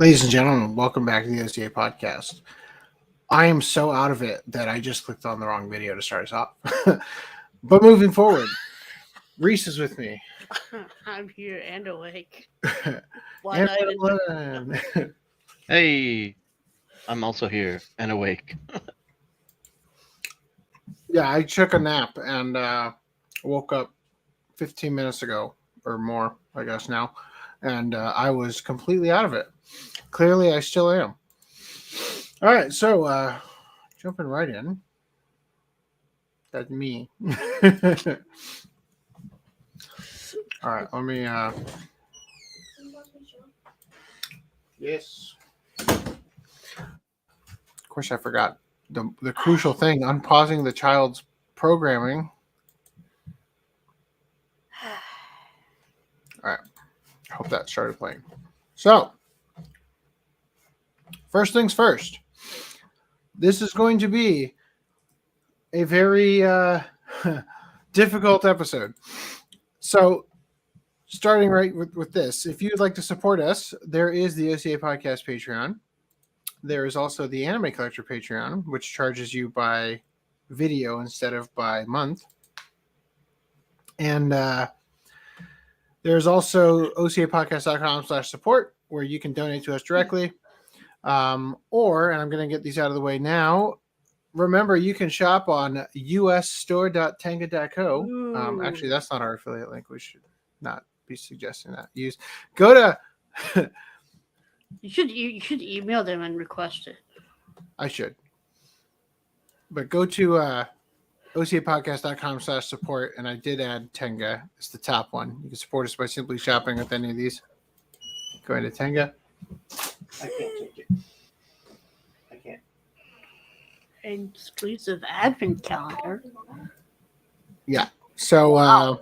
Ladies and gentlemen, welcome back to the OCA podcast. I am so out of it that I just clicked on the wrong video to start us off. But moving forward, Reese is with me. I'm here and awake. Hey, I'm also here and awake. Yeah, I took a nap and woke up 15 minutes ago or more, I guess now, and I was completely out of it. Clearly, I still am. All right, so jumping right in. That's me. All right, let me. Yes. Of course, I forgot the crucial thing: unpausing the child's programming. All right, I hope that started playing. So, first things first. This is going to be a very difficult episode. So, starting right with this, if you'd like to support us, there is the OCA Podcast Patreon. There is also the Anime Collector Patreon, which charges you by video instead of by month. And there's also OCApodcast.com/support, where you can donate to us directly. Or, and I'm going to get these out of the way now, remember, you can shop on usstore.tenga.co. Actually, that's not our affiliate link. We should not be suggesting that. Go to... You should email them and request it. I should. But go to OCApodcast.com/support, and I did add Tenga. It's the top one. You can support us by simply shopping with any of these. Going to Tenga. I can't take it. I can't. Exclusive advent calendar. Yeah. So, Wow.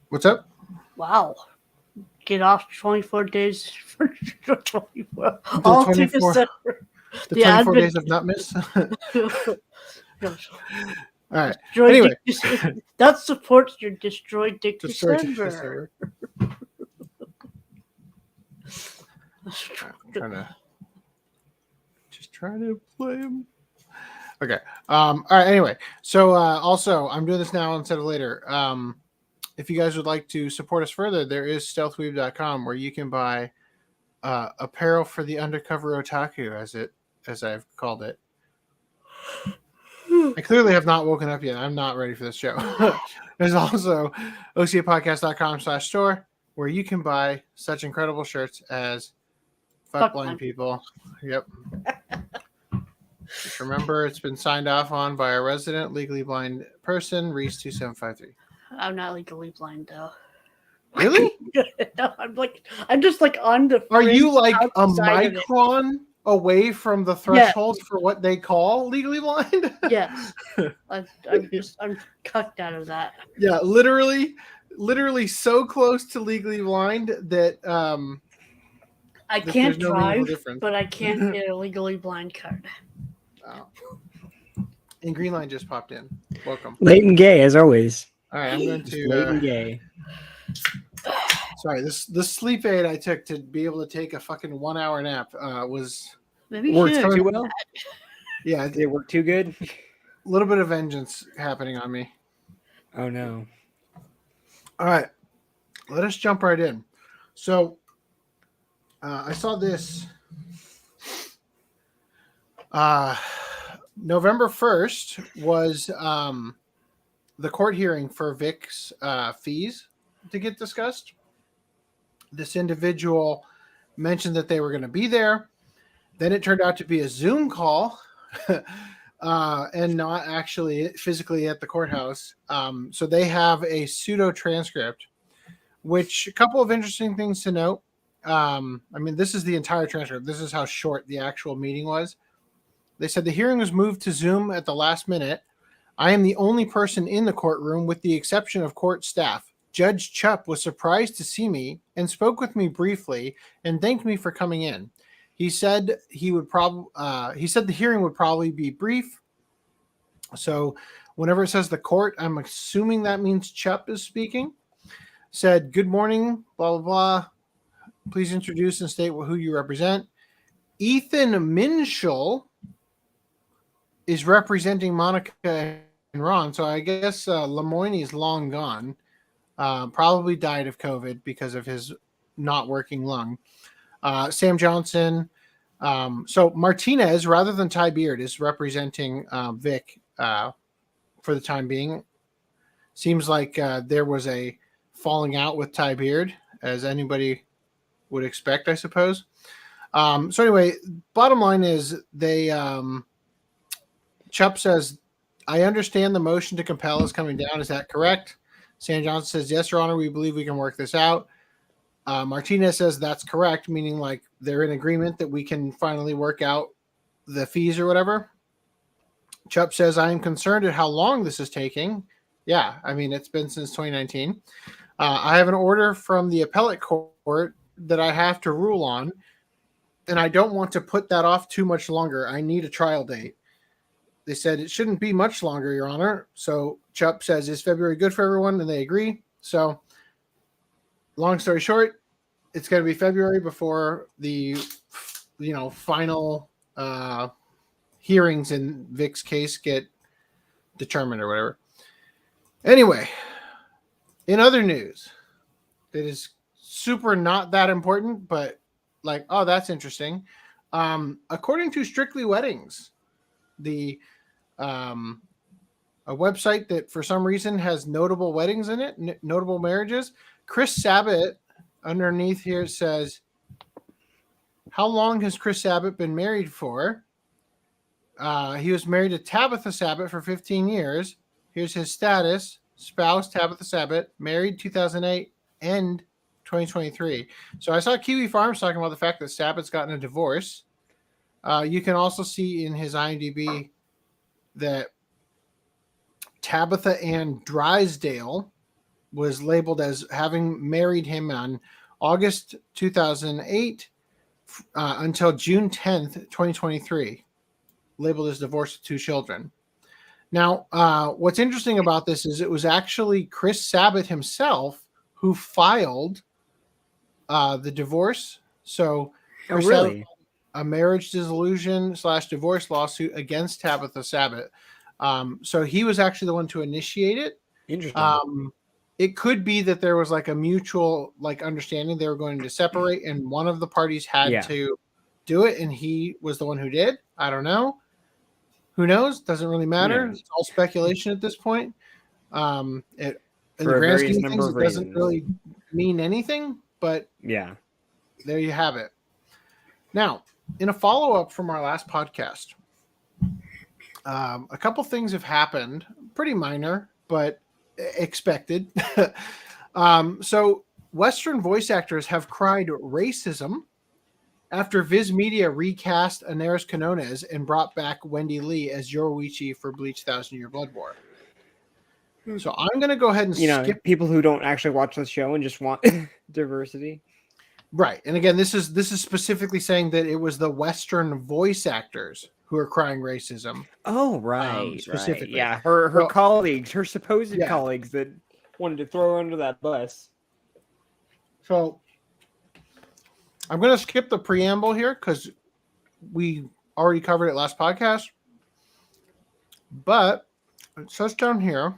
What's up? Wow. Get off 24 days for 24. The All 24 to December. The 24 days of not miss. All right. Anyway. That supports your Destroy Dick Destroy December. I'm trying to play him. Okay. All right. Anyway, so also I'm doing this now instead of later. If you guys would like to support us further, there is stealthweave.com, where you can buy apparel for the undercover otaku, as I've called it. I clearly have not woken up yet. I'm not ready for this show. There's also OCApodcast.com/store, where you can buy such incredible shirts as Fuck Blind People. Yep. Just remember, it's been signed off on by a resident legally blind person, Reese2753. I'm not legally blind though. Really? No, I'm just on the. Are you like a micron away from the threshold for what they call legally blind? Yes. I'm cucked out of that. Yeah, literally so close to legally blind that I can't drive, but I can't get a legally blind card. Oh. And Greenline just popped in. Welcome. Late and gay, as always. All right, I'm going to... late and gay. Sorry, this sleep aid I took to be able to take a fucking 1 hour nap was... Maybe worked too well? Yeah. Did it work too good? A little bit of vengeance happening on me. Oh, no. All right, let us jump right in. So, I saw this... November 1st was the court hearing for Vic's fees to get discussed. This individual mentioned that they were going to be there. Then it turned out to be a Zoom call and not actually physically at the courthouse. So they have a pseudo transcript, which a couple of interesting things to note. I mean, this is the entire transcript. This is how short the actual meeting was. They said the hearing was moved to Zoom at the last minute. I am the only person in the courtroom with the exception of court staff. Judge Chupp was surprised to see me and spoke with me briefly and thanked me for coming in. He said the hearing would probably be brief. So whenever it says the court, I'm assuming that means Chupp is speaking. Said, good morning, blah, blah, blah. Please introduce and state who you represent. Ethan Minshall is representing Monica and Ron. So I guess Lemoyne is long gone. Probably died of COVID because of his not working lung. Sam Johnson. So Martinez, rather than Ty Beard, is representing Vic for the time being. Seems like there was a falling out with Ty Beard, as anybody would expect, I suppose. So anyway, bottom line is they Chup says, I understand the motion to compel is coming down. Is that correct? Sam Johnson says, yes, Your Honor, we believe we can work this out. Martinez says that's correct, meaning like they're in agreement that we can finally work out the fees or whatever. Chup says, I am concerned at how long this is taking. Yeah, I mean, it's been since 2019. I have an order from the appellate court that I have to rule on, and I don't want to put that off too much longer. I need a trial date. They said it shouldn't be much longer, Your Honor. So Chup says, is February good for everyone? And they agree. So long story short, it's going to be February before the, final hearings in Vic's case get determined or whatever. Anyway, in other news, it is super not that important, but like, oh, that's interesting. According to Strictly Weddings, a website that for some reason has notable weddings in it, notable marriages, Chris Sabat underneath here says, how long has Chris Sabat been married for? He was married to Tabitha Sabat for 15 years. Here's his status. Spouse, Tabitha Sabat, married 2008, end 2023. So I saw Kiwi Farms talking about the fact that Sabat's gotten a divorce. You can also see in his IMDb that Tabitha Ann Drysdale was labeled as having married him on August 2008 until June 10th, 2023, labeled as divorced with 2 children. Now, what's interesting about this is it was actually Chris Sabat himself who filed the divorce. So, Chris Sabat, a marriage dissolution / divorce lawsuit against Tabitha Sabat. So he was actually the one to initiate it. Interesting. It could be that there was like a mutual understanding they were going to separate, and one of the parties had to do it, and he was the one who did. I don't know. Who knows? Doesn't really matter. It's all speculation at this point. In the grand scheme of things, it doesn't really mean anything, but yeah, there you have it. Now, in a follow-up from our last podcast, a couple things have happened, pretty minor, but expected. So Western voice actors have cried racism after Viz Media recast Inaris Quinones and brought back Wendy Lee as Yoruichi for Bleach 1000-Year Blood War. So I'm going to go ahead and skip people who don't actually watch the show and just want diversity. Right. And again, this is specifically saying that it was the Western voice actors who are crying racism. Oh, right. Specifically. Right. Yeah, her colleagues, her supposed colleagues that wanted to throw her under that bus. So I'm going to skip the preamble here because we already covered it last podcast. But it says down here,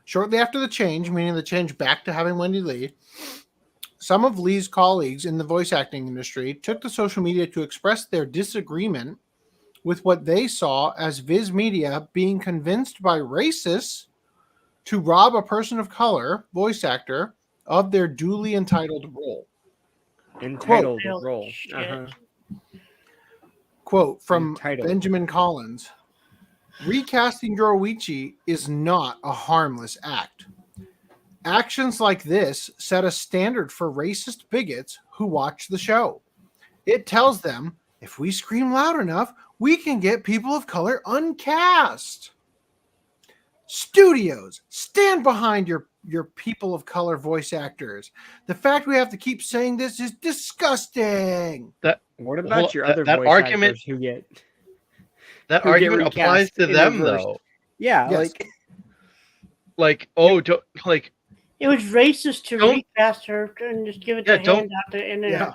shortly after the change, meaning the change back to having Wendy Lee, some of Lee's colleagues in the voice acting industry took to social media to express their disagreement with what they saw as Viz Media being convinced by racists to rob a person of color voice actor of their duly entitled role. Entitled role. Quote from Benjamin Collins. Recasting Yoruichi is not a harmless act. Actions like this set a standard for racist bigots who watch the show. It tells them, if we scream loud enough, we can get people of color uncast. Studios, stand behind your people of color voice actors. The fact we have to keep saying this is disgusting. What about your other voice actors who get... That argument applies to them, though. Yeah, yes. It was racist to recast her and just give it to hand out the internet.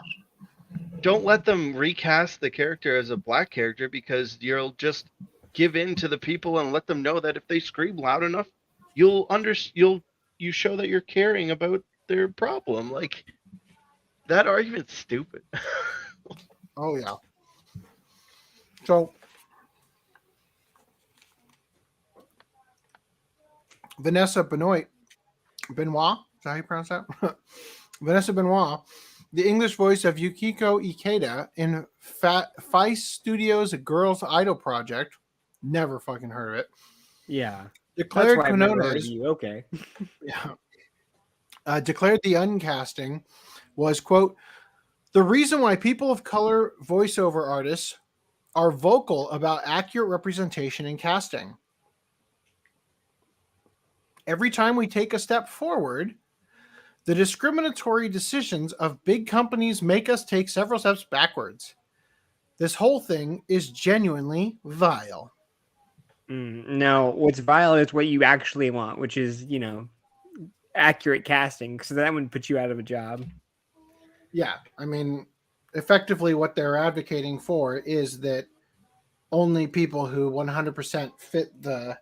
Don't let them recast the character as a black character, because you'll just give in to the people and let them know that if they scream loud enough, you show that you're caring about their problem. Like, that argument's stupid. Oh yeah. So Vanessa Benoit, is that how you pronounce that? Vanessa Benoit, the English voice of Yukiko Ikeda in Feist Studios' Girls Idol project. Never fucking heard of it. Yeah. Declared That's why I've never heard of Quinones. you. Okay. Yeah. Declared the uncasting was, quote, the reason why people of color voiceover artists are vocal about accurate representation in casting. Every time we take a step forward, the discriminatory decisions of big companies make us take several steps backwards. This whole thing is genuinely vile. No, what's vile is what you actually want, which is, accurate casting. So that would put you out of a job. Yeah. I mean, effectively what they're advocating for is that only people who 100% fit the,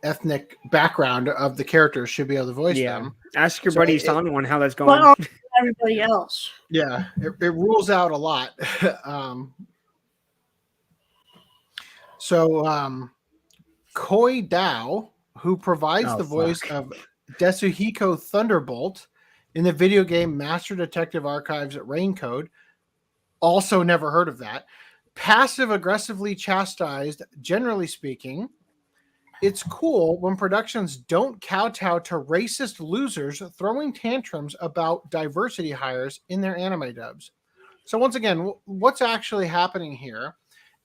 ethnic background of the characters should be able to voice them. Ask your buddy Sanwan how that's going. But everybody else. Yeah, it rules out a lot. Koi Dao, who provides the voice of Desuhiko Thunderbolt in the video game Master Detective Archives Raincode, also never heard of that. Passive-aggressively chastised, generally speaking. It's cool when productions don't kowtow to racist losers throwing tantrums about diversity hires in their anime dubs. So once again, what's actually happening here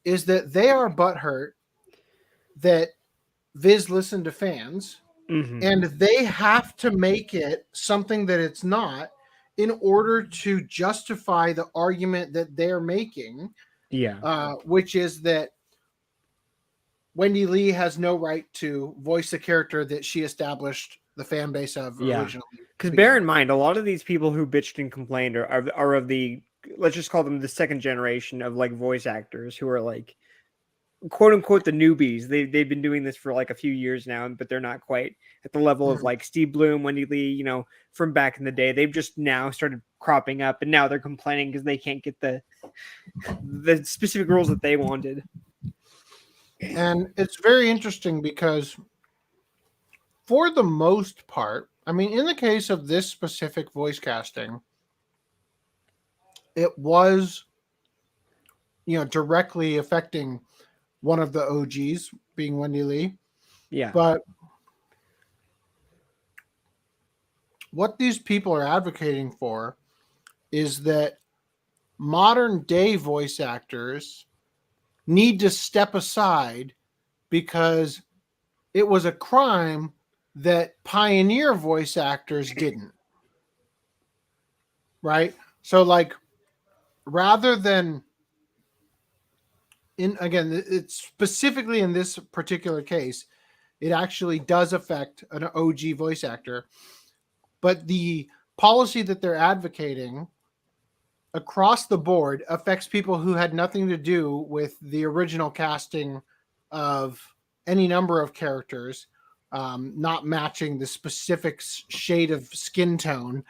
is that they are butthurt that Viz listened to fans, and they have to make it something that it's not in order to justify the argument that they're making, which is that Wendy Lee has no right to voice the character that she established the fan base of originally. Because bear in mind, a lot of these people who bitched and complained are of the, let's just call them the second generation of like voice actors who are like, quote unquote, the newbies. They've been doing this for like a few years now, but they're not quite at the level of like Steve Bloom, Wendy Lee, from back in the day. They've just now started cropping up, and now they're complaining because they can't get the specific roles that they wanted. And it's very interesting because for the most part, I mean, in the case of this specific voice casting, it was, directly affecting one of the OGs, being Wendy Lee. Yeah. But what these people are advocating for is that modern day voice actors need to step aside because it was a crime that pioneer voice actors didn't. Right? So like, rather than it's specifically in this particular case, it actually does affect an OG voice actor, but the policy that they're advocating across the board affects people who had nothing to do with the original casting of any number of characters, not matching the specific shade of skin tone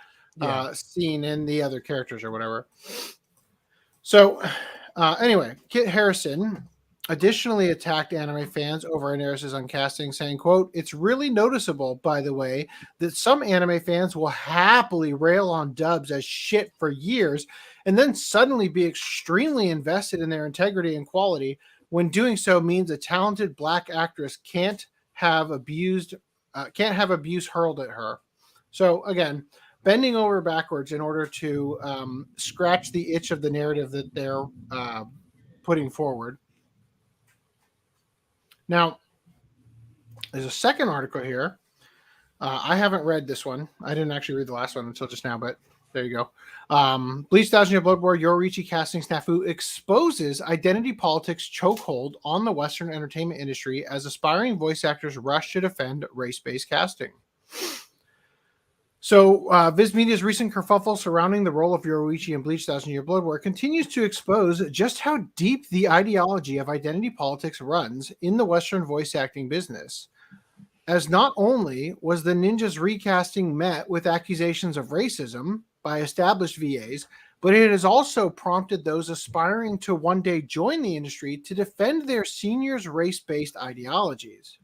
seen in the other characters or whatever. So anyway, Kit Harrison additionally attacked anime fans over Inaris's uncasting, saying, quote, it's really noticeable, by the way, that some anime fans will happily rail on dubs as shit for years and then suddenly be extremely invested in their integrity and quality when doing so means a talented black actress can't have abuse hurled at her. So again, bending over backwards in order to scratch the itch of the narrative that they're putting forward. Now, there's a second article here. I haven't read this one. I didn't actually read the last one until just now, but There you go. Bleach Thousand Year Blood War Yoruichi casting snafu exposes identity politics chokehold on the Western entertainment industry as aspiring voice actors rush to defend race-based casting. So, Viz Media's recent kerfuffle surrounding the role of Yoruichi in Bleach Thousand Year Blood War continues to expose just how deep the ideology of identity politics runs in the Western voice acting business. As not only was the ninja's recasting met with accusations of racism by established VAs, but it has also prompted those aspiring to one day join the industry to defend their seniors' race-based ideologies.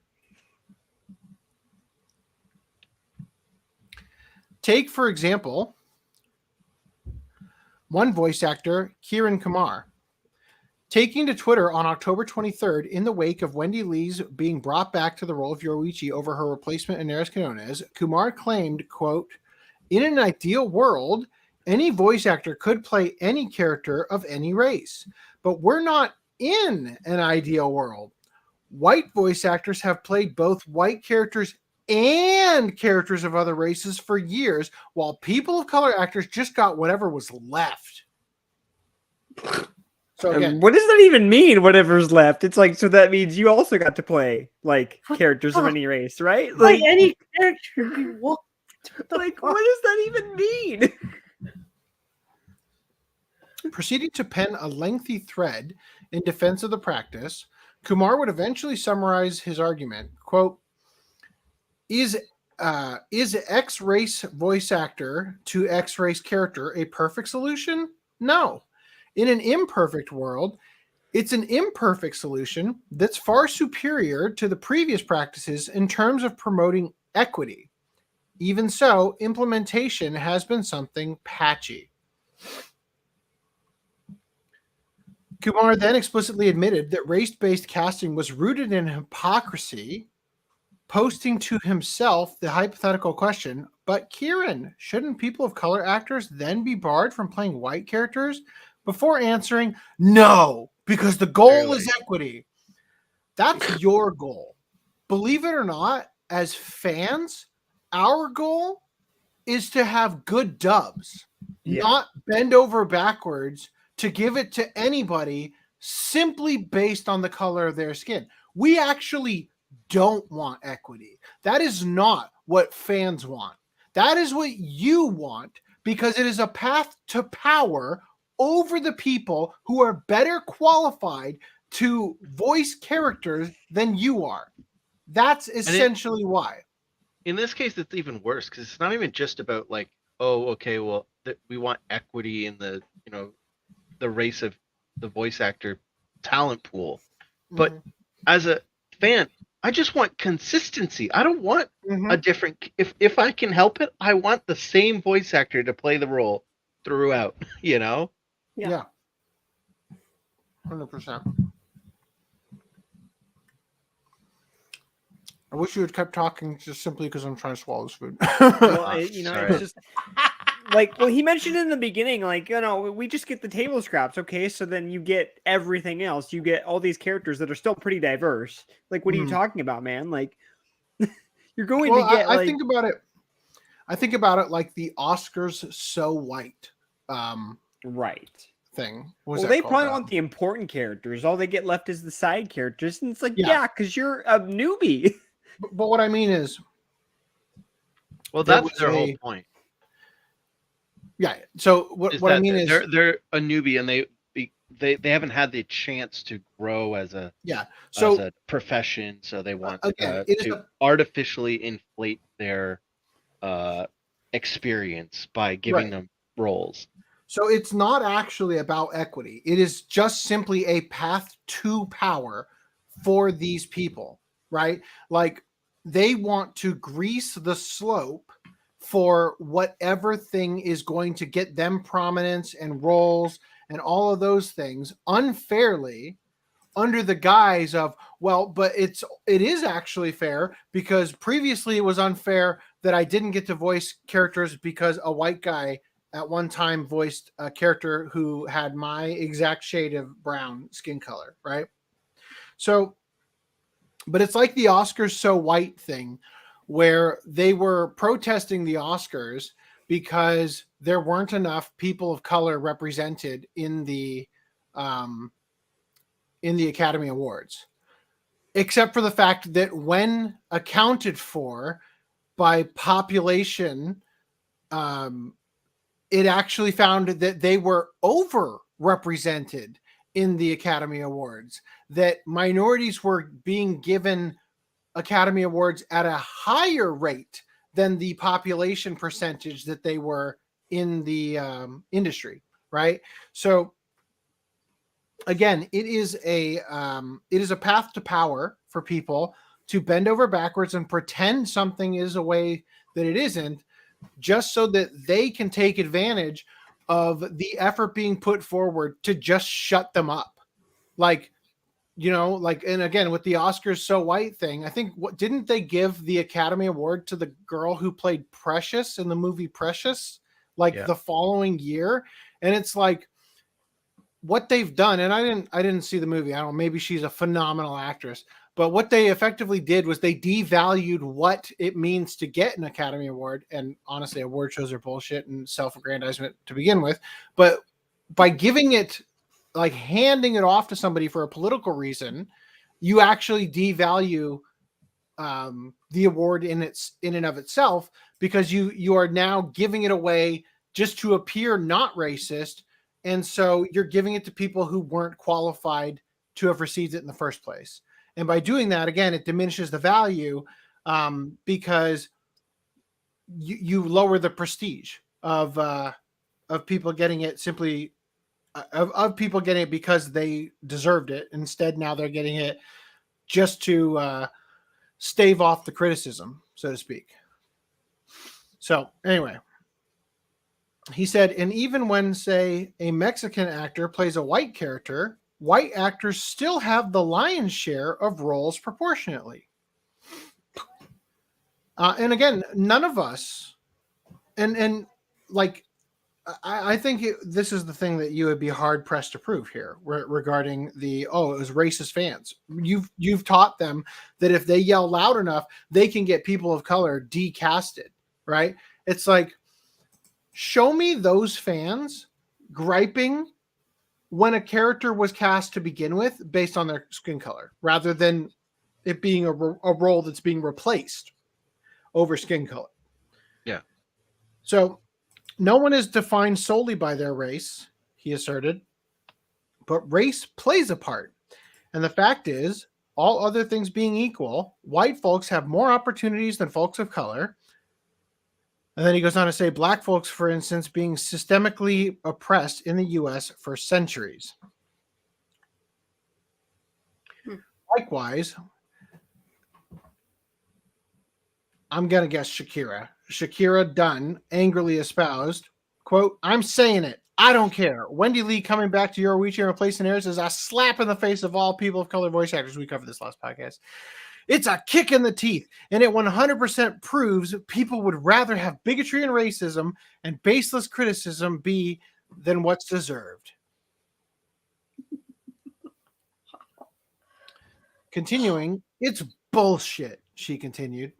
Take, for example, one voice actor, Kiran Kumar. Taking to Twitter on October 23rd in the wake of Wendy Lee's being brought back to the role of Yoruichi over her replacement Inaris Quinones, Kumar claimed, quote, "In an ideal world, any voice actor could play any character of any race. But we're not in an ideal world. White voice actors have played both white characters and characters of other races for years, while people of color actors just got whatever was left." So again, what does that even mean, whatever's left? It's like, so that means you also got to play, like, characters of any race, right? Like any character. What? Like, what does that even mean? Proceeding to pen a lengthy thread in defense of the practice, Kumar would eventually summarize his argument, quote, Is X-race voice actor to X-race character a perfect solution? No. In an imperfect world, it's an imperfect solution that's far superior to the previous practices in terms of promoting equity. Even so, implementation has been something patchy. Kumar then explicitly admitted that race-based casting was rooted in hypocrisy, posting to himself the hypothetical question, but Kieran, shouldn't people of color actors then be barred from playing white characters? Before answering, no, because the goal is equity. That's your goal. Believe it or not, as fans, our goal is to have good dubs, not bend over backwards to give it to anybody simply based on the color of their skin. We actually don't want equity. That is not what fans want. That is what you want, because it is a path to power over the people who are better qualified to voice characters than you are. That's essentially why. In this case, it's even worse because it's not even just about like, oh, okay, well, we want equity in the, you know, the race of the voice actor talent pool. But as a fan, I just want consistency. I don't want a different, if I can help it, I want the same voice actor to play the role throughout, you know? Yeah. 100%. I wish you had kept talking just simply because I'm trying to swallow this food. Well, you know, it's just like, well, he mentioned in the beginning, like, you know, we just get the table scraps. Okay. So then you get everything else. You get all these characters that are still pretty diverse. Like, what are you talking about, man? Like, you're going to get, I think about it like the Oscars so white. Right. Thing. Well, they probably want the important characters. All they get left is the side characters. And it's like, yeah, because you're a newbie. But what I mean is, well, that's their whole point. Yeah. So what I mean is, they're a newbie and they haven't had the chance to grow as a as a profession. So they want again, to artificially inflate their experience by giving them roles. So it's not actually about equity. It is just simply a path to power for these people, right? Like, they want to grease the slope for whatever thing is going to get them prominence and roles and all of those things unfairly, under the guise of, well, but it is actually fair because previously it was unfair that I didn't get to voice characters because a white guy at one time voiced a character who had my exact shade of brown skin color, right? So, but it's like the Oscars so white thing where they were protesting the Oscars because there weren't enough people of color represented in the Academy Awards, except for the fact that when accounted for by population, it actually found that they were overrepresented in the Academy Awards, that minorities were being given Academy Awards at a higher rate than the population percentage that they were in the industry, right? So again, it is a path to power for people to bend over backwards and pretend something is a way that it isn't, just so that they can take advantage of the effort being put forward to just shut them up. Like, and again, with the Oscars So White thing, I think, didn't they give the Academy Award to the girl who played Precious in the movie Precious, the following year? And it's like, what they've done, and I didn't see the movie. I don't know, maybe she's a phenomenal actress, but what they effectively did was they devalued what it means to get an Academy Award. And honestly, award shows are bullshit and self-aggrandizement to begin with. But by giving it, like handing it off to somebody for a political reason, you actually devalue the award in and of itself, because you are now giving it away just to appear not racist. And so you're giving it to people who weren't qualified to have received it in the first place. And by doing that, again, it diminishes the value because you lower the prestige of people getting it simply of people getting it because they deserved it. Instead, now they're getting it just to stave off the criticism, so to speak. So anyway, he said, and even when, say, a Mexican actor plays a white character, white actors still have the lion's share of roles proportionately. And again, none of us, and like, I think this is the thing that you would be hard pressed to prove here regarding it was racist fans. You've taught them that if they yell loud enough, they can get people of color decasted, right? It's like, show me those fans griping when a character was cast to begin with based on their skin color, rather than it being a role that's being replaced over skin color. Yeah. So no one is defined solely by their race, he asserted, but race plays a part. And the fact is, all other things being equal, white folks have more opportunities than folks of color. And then he goes on to say, black folks, for instance, being systemically oppressed in the U.S. for centuries. Likewise, I'm going to guess Shakira. Shakira Dunn angrily espoused, quote, "I'm saying it. I don't care. Wendy Lee coming back to Yoruichi and replacing Eris is a slap in the face of all people of color voice actors." We covered this last podcast. "It's a kick in the teeth, and it 100% proves people would rather have bigotry and racism and baseless criticism be than what's deserved." Continuing, "It's bullshit," she continued.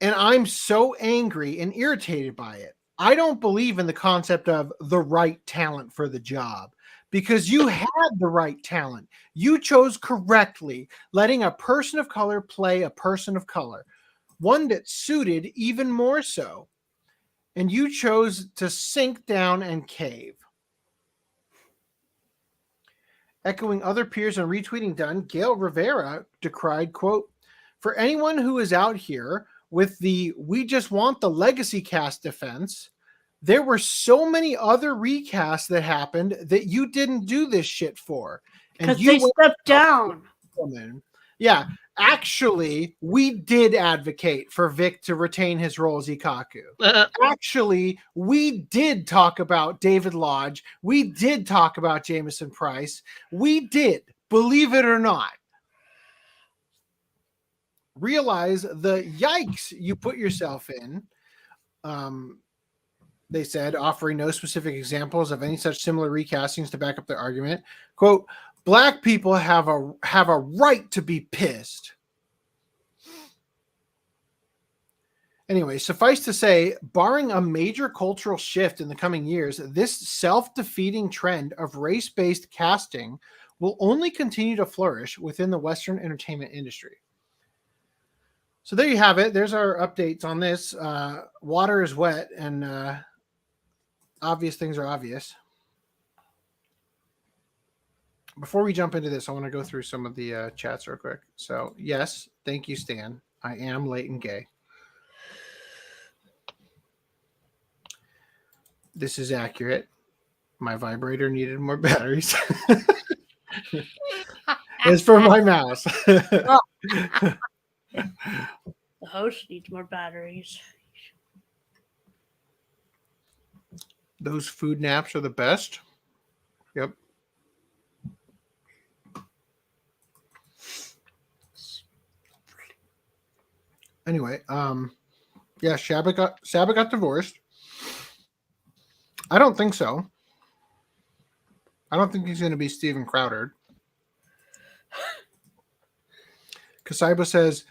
"And I'm so angry and irritated by it. I don't believe in the concept of the right talent for the job. Because you had the right talent. You chose correctly, letting a person of color play a person of color, one that suited even more so. And you chose to sink down and cave." Echoing other peers and retweeting Dunn, Gail Rivera decried, quote, "For anyone who is out here with the 'we just want the legacy cast' defense, there were so many other recasts that happened that you didn't do this shit for. Because they stepped down." Yeah, actually, we did advocate for Vic to retain his role as Ikaku. Actually, we did talk about David Lodge. We did talk about Jameson Price. We did, believe it or not. Realize the yikes you put yourself in. They said, offering no specific examples of any such similar recastings to back up their argument. Quote, "Black people have a right to be pissed." Anyway, suffice to say, barring a major cultural shift in the coming years, this self-defeating trend of race-based casting will only continue to flourish within the Western entertainment industry. So there you have it. There's our updates on this. Water is wet, and obvious things are obvious. Before we jump into this, I want to go through some of the chats real quick. So, yes, thank you, Stan. I am late and gay. This is accurate. My vibrator needed more batteries. It's for my mouse. The host needs more batteries. Those food naps are the best. Yep. Anyway, yeah, Sabat got divorced. I don't think so. I don't think he's going to be Steven Crowder. Kasaiba says,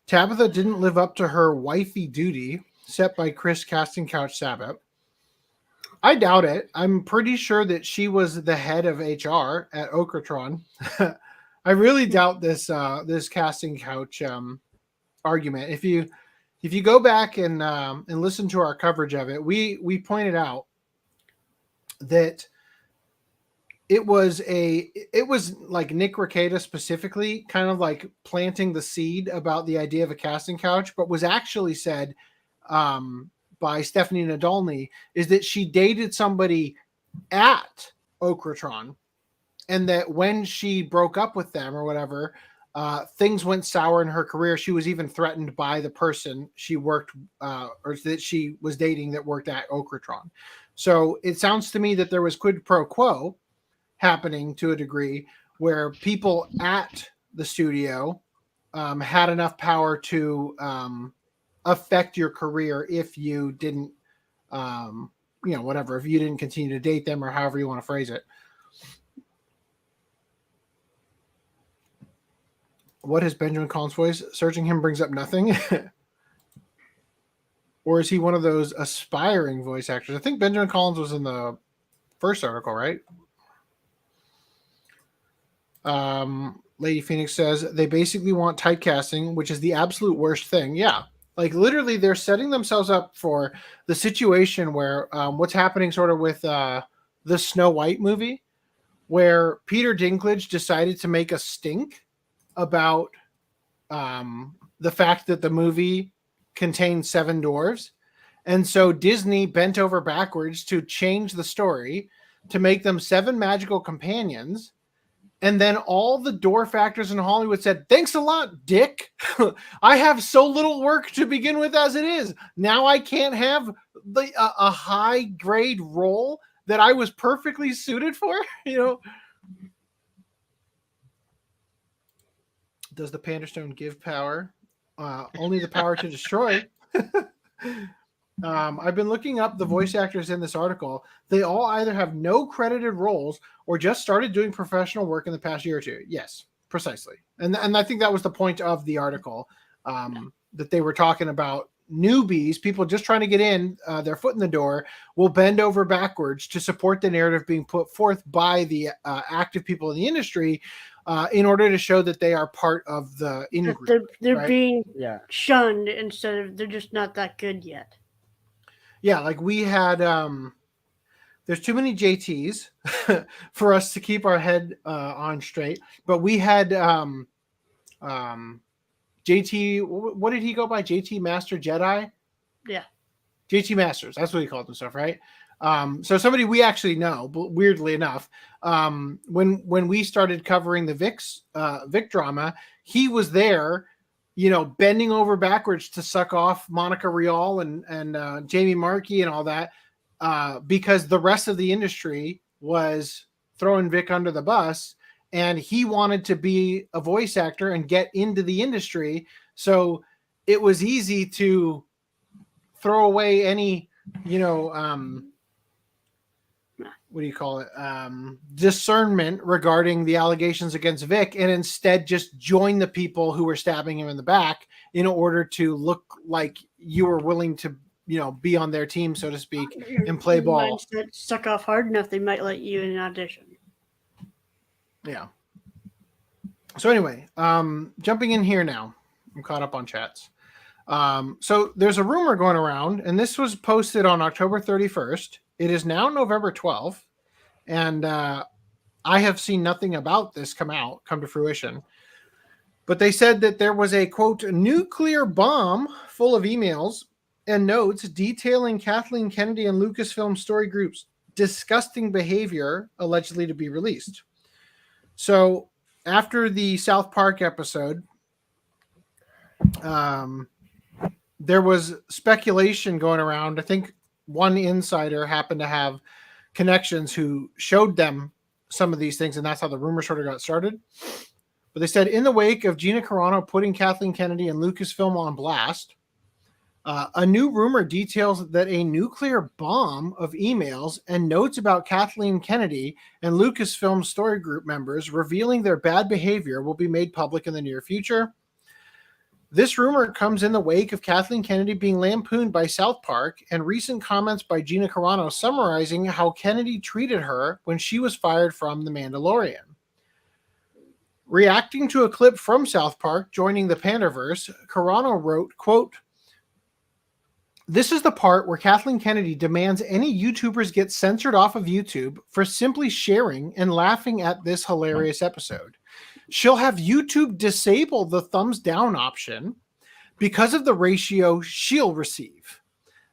Tabitha didn't live up to her wifey duty set by Chris Casting Couch Sabat. I doubt it. I'm pretty sure that she was the head of HR at Okratron. I really doubt this this Casting Couch argument. If you go back and listen to our coverage of it, we pointed out that it was like Nick Rekieta specifically kind of like planting the seed about the idea of a casting couch, but was actually said by Stephanie Nadolny is that she dated somebody at Okratron, and that when she broke up with them or whatever, things went sour in her career. She was even threatened by the person she worked or that she was dating that worked at Okratron. So it sounds to me that there was quid pro quo happening to a degree where people at the studio had enough power to affect your career if you didn't, whatever, if you didn't continue to date them or however you want to phrase it. What is Benjamin Collins' voice? Searching him brings up nothing. Or is he one of those aspiring voice actors? I think Benjamin Collins was in the first article, right? Lady Phoenix says they basically want typecasting, which is the absolute worst thing. Yeah. Like literally they're setting themselves up for the situation where what's happening sort of with the Snow White movie, where Peter Dinklage decided to make a stink about the fact that the movie contained 7 dwarves. And so Disney bent over backwards to change the story to make them 7 magical companions. And then all the dwarf actors in Hollywood said, thanks a lot, Dick. I have so little work to begin with as it is. Now I can't have a high grade role that I was perfectly suited for, Does the Panda Stone give power? Only the power to destroy. I've been looking up the voice actors in this article. They all either have no credited roles or just started doing professional work in the past year or two. Yes, precisely. And I think that was the point of the article, that they were talking about newbies, people just trying to get in their foot in the door, will bend over backwards to support the narrative being put forth by the active people in the industry in order to show that they are part of the in-group. They're right? being shunned instead of they're just not that good yet. Yeah, like we had, there's too many JTs for us to keep our head on straight, but we had JT, what did he go by? JT Master Jedi? Yeah. JT Masters, that's what he called himself, right? So somebody we actually know, but weirdly enough, when we started covering the Vic drama, he was there, bending over backwards to suck off Monica Rial and Jamie Markey and all that, because the rest of the industry was throwing Vic under the bus, and he wanted to be a voice actor and get into the industry. So it was easy to throw away any, what do you call it? Discernment regarding the allegations against Vic, and instead just join the people who were stabbing him in the back in order to look like you were willing to, be on their team, so to speak, and play ball. Suck off hard enough, they might let you in an audition. Yeah. So anyway, jumping in here now. I'm caught up on chats. So there's a rumor going around, and this was posted on October 31st. It is now November 12th, and I have seen nothing about this come to fruition. But they said that there was a, quote, nuclear bomb full of emails and notes detailing Kathleen Kennedy and Lucasfilm Story Group's disgusting behavior allegedly to be released. So after the South Park episode, there was speculation going around. I think one insider happened to have connections who showed them some of these things, and that's how the rumor sort of got started. But they said, in the wake of Gina Carano putting Kathleen Kennedy and Lucasfilm on blast, a new rumor details that a nuclear bomb of emails and notes about Kathleen Kennedy and Lucasfilm Story Group members revealing their bad behavior will be made public in the near future. This rumor comes in the wake of Kathleen Kennedy being lampooned by South Park and recent comments by Gina Carano summarizing how Kennedy treated her when she was fired from The Mandalorian. Reacting to a clip from South Park joining the Pandaverse, Carano wrote, quote, "This is the part where Kathleen Kennedy demands any YouTubers get censored off of YouTube for simply sharing and laughing at this hilarious episode. She'll have YouTube disable the thumbs down option because of the ratio she'll receive.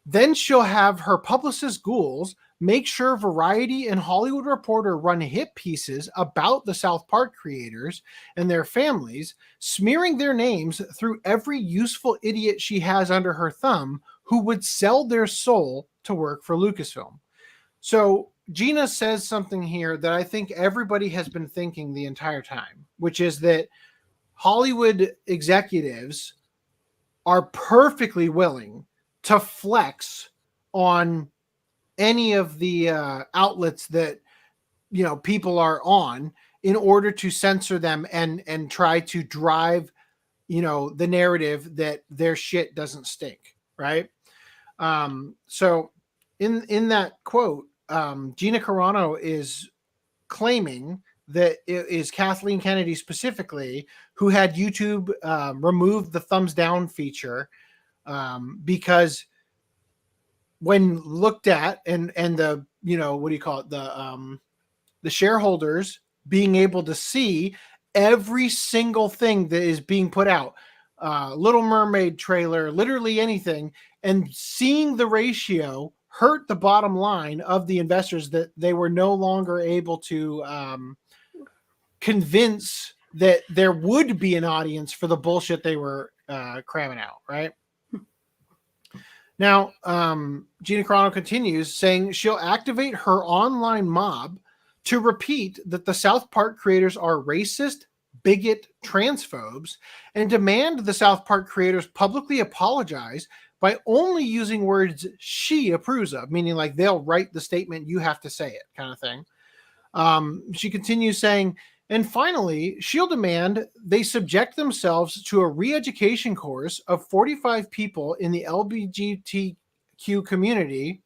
Then she'll have her publicist ghouls make sure Variety and Hollywood Reporter run hit pieces about the South Park creators and their families, smearing their names through every useful idiot she has under her thumb who would sell their soul to work for Lucasfilm." So Gina says something here that I think everybody has been thinking the entire time, which is that Hollywood executives are perfectly willing to flex on any of the outlets that people are on in order to censor them and try to drive the narrative that their shit doesn't stink, right? So in that quote, Gina Carano is claiming that it is Kathleen Kennedy specifically who had YouTube remove the thumbs down feature because when looked at and the what do you call it, the shareholders being able to see every single thing that is being put out, Little Mermaid trailer, literally anything, and seeing the ratio hurt the bottom line of the investors that they were no longer able to convince that there would be an audience for the bullshit they were cramming out, right? Now, Gina Carano continues saying she'll activate her online mob to repeat that the South Park creators are racist, bigot, transphobes, and demand the South Park creators publicly apologize by only using words she approves of, meaning like they'll write the statement, you have to say it kind of thing. She continues saying, and finally, she'll demand they subject themselves to a re-education course of 45 people in the LGBTQ community.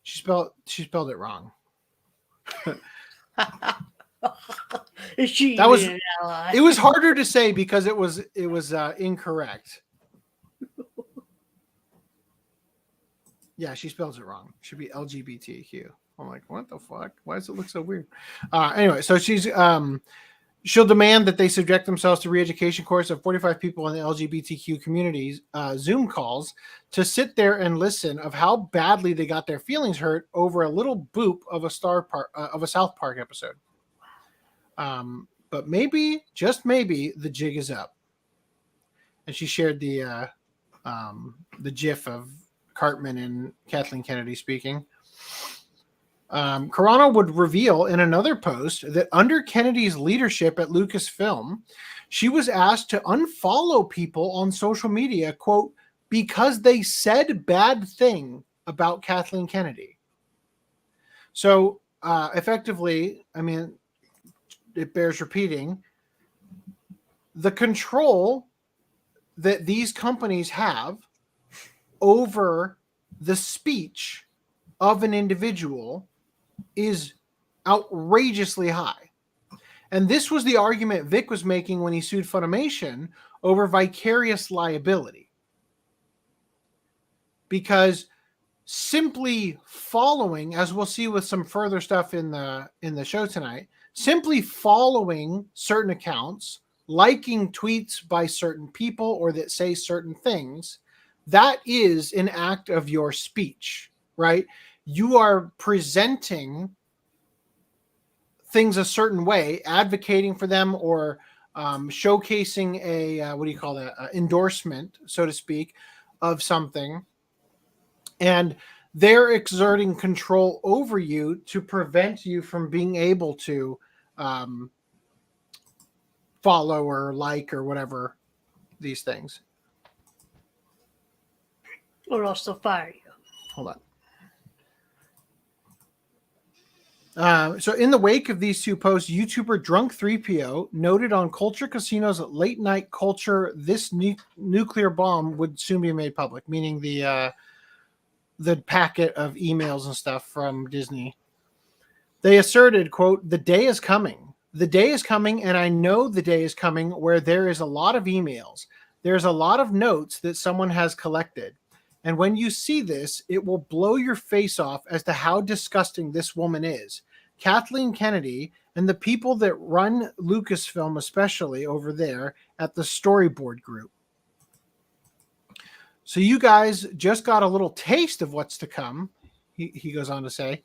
She spelled it wrong. Is she that was an ally? It was harder to say because it was incorrect. Yeah, she spells it wrong. It should be LGBTQ. I'm like, what the fuck? Why does it look so weird? Anyway, so she'll demand that they subject themselves to re-education course of 45 people in the LGBTQ communities Zoom calls to sit there and listen of how badly they got their feelings hurt over a little boop of a South Park episode. But maybe, just maybe, the jig is up. And she shared the GIF of Cartman and Kathleen Kennedy speaking. Carano would reveal in another post that under Kennedy's leadership at Lucasfilm, she was asked to unfollow people on social media, quote, because they said bad thing about Kathleen Kennedy. So effectively, I mean, it bears repeating, the control that these companies have over the speech of an individual is outrageously high. And this was the argument Vic was making when he sued Funimation over vicarious liability. Because simply following, as we'll see with some further stuff in the show tonight, simply following certain accounts, liking tweets by certain people or that say certain things, that is an act of your speech, right? You are presenting things a certain way, advocating for them, or showcasing a what do you call that? Endorsement, so to speak, of something, and they're exerting control over you to prevent you from being able to follow or like or whatever these things. Or else they'll fire you. Hold on. So in the wake of these two posts, YouTuber Drunk 3PO noted on Culture Casino's late night culture this nuclear bomb would soon be made public, meaning the packet of emails and stuff from Disney. They asserted, quote, "The day is coming. The day is coming, and I know the day is coming where there is a lot of emails. There's a lot of notes that someone has collected. And when you see this, it will blow your face off as to how disgusting this woman is. Kathleen Kennedy and the people that run Lucasfilm, especially over there at the storyboard group." So you guys just got a little taste of what's to come, he goes on to say.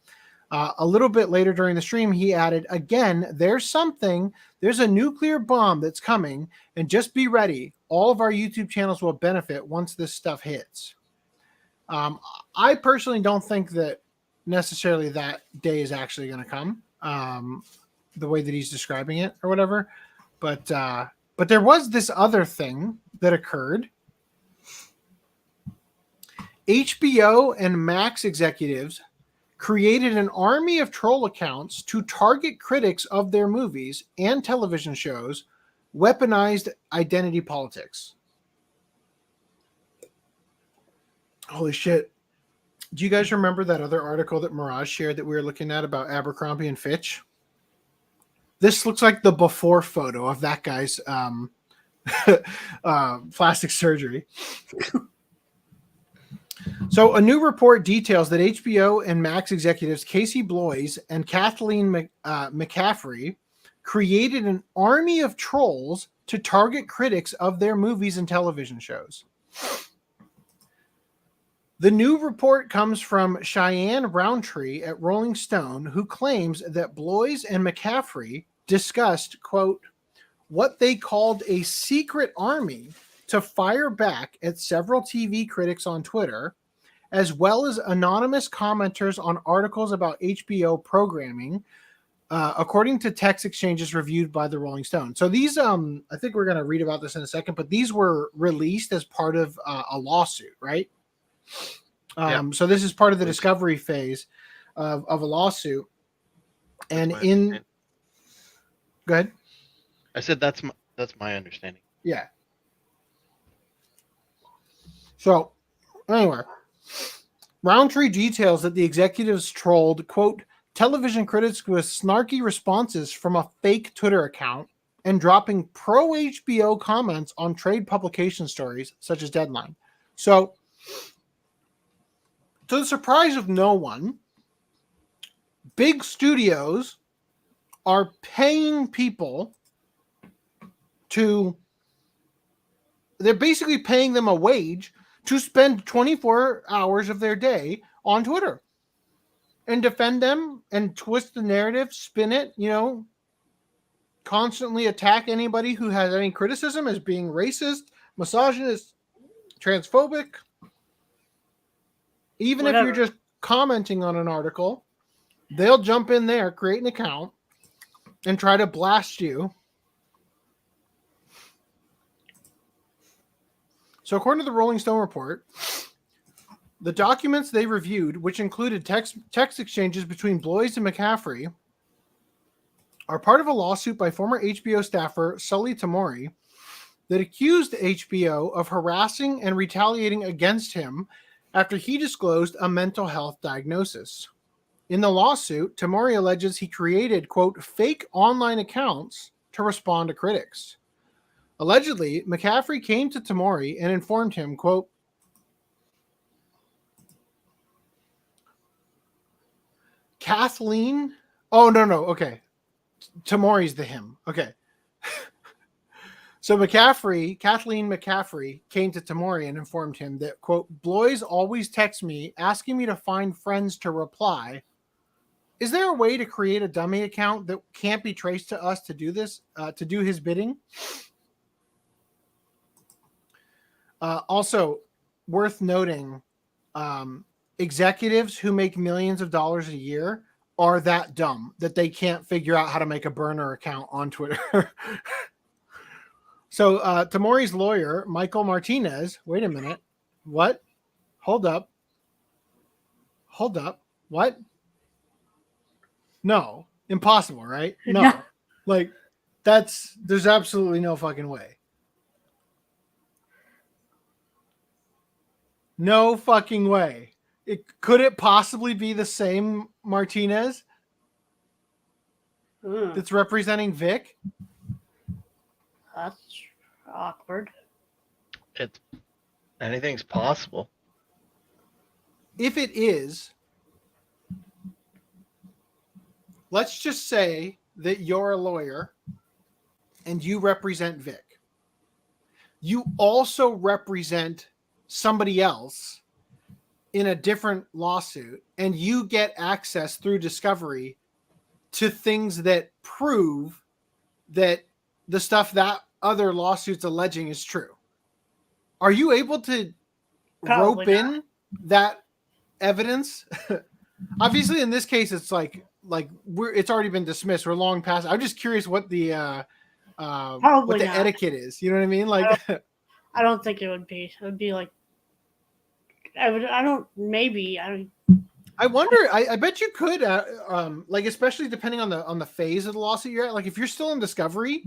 A little bit later during the stream, he added, "Again, there's a nuclear bomb that's coming, and just be ready. All of our YouTube channels will benefit once this stuff hits." I personally don't think that necessarily that day is actually going to come, the way that he's describing it or whatever. But there was this other thing that occurred. HBO and Max executives created an army of troll accounts to target critics of their movies and television shows, weaponized identity politics. Holy shit. Do you guys remember that other article that Mirage shared that we were looking at about Abercrombie and Fitch? This looks like the before photo of that guy's plastic surgery. So a new report details that HBO and Max executives Casey Bloys and Kathleen McCaffrey created an army of trolls to target critics of their movies and television shows. The new report comes from Cheyenne Roundtree at Rolling Stone, who claims that Bloys and McCaffrey discussed, quote, what they called a secret army to fire back at several TV critics on Twitter, as well as anonymous commenters on articles about HBO programming, according to text exchanges reviewed by the Rolling Stone. So these, I think we're going to read about this in a second, but these were released as part of a lawsuit, right? So this is part of the discovery phase of a lawsuit. And go ahead. I said that's my understanding. Yeah. So anyway, Roundtree details that the executives trolled, quote, television critics with snarky responses from a fake Twitter account and dropping pro-HBO comments on trade publication stories such as Deadline. So, to the surprise of no one, big studios are paying people they're basically paying them a wage to spend 24 hours of their day on Twitter and defend them and twist the narrative, spin it, constantly attack anybody who has any criticism as being racist, misogynist, transphobic. Even if you're just commenting on an article, they'll jump in there, create an account, and try to blast you. So according to the Rolling Stone report, The documents they reviewed, which included text exchanges between Bloys and McCaffrey, are part of a lawsuit by former HBO staffer Sully Tamori that accused HBO of harassing and retaliating against him after he disclosed a mental health diagnosis. In the lawsuit, Tamori alleges he created, quote, fake online accounts to respond to critics. Allegedly, McCaffrey came to Tamori and informed him, quote, Kathleen, oh, no, okay. Tamori's the him. Okay. So Kathleen McCaffrey came to Tamori and informed him that, quote, Bloys always text me asking me to find friends to reply. Is there a way to create a dummy account that can't be traced to us to do this, to do his bidding? Also, worth noting, executives who make millions of dollars a year are that dumb that they can't figure out how to make a burner account on Twitter. So Tamori's lawyer, Michael Martinez, wait a minute. What? Hold up. What? No. Impossible, right? No. Like, there's absolutely no fucking way. No fucking way. Could it possibly be the same Martinez that's representing Vic? That's awkward. Anything's possible. If it is, let's just say that you're a lawyer and you represent Vic. You also represent somebody else in a different lawsuit, and you get access through discovery to things that prove that the stuff that other lawsuits alleging is true. Are you able to rope in that evidence? Obviously, in this case, it's it's already been dismissed. We're long past. I'm just curious what the etiquette is. You know what I mean? Like, I don't think it would be. It would be like, I wonder. I bet you could. Like, especially depending on the phase of the lawsuit you're at. Like, if you're still in discovery,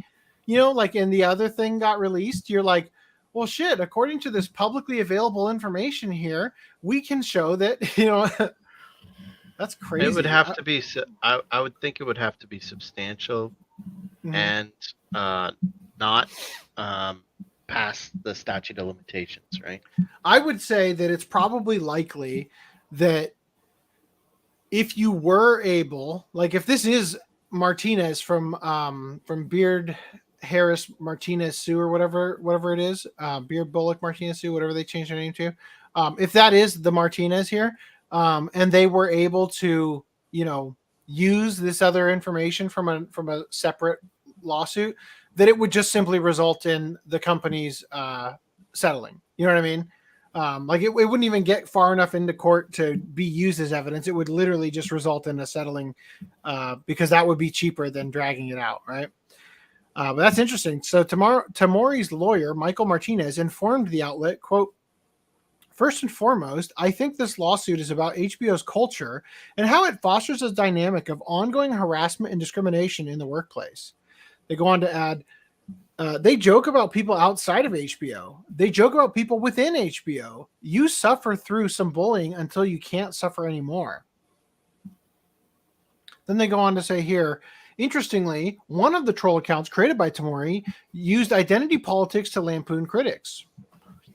you know, like, and the other thing got released, you're like, well, shit. According to this publicly available information here, we can show that. You know, that's crazy. It would have to be. I would think it would have to be substantial, and not past the statute of limitations, right? I would say that it's probably likely that if you were able, like, if this is Martinez from Beard Harris Martinez Sue or whatever it is, Beard Bullock Martinez Sue, whatever they changed their name to, if that is the Martinez here, and they were able to, you know, use this other information from a separate lawsuit, that it would just simply result in the companies settling. You know what I mean? Like, it wouldn't even get far enough into court to be used as evidence. It would literally just result in a settling, because that would be cheaper than dragging it out, right? But that's interesting. So Tamori's lawyer, Michael Martinez, informed the outlet, quote, first and foremost, I think this lawsuit is about HBO's culture and how it fosters a dynamic of ongoing harassment and discrimination in the workplace. They go on to add, they joke about people outside of HBO. They joke about people within HBO. You suffer through some bullying until you can't suffer anymore. Then they go on to say here, interestingly, one of the troll accounts created by Tamori used identity politics to lampoon critics.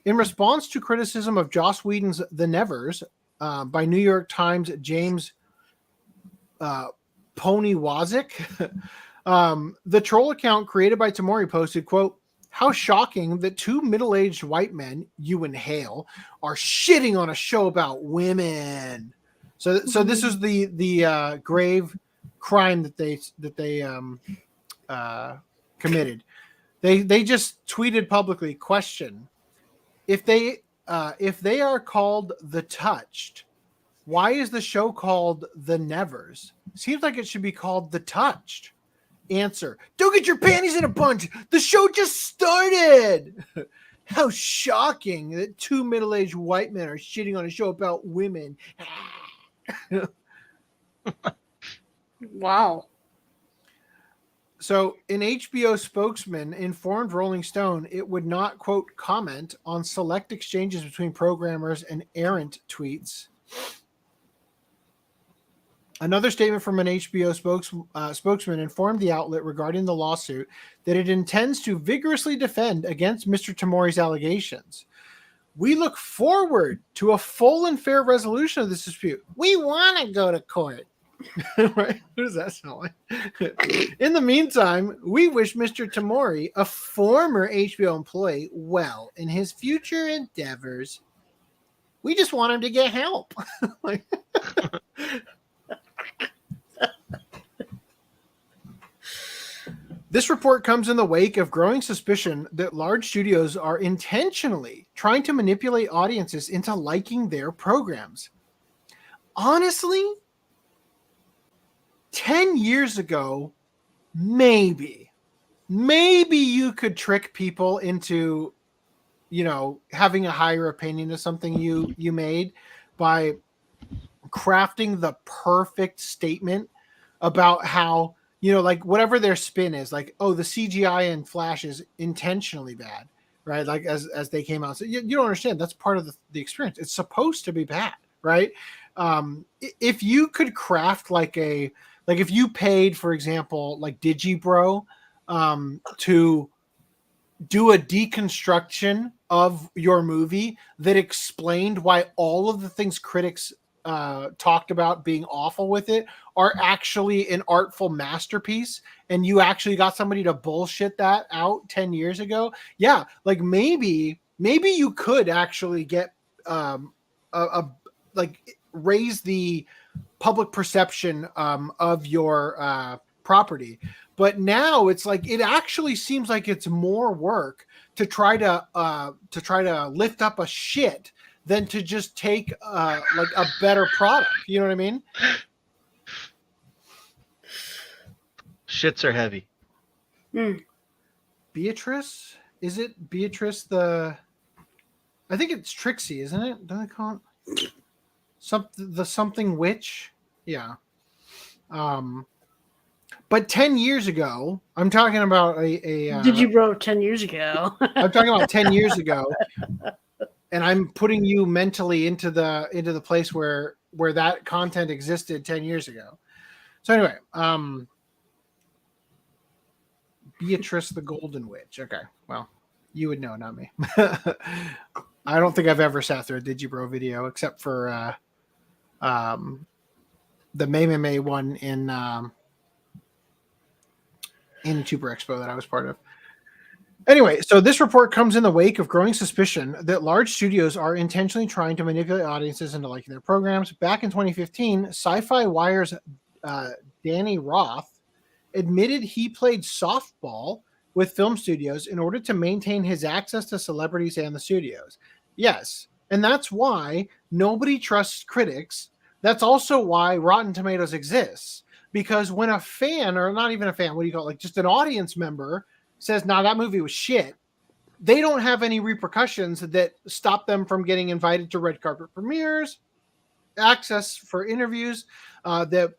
In response to criticism of Joss Whedon's The Nevers by New York Times James Ponywazik, the troll account created by Tamori posted, quote, how shocking that two middle-aged white men, you and Hale, are shitting on a show about women. So this is the grave crime that they committed. They just tweeted publicly, question, if they are called The Touched, why is the show called The Nevers? Seems like it should be called The Touched. Answer, don't get your panties in a bunch. The show just started. How shocking that two middle-aged white men are shitting on a show about women. Wow. So an HBO spokesman informed Rolling Stone it would not, quote, comment on select exchanges between programmers and errant tweets. Another statement from an HBO spokesman informed the outlet regarding the lawsuit that it intends to vigorously defend against Mr. Tamori's allegations. We look forward to a full and fair resolution of this dispute. We want to go to court. Right? What does that sound like? In the meantime, we wish Mr. Tamori, a former HBO employee, well in his future endeavors. We just want him to get help. Like, this report comes in the wake of growing suspicion that large studios are intentionally trying to manipulate audiences into liking their programs. Honestly, 10 years ago, maybe you could trick people into, having a higher opinion of something you made by crafting the perfect statement about how, like whatever their spin is, like, oh, the CGI in Flash is intentionally bad, right? Like as they came out. So you don't understand. That's part of the experience. It's supposed to be bad, right? If you could craft if you paid, for example, like Digibro to do a deconstruction of your movie that explained why all of the things critics talked about being awful with it are actually an artful masterpiece, and you actually got somebody to bullshit that out 10 years ago, yeah, like maybe you could actually get raise the public perception of your property. But now it's like it actually seems like it's more work to try to lift up a shit than to just take like a better product. You know what I mean? Shits are heavy. Beatrice? Is it Beatrice the? I think it's Trixie, isn't it? Don't they call it something witch? Yeah. But 10 years ago, I'm talking about a Did you bro 10 years ago? I'm talking about 10 years ago, and I'm putting you mentally into the place where that content existed 10 years ago. So anyway, Beatrice the Golden Witch. Okay, well, you would know, not me. I don't think I've ever sat through a Digibro video except for the May one in Tuber Expo that I was part of. Anyway, so this report comes in the wake of growing suspicion that large studios are intentionally trying to manipulate audiences into liking their programs. Back in 2015, Sci-Fi Wire's Danny Roth admitted he played softball with film studios in order to maintain his access to celebrities and the studios. Yes, and that's why nobody trusts critics. That's also why Rotten Tomatoes exists. Because when a fan, or not even a fan, what do you call it? Like just an audience member says, nah, that movie was shit, they don't have any repercussions that stop them from getting invited to red carpet premieres, access for interviews that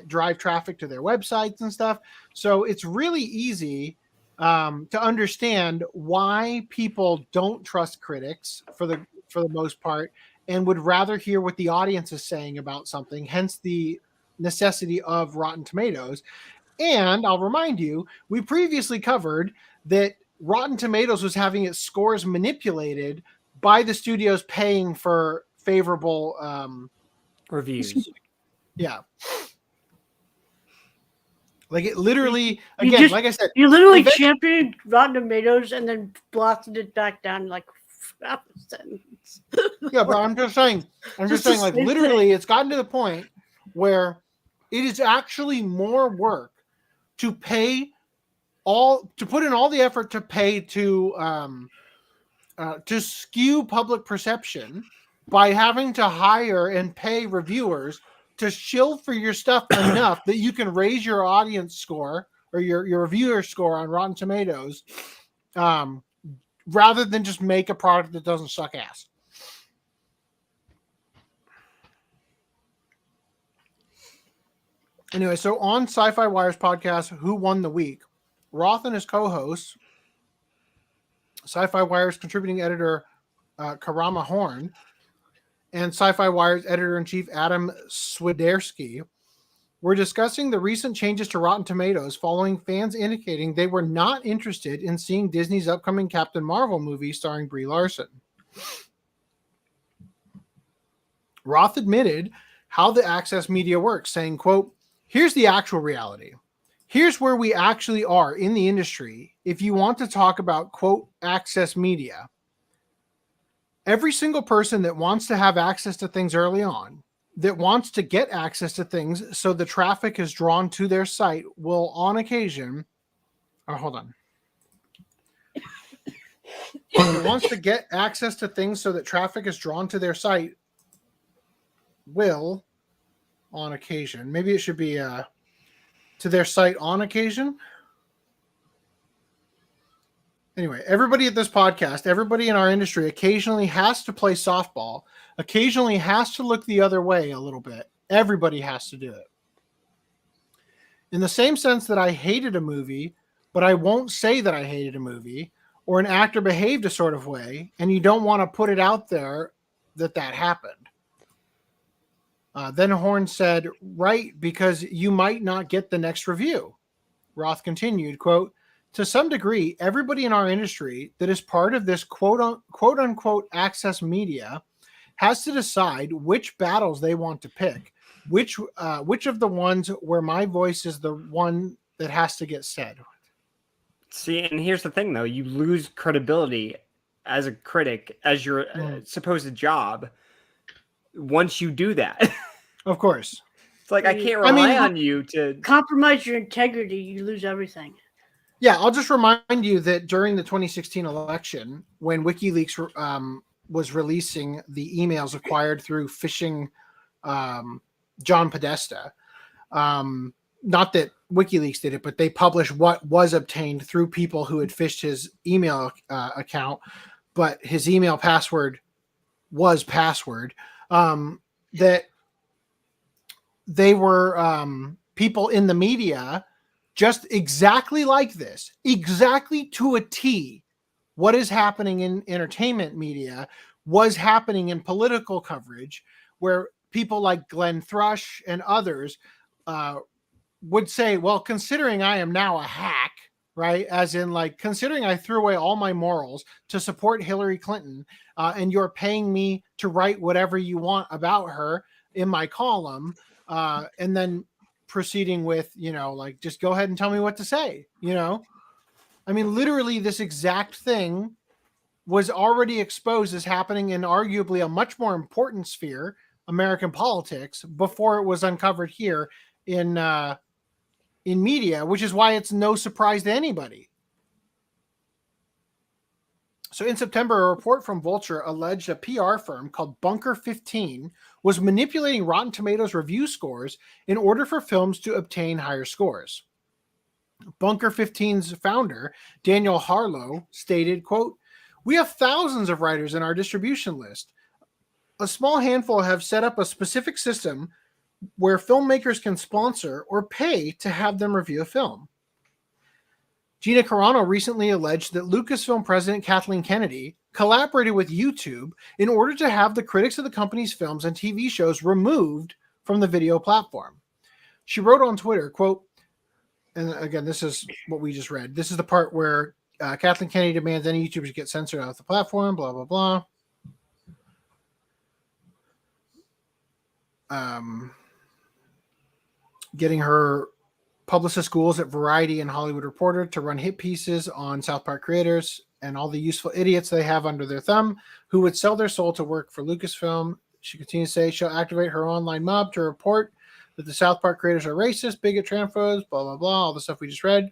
drive traffic to their websites and stuff. So it's really easy to understand why people don't trust critics for the most part and would rather hear what the audience is saying about something, hence the necessity of Rotten Tomatoes. And I'll remind you, we previously covered that Rotten Tomatoes was having its scores manipulated by the studios paying for favorable reviews. Yeah. Like it literally, again, like I said, you literally championed Rotten Tomatoes and then blasted it back down like half a sentence. Yeah, but I'm just saying, like literally, it's gotten to the point where it is actually more work to put in all the effort to pay to skew public perception by having to hire and pay reviewers to shill for your stuff enough that you can raise your audience score or your reviewer score on Rotten Tomatoes rather than just make a product that doesn't suck ass. Anyway, so on Sci-Fi Wire's podcast, Who Won the Week, Roth and his co-hosts, Sci-Fi Wire's contributing editor Karama Horn, and Sci-Fi Wire's editor-in-chief Adam Swiderski were discussing the recent changes to Rotten Tomatoes following fans indicating they were not interested in seeing Disney's upcoming Captain Marvel movie starring Brie Larson. Roth admitted how the Access Media works, saying, quote, "Here's the actual reality. Here's where we actually are in the industry if you want to talk about, quote, Access Media. Every single person that wants to have access to things early on, that wants to get access to things so the traffic is drawn to their site will on occasion, hold on. That wants to get access to things so that traffic is drawn to their site will on occasion. Maybe it should be to their site on occasion. Anyway, everybody at this podcast, everybody in our industry occasionally has to play softball, occasionally has to look the other way a little bit. Everybody has to do it. In the same sense that I hated a movie, but I won't say that I hated a movie, or an actor behaved a sort of way, and you don't want to put it out there that happened. Then Horn said, right, because you might not get the next review. Roth continued, quote, to some degree, everybody in our industry that is part of this quote unquote access media has to decide which battles they want to pick, which of the ones where my voice is the one that has to get said. See, and here's the thing, though. You lose credibility as a critic, as your supposed job, once you do that. Of course. It's like, I can't rely on you to... Compromise your integrity, you lose everything. Yeah, I'll just remind you that during the 2016 election, when WikiLeaks was releasing the emails acquired through phishing John Podesta, not that WikiLeaks did it, but they published what was obtained through people who had phished his email account, but his email password was password, that they were people in the media just exactly like this, exactly to a T. What is happening in entertainment media was happening in political coverage, where people like Glenn Thrush and others would say, well, considering I am now a hack, right? As in, like, considering I threw away all my morals to support Hillary Clinton, and you're paying me to write whatever you want about her in my column, and then proceeding with, like, just go ahead and tell me what to say, I mean, literally this exact thing was already exposed as happening in arguably a much more important sphere, American politics, before it was uncovered here in media, which is why it's no surprise to anybody. So in September, a report from Vulture alleged a PR firm called Bunker 15 was manipulating Rotten Tomatoes review scores in order for films to obtain higher scores. Bunker 15's founder, Daniel Harlow, stated, quote, "We have thousands of writers in our distribution list. A small handful have set up a specific system where filmmakers can sponsor or pay to have them review a film." Gina Carano recently alleged that Lucasfilm president Kathleen Kennedy collaborated with YouTube in order to have the critics of the company's films and TV shows removed from the video platform. She wrote on Twitter, quote, and again, this is what we just read. This is the part where Kathleen Kennedy demands any YouTubers get censored off the platform, blah, blah, blah. Getting her publicist schools at Variety and Hollywood Reporter to run hit pieces on South Park creators and all the useful idiots they have under their thumb who would sell their soul to work for Lucasfilm. She continues to say she'll activate her online mob to report that the South Park creators are racist, bigot, transphobes, blah, blah, blah, all the stuff we just read.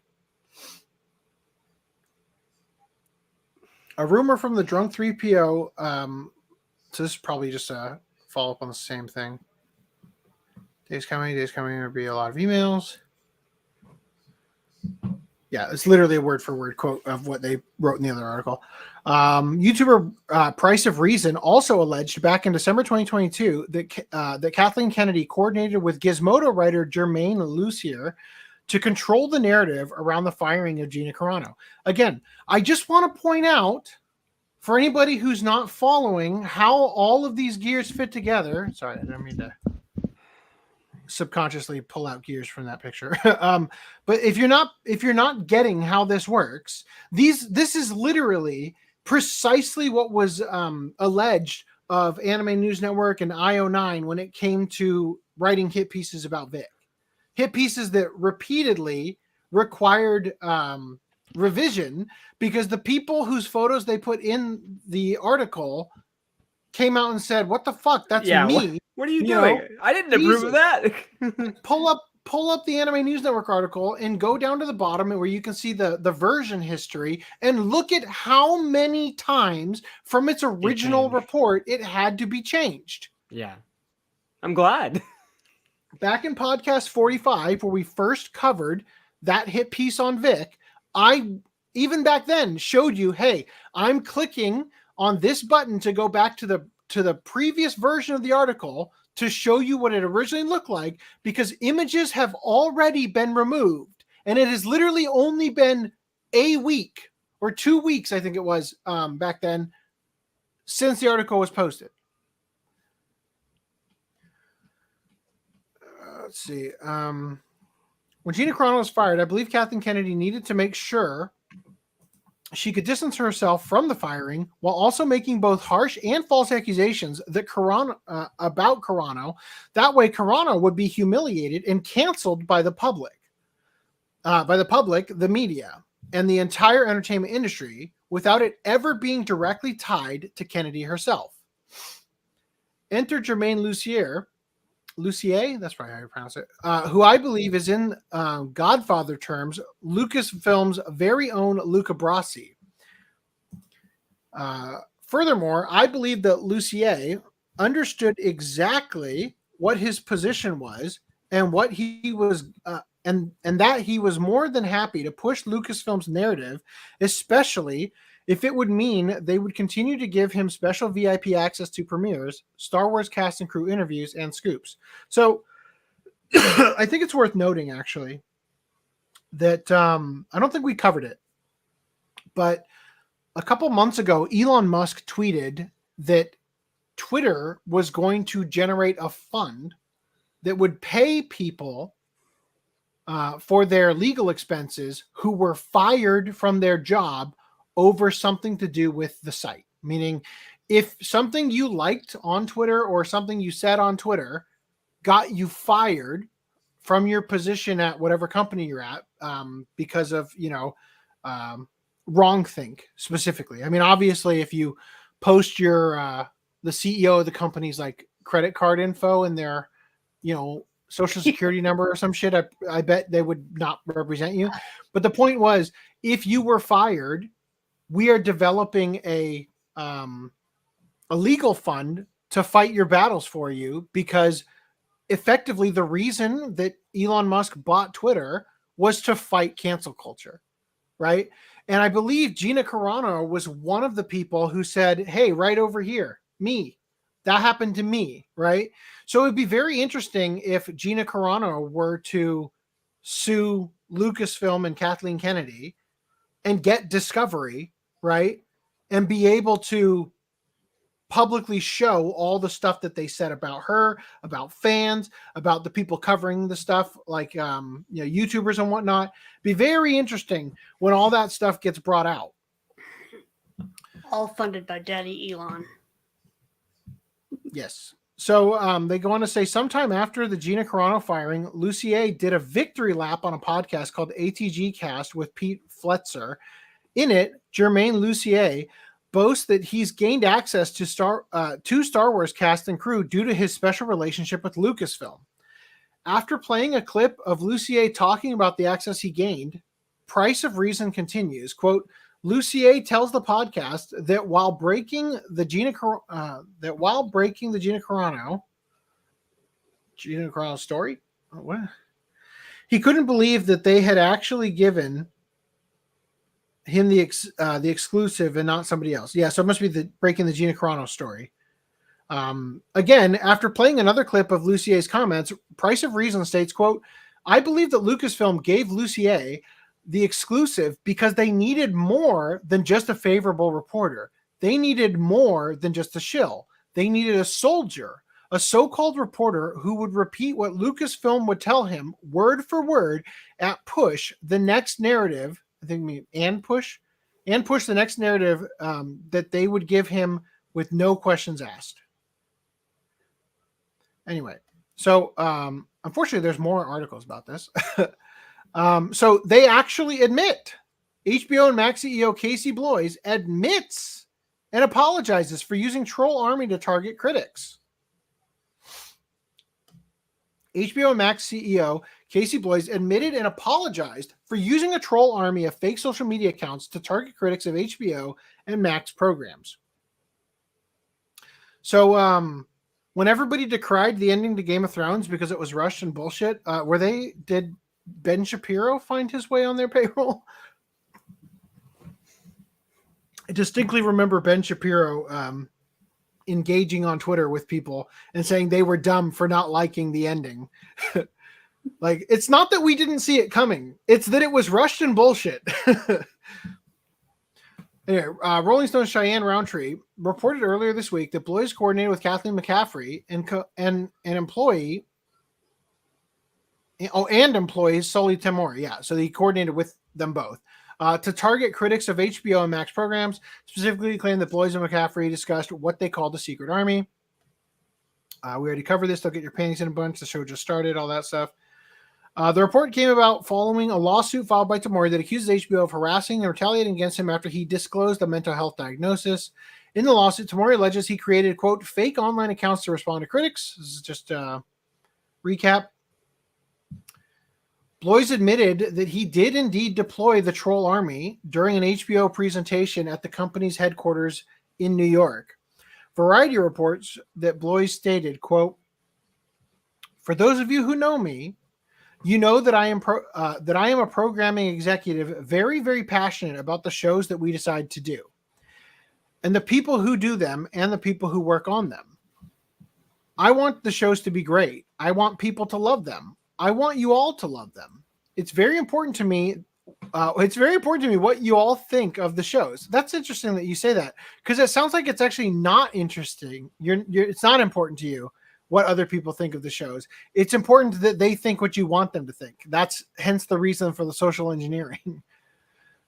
A rumor from the Drunk 3PO, so this is probably just a follow-up on the same thing. Days coming, there'll be a lot of emails. Yeah, it's literally a word for word quote of what they wrote in the other article. YouTuber Price of Reason also alleged back in December 2022 that Kathleen Kennedy coordinated with Gizmodo writer Germaine Lucier to control the narrative around the firing of Gina Carano. Again, I just want to point out for anybody who's not following how all of these gears fit together. Sorry, I didn't mean to subconsciously pull out gears from that picture. But if you're not getting how this works, this is literally precisely what was alleged of Anime News Network and IO9 when it came to writing hit pieces about Vic. Hit pieces that repeatedly required revision because the people whose photos they put in the article came out and said, "What the fuck? That's me." What are you doing? know, I didn't approve of that. pull up the Anime News Network article and go down to the bottom where you can see the version history and look at how many times from its original report it had to be changed. Yeah. I'm glad. Back in podcast 45, where we first covered that hit piece on Vic, I even back then showed you, hey, I'm clicking on this button to go back to the previous version of the article to show you what it originally looked like, because images have already been removed, and it has literally only been a week or 2 weeks, I think it was back then, since the article was posted. Let's see. When Gina Carano was fired, I believe Kathleen Kennedy needed to make sure she could distance herself from the firing while also making both harsh and false accusations that about Carano. That way, Carano would be humiliated and canceled by the public. The media, and the entire entertainment industry without it ever being directly tied to Kennedy herself. Enter Germaine Lucier, that's probably how you pronounce it, who I believe is in Godfather terms, Lucasfilm's very own Luca Brasi. Furthermore, I believe that Lucier understood exactly what his position was and what he was, and that he was more than happy to push Lucasfilm's narrative, especially if it would mean they would continue to give him special VIP access to premieres, Star Wars cast and crew interviews, and scoops. So I think it's worth noting, actually, that I don't think we covered it, but a couple months ago, Elon Musk tweeted that Twitter was going to generate a fund that would pay people for their legal expenses who were fired from their job over something to do with the site. Meaning, if something you liked on Twitter or something you said on Twitter got you fired from your position at whatever company you're at because of, wrongthink specifically. I mean, obviously, if you post your the CEO of the company's like credit card info and their, social security number or some shit, I bet they would not represent you. But the point was, if you were fired, we are developing a legal fund to fight your battles for you, because effectively the reason that Elon Musk bought Twitter was to fight cancel culture, right? And I believe Gina Carano was one of the people who said, hey, right over here, me, that happened to me, right? So it'd be very interesting if Gina Carano were to sue Lucasfilm and Kathleen Kennedy and get discovery, right? And be able to publicly show all the stuff that they said about her, about fans, about the people covering the stuff, like YouTubers and whatnot. Be very interesting when all that stuff gets brought out. All funded by Daddy Elon. Yes. So they go on to say, sometime after the Gina Carano firing, Lucier did a victory lap on a podcast called ATG Cast with Pete Fletzer. In it, Germaine Lucier boasts that he's gained access to Star Wars cast and crew due to his special relationship with Lucasfilm. After playing a clip of Lucier talking about the access he gained, Price of Reason continues, quote, Lucier tells the podcast that while breaking the Gina Carano story, what? He couldn't believe that they had actually given him the exclusive and not somebody else. Yeah, so it must be the breaking the Gina Carano story. Again, after playing another clip of Lucier's comments, Price of Reason states, quote, I believe that Lucasfilm gave Lucier the exclusive because they needed more than just a favorable reporter. They needed more than just a shill. They needed a soldier, a so-called reporter who would repeat what Lucasfilm would tell him word for word at push the next narrative. I think and push the next narrative that they would give him with no questions asked. Anyway, so unfortunately, there's more articles about this. So they actually admit, HBO and Max CEO Casey Bloys admits and apologizes for using Troll Army to target critics. HBO and Max CEO Casey Bloys admitted and apologized for using a troll army of fake social media accounts to target critics of HBO and Max programs. So, when everybody decried the ending to Game of Thrones because it was rushed and bullshit, did Ben Shapiro find his way on their payroll? I distinctly remember Ben Shapiro engaging on Twitter with people and saying they were dumb for not liking the ending. Like, it's not that we didn't see it coming. It's that it was rushed and bullshit. Anyway, Rolling Stone's Cheyenne Roundtree reported earlier this week that Bloys coordinated with Kathleen McCaffrey and an employee, and employees Sully Temori. Yeah, so he coordinated with them both to target critics of HBO and Max programs. Specifically, claimed that Bloys and McCaffrey discussed what they called the secret army. We already covered this. They'll get your panties in a bunch. The show just started. All that stuff. The report came about following a lawsuit filed by Tamori that accuses HBO of harassing and retaliating against him after he disclosed a mental health diagnosis. In the lawsuit, Tamori alleges he created, quote, fake online accounts to respond to critics. This is just a recap. Bloys admitted that he did indeed deploy the troll army during an HBO presentation at the company's headquarters in New York. Variety reports that Bloys stated, quote, for those of you who know me, you know that I am a programming executive very, very passionate about the shows that we decide to do and the people who do them and the people who work on them. I want the shows to be great. I want people to love them. I want you all to love them. It's very important to me. What you all think of the shows. That's interesting that you say that, because it sounds like it's actually not interesting. It's not important to you what other people think of the shows. It's important that they think what you want them to think. That's hence the reason for the social engineering.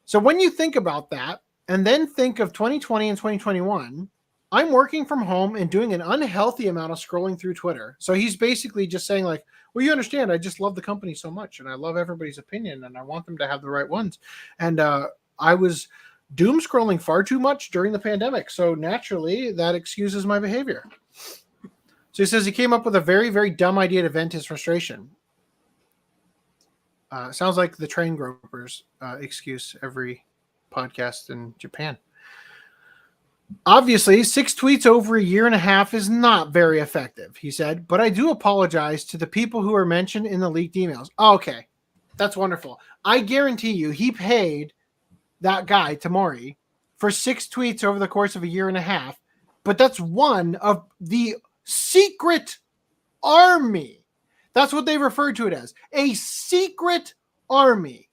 So when you think about that, and then think of 2020 and 2021, I'm working from home and doing an unhealthy amount of scrolling through Twitter. So he's basically just saying like, well, you understand, I just love the company so much and I love everybody's opinion and I want them to have the right ones. And I was doom scrolling far too much during the pandemic. So naturally that excuses my behavior. So he says he came up with a very, very dumb idea to vent his frustration. Sounds like the train gropers excuse every podcast in Japan. Obviously, 6 tweets over a year and a half is not very effective, he said, but I do apologize to the people who are mentioned in the leaked emails. Oh, okay, that's wonderful. I guarantee you he paid that guy, Tamori, for 6 tweets over the course of a year and a half, but that's one of the secret army. That's what they refer to it as. A secret army.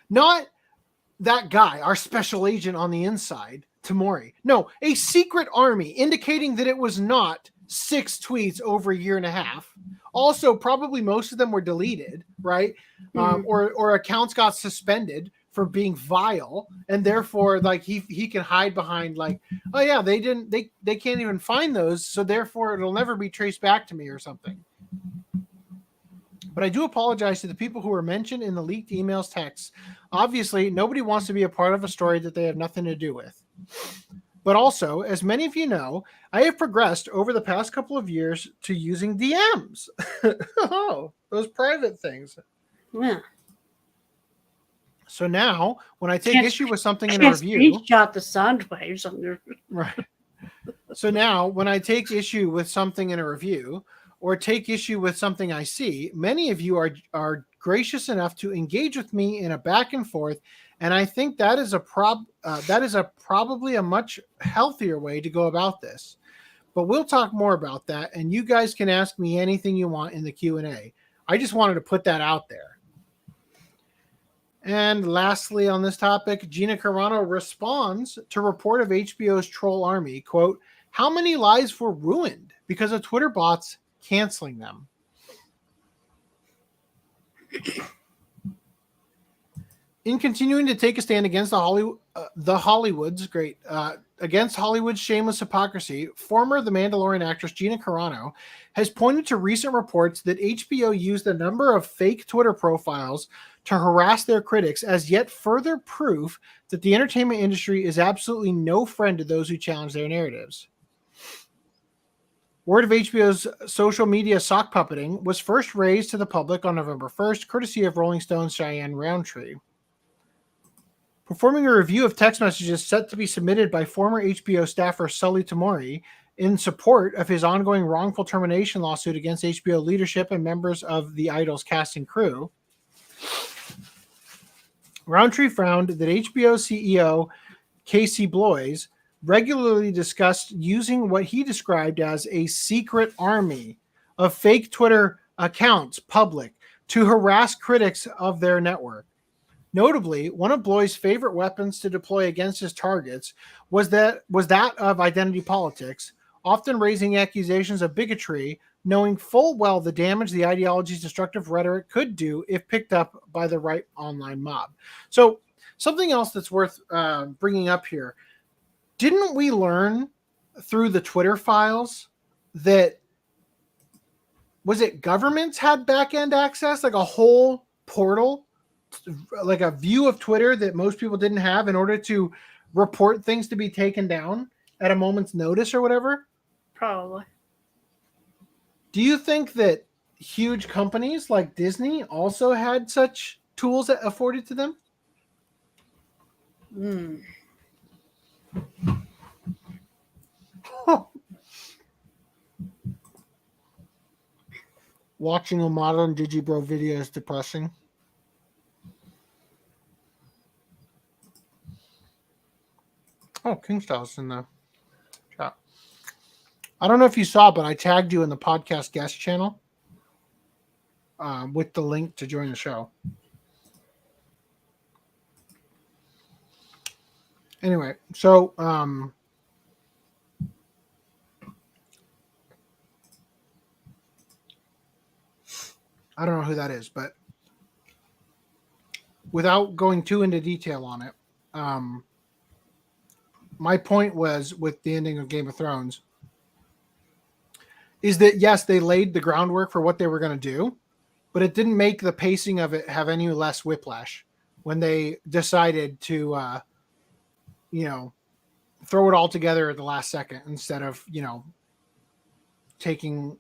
Not that guy, our special agent on the inside, Tamori. No, a secret army, indicating that it was not 6 tweets over a year and a half. Also, probably most of them were deleted, right? Or accounts got suspended for being vile, and therefore like he can hide behind like, oh yeah, they can't even find those, so therefore it'll never be traced back to me or something. But I do apologize to the people who were mentioned in the leaked emails, texts. Obviously, nobody wants to be a part of a story that they have nothing to do with. But also, as many of you know, I have progressed over the past couple of years to using DMs. Oh, those private things. Yeah. So now, when I take issue with something in a review, shot the sound waves on your right. So now, when I take issue with something in a review, or take issue with something I see, many of you are gracious enough to engage with me in a back and forth And I think that is probably a much healthier way to go about this. But we'll talk more about that, and you guys can ask me anything you want in the Q&A. I just wanted to put that out there. And lastly on this topic, Gina Carano responds to report of HBO's troll army, quote, "How many lives were ruined because of Twitter bots canceling them?" In continuing to take a stand against against Hollywood's shameless hypocrisy, former The Mandalorian actress Gina Carano has pointed to recent reports that HBO used a number of fake Twitter profiles to harass their critics as yet further proof that the entertainment industry is absolutely no friend to those who challenge their narratives. Word of HBO's social media sock puppeting was first raised to the public on November 1st, courtesy of Rolling Stone's Cheyenne Roundtree. Performing a review of text messages set to be submitted by former HBO staffer Sully Tamori in support of his ongoing wrongful termination lawsuit against HBO leadership and members of the Idol's cast and crew, Roundtree found that HBO CEO Casey Bloys regularly discussed using what he described as a secret army of fake Twitter accounts public to harass critics of their network. Notably, one of Bloy's favorite weapons to deploy against his targets was that of identity politics, often raising accusations of bigotry, knowing full well the damage the ideology's destructive rhetoric could do if picked up by the right online mob. So, something else that's worth bringing up here. Didn't we learn through the Twitter files that, was it governments had back-end access, like a whole portal, like a view of Twitter that most people didn't have in order to report things to be taken down at a moment's notice or whatever? Probably. Do you think that huge companies like Disney also had such tools that afforded to them? Watching a modern Digibro video is depressing. Oh, Kingstyle's in the chat. I don't know if you saw, but I tagged you in the podcast guest channel with the link to join the show. Anyway, so I don't know who that is, but without going too into detail on it, my point was with the ending of Game of Thrones is that, yes, they laid the groundwork for what they were going to do, but it didn't make the pacing of it have any less whiplash when they decided to, throw it all together at the last second instead of, taking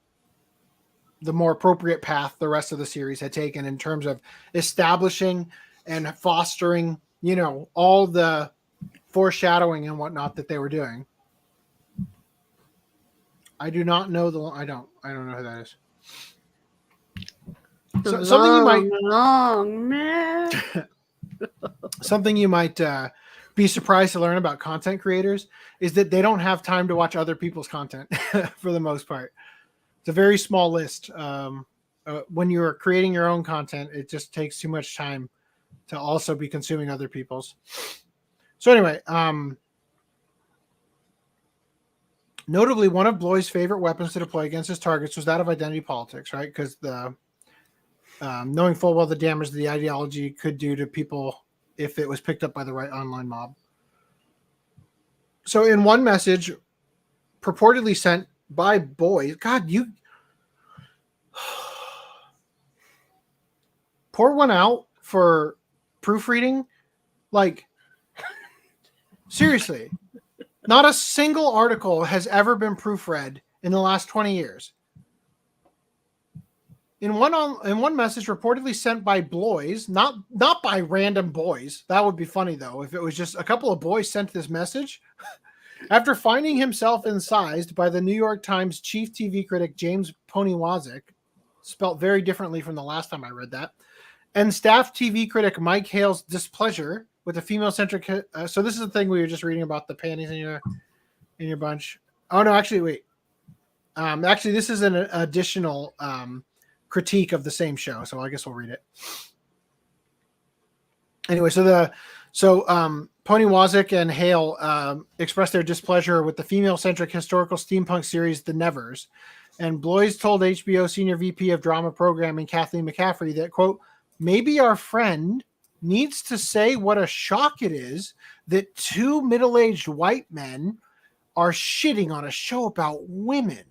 the more appropriate path the rest of the series had taken in terms of establishing and fostering, all the foreshadowing and whatnot that they were doing. I do not know I don't know who that is. So, something you might long man. Something you might be surprised to learn about content creators is that they don't have time to watch other people's content for the most part. It's a very small list. When you're creating your own content, it just takes too much time to also be consuming other people's. So anyway, notably, one of Bloy's favorite weapons to deploy against his targets was that of identity politics, right? Because the knowing full well the damage the ideology could do to people if it was picked up by the right online mob. So in one message purportedly sent by Boys, God, you pour one out for proofreading, like, seriously, not a single article has ever been proofread in the last 20 years. In one message reportedly sent by Bloys, not by random boys. That would be funny though if it was just a couple of boys sent this message. After finding himself incised by the New York Times chief TV critic James Poniwazik, spelt very differently from the last time I read that, and staff TV critic Mike Hale's displeasure with a female-centric. So this is the thing we were just reading about the panties in your bunch. Oh no, actually, wait. Actually, this is an additional critique of the same show. So I guess we'll read it. Anyway, so Pony Wazik and Hale expressed their displeasure with the female-centric historical steampunk series The Nevers, and Bloys told HBO Senior VP of Drama Programming Kathleen McCaffrey that, quote, maybe our friend needs to say what a shock it is that two middle-aged white men are shitting on a show about women.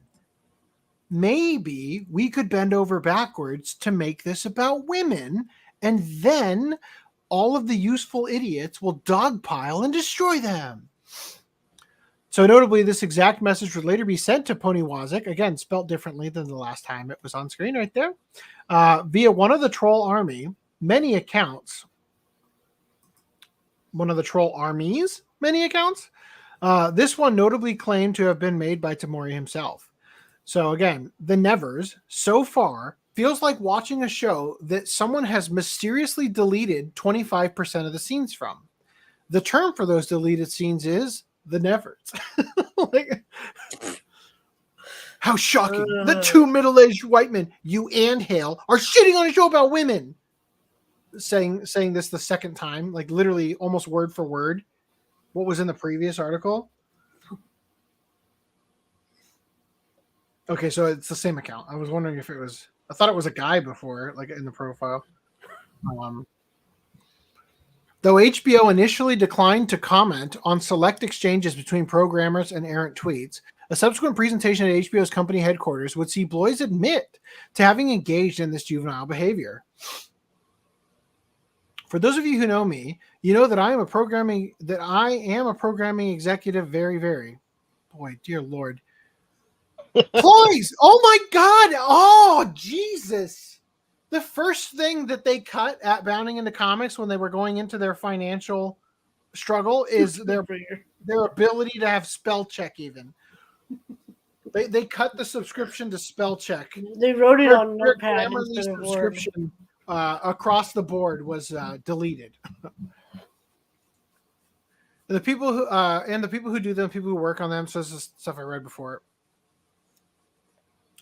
Maybe we could bend over backwards to make this about women, and then all of the useful idiots will dogpile and destroy them. So notably, this exact message would later be sent to Pony Wazik, again, spelt differently than the last time it was on screen right there, via one of the troll army, many accounts. One of the troll armies, many accounts. This one notably claimed to have been made by Tamori himself. So again, The Nevers, so far, feels like watching a show that someone has mysteriously deleted 25% of the scenes from. The term for those deleted scenes is The Nevers. Like, how shocking. The two middle-aged white men, you and Hale, are shitting on a show about women. Saying this the second time, like literally almost word for word what was in the previous article. Okay, so it's the same account. I was wondering if it was... I thought it was a guy before, like in the profile. Though HBO initially declined to comment on select exchanges between programmers and errant tweets, a subsequent presentation at HBO's company headquarters would see Bloys admit to having engaged in this juvenile behavior. For those of you who know me, you know that I am a programming executive. Very, very. Boy, dear Lord. Bloys! Oh my God! Oh, Jesus! The first thing that they cut at Bounding into Comics when they were going into their financial struggle is their ability to have spell check even. They cut the subscription to spell check. They wrote it on Notepad instead of Word. Subscription across the board was deleted. The people who do them, people who work on them, so this is stuff I read before.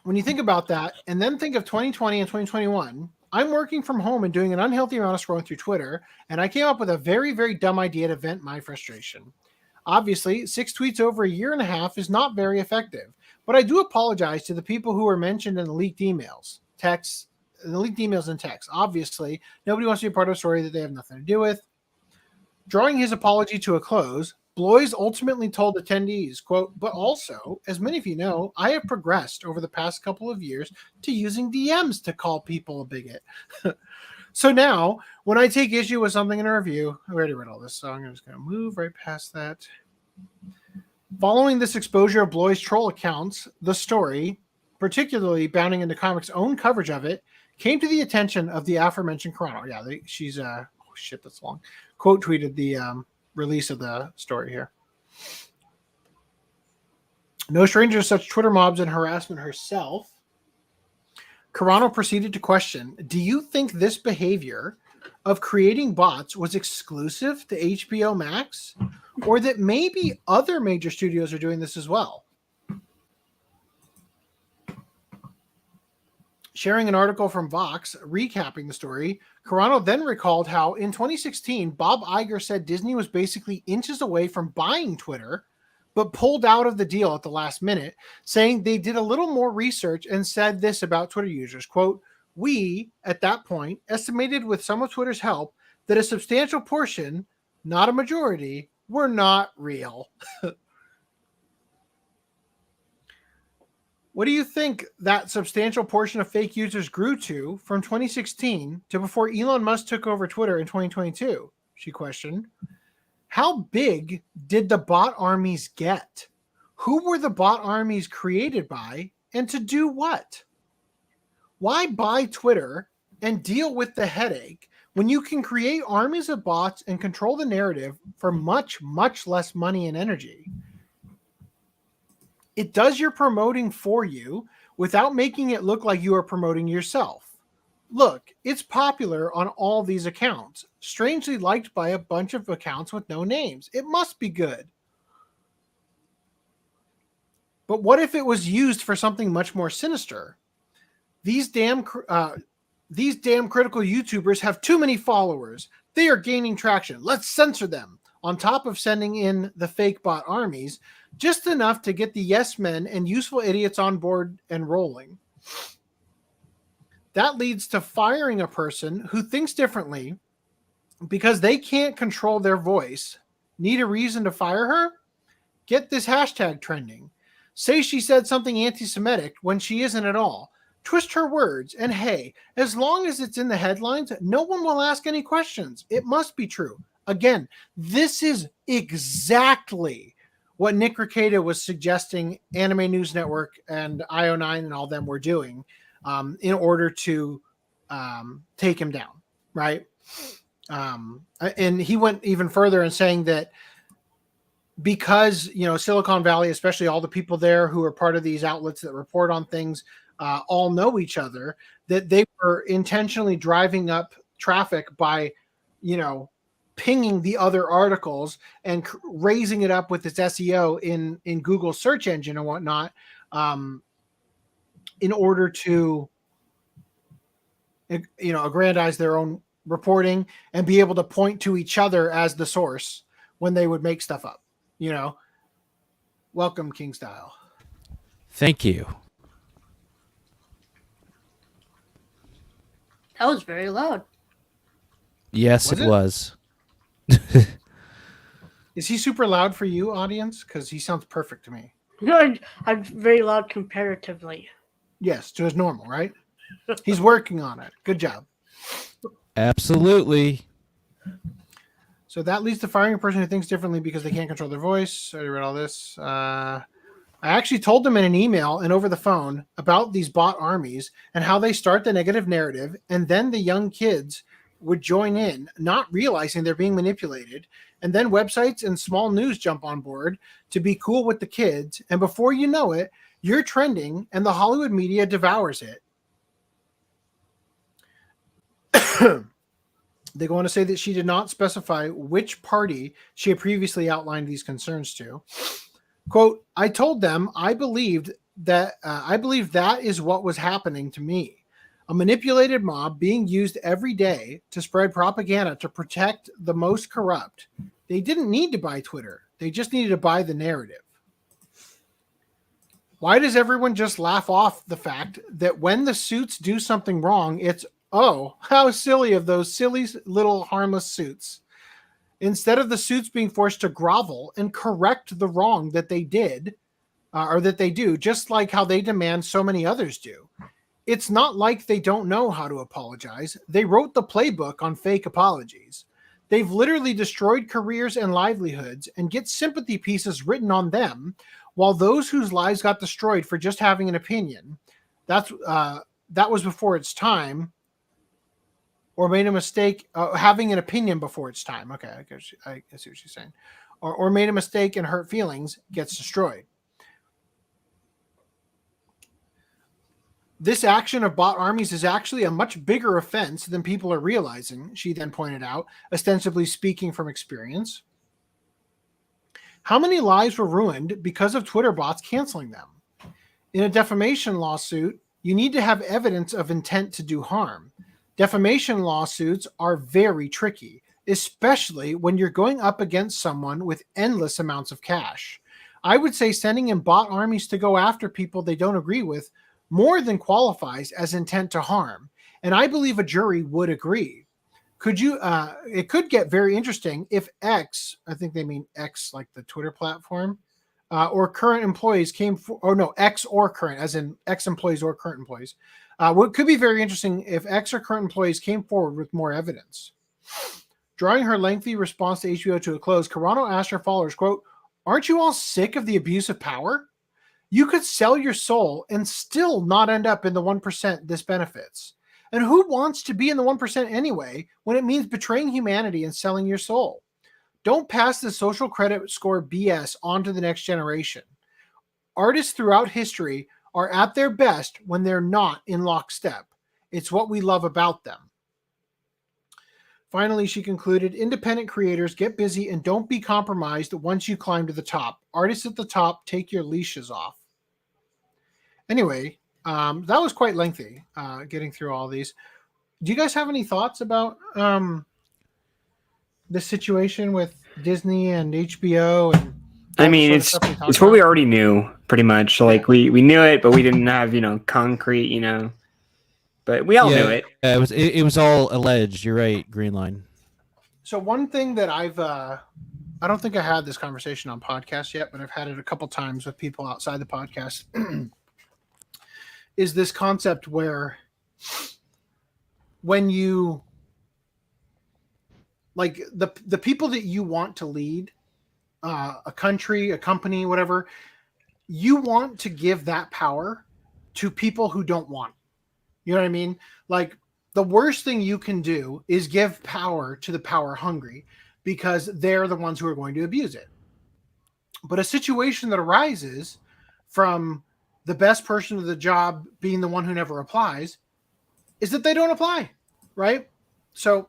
When you think about that, and then think of 2020 and 2021, I'm working from home and doing an unhealthy amount of scrolling through Twitter, and I came up with a very, very dumb idea to vent my frustration. Obviously, 6 tweets over a year and a half is not very effective, but I do apologize to the people who were mentioned in the leaked emails, texts, the leaked emails and texts. Obviously, nobody wants to be a part of a story that they have nothing to do with. Drawing his apology to a close, Bloys ultimately told attendees, quote, but also, as many of you know, I have progressed over the past couple of years to using DMs to call people a bigot. So now, when I take issue with something in a review, I already read all this, so I'm just going to move right past that. Following this exposure of Bloys' troll accounts, the story, particularly Bounding into Comics' own coverage of it, came to the attention of the aforementioned Chrono. Yeah, she's, oh shit, that's long. Quote tweeted the release of the story here. No stranger to such Twitter mobs and harassment herself, Carano proceeded to question, do you think this behavior of creating bots was exclusive to HBO Max, or that maybe other major studios are doing this as well? Sharing an article from Vox recapping the story, Carano then recalled how in 2016, Bob Iger said Disney was basically inches away from buying Twitter, but pulled out of the deal at the last minute, saying they did a little more research and said this about Twitter users, quote, we, at that point, estimated with some of Twitter's help that a substantial portion, not a majority, were not real. What do you think that substantial portion of fake users grew to from 2016 to before Elon Musk took over Twitter in 2022? She questioned. How big did the bot armies get? Who were the bot armies created by and to do what? Why buy Twitter and deal with the headache when you can create armies of bots and control the narrative for much, much less money and energy? It does your promoting for you without making it look like you are promoting yourself. Look, it's popular on all these accounts, strangely liked by a bunch of accounts with no names. It must be good. But what if it was used for something much more sinister? These damn critical YouTubers have too many followers. They are gaining traction. Let's censor them. On top of sending in the fake bot armies, just enough to get the yes men and useful idiots on board and rolling. That leads to firing a person who thinks differently because they can't control their voice. Need a reason to fire her? Get this hashtag trending. Say she said something anti-Semitic when she isn't at all. Twist her words, and hey, as long as it's in the headlines, no one will ask any questions. It must be true. Again, this is exactly what Nick Rekieta was suggesting Anime News Network and IO9 and all them were doing in order to take him down, right? And he went even further in saying that because, you know, Silicon Valley, especially all the people there who are part of these outlets that report on things, all know each other, that they were intentionally driving up traffic by, you know, pinging the other articles and raising it up with its SEO in Google search engine and whatnot, in order to, you know, aggrandize their own reporting and be able to point to each other as the source when they would make stuff up, you know. Welcome, King Style. Thank you. That was very loud. Yes, Was it it? was. Is he super loud for you, audience? Because he sounds perfect to me. No, I'm very loud comparatively. Yes, to his normal, right? He's working on it. Good job. Absolutely. So that leads to firing a person who thinks differently because they can't control their voice. I already read all this. I actually told them in an email and over the phone about these bot armies and how they start the negative narrative, and then the young kids would join in, not realizing they're being manipulated, and then websites and small news jump on board to be cool with the kids, and before you know it, you're trending and the Hollywood media devours it. They go on to say that she did not specify which party she had previously outlined these concerns to. Quote, I told them I believed that is what was happening to me. A manipulated mob being used every day to spread propaganda to protect the most corrupt. They didn't need to buy Twitter. They just needed to buy the narrative. Why does everyone just laugh off the fact that when the suits do something wrong, it's, oh, how silly of those silly little harmless suits. Instead of the suits being forced to grovel and correct the wrong that they did, or that they do, just like how they demand so many others do. It's not like they don't know how to apologize. They wrote the playbook on fake apologies. They've literally destroyed careers and livelihoods and get sympathy pieces written on them, while those whose lives got destroyed for just having an opinion, that was before its time, or made a mistake, having an opinion before its time. Okay, I see what she's saying. Or made a mistake and hurt feelings, gets destroyed. This action of bot armies is actually a much bigger offense than people are realizing, she then pointed out, ostensibly speaking from experience. How many lives were ruined because of Twitter bots canceling them? In a defamation lawsuit, you need to have evidence of intent to do harm. Defamation lawsuits are very tricky, especially when you're going up against someone with endless amounts of cash. I would say sending in bot armies to go after people they don't agree with more than qualifies as intent to harm, and I believe a jury would agree. It could get very interesting if X, I think they mean X like the Twitter platform, or current employees X or current, as in ex-employees or current employees. What could be very interesting if X or current employees came forward with more evidence. Drawing her lengthy response to HBO to a close, Carano asked her followers, quote, aren't you all sick of the abuse of power? You could sell your soul and still not end up in the 1% this benefits. And who wants to be in the 1% anyway when it means betraying humanity and selling your soul? Don't pass the social credit score BS on to the next generation. Artists throughout history are at their best when they're not in lockstep. It's what we love about them. Finally, she concluded, independent creators, get busy and don't be compromised once you climb to the top. Artists at the top, take your leashes off. Anyway, that was quite lengthy, getting through all these. Do you guys have any thoughts about this situation with Disney and HBO? And I mean, it's what we already knew, pretty much. Like, we knew it, but we didn't have, concrete, But we all knew it. It was all alleged. You're right, Green Line. So one thing that I don't think I had this conversation on podcast yet, but I've had it a couple times with people outside the podcast, is this concept where when you, like, the people that you want to lead a country, a company, whatever, you want to give that power to people who don't want it. You know what I mean? Like, the worst thing you can do is give power to the power hungry, because they're the ones who are going to abuse it. But a situation that arises from the best person of the job being the one who never applies is that they don't apply, right? So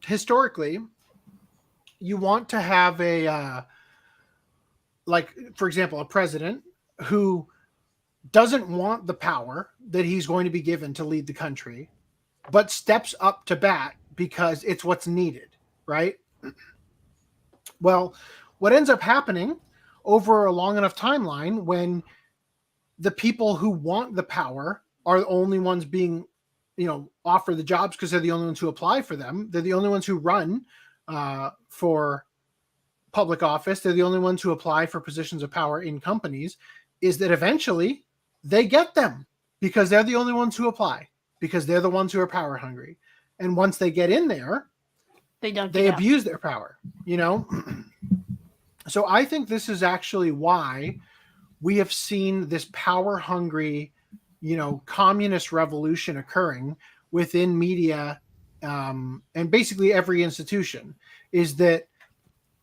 historically, you want to have a, like, for example, a president who doesn't want the power that he's going to be given to lead the country, but steps up to bat because it's what's needed, right? Well, what ends up happening over a long enough timeline, when the people who want the power are the only ones being, offered the jobs because they're the only ones who apply for them. They're the only ones who run for public office. They're the only ones who apply for positions of power in companies, is that eventually they get them because they're the only ones who apply, because they're the ones who are power hungry. And once they get in there, they abuse their power, So I think this is actually why we have seen this power hungry, communist revolution occurring within media, and basically every institution, is that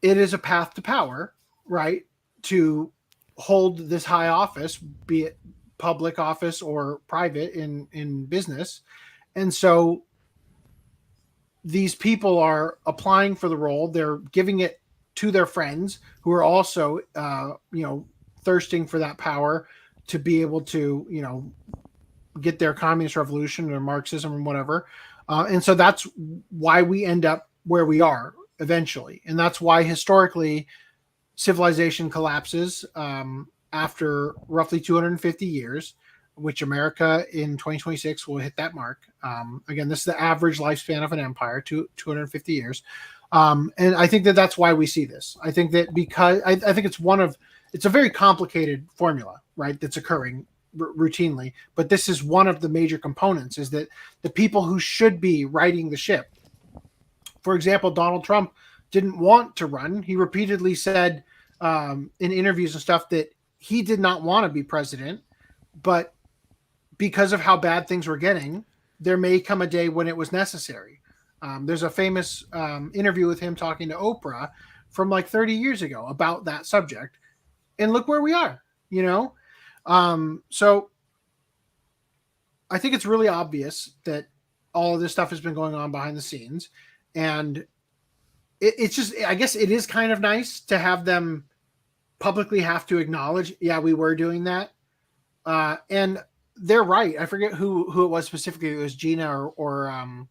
it is a path to power, right? To hold this high office, be it public office or private in business. And so these people are applying for the role. They're giving it to their friends who are also, thirsting for that power to be able to, get their communist revolution or Marxism or whatever. And so that's why we end up where we are eventually. And that's why historically civilization collapses after roughly 250 years, which America in 2026 will hit that mark. Again, this is the average lifespan of an empire, 250 years. And I think that that's why we see this. I think that because I think it's a very complicated formula, right? That's occurring routinely, but this is one of the major components, is that the people who should be righting the ship, for example, Donald Trump didn't want to run. He repeatedly said in interviews and stuff that he did not want to be president, but because of how bad things were getting, there may come a day when it was necessary. There's a famous interview with him talking to Oprah from like 30 years ago about that subject. And look where we are, So I think it's really obvious that all of this stuff has been going on behind the scenes. And it's just, I guess it is kind of nice to have them publicly have to acknowledge, yeah, we were doing that. And they're right. I forget who it was specifically. It was Gina or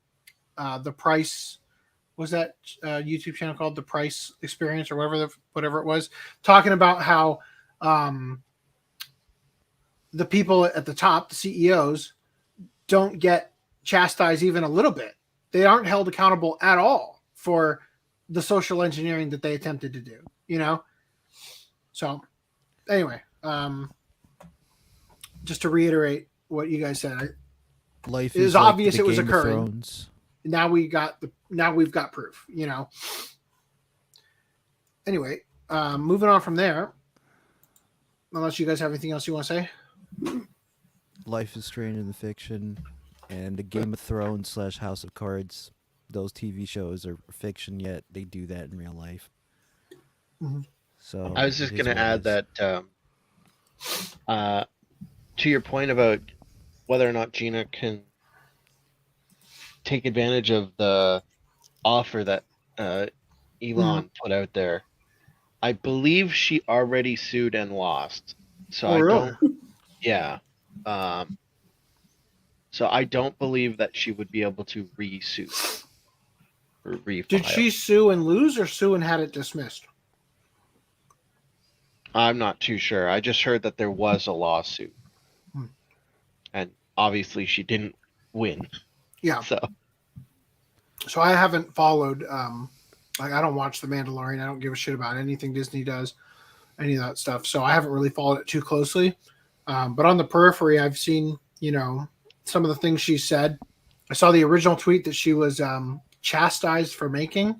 The Price. Was that YouTube channel called The Price Experience or whatever it was, talking about how the people at the top, the CEOs, don't get chastised even a little bit. They aren't held accountable at all for the social engineering that they attempted to do, So anyway, just to reiterate what you guys said, Life it was is like obvious the it was Game of occurring. Thrones. Now we've got proof, Anyway, moving on from there, unless you guys have anything else you want to say. Life is Strange in the fiction, and the Game of Thrones / House of Cards. Those TV shows are fiction, yet they do that in real life. Mm-hmm. So I was just going to add that to your point about whether or not Gina can take advantage of the offer that Elon put out there. I believe she already sued and lost. So Oh, I really? don't. Yeah. So I don't believe that she would be able to re-sue or refile. Did she sue and lose, or sue and had it dismissed? I'm not too sure. I just heard that there was a lawsuit. Hmm. And obviously she didn't win. Yeah. So I haven't followed. Like, I don't watch The Mandalorian. I don't give a shit about anything Disney does, any of that stuff. So I haven't really followed it too closely. But on the periphery, I've seen, some of the things she said. I saw the original tweet that she was chastised for making,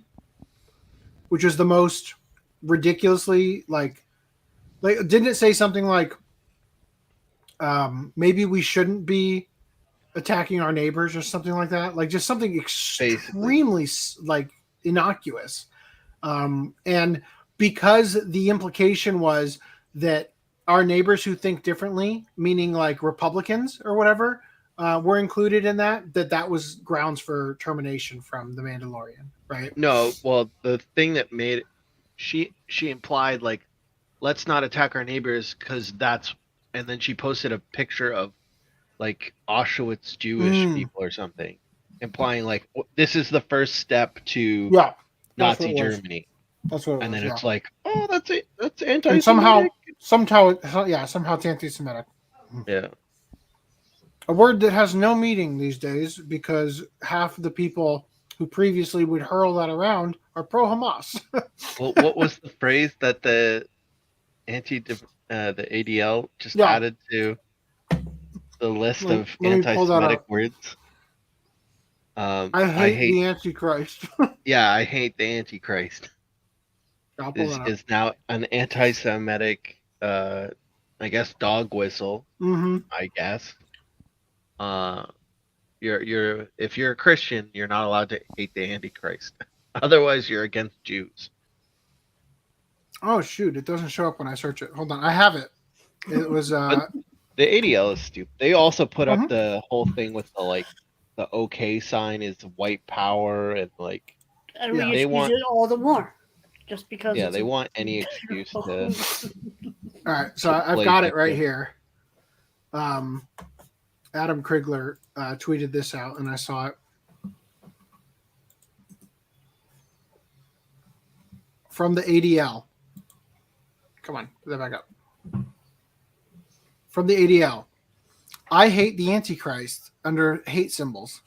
which was the most ridiculously like didn't it say something like maybe we shouldn't be attacking our neighbors or something like that, like just something extremely like innocuous, and because the implication was that our neighbors who think differently, meaning like Republicans or whatever, were included in that was grounds for termination from The Mandalorian, right? No, well, the thing that made it, she implied like, let's not attack our neighbors because that's, and then she posted a picture of like Auschwitz Jewish people or something, implying like this is the first step to Nazi Germany. That's what it was. And then yeah. it's like, oh, that's anti-Semitic. And somehow it's anti-Semitic. Yeah. A word that has no meaning these days because half of the people who previously would hurl that around are pro-Hamas. Well, what was the phrase that the ADL just added to the list of anti-Semitic words? I hate the Antichrist. Yeah, I hate the Antichrist. Is now an anti-Semitic, I guess, dog whistle. Mm-hmm. I guess. You're if you're a Christian, you're not allowed to hate the Antichrist. Otherwise, you're against Jews. Oh shoot! It doesn't show up when I search it. Hold on, I have it. It was the ADL is stupid. They also put up the whole thing with the OK sign is white power and like. And we use it all the more, just because. Yeah, they want any excuse to. All right, so I've got it right here. Adam Krigler tweeted this out, and I saw it. From the ADL. Come on, put that back up. From the ADL. I hate the Antichrist under hate symbols.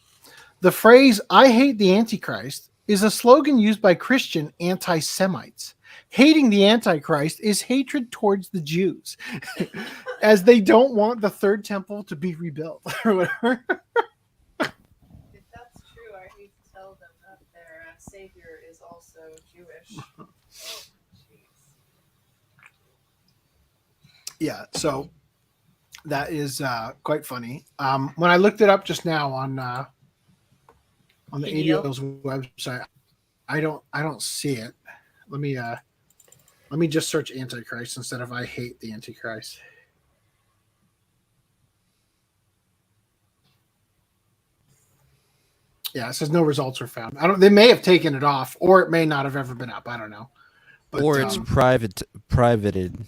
The phrase, I hate the Antichrist, is a slogan used by Christian anti-Semites. Hating the Antichrist is hatred towards the Jews, as they don't want the third temple to be rebuilt or whatever. If that's true, I hate to tell them that their savior is also Jewish. Oh, yeah, so that is quite funny. When I looked it up just now on the ADL's website, I don't see it. Let me just search Antichrist instead of I hate the Antichrist. Yeah, it says no results were found. They may have taken it off, or it may not have ever been up. I don't know. But, or it's privated.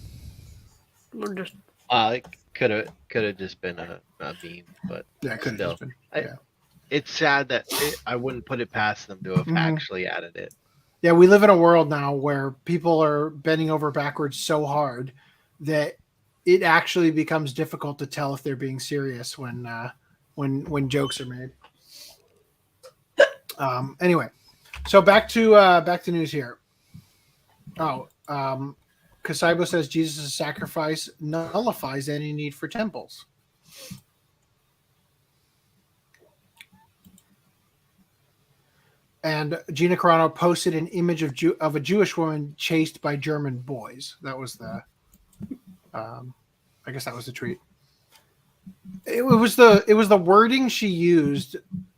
We're just. It could have just been a meme, but yeah, it could have just been. Yeah. It's sad that I wouldn't put it past them to have actually added it. Yeah, we live in a world now where people are bending over backwards so hard that it actually becomes difficult to tell if they're being serious when jokes are made. Anyway, so back to news here. Kasaibo says Jesus' sacrifice nullifies any need for temples. And Gina Carano posted an image of a Jewish woman chased by German boys. That was the, I guess that was the tweet. It was the wording she used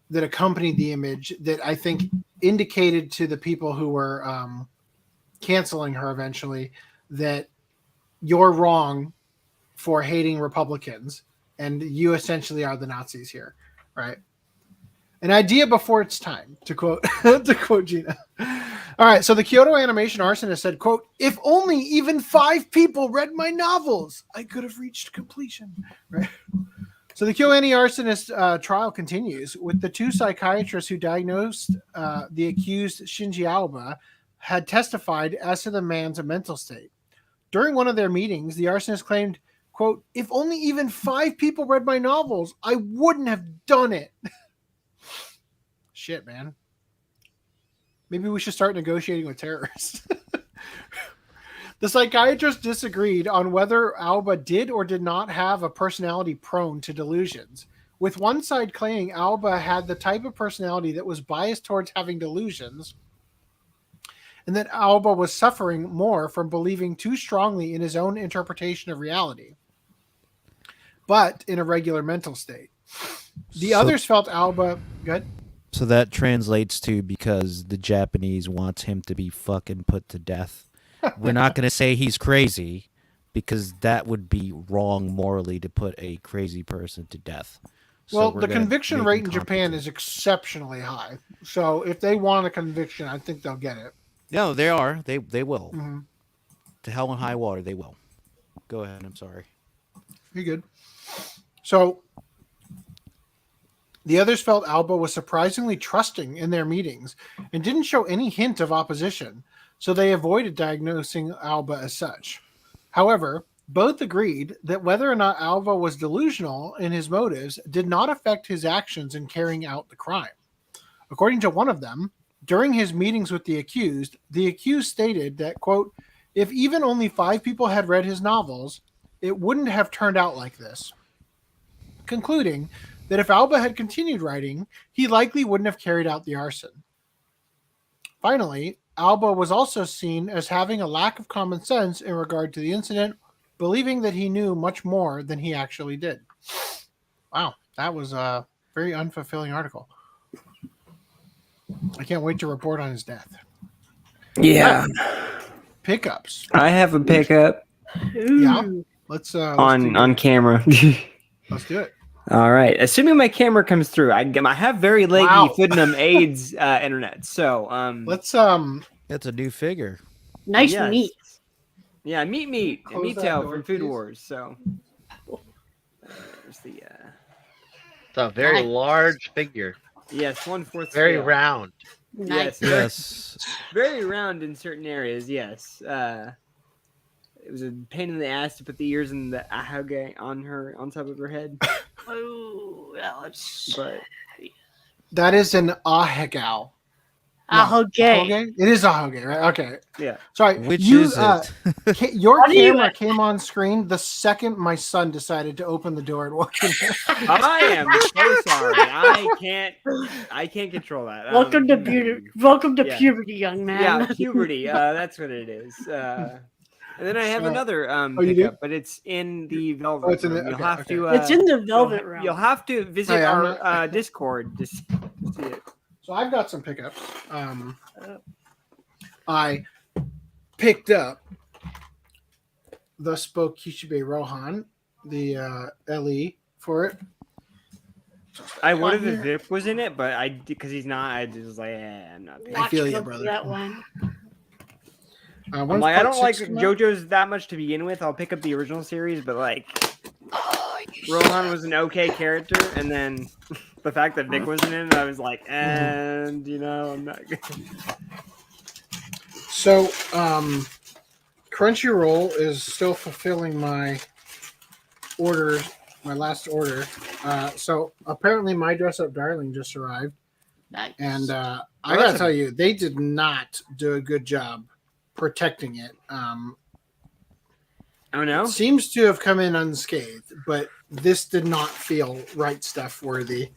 that accompanied the image that I think indicated to the people who were canceling her eventually that you're wrong for hating Republicans and you essentially are the Nazis here, right? An idea before its time, to quote to quote Gina. All right, so the Kyoto Animation arsonist said, quote, "If only even 5 people read my novels, I could have reached completion." Right. So the KyoAni arsonist trial continues with the 2 psychiatrists who diagnosed the accused Shinji Aoba had testified as to the man's mental state. During one of their meetings, the arsonist claimed, quote, "If only even 5 people read my novels, I wouldn't have done it." Shit, man. Maybe we should start negotiating with terrorists. The psychiatrist disagreed on whether Aoba did or did not have a personality prone to delusions, with one side claiming Aoba had the type of personality that was biased towards having delusions, and that Aoba was suffering more from believing too strongly in his own interpretation of reality, but in a regular mental state. The others felt Aoba... Good. So that translates to because the Japanese wants him to be fucking put to death. We're not going to say he's crazy because that would be wrong morally to put a crazy person to death. So Well, we're the gonna conviction make rate him in Japan competent. is exceptionally high. So if they want a conviction, I think they'll get it. No, they are. They will. Mm-hmm. To hell and high water, they will. Go ahead. I'm sorry. You're good. So the others felt Aoba was surprisingly trusting in their meetings and didn't show any hint of opposition, so they avoided diagnosing Aoba as such. However, both agreed that whether or not Aoba was delusional in his motives did not affect his actions in carrying out the crime. According to one of them, during his meetings with the accused stated that, quote, "If even only 5 people had read his novels, it wouldn't have turned out like this," concluding that if Aoba had continued writing, he likely wouldn't have carried out the arson. Finally, Aoba was also seen as having a lack of common sense in regard to the incident, believing that he knew much more than he actually did. Wow, that was a very unfulfilling article. I can't wait to report on his death. Yeah, Pickups. I have a pickup Yeah, let's on camera. let's do it. All right. Assuming my camera comes through, I have very leggy Wow. Footnum AIDS internet. So Let's That's a new figure. Nice yes. meat. Yeah, meat Close meat that tail door, from Food please. Wars. So there's the It's a very large figure. yes, 1/4 Very scale. round. Nice. Yes. Very round in certain areas. Yes. It was a pain in the ass to put the ears and the ahoge on top of her head. Oh, that's But that is an ahegao. ahoge. It is ahoge, right? Okay. yeah. Sorry. Which you, is it? Your What do you- camera came on screen the second my son decided to open the door and walk in. I am so sorry. I can't control that. Welcome to puberty. Welcome to yeah. puberty, young man. Yeah, puberty. That's what it is. And then I have So- another Oh, you do? pickup, but it's in the velvet. Oh, it's in room. the- You'll okay, have okay. to. It's in the velvet room. You'll have to visit Oh, yeah, I'm our not- Discord to see it. So I've got some pickups. I picked up the Spoke Kishibe Rohan, the LE for it. I would have if Vic was in it, but because he's not, I just was like, I'm not. Paying. I feel Watch ya, out for brother. That one. I'm One's like, I part don't like 6 come out. JoJo's that much to begin with. I'll pick up the original series, but like, Rohan was an okay character, and then the fact that Vic wasn't in it, I was like, and I'm not good. So, Crunchyroll is still fulfilling my order, my last order. So apparently, My Dress Up Darling just arrived, Nice. and I gotta tell you, they did not do a good job protecting it. Oh no! It seems to have come in unscathed, but this did not feel right stuff worthy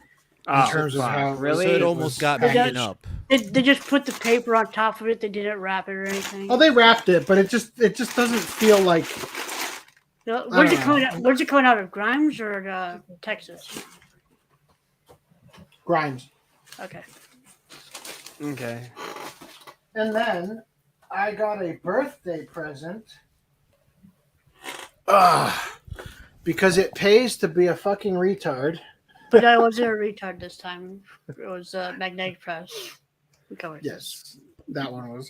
in terms of how really? So it was almost got packaged. beaten up. They just put the paper on top of it. They didn't wrap it or anything. Oh, they wrapped it, but it just doesn't feel like No, I where's don't it coming out? Where's it coming out of? Grimes or Texas? Grimes. Okay. Okay. And then I got a birthday present. Because it pays to be a fucking retard. But I wasn't a retard this time. It was magnetic press. Yes, that one was.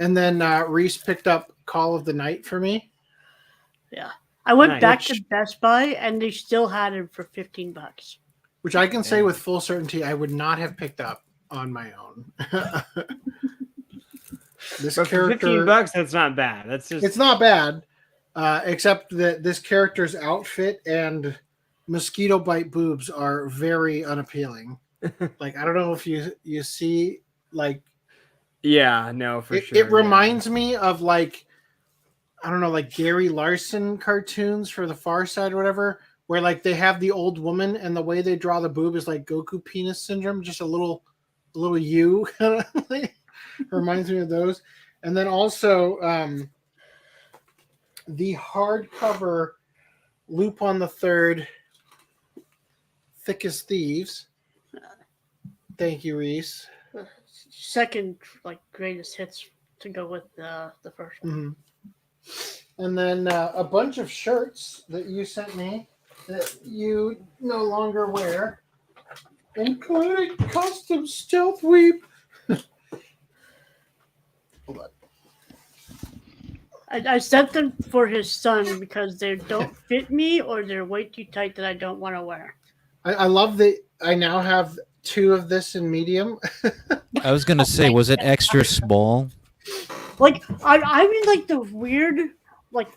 And then Reese picked up Call of the Night for me. Yeah. I went Nice. back to Best Buy and they still had it for $15. Which I can say with full certainty I would not have picked up on my own. This But for character, $15, that's not bad. That's just it's not bad, except that this character's outfit and mosquito bite boobs are very unappealing. Like, I don't know if you see, like, yeah, no, for sure. it reminds me of, like, I don't know, like Gary Larson cartoons for the Far Side or whatever, where like they have the old woman and the way they draw the boob is like Goku penis syndrome, just a little U kind of like, reminds me of those. And then also the hardcover Lupin the Third Thick as Thieves. Thank you, Reese. Second, like, greatest hits to go with the first one. Mm-hmm. And then a bunch of shirts that you sent me that you no longer wear, including custom stealth weep. Hold on. I sent them for his son because they don't fit me or they're way too tight that I don't want to wear. I love that I now have 2 of this in medium. I was gonna say, was it extra small? Like, I'm in like the weird like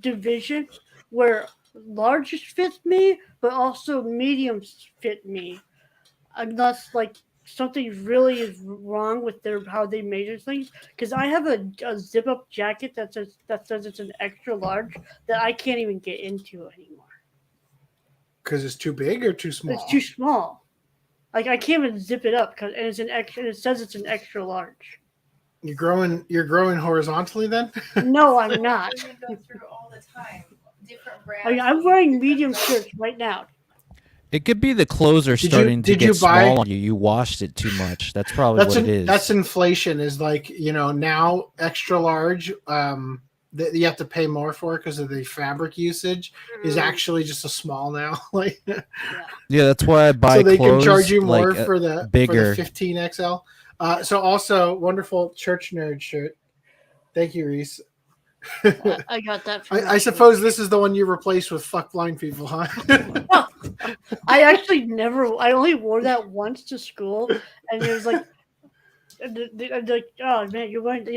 division where large fit me, but also mediums fit me, unless like something really is wrong with how they measure things. Because I have a zip up jacket that says it's an extra large that I can't even get into anymore. Because it's too big or too small? It's too small. Like, I can't even zip it up because it's an extra. It says it's an extra large. You're growing horizontally then? No, I'm not. We go through all the time. Different brands. I mean, I'm wearing medium shirts right now. It could be the clothes are Did you- starting to did you get buy- small on you. You washed it too much. That's probably what it is. That's inflation. Is like, you know, now extra large that you have to pay more for because of the fabric usage is actually just a small now. Like, Yeah, that's why I buy so they clothes can charge you more like, for the bigger. 15 XL. So also wonderful church nerd shirt. Thank you, Reese. I got that. From I suppose this is the one you replaced with fuck blind people, huh? I actually never. I only wore that once to school, and it was like, like, oh man, you're like,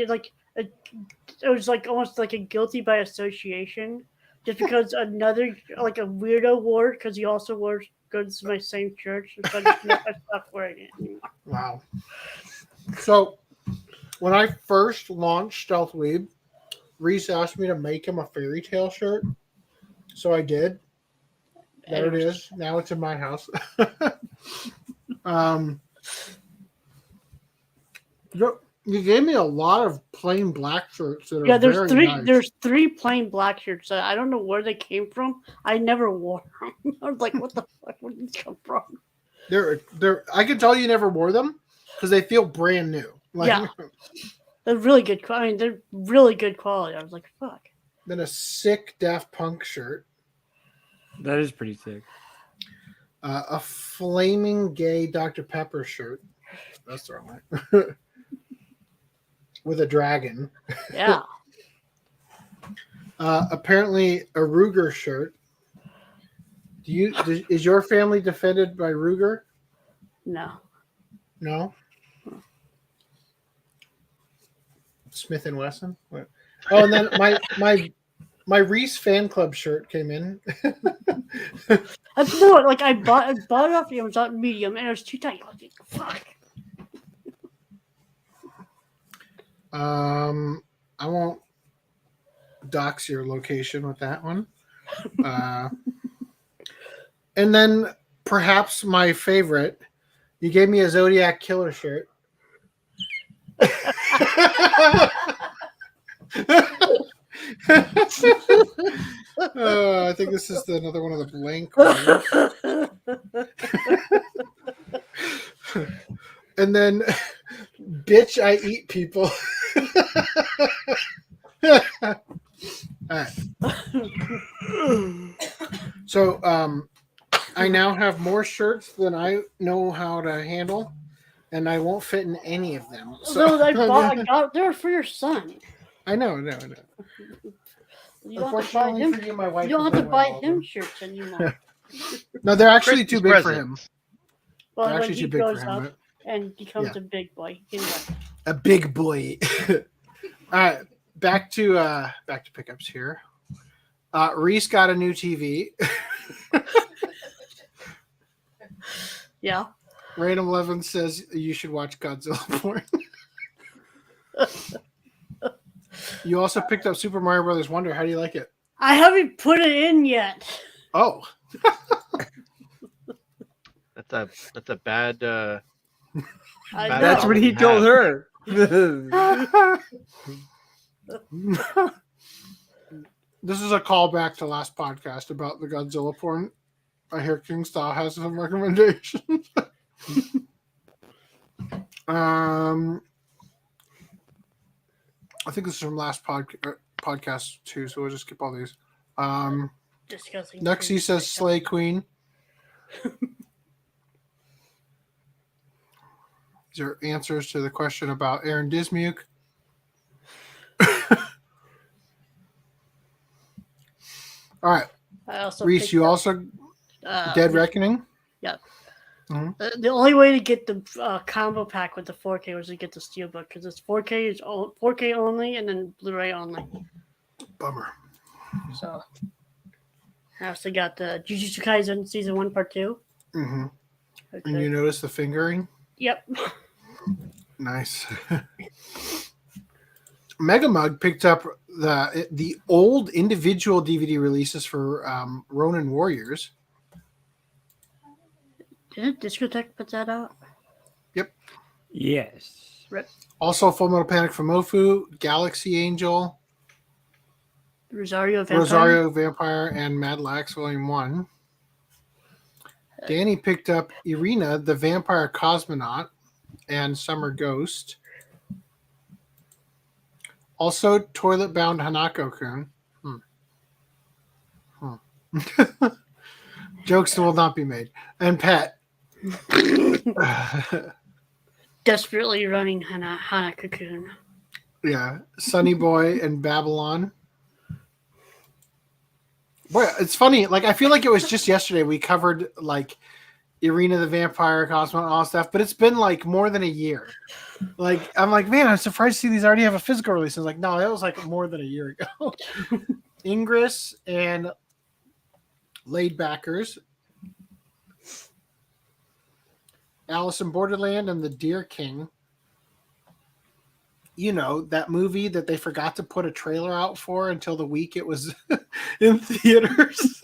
it was like almost like a guilty by association, just because another like a weirdo wore it because he also goes to my same church, so I stopped wearing it anymore. Wow. So when I first launched Stealth Weeb, Reese asked me to make him a fairy tale shirt. So I did. There it is. Now it's in my house. You gave me a lot of plain black shirts that are Yeah, very nice. There's 3 plain black shirts. I don't know where they came from. I never wore them. I was like, what the fuck? Where did these come from? They're I can tell you never wore them because they feel brand new. Like, Yeah. They're really good. I mean, they're really good quality. I was like, fuck. Then a sick Daft Punk shirt. That is pretty sick. A flaming gay Dr. Pepper shirt. That's the wrong one. With a dragon. Yeah. Apparently a Ruger shirt. Is your family defended by Ruger? No. No. Smith and Wesson. What? Oh, and then my Reese fan club shirt came in. No, like I bought it off Amazon medium and it was too tight. I was like, fuck. I won't dox your location with that one. And then perhaps my favorite, you gave me a Zodiac Killer shirt. I think this is another one of the blank ones. And then, bitch, I eat people. All right. So, I now have more shirts than I know how to handle, and I won't fit in any of them. So I got there for your son. I know. You don't have to buy Unfortunately him. for you, my wife. You don't have doesn't to wear buy all of him them. shirts anymore. No, they're actually Christmas too big for him. presents. Well, They're when actually he too big grows for him. up and becomes Yeah. a big boy, he can buy. A big boy. All right, back to pickups here. Reese got a new TV. Yeah. Random 11 says you should watch Godzilla porn. You also picked up Super Mario Brothers Wonder. How do you like it? I haven't put it in yet. Oh, That's a bad. I That's That's know. what he told her. this is a callback to last podcast about the Godzilla porn. I hear King Style has some recommendations. I think this is from last podcast too, so we'll just skip all these. Discussing. Nuxie says Slay Queen. These are answers to the question about Aaron Dismuke. All right, I also Reese, picked you up, also Dead Reckoning. The only way to get the combo pack with the 4K was to get the Steelbook because it's 4K is 4K only and then Blu-ray only. Bummer. So I also got the Jujutsu Kaisen Season 1 Part 2. Mm-hmm. Okay. And you notice the fingering? Yep. Nice. Megamug picked up the old individual DVD releases for Ronin Warriors. Didn't Discotech put that out? Yes. Also, Full Metal Panic for Mofu, Galaxy Angel, Rosario Vampire. Rosario Vampire, and Mad Lax Volume 1. Danny picked up Irina, the Vampire Cosmonaut, and Summer Ghost. Also, Toilet Bound Hanako-kun. Jokes will not be made. And Pet. Desperately running Hana Cocoon. Yeah, Sunny Boy and Babylon. Boy, it's funny. Like, I feel like it was just yesterday we covered like Irina the Vampire, Cosmo, and all that stuff, but it's been like more than a year. Like, I'm like, man, I'm surprised to see these already have a physical release. I was like, no, that was like more than a year ago. Ingress and Laid Backers. Alice in Borderland and the Deer King. You know, that movie that they forgot to put a trailer out for until the week it was in theaters.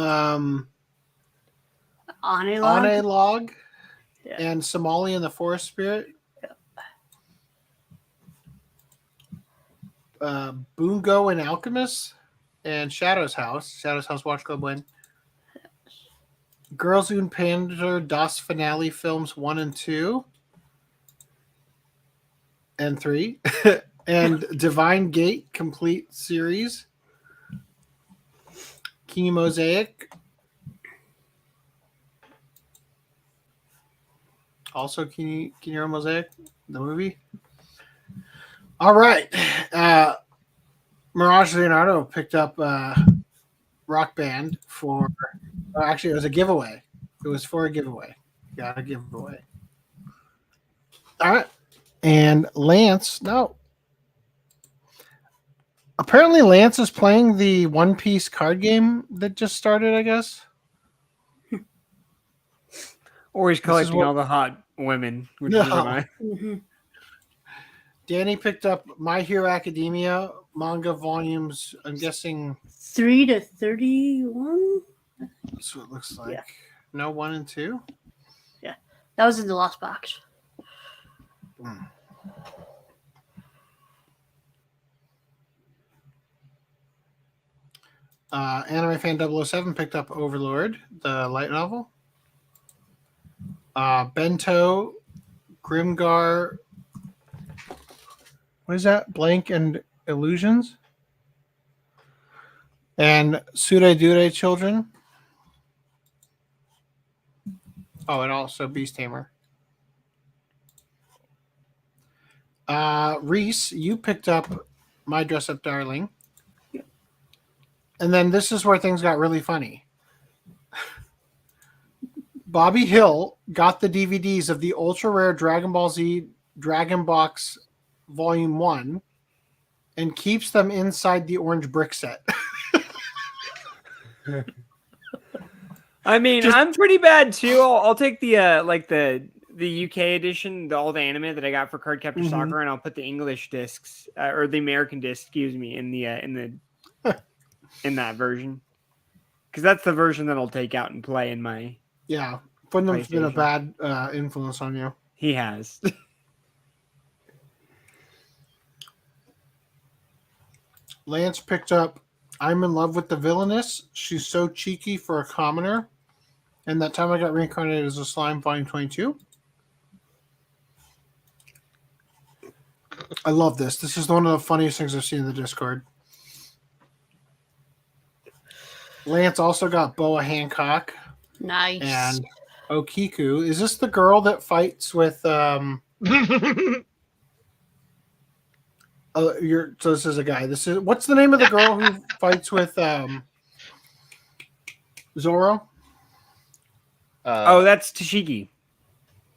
Log Yeah. and Somali and the Forest Spirit. Bungo and Alchemist and Shadow's House Watch Club win. Girls und Panther Das Finale Films 1 and 2 and 3 and Divine Gate Complete Series. Kimi Mosaic. Also Kiniro Mosaic, the movie. All right. Mirage Leonardo picked up Rock Band for actually it was a giveaway. It was for a giveaway. Got a giveaway. All right. And Lance, no. Apparently Lance is playing the One Piece card game that just started, I guess. Or he's collecting what- all the hot women, which No. is my Danny picked up My Hero Academia manga volumes, I'm guessing 3 to 31? that's what it looks like. Yeah. No 1 and 2? That was in the last box. Anime Fan 007 picked up Overlord, the light novel. Bento, Grimgar, what is that? Blank and Illusions. And Sure children. Oh, and also Beast Tamer. Reese, you picked up My Dress Up Darling. And then this is where things got really funny. Bobby Hill got the DVDs of the ultra rare Dragon Ball Z Dragon Box Volume 1 and keeps them inside the orange brick set. I mean, I'm pretty bad too. I'll take the like the UK edition, all the anime that I got for Cardcaptor Soccer, and I'll put the English discs or the American disc, excuse me, in that version, because that's the version that I'll take out and play in my. Yeah, Fundam's been a bad influence on you. He has. Lance picked up I'm in Love with the Villainess. She's so cheeky for a commoner. And That Time I Got Reincarnated as a Slime, Volume 22. I love this. This is one of the funniest things I've seen in the Discord. Lance also got Boa Hancock. Nice. And Okiku. Is this the girl that fights with so this is a guy. What's the name of the girl who fights with Zoro? That's Tashigi.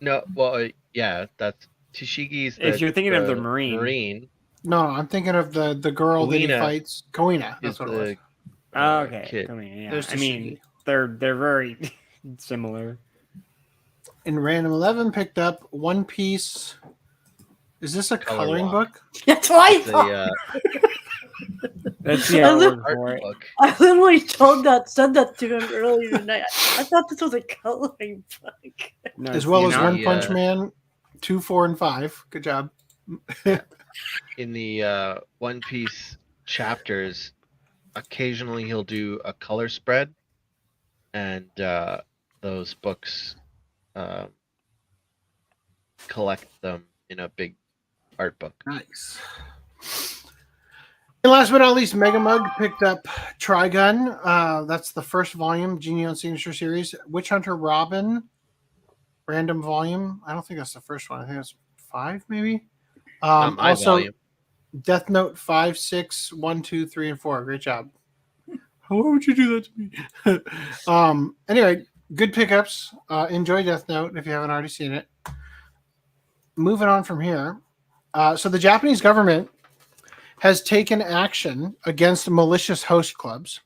No, well, yeah, that's Tashigi's. If you're thinking of the Marine. No, I'm thinking of the girl that he fights. Koina. That's what it was. Oh, okay. Kid. Yeah. I mean, they're very similar. And Random 11 picked up One Piece. Is this a coloring book? That's what I thought. That's the art for it. I literally said that to him earlier tonight. I thought this was a coloring book. No, as well as One Punch Man 2, 4, and 5. Good job. In the One Piece chapters, occasionally he'll do a color spread, and those books collect them in a big art book. Nice. And last but not least, Mega Mug picked up Trigun. That's the first volume, Genie on Signature Series. Witch Hunter Robin, random volume. I don't think that's the first one. I think that's 5, maybe. Also, volume. Death Note 5, 6, 1, 2, 3, and 4. Great job. Why would you do that to me? Anyway, good pickups. Enjoy Death Note if you haven't already seen it. Moving on from here. So the Japanese government has taken action against malicious host clubs.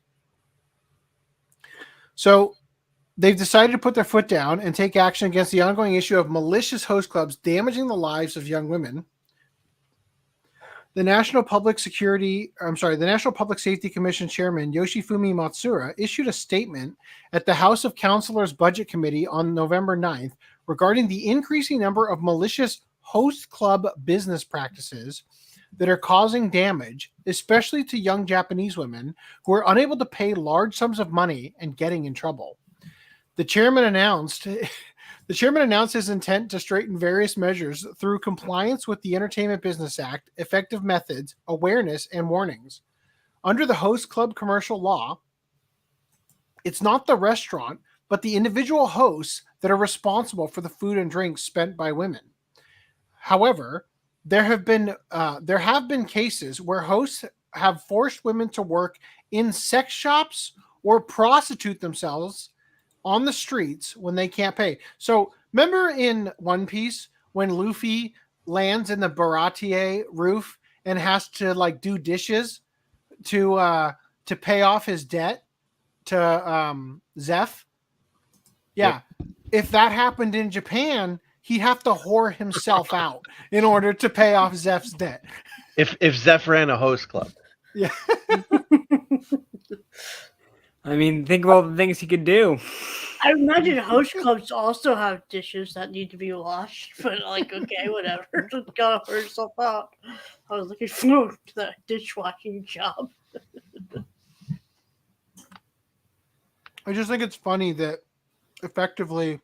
So they've decided to put their foot down and take action against the ongoing issue of malicious host clubs damaging the lives of young women. The National Public Safety Commission Chairman Yoshifumi Matsuura issued a statement at the House of Councilors Budget Committee on November 9th regarding the increasing number of malicious host club business practices that are causing damage, especially to young Japanese women who are unable to pay large sums of money and getting in trouble. The chairman announced his intent to straighten various measures through compliance with the Entertainment Business Act, effective methods, awareness, and warnings. Under the host club commercial law, it's not the restaurant, but the individual hosts that are responsible for the food and drinks spent by women. However, there have been cases where hosts have forced women to work in sex shops or prostitute themselves on the streets when they can't pay. So remember in One Piece when Luffy lands in the Baratier roof and has to do dishes to pay off his debt to Zeph? Yeah. Yep. If that happened in Japan, he'd have to whore himself out in order to pay off Zeph's debt. If Zeph ran a host club. Yeah. I mean, think of all the things he could do. I imagine host clubs also have dishes that need to be washed, but okay, whatever. Just gotta whore yourself out. I was looking forward to that dishwashing job. I just think it's funny that effectively,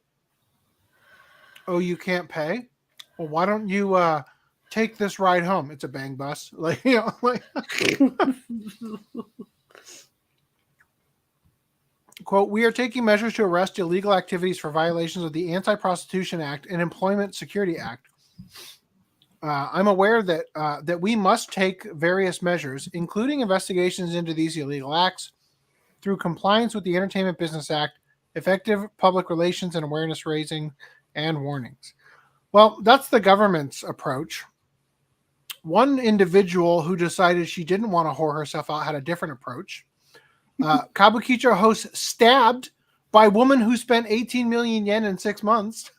you can't pay? Well, why don't you take this ride home? It's a bang bus. quote, "We are taking measures to arrest illegal activities for violations of the Anti-Prostitution Act and Employment Security Act. I'm aware that we must take various measures, including investigations into these illegal acts through compliance with the Entertainment Business Act, effective public relations and awareness raising, and warnings." Well, that's the government's approach. One individual who decided she didn't want to whore herself out had a different approach. Kabukicho host stabbed by woman who spent 18 million yen in 6 months.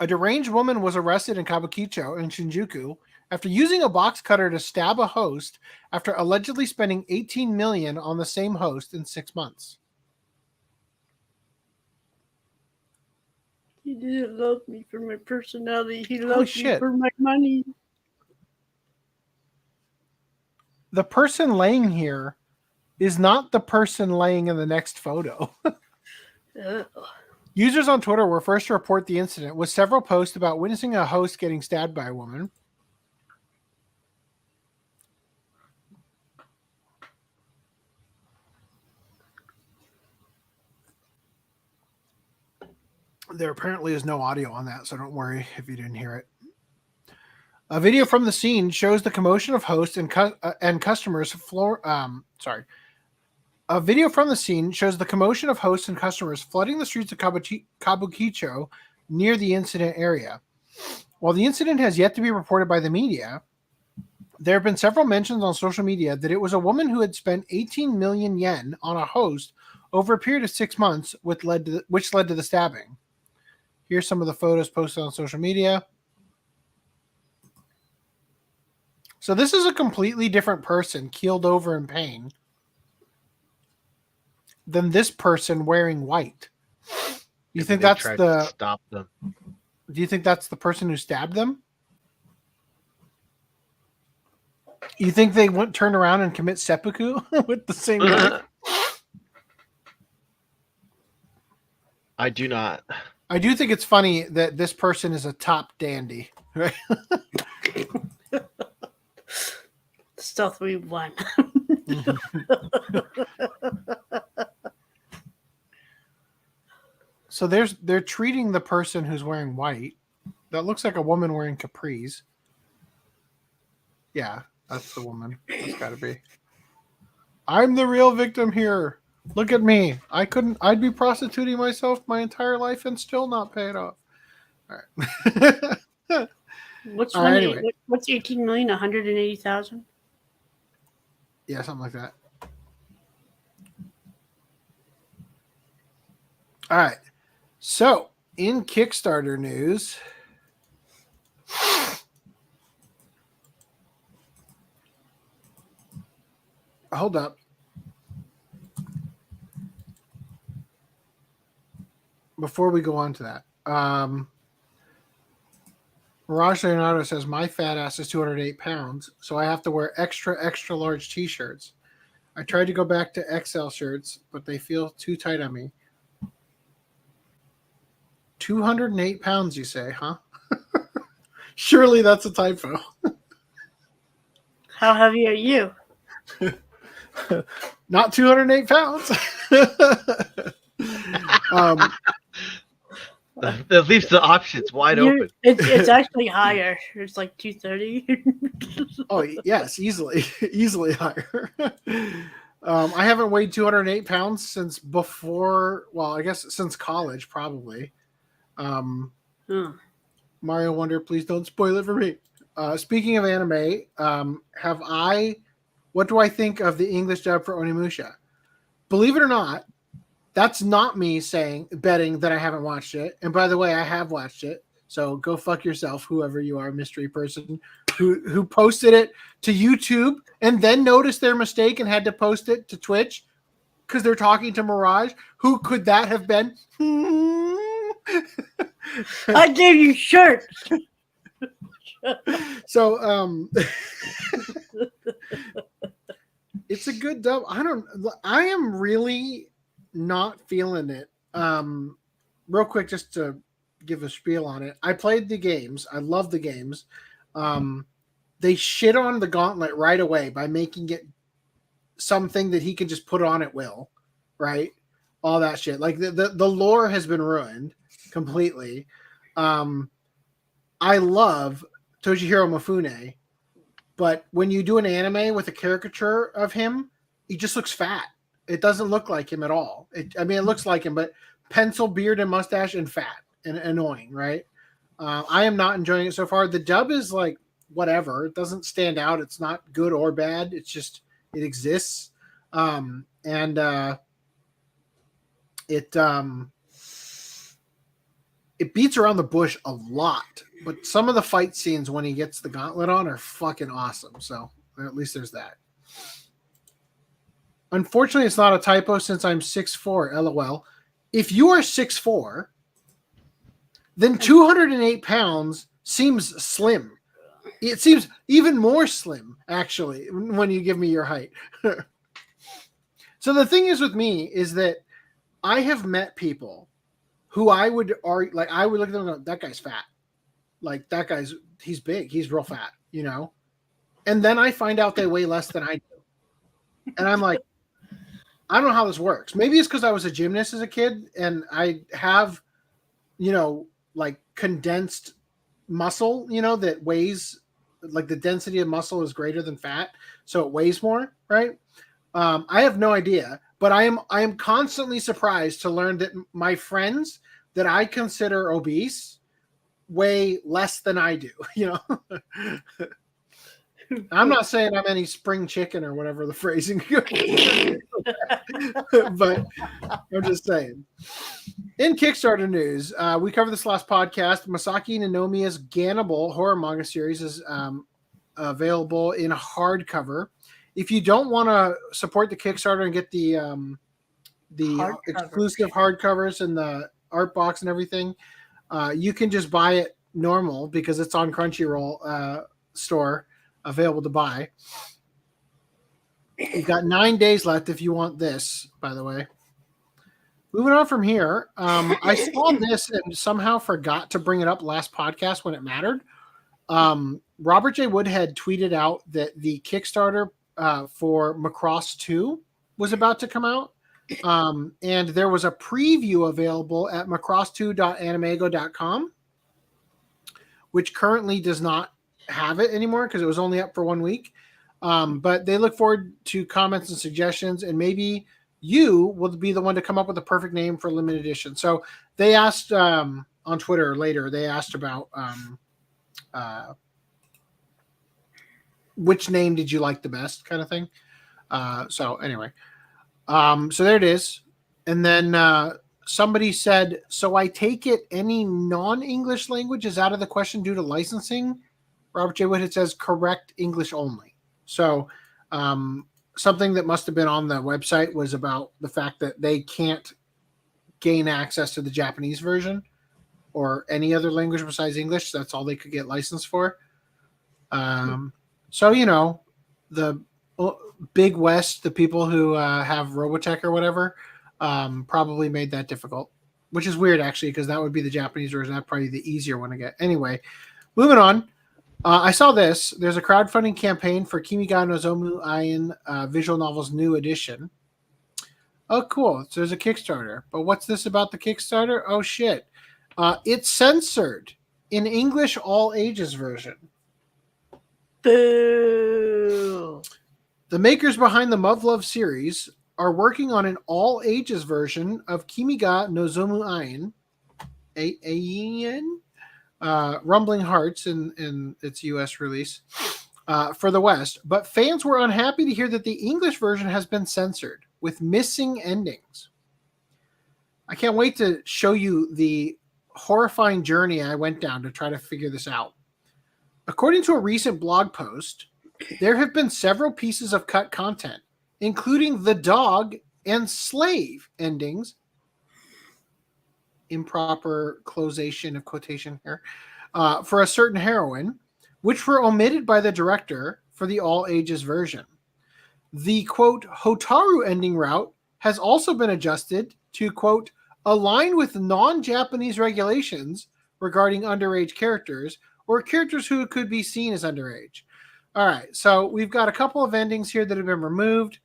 A deranged woman was arrested in Kabukicho in Shinjuku after using a box cutter to stab a host after allegedly spending 18 million on the same host in 6 months. He didn't love me for my personality. He Holy loved me shit. for my money. The person laying here is not the person laying in the next photo. Ugh. Users on Twitter were first to report the incident, with several posts about witnessing a host getting stabbed by a woman. There apparently is no audio on that, so don't worry if you didn't hear it. A video from the scene shows the commotion of hosts and customers. A video from the scene shows the commotion of hosts and customers flooding the streets of Kabukicho near the incident area. While the incident has yet to be reported by the media, there have been several mentions on social media that it was a woman who had spent 18 million yen on a host over a period of 6 months, which led to the stabbing. Here's some of the photos posted on social media. So this is a completely different person, keeled over in pain, than this person wearing white. You think that's the stop them? Do you think that's the person who stabbed them? You think they wouldn't turn around and commit seppuku with the same knife? I do not. I do think it's funny that this person is a top dandy, right? Stealth we won. So they're treating the person who's wearing white. That looks like a woman wearing capris. Yeah, that's the woman. That's got to be. I'm the real victim here. Look at me. I'd be prostituting myself my entire life and still not pay it off. All right. What's All right, anyway. What's 18 million? 180,000? Yeah, something like that. All right. So, in Kickstarter news, hold up. Before we go on to that, Mirage Leonardo says, my fat ass is 208 pounds, so I have to wear extra, extra large t-shirts. I tried to go back to XL shirts, but they feel too tight on me. 208 pounds, you say, huh? Surely that's a typo. How heavy are you? Not 208 pounds. That leaves the options wide open. It's actually higher. It's like 230. Oh, yes, easily higher. I haven't weighed 208 pounds since before, well, I guess since college, probably. Mario Wonder, please don't spoil it for me. Speaking of anime, what do I think of the English dub for Onimusha? Believe it or not, that's not me betting that I haven't watched it. And by the way, I have watched it. So go fuck yourself, whoever you are, mystery person who posted it to YouTube and then noticed their mistake and had to post it to Twitch because they're talking to Mirage. Who could that have been? I gave you shirts. So it's a good dub. I am really not feeling it. Real quick, just to give a spiel on it. I played the games. I love the games. They shit on the Gauntlet right away by making it something that he can just put on at will, right? All that shit. Like the lore has been ruined completely. I love Toshihiro Mifune, but when you do an anime with a caricature of him, he just looks fat. It doesn't look like him at all. It looks like him, but pencil, beard, and mustache, and fat and annoying, right? I am not enjoying it so far. The dub is like whatever. It doesn't stand out. It's not good or bad. It's just it exists, it beats around the bush a lot. But some of the fight scenes when he gets the gauntlet on are fucking awesome. So at least there's that. Unfortunately, it's not a typo since I'm 6'4", LOL. If you are 6'4", then 208 pounds seems slim. It seems even more slim, actually, when you give me your height. So the thing is with me is that I have met people who I would argue, like I would look at them and go, that guy's fat. Like that guy's, he's big. He's real fat, you know? And then I find out they weigh less than I do. And I'm like, I don't know how this works. Maybe it's because I was a gymnast as a kid and I have, you know, like condensed muscle, you know, that weighs, like the density of muscle is greater than fat. So it weighs more, right? I have no idea, but I am constantly surprised to learn that my friends that I consider obese weigh less than I do, you know? I'm not saying I'm any spring chicken or whatever the phrasing but I'm just saying. In Kickstarter news, we covered this last podcast. Masaki Nanomiya's Gannibal horror manga series is available in hardcover. If you don't want to support the Kickstarter and get the exclusive hardcovers and the art box and everything, you can just buy it normal because it's on Crunchyroll store. Available to buy. You've got 9 days left if you want this, by the way. Moving on from here, I saw this and somehow forgot to bring it up last podcast when it mattered. Robert J. Woodhead tweeted out that the Kickstarter for Macross 2 was about to come out. And there was a preview available at macross2.animego.com, which currently does not have it anymore because it was only up for 1 week. But they look forward to comments and suggestions, and maybe you will be the one to come up with a perfect name for limited edition. So they asked on Twitter later, they asked about which name did you like the best kind of thing. So anyway, so there it is. And then somebody said, so I take it any non-English language is out of the question due to licensing. Robert J. Woodhead says correct English only. So something that must have been on the website was about the fact that they can't gain access to the Japanese version or any other language besides English. That's all they could get licensed for. So, you know, the Big West, the people who have Robotech or whatever, probably made that difficult, which is weird, actually, because that would be the Japanese version. That's probably the easier one to get. Anyway, moving on. I saw this. There's a crowdfunding campaign for Kimi ga Nozomu Eien visual novel's new edition. Oh, cool. So there's a Kickstarter. But what's this about the Kickstarter? Oh, shit. It's censored in English all ages version. Boo. The makers behind the Muv-Luv series are working on an all ages version of Kimi ga Nozomu Eien. Rumbling Hearts in its US release for the West, but fans were unhappy to hear that the English version has been censored with missing endings. I can't wait to show you the horrifying journey I went down to try to figure this out. According to a recent blog post, there have been several pieces of cut content, including the dog and slave endings. Improper closation of quotation here, for a certain heroine, which were omitted by the director for the all ages version. The quote Hotaru ending route has also been adjusted to quote align with non-Japanese regulations regarding underage characters or characters who could be seen as underage. All right, so we've got a couple of endings here that have been removed.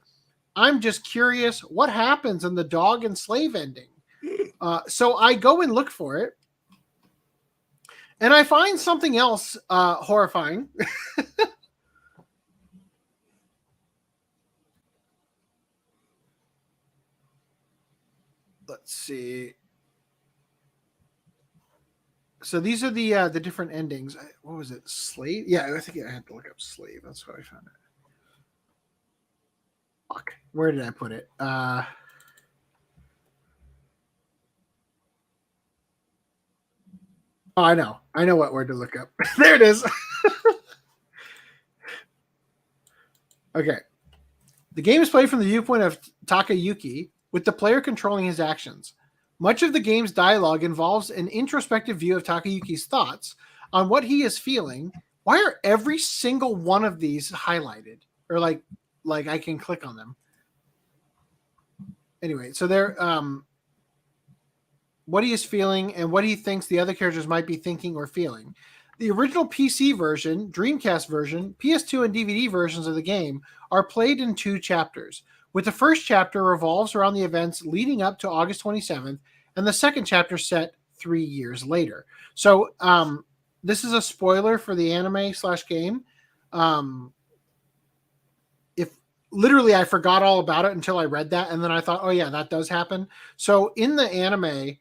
I'm just curious what happens in the dog and slave ending. So I go and look for it, and I find something else horrifying. Let's see. So these are the different endings. What was it? Slave? Yeah, I think I had to look up slave. That's how I found it. Fuck. Where did I put it? Oh, I know what word to look up. There it is. Okay. The game is played from the viewpoint of Takayuki, with the player controlling his actions. Much of the game's dialogue involves an introspective view of Takayuki's thoughts on what he is feeling. Why are every single one of these highlighted? Or like I can click on them. Anyway, so they're what he is feeling and what he thinks the other characters might be thinking or feeling. The original PC version, Dreamcast version, PS2 and DVD versions of the game are played in 2 chapters, with the first chapter revolves around the events leading up to August 27th, and the second chapter set 3 years later. So this is a spoiler for the anime/game. If literally I forgot all about it until I read that, and then I thought, oh yeah, that does happen. So in the anime,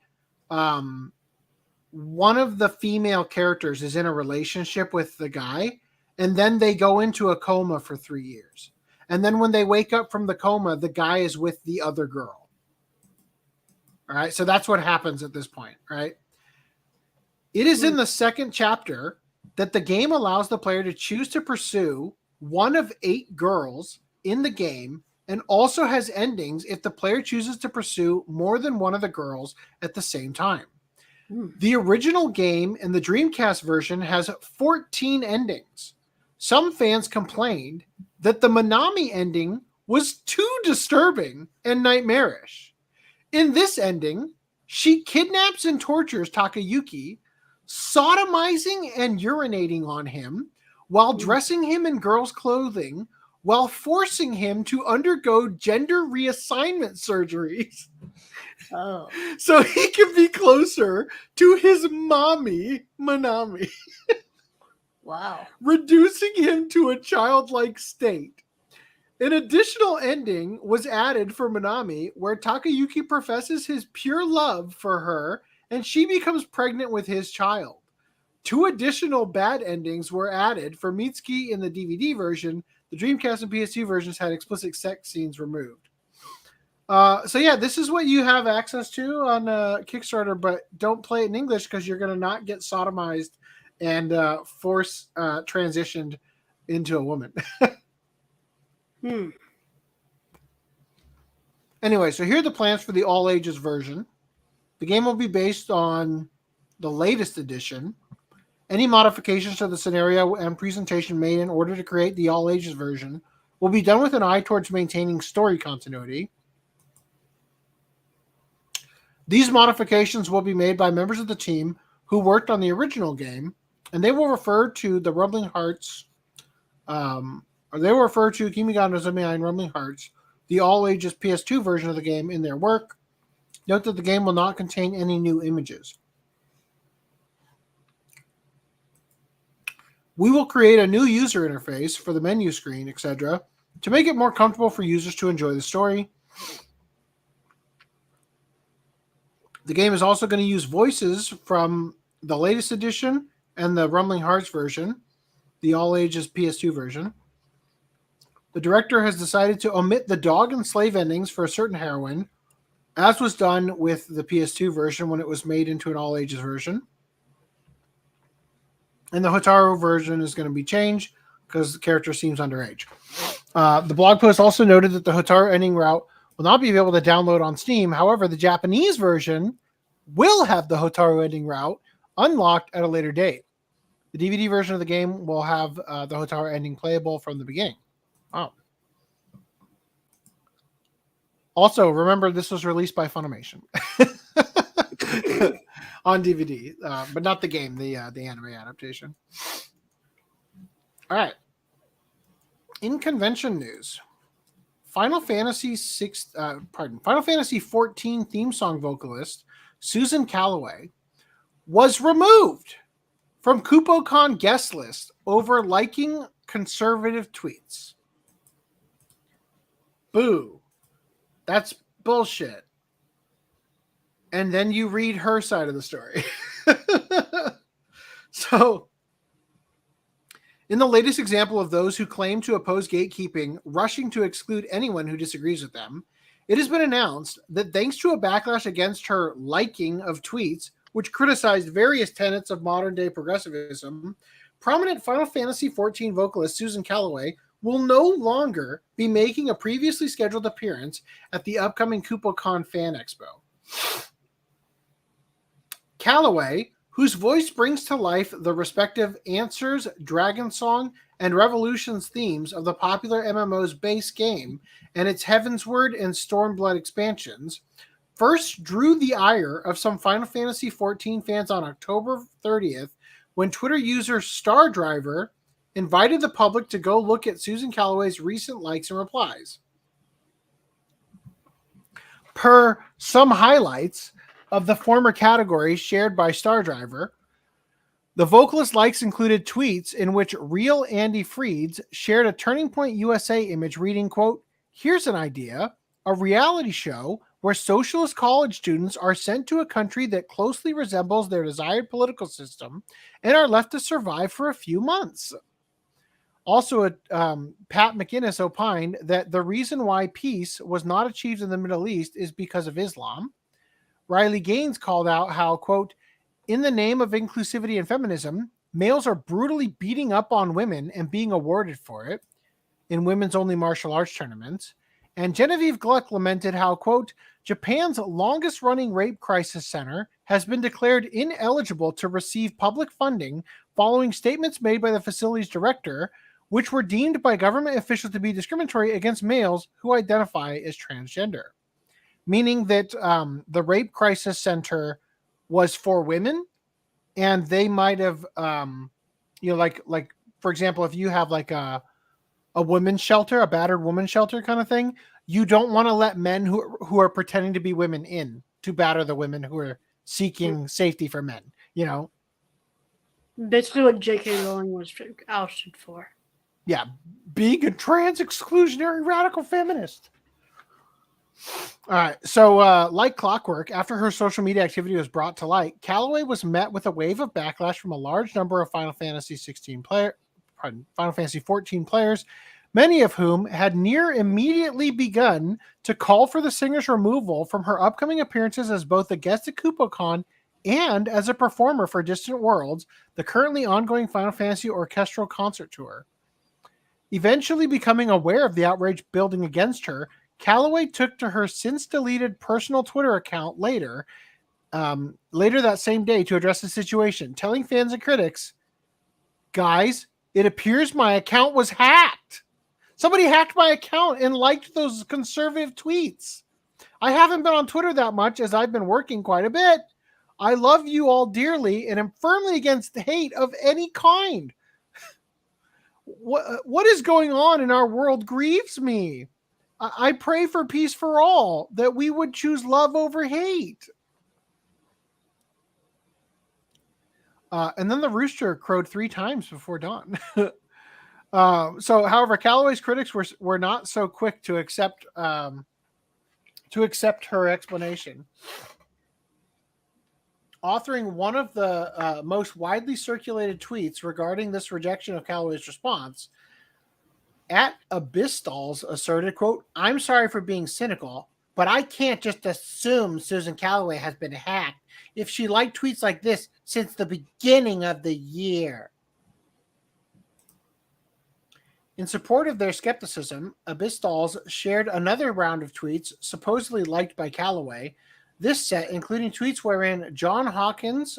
one of the female characters is in a relationship with the guy, and then they go into a coma for 3 years. And then when they wake up from the coma, the guy is with the other girl. All right. So that's what happens at this point. Right. It is in the second chapter that the game allows the player to choose to pursue one of 8 girls in the game, and also has endings if the player chooses to pursue more than one of the girls at the same time. The original game and the Dreamcast version has 14 endings. Some fans complained that the Minami ending was too disturbing and nightmarish. In this ending, she kidnaps and tortures Takayuki, sodomizing and urinating on him while dressing him in girls' clothing, while forcing him to undergo gender reassignment surgeries. Oh. So he can be closer to his mommy, Minami. Wow. Reducing him to a childlike state. An additional ending was added for Minami, where Takayuki professes his pure love for her, and she becomes pregnant with his child. 2 additional bad endings were added for Mitsuki in the DVD version. The Dreamcast and PS2 versions had explicit sex scenes removed. So yeah, this is what you have access to on Kickstarter, but don't play it in English because you're going to not get sodomized and force transitioned into a woman. Anyway, so here are the plans for the all ages version. The game will be based on the latest edition. Any modifications to the scenario and presentation made in order to create the all ages version will be done with an eye towards maintaining story continuity. These modifications will be made by members of the team who worked on the original game, and they will refer to the Rumbling Hearts, or they will refer to Kimi ga Nozomu and Rumbling Hearts, the all-ages PS2 version of the game, in their work. Note that the game will not contain any new images. We will create a new user interface for the menu screen, etc., to make it more comfortable for users to enjoy the story. The game is also going to use voices from the latest edition and the Rumbling Hearts version, the all-ages PS2 version. The director has decided to omit the dog and slave endings for a certain heroine, as was done with the PS2 version when it was made into an all-ages version. And the Hotaru version is going to be changed because the character seems underage. The blog post also noted that the Hotaru ending route will not be able to download on Steam. However, the Japanese version will have the Hotaru ending route unlocked at a later date. The DVD version of the game will have the Hotaru ending playable from the beginning. Wow. Also, remember this was released by Funimation on DVD, but not the game, the anime adaptation. All right. In convention news, Final Fantasy XIV theme song vocalist Susan Calloway was removed from KupoCon guest list over liking conservative tweets. Boo. That's bullshit. And then you read her side of the story. So, in the latest example of those who claim to oppose gatekeeping rushing to exclude anyone who disagrees with them, it has been announced that thanks to a backlash against her liking of tweets, which criticized various tenets of modern-day progressivism, prominent Final Fantasy XIV vocalist Susan Calloway will no longer be making a previously scheduled appearance at the upcoming KupoCon Fan Expo. Calloway, whose voice brings to life the respective Answers, Dragon Song, and Revolutions themes of the popular MMO's base game and its Heavensward and Stormblood expansions, first drew the ire of some Final Fantasy XIV fans on October 30th when Twitter user Stardriver invited the public to go look at Susan Calloway's recent likes and replies. Per some highlights of the former category shared by Stardriver, the vocalist likes included tweets in which real Andy Freeds shared a Turning Point USA image reading, quote, "Here's an idea, a reality show where socialist college students are sent to a country that closely resembles their desired political system and are left to survive for a few months." Also, Pat McInnes opined that the reason why peace was not achieved in the Middle East is because of Islam. Riley Gaines called out how, quote, "In the name of inclusivity and feminism, males are brutally beating up on women and being awarded for it in women's only martial arts tournaments." And Genevieve Gluck lamented how, quote, "Japan's longest running rape crisis center has been declared ineligible to receive public funding following statements made by the facility's director, which were deemed by government officials to be discriminatory against males who identify as transgender." Meaning that the rape crisis center was for women, and they might have, like for example, if you have like a women's shelter, a battered woman's shelter kind of thing, you don't want to let men who are pretending to be women in to batter the women who are seeking safety for men. You know, Basically, what J.K. Rowling was ousted for. yeah, being a trans exclusionary radical feminist. All right. So, like clockwork, after her social media activity was brought to light, Calloway was met with a wave of backlash from a large number of Final Fantasy XIV players, many of whom had near immediately begun to call for the singer's removal from her upcoming appearances as both a guest at KupoCon and as a performer for Distant Worlds, the currently ongoing Final Fantasy orchestral concert tour. Eventually becoming aware of the outrage building against her, Calloway took to her since-deleted personal Twitter account later that same day to address the situation, telling fans and critics, "Guys, it appears my account was hacked. Somebody hacked my account and liked those conservative tweets. I haven't been on Twitter that much as I've been working quite a bit. I love you all dearly and am firmly against hate of any kind. What is going on in our world grieves me. I pray for peace for all, that we would choose love over hate." And then the rooster crowed 3 times before dawn. However, Calloway's critics were not so quick to accept her explanation. Authoring one of the most widely circulated tweets regarding this rejection of Calloway's response, at Abysstalls asserted, quote, "I'm sorry for being cynical, but I can't just assume Susan Calloway has been hacked if she liked tweets like this since the beginning of the year." In support of their skepticism, Abysstalls shared another round of tweets supposedly liked by Calloway. This set, including tweets wherein John Hawkins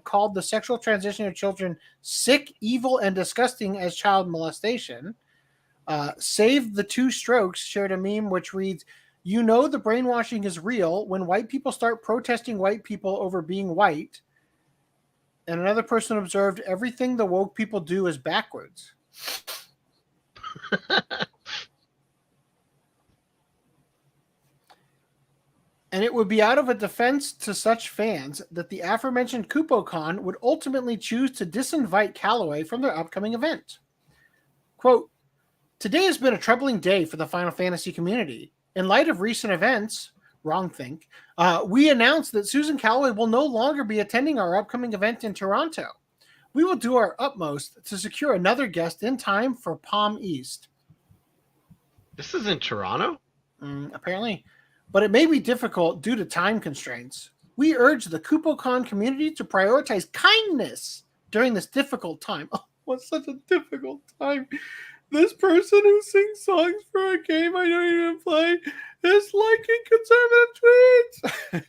called the sexual transition of children sick, evil, and disgusting as child molestation. Save the Two Strokes shared a meme which reads, "You know the brainwashing is real when white people start protesting white people over being white." And another person observed, "Everything the woke people do is backwards." and it would be out of a defense to such fans that the aforementioned KupoCon would ultimately choose to disinvite Callaway from their upcoming event. Quote, today has been a troubling day for the Final Fantasy community. In light of recent events, we announced that Susan Callaway will no longer be attending our upcoming event in Toronto. We will do our utmost to secure another guest in time for Palm East. This is in Toronto? Apparently. But it may be difficult due to time constraints. We urge the KupoCon community to prioritize kindness during this difficult time. Oh, what's such a difficult time? This person who sings songs for a game I don't even play is liking conservative tweets.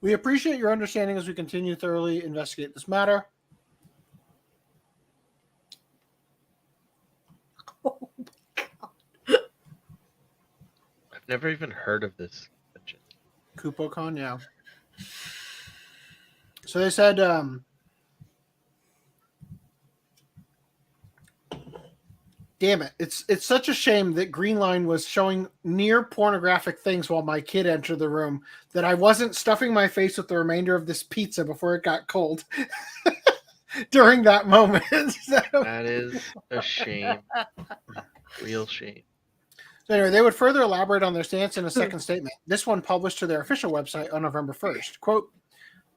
We appreciate your understanding as we continue to thoroughly investigate this matter. I've never even heard of this. KupoCon, yeah. So they said, damn it, it's such a shame that Greenline was showing near pornographic things while my kid entered the room that I wasn't stuffing my face with the remainder of this pizza before it got cold during that moment. That is a shame. Real shame. So anyway, they would further elaborate on their stance in a second statement. This one published to their official website on November 1st. Quote,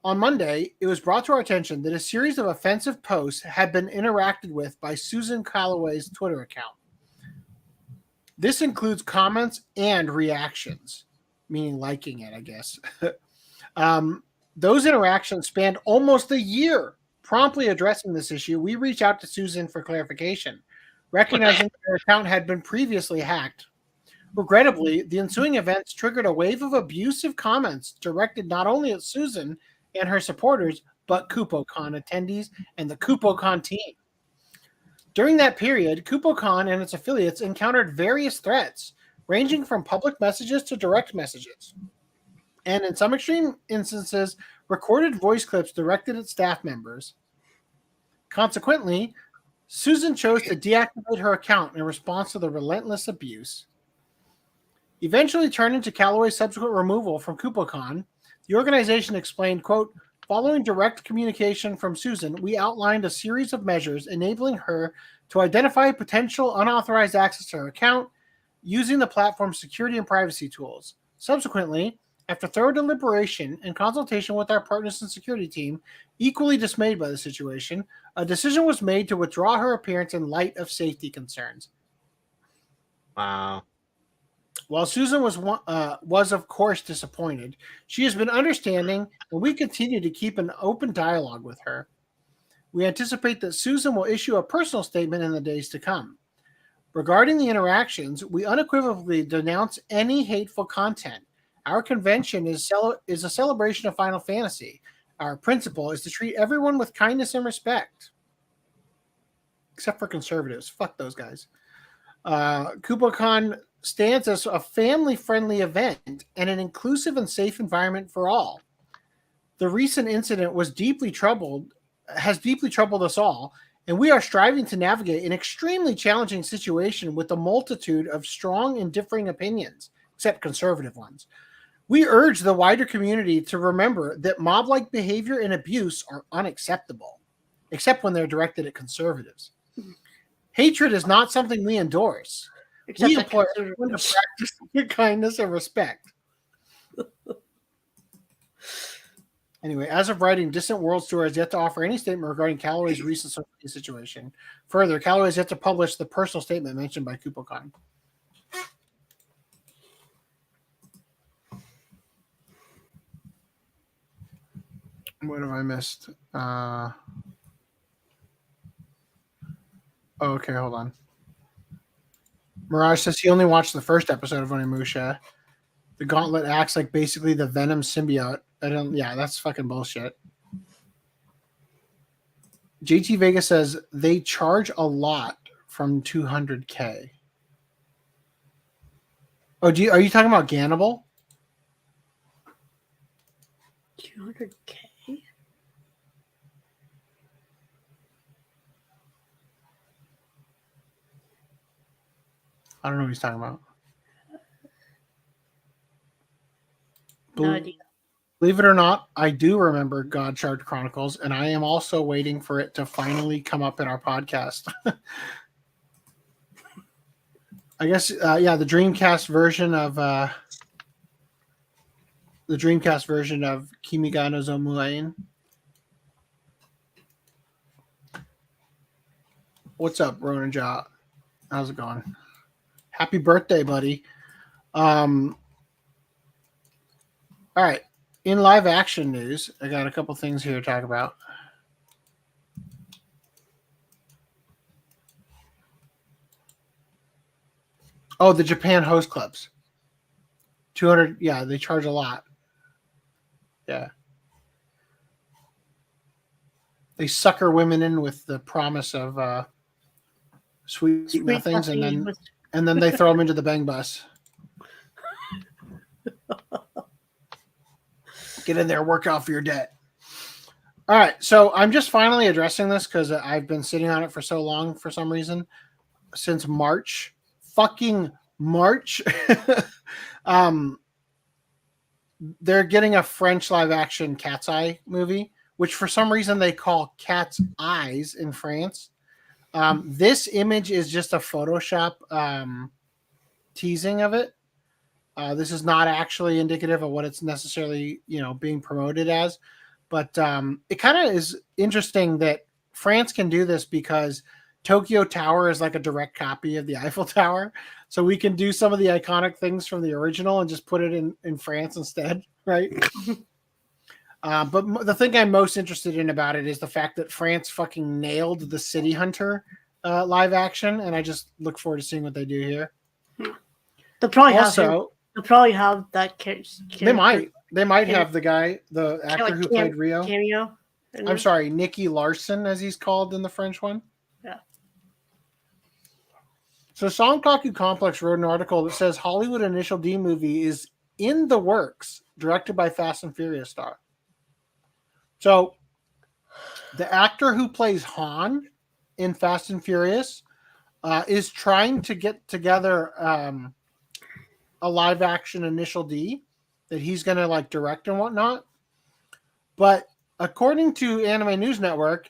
on Monday, it was brought to our attention that a series of offensive posts had been interacted with by Susan Callaway's Twitter account. This includes comments and reactions, meaning liking it, I guess. Those interactions spanned almost a year. Promptly addressing this issue, we reached out to Susan for clarification, recognizing that her account had been previously hacked. Regrettably, the ensuing events triggered a wave of abusive comments directed not only at Susan and her supporters, but KupoCon attendees and the KupoCon team. During that period, KupoCon and its affiliates encountered various threats, ranging from public messages to direct messages, and in some extreme instances, recorded voice clips directed at staff members. Consequently, Susan chose to deactivate her account in response to the relentless abuse. Eventually turning to Callaway's subsequent removal from KupoCon, the organization explained, quote, following direct communication from Susan, we outlined a series of measures enabling her to identify potential unauthorized access to her account using the platform's security and privacy tools. Subsequently, after thorough deliberation and consultation with our partners and security team, equally dismayed by the situation, a decision was made to withdraw her appearance in light of safety concerns. Wow. While Susan was of course disappointed, she has been understanding, and we continue to keep an open dialogue with her. We anticipate that Susan will issue a personal statement in the days to come. Regarding the interactions, we unequivocally denounce any hateful content. Our convention is a celebration of Final Fantasy. Our principle is to treat everyone with kindness and respect. Except for conservatives. Fuck those guys. KupoCon stands as a family-friendly event and an inclusive and safe environment for all. The recent incident has deeply troubled us all, and we are striving to navigate an extremely challenging situation with a multitude of strong and differing opinions, except conservative ones. We urge the wider community to remember that mob-like behavior and abuse are unacceptable, except when they're directed at conservatives. Hatred is not something we endorse. We implore everyone to practice kindness and respect. Anyway, as of writing, Distant Worlds Tour has yet to offer any statement regarding Callaway's recent social media situation. Further, Callaway has yet to publish the personal statement mentioned by KupoCon. What have I missed? Okay, hold on. Mirage says he only watched the first episode of Onimusha. The gauntlet acts like basically the Venom symbiote. Yeah, that's fucking bullshit. JT Vega says they charge a lot from 200K. Oh, are you talking about Gannibal? 200K? I don't know what he's talking about. No idea. Believe it or not, I do remember Godshard Chronicles, and I am also waiting for it to finally come up in our podcast. I guess, the Dreamcast version of Kimi ga Nozomu Eien. What's up, Ronan Ja? How's it going? Happy birthday, buddy. All right. In live action news, I got a couple things here to talk about. Oh, the Japan host clubs. 200, yeah, they charge a lot. Yeah. They sucker women in with the promise of sweet nothings, and then they throw them into the bang bus. Get in there, work out for your debt. All right, so I'm just finally addressing this because I've been sitting on it for so long for some reason, since March. Fucking March. They're getting a French live action Cat's Eye movie, which for some reason they call Cat's Eyes in France. This image is just a Photoshop teasing of it. This is not actually indicative of what it's necessarily, being promoted as. But it kind of is interesting that France can do this because Tokyo Tower is like a direct copy of the Eiffel Tower. So we can do some of the iconic things from the original and just put it in France instead, right? But the thing I'm most interested in about it is the fact that France fucking nailed the City Hunter live action, and I just look forward to seeing what they do here. They'll probably have that case. They might have the guy, the actor who played Rio. Cameo. I'm sorry, Nicky Larson, as he's called in the French one. Yeah. So Sankaku Complex wrote an article that says Hollywood Initial D movie is in the works, directed by Fast and Furious star. So the actor who plays Han in Fast and Furious is trying to get together a live action Initial D that he's going to direct and whatnot. But according to Anime News Network,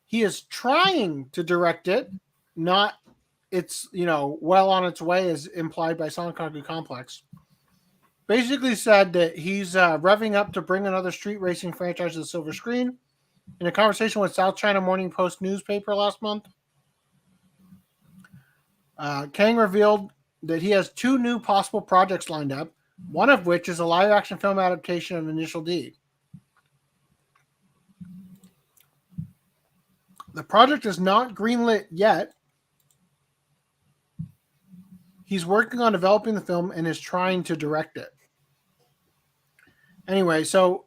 he is trying to direct it, not it's, well on its way as implied by Sankaku Complex. Basically said that he's revving up to bring another street racing franchise to the silver screen. In a conversation with South China Morning Post newspaper last month, Kang revealed that he has 2 new possible projects lined up, one of which is a live-action film adaptation of Initial D. The project is not greenlit yet. He's working on developing the film and is trying to direct it. Anyway, so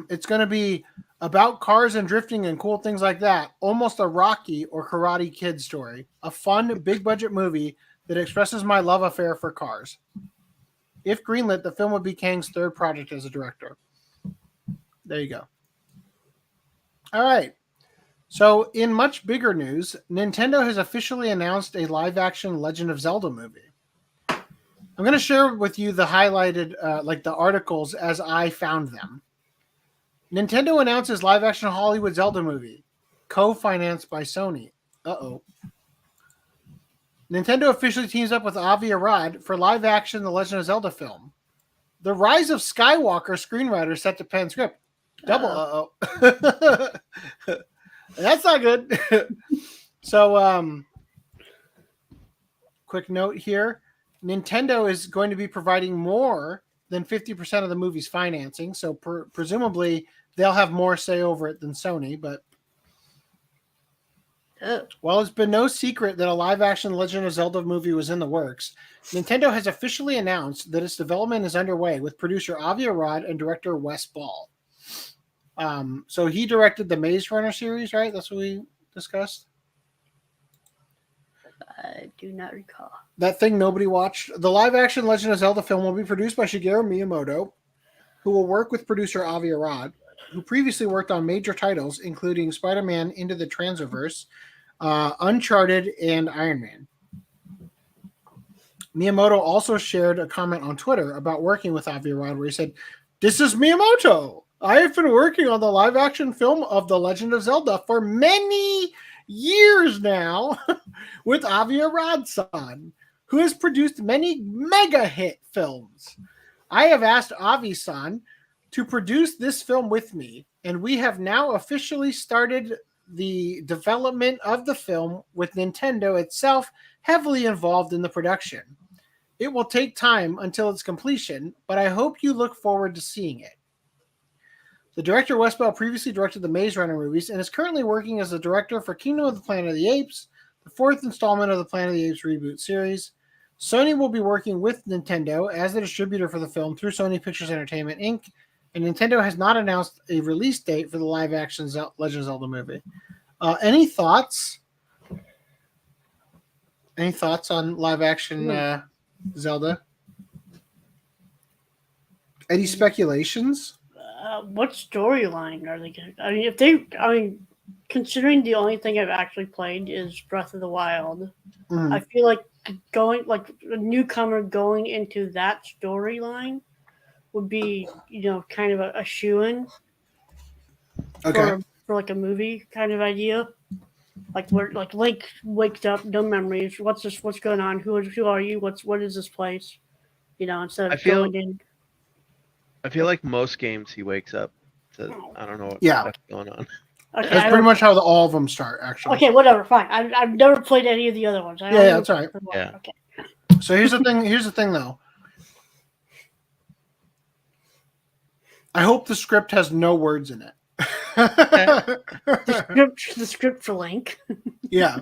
it's going to be about cars and drifting and cool things like that. Almost a Rocky or Karate Kid story. A fun, big-budget movie that expresses my love affair for cars. If greenlit, the film would be Kang's 3rd project as a director. There you go. All right. So, in much bigger news, Nintendo has officially announced a live-action Legend of Zelda movie. I'm going to share with you the highlighted, the articles as I found them. Nintendo announces live-action Hollywood Zelda movie, co-financed by Sony. Uh-oh. Nintendo officially teams up with Avi Arad for live-action The Legend of Zelda film. The Rise of Skywalker screenwriter set to pen script. Double uh-oh. That's not good. So, quick note here. Nintendo is going to be providing more than 50% of the movie's financing. So, presumably, they'll have more say over it than Sony. But, well, it's been no secret that a live-action Legend of Zelda movie was in the works. Nintendo has officially announced that its development is underway with producer Avi Arad and director Wes Ball. So he directed the Maze Runner series, right? That's what we discussed. I do not recall. That thing nobody watched. The live-action Legend of Zelda film will be produced by Shigeru Miyamoto, who will work with producer Avi Arad, who previously worked on major titles, including Spider-Man Into the Transverse, Uncharted, and Iron Man. Miyamoto also shared a comment on Twitter about working with Avi Arad, where he said, "This is Miyamoto. I have been working on the live-action film of The Legend of Zelda for many years now with Avi Arad-san, who has produced many mega hit films. I have asked Avi-san to produce this film with me, and we have now officially started the development of the film with Nintendo itself heavily involved in the production. It will take time until its completion, but I hope you look forward to seeing it." The director Westbell previously directed the Maze Runner movies and is currently working as the director for Kingdom of the Planet of the Apes, the fourth installment of the Planet of the Apes reboot series. Sony will be working with Nintendo as the distributor for the film through Sony Pictures Entertainment, Inc., and Nintendo has not announced a release date for the live-action Legend of Zelda movie. Any thoughts? Any thoughts on live-action Zelda? Any speculations? What storyline are they going to? I mean, considering the only thing I've actually played is Breath of the Wild, I feel like a newcomer going into that storyline would be, kind of a shoo-in for like a movie kind of idea. Like where Link wakes up, no memories. What's going on? Who are you? What is this place? Instead of going in. I feel like most games he wakes up to, I don't know what's going on. Okay, that's pretty much how all of them start, actually. Okay, whatever, fine. I've never played any of the other ones. That's all right. Yeah. Okay. So here's the thing, though. I hope the script has no words in it. The script for Link. Yeah.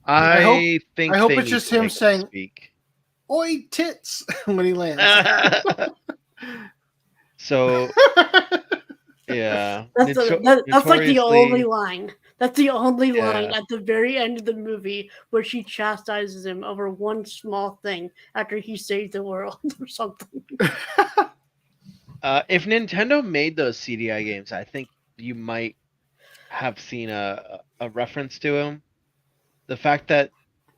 I hope it's just him saying, "Oi, tits," when he lands. So, yeah. That's like the only line. That's the only line at the very end of the movie where she chastises him over one small thing after he saved the world or something. If Nintendo made those CDI games, I think you might have seen a reference to him. The fact that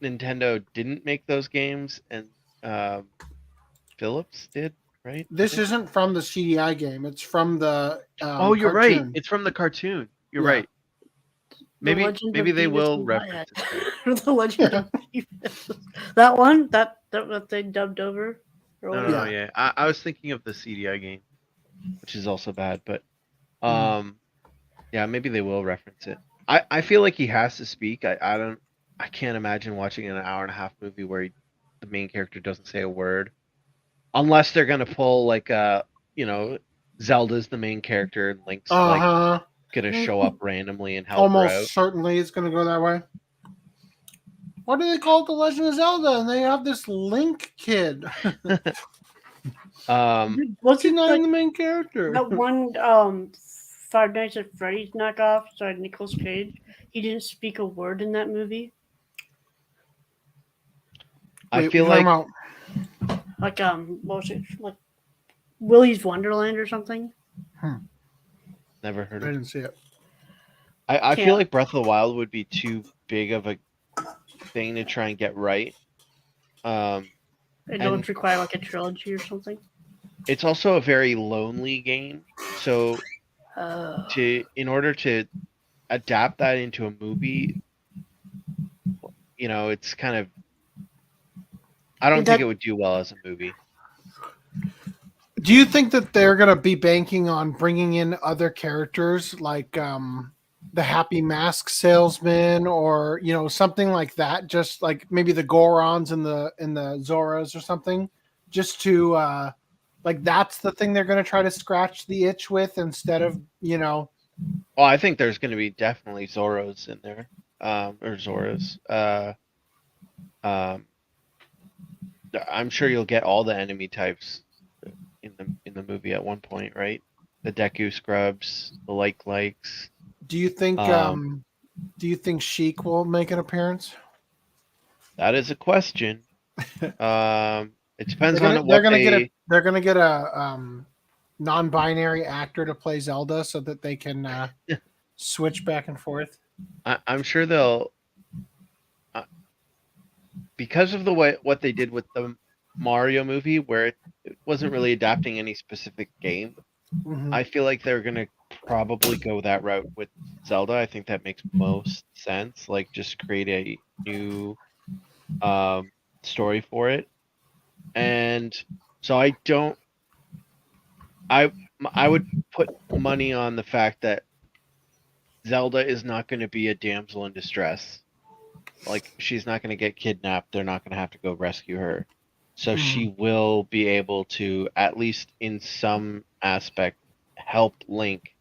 Nintendo didn't make those games and Philips did, right? This isn't from the CDI game. It's from the you're cartoon. right. It's from the cartoon. You're right. Maybe they will reference it. The Legend of Beavis. That one that they dubbed over. No, yeah. I was thinking of the CDI game, which is also bad, but yeah, maybe they will reference it. I feel like he has to speak. I can't imagine watching an hour-and-a-half movie where the main character doesn't say a word, unless they're gonna pull like Zelda's the main character and Link's like gonna show up randomly and help her out. Almost certainly it's gonna go that way. What do they call it? The Legend of Zelda, and they have this Link kid. What's he not in the main character? That one Five Nights at Freddy's knockoff, sorry, Nicolas Cage. He didn't speak a word in that movie. I feel like what was it? Like Willy's Wonderland or something? Never heard I of it. didn't see it. I feel like Breath of the Wild would be too big of a thing to try and get right. It would require like a trilogy or something. It's also a very lonely game, so in order to adapt that into a movie, it's kind of. I don't think it would do well as a movie. Do you think that they're going to be banking on bringing in other characters like the Happy Mask Salesman or something like that? Just like maybe the Gorons and the Zoras or something, just to like that's the thing they're going to try to scratch the itch with instead of Well, I think there's going to be definitely Zoros in there, or Zoras. I'm sure you'll get all the enemy types in the movie at one point, right? The Deku Scrubs, the likes. Do you think Sheik will make an appearance? That is a question. It depends on they're gonna get a non-binary actor to play Zelda so that they can switch back and forth. I'm sure they'll because of the way what they did with the Mario movie, where it wasn't really adapting any specific game. Mhm. I feel like they're gonna probably go that route with Zelda. I think that makes most sense. Like, just create a new story for it. And so I would put money on the fact that Zelda is not going to be a damsel in distress. Like, she's not going to get kidnapped. They're not going to have to go rescue her. So she will be able to, at least in some aspect, help Link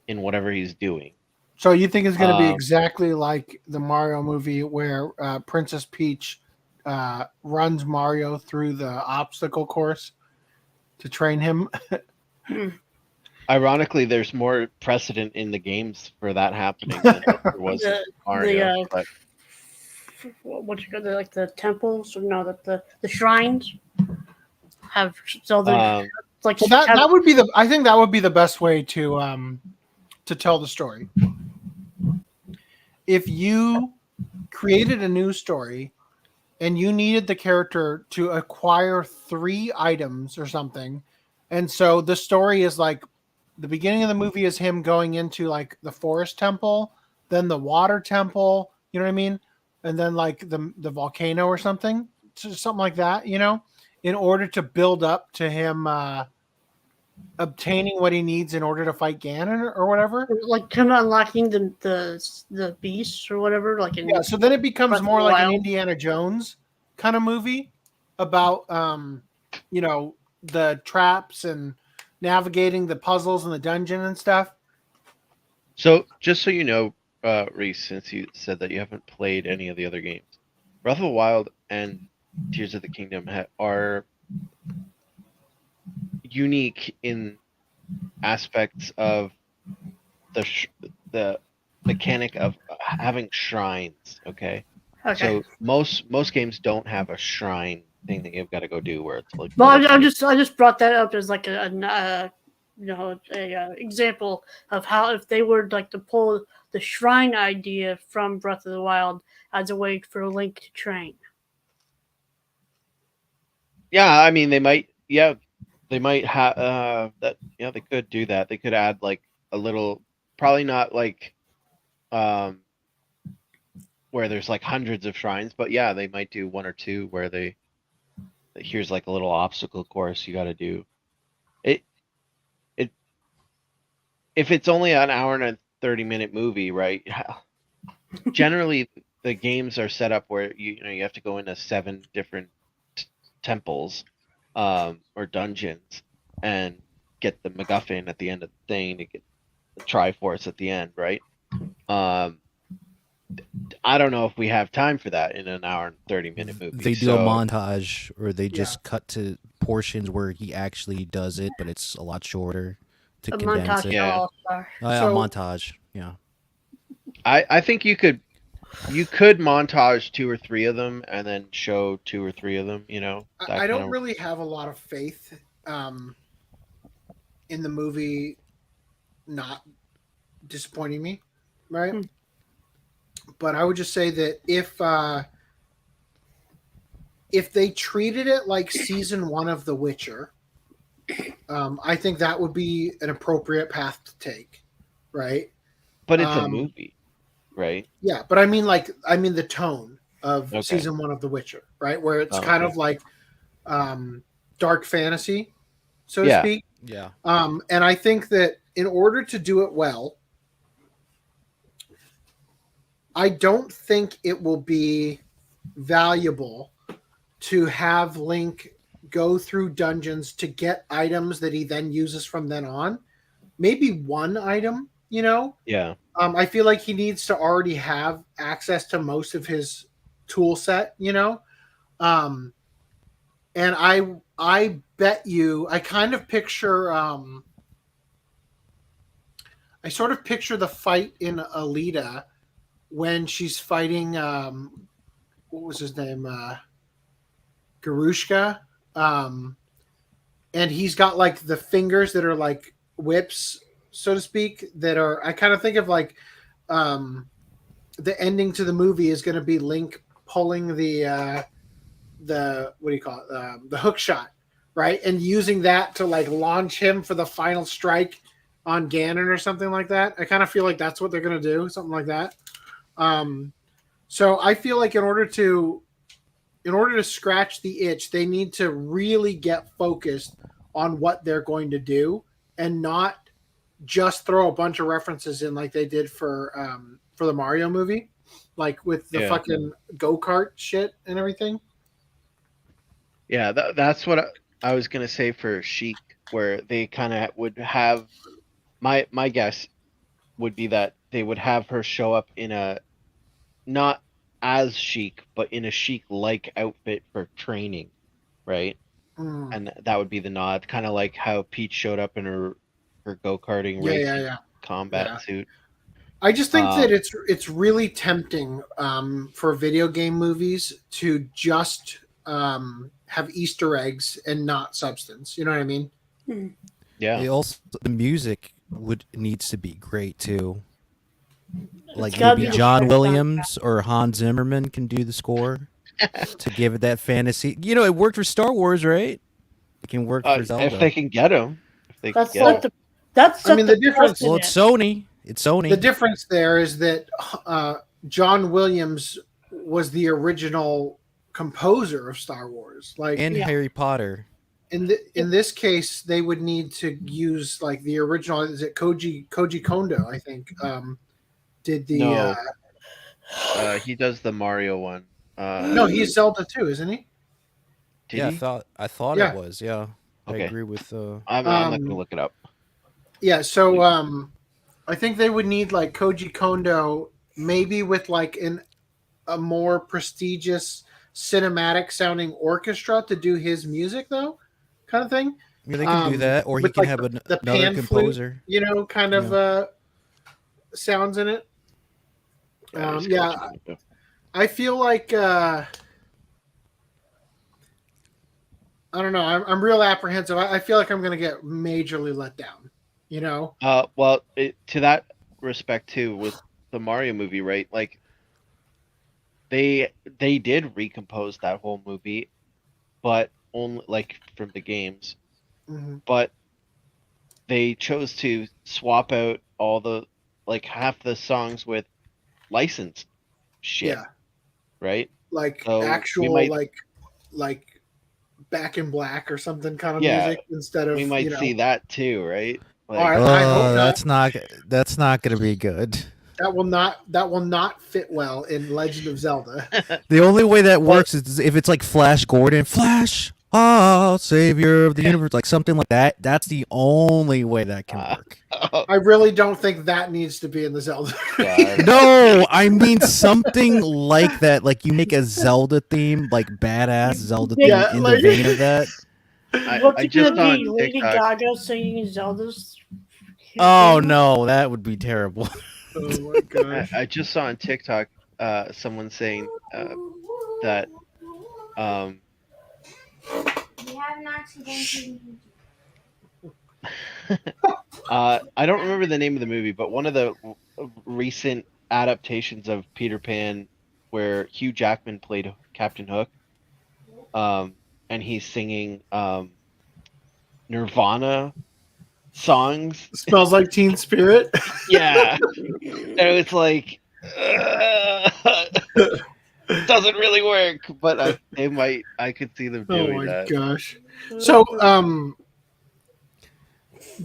in whatever he's doing. So you think it's going to be exactly like the Mario movie where Princess Peach runs Mario through the obstacle course to train him? Ironically, there's more precedent in the games for that happening than there was in Mario. But what you call like the temples, or no, the shrines have Zelda. Like so that would be I think that would be the best way to tell the story. If you created a new story and you needed the character to acquire 3 items or something, and so the story is like the beginning of the movie is him going into like the forest temple, then the water temple, you know what I mean? And then like the volcano or something like that, you know, in order to build up to him obtaining what he needs in order to fight Ganon or whatever. Like him unlocking the beasts or whatever. Like in so then it becomes more like an Wild. Indiana Jones kind of movie about you know, the traps and navigating the puzzles and the dungeon and stuff. so, just so you know, Reese, since you said that you haven't played any of the other games, Breath of the Wild and Tears of the Kingdom are unique in aspects of the mechanic of having shrines. Okay, Okay. so most games don't have a shrine thing that you've got to go do where it's like. Well, I just brought that up as like a example of how if they were like to pull the shrine idea from Breath of the Wild as a way for Link to train. Yeah, I mean they might. Yeah, they might have that. Yeah, they could do that. They could add like a little, probably not like where there's like hundreds of shrines, but yeah, they might do 1 or 2 where here's like a little obstacle course you got to do. If it's only an hour and a 30-minute movie, right? Generally, the games are set up where you have to go into 7 different temples or dungeons and get the MacGuffin at the end of the thing to get the Triforce at the end, right? I don't know if we have time for that in an hour and 30-minute movie. They do a montage, or they just cut to portions where he actually does it, but it's a lot shorter to A condense montage it. Yeah. all-star. Oh, yeah, So- montage. Yeah. I think you could montage 2 or 3 of them and then show 2 or 3 of them. That I don't kind of- really have a lot of faith in the movie not disappointing me, right? But I would just say that if they treated it like season 1 of The Witcher, I think that would be an appropriate path to take, right? But it's a movie, right? Yeah, but I mean the tone of Okay. season 1 of The Witcher, right? Where it's kind of like dark fantasy, so to Yeah. speak. Yeah. And I think that in order to do it well, I don't think it will be valuable to have Link go through dungeons to get items that he then uses from then on. Maybe 1 item, Yeah. I feel like he needs to already have access to most of his tool set, and I bet you I kind of picture I sort of picture the fight in Alita when she's fighting what was his name, Garushka, and he's got like the fingers that are like whips, so to speak, that are, I kind of think of like the ending to the movie is going to be Link pulling the what do you call it, the hook shot, right, and using that to like launch him for the final strike on Ganon or something like that. I kind of feel like that's what they're gonna do, something like that. So I feel like in order to scratch the itch, they need to really get focused on what they're going to do and not just throw a bunch of references in like they did for the Mario movie, like with the fucking go-kart shit and everything. Yeah, that's what I was gonna say for Sheik, where they kind of would have my guess would be that they would have her show up in a not as Sheik, but in a Sheik-like outfit for training, right? And that would be the nod, kind of like how Peach showed up in her go-karting racing combat suit. I just think that it's really tempting for video game movies to just have Easter eggs and not substance. You know what I mean? Yeah. The music needs to be great too. Like gotta maybe be John a- Williams or Hans Zimmerman can do the score to give it that fantasy. You know, it worked for Star Wars, right? It can work for Zelda. If they can get him. That's like that's I mean, the the difference- Well, it's Sony. It's Sony. The difference there is that John Williams was the original composer of Star Wars, like and Harry Potter. in this case, they would need to use like the original. Is it Koji Kondo? I think did the. No. He does the Mario one. No, he's Zelda too, isn't he? Did Yeah, he? I thought Yeah. it was. Yeah, Okay. I agree with. I'm not gonna look it up. Yeah, so I think they would need like Koji Kondo, maybe with like a more prestigious cinematic sounding orchestra to do his music, though, kind of thing. Yeah, they can do that, or he with, can like, have the another pan flute, composer. you know, kind of sounds in it. Yeah, I feel like I don't know. I'm real apprehensive. I feel like I'm going to get majorly let down. You know. Well, to that respect too, with the Mario movie, right? Like they did recompose that whole movie, but only like from the games. Mm-hmm. But they chose to swap out all the like half the songs with licensed shit. Yeah. Right? Like So actual we might- like Back in Black or something kind of Yeah, music instead of we might see that too, right? Like, All right. I hope That's not going to be good. that will not fit well in Legend of Zelda. The only way that works is if it's like Flash Gordon, Flash, savior of the universe, like something like that. That's the only way that can work. I really don't think that needs to be in the Zelda. God. No, I mean something like that. Like you make a Zelda theme, like badass Zelda theme Yeah, in like- the vein of that. What's I it just gonna saw be? on Lady TikTok. Gaga singing Zelda's. Oh no, that would be terrible. Oh my gosh. I just saw on TikTok someone saying that We have an accident. I don't remember the name of the movie, but one of the recent adaptations of Peter Pan where Hugh Jackman played Captain Hook, and he's singing Nirvana songs. Smells like Teen Spirit. Yeah. And it's like it doesn't really work, but I could see them Oh doing my that. gosh. So,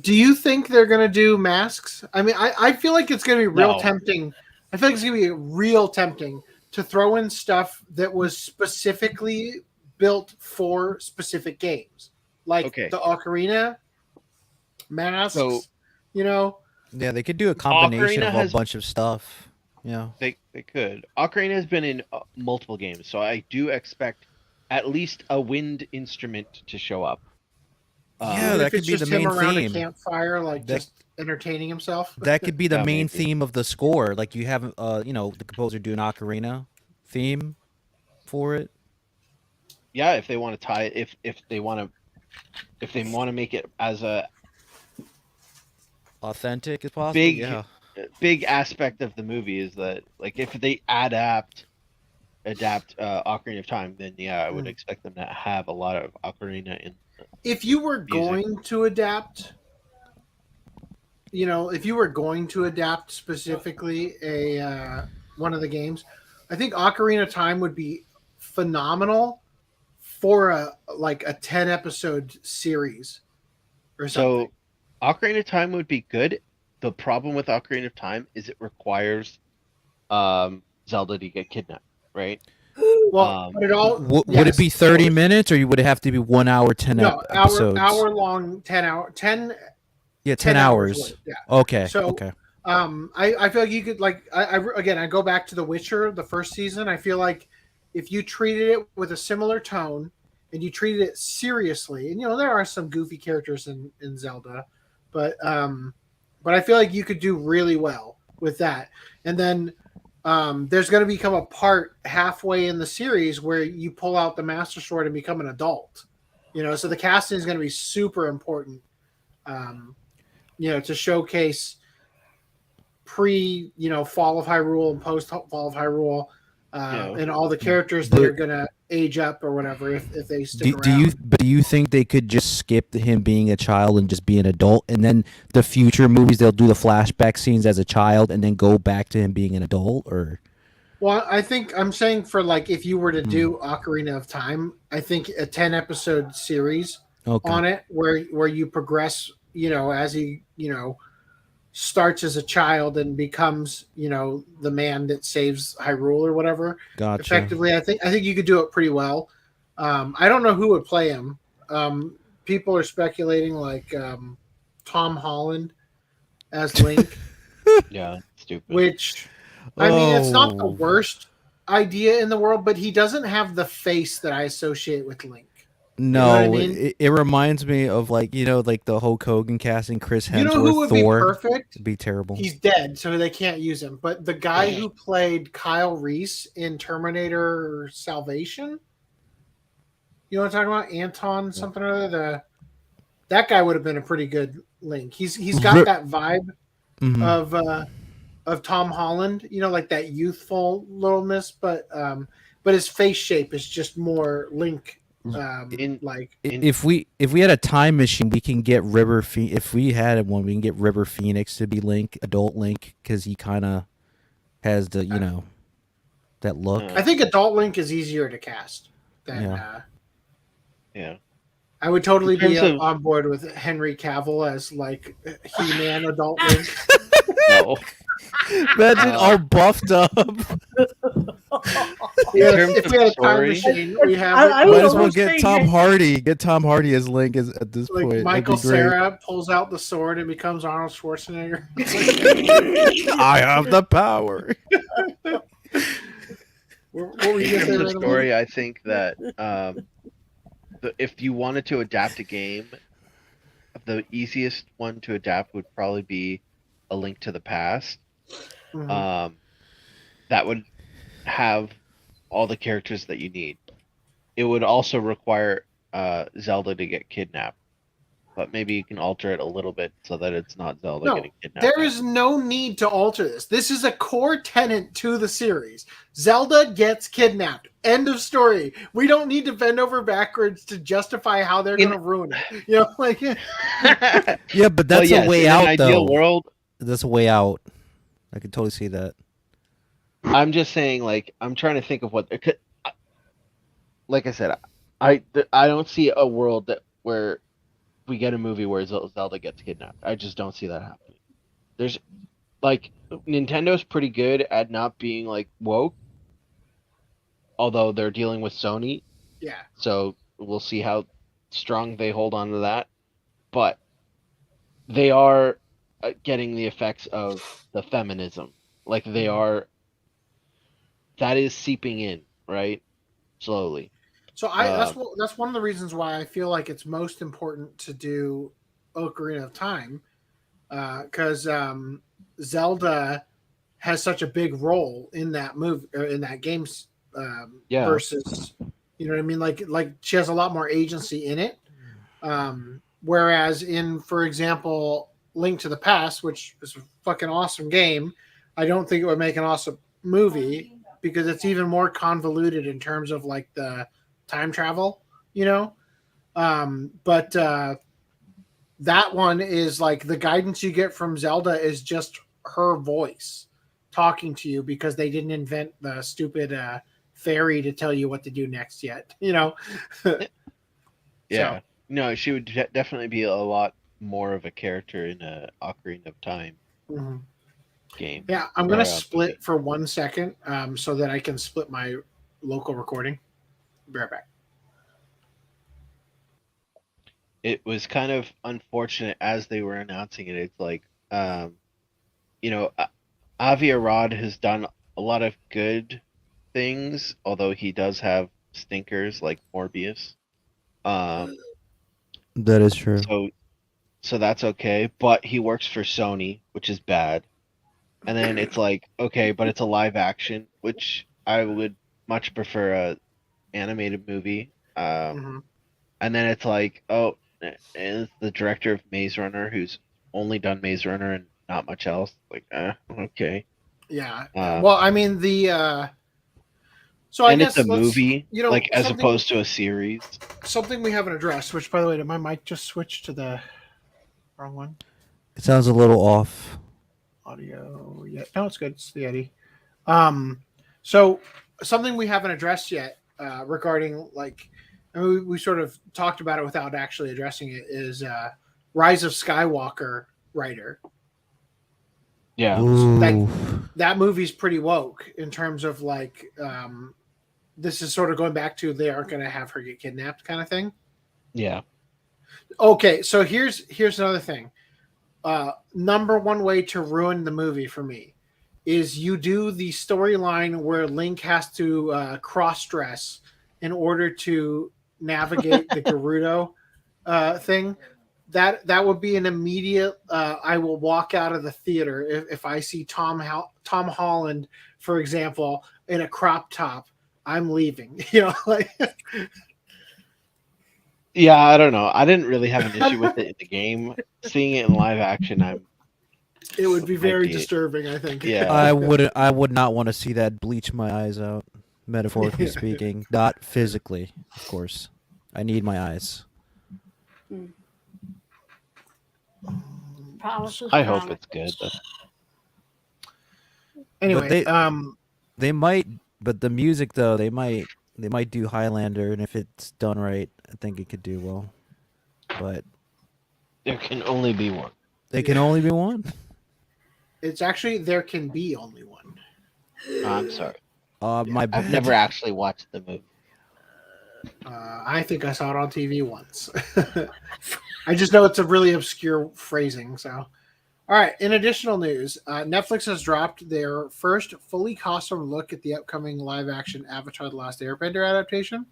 do you think they're gonna do masks? I mean, I feel like it's gonna be real No. tempting. I feel like it's gonna be real tempting to throw in stuff that was specifically built for specific games, like Okay. the Ocarina masks. So- you know, Yeah, they could do a combination Ocarina of a has- bunch of stuff. Yeah. They could. Ocarina has been in multiple games, so I do expect at least a wind instrument to show up. Yeah, even that if could it's be the just him main around theme. a campfire, like That- just entertaining himself. That could be the Yeah, main maybe. theme of the score. Like you have, the composer do an ocarina theme for it. Yeah, if they want to tie it, if they want to make it as a Authentic as possible. Big- Yeah. big aspect of the movie is that like if they adapt adapt Ocarina of Time, then yeah, I would expect them to have a lot of Ocarina in. If you were Music. going to adapt, if you were going to adapt specifically a one of the games, I think Ocarina of Time would be phenomenal for a 10 episode series or something. So, Ocarina of Time would be good. The problem with Ocarina of Time is it requires Zelda to get kidnapped, right? Well, but it all Would it be 30 minutes, or would it have to be 1 hour, 10 episodes? hour long, 10 Yeah, 10 hours. worth, yeah. Okay. So, okay. I feel like you could I go back to The Witcher, the first season. I feel like if you treated it with a similar tone and you treated it seriously, and there are some goofy characters in Zelda, but I feel like you could do really well with that. And then there's going to become a part halfway in the series where you pull out the Master Sword and become an adult. So the casting is going to be super important. To showcase pre, Fall of Hyrule and post Fall of Hyrule, and all the characters that are gonna age up or whatever if they stick around. Do you think they could just skip him being a child and just be an adult, and then the future movies they'll do the flashback scenes as a child and then go back to him being an adult? Or Well, I think I'm saying for if you were to do Ocarina of Time, I think a 10 episode series on it where you progress, as he, starts as a child and becomes, the man that saves Hyrule or whatever. Gotcha. Effectively, I think you could do it pretty well. I don't know who would play him. People are speculating Tom Holland as Link. Yeah, stupid. Which, I mean, it's not the worst idea in the world, but he doesn't have the face that I associate with Link. No, You know what I mean? it reminds me of the Hulk Hogan casting, Chris Hemsworth, Who would Thor. be perfect? It'd be terrible. He's dead, so they can't use him. But the guy who played Kyle Reese in Terminator Salvation, you know what I'm talking about? Anton something or other. That guy would have been a pretty good Link. He's got that vibe of Tom Holland, like that youthful littleness, but his face shape is just more Link. If we had a time machine, we can get River Phoenix. If we had one, we can get River Phoenix to be Link, adult Link, because he kind of has the that look. I think adult Link is easier to cast than yeah. I would totally be on board with Henry Cavill as He-Man adult Link. No. Imagine all buffed up. If we had a time machine, we have. Might as well get Tom Hardy. Get Tom Hardy as Link at this point. Michael Cera pulls out the sword and becomes Arnold Schwarzenegger. I have the power. What were you In going to the say? story, I think that if you wanted to adapt a game, the easiest one to adapt would probably be A Link to the Past. Mm-hmm. That would have all the characters that you need. It would also require Zelda to get kidnapped, but maybe you can alter it a little bit so that it's not Zelda getting kidnapped. There is no need to alter this. This is a core tenet to the series. Zelda gets kidnapped. End of story. We don't need to bend over backwards to justify how they're going to ruin it. Yeah, but that's a way out, in an though. ideal world, that's a way out. I can totally see that. I'm just saying, I'm trying to think of what. Like I said, I don't see a world where we get a movie where Zelda gets kidnapped. I just don't see that happening. There's Nintendo's pretty good at not being woke, although they're dealing with Sony. Yeah. So we'll see how strong they hold on to that, but they are getting the effects of the feminism. They are. That is seeping in, right? Slowly. So that's one of the reasons why I feel like it's most important to do Ocarina of Time, because Zelda has such a big role in that movie or in that game. Versus, you know what I mean? Like she has a lot more agency in it. Whereas in, for example, Link to the Past, which is a fucking awesome game, I don't think it would make an awesome movie. up because it's even more convoluted in terms of like the time travel, you know. But that one is like the guidance you get from Zelda is just her voice talking to you because they didn't invent the stupid fairy to tell you what to do next yet, you know. Yeah. So, No, she would definitely be a lot more of a character in a Ocarina of Time mhm. game. Yeah, I'm Or, gonna movie. split for 1 second so that I can split my local recording. Be right back. It was kind of unfortunate as they were announcing it. It's like, you know, Avi Arad has done a lot of good things, although he does have stinkers like Morbius. That is true. So that's okay, but he works for Sony, which is bad. And then it's like, okay, but it's a live action, which I would much prefer a animated movie. Mhm. And then it's like, oh, and it's the director of Maze Runner, who's only done Maze Runner and not much else. Like, okay. Yeah. Well, I mean the. So I And guess it's a let's- movie, you know, like as something- opposed to a series. Something we haven't addressed, which by the way, did my mic just switch to the wrong one? It sounds a little off. Audio. Yeah. No, it's good. It's the Eddie. So something we haven't addressed yet regarding like, I mean, we sort of talked about it without actually addressing it is Rise of Skywalker writer. Yeah. Ooh. That movie's pretty woke in terms of like this is sort of going back to they aren't going to have her get kidnapped kind of thing. Yeah. Okay, so here's another thing. Number one way to ruin the movie for me is you do the storyline where Link has to cross-dress in order to navigate the Gerudo thing. That would be an immediate. I will walk out of the theater if I see Tom Holland, for example, in a crop top. I'm leaving. You know, like. Yeah, I don't know. I didn't really have an issue with it in the game. Seeing it in live action, It would be might very be- disturbing, I think. Yeah. I would not want to see that bleach my eyes out, metaphorically speaking. Not physically, of course. I need my eyes. Promises. I hope promise. it's good. That's- Anyway, They might, but the music though, they might do Highlander, and if it's done right, I think it could do well. But There can only be one. they can only be one. it's actually there can be only one. I'm sorry. My I've never actually watched the movie. I think I saw it on TV once. I just know it's a really obscure phrasing. So, all right. In additional news, Netflix has dropped their first fully costume look at the upcoming live-action Avatar: The Last Airbender adaptation.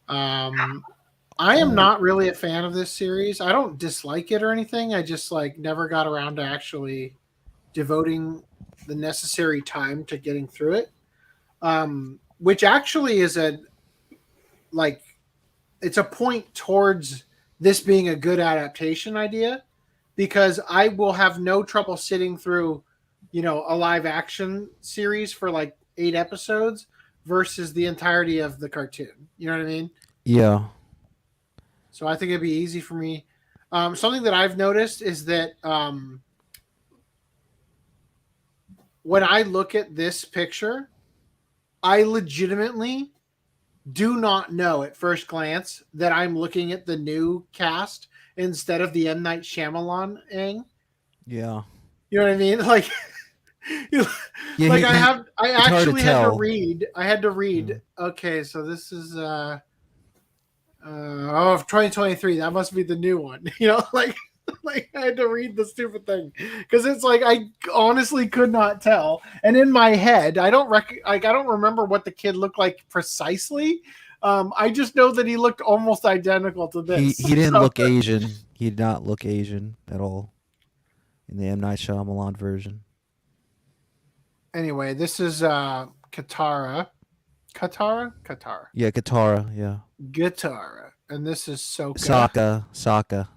I am not really a fan of this series. I don't dislike it or anything. I just like never got around to actually devoting the necessary time to getting through it. Which actually is it's a point towards this being a good adaptation idea, because I will have no trouble sitting through, a live action series for like 8 episodes versus the entirety of the cartoon. You know what I mean? Yeah. So I think it'd be easy for me. Something that I've noticed is that when I look at this picture, I legitimately do not know at first glance that I'm looking at the new cast instead of the M. Night Shyamalan Aang. Yeah. You know what I mean? Like, Yeah, like he- I hard to actually had to tell. read. I had to read. Okay, so this is of 2023. That must be the new one. Like I had to read the stupid thing because it's like I honestly could not tell. And in my head, I don't remember what the kid looked like precisely. I just know that he looked almost identical to this. He didn't So- look Asian. He did not look Asian at all in the M. Night Shyamalan version. Anyway, this is Katara. Yeah, Katara. Yeah. Guitarra. And this is Sokka. Sokka.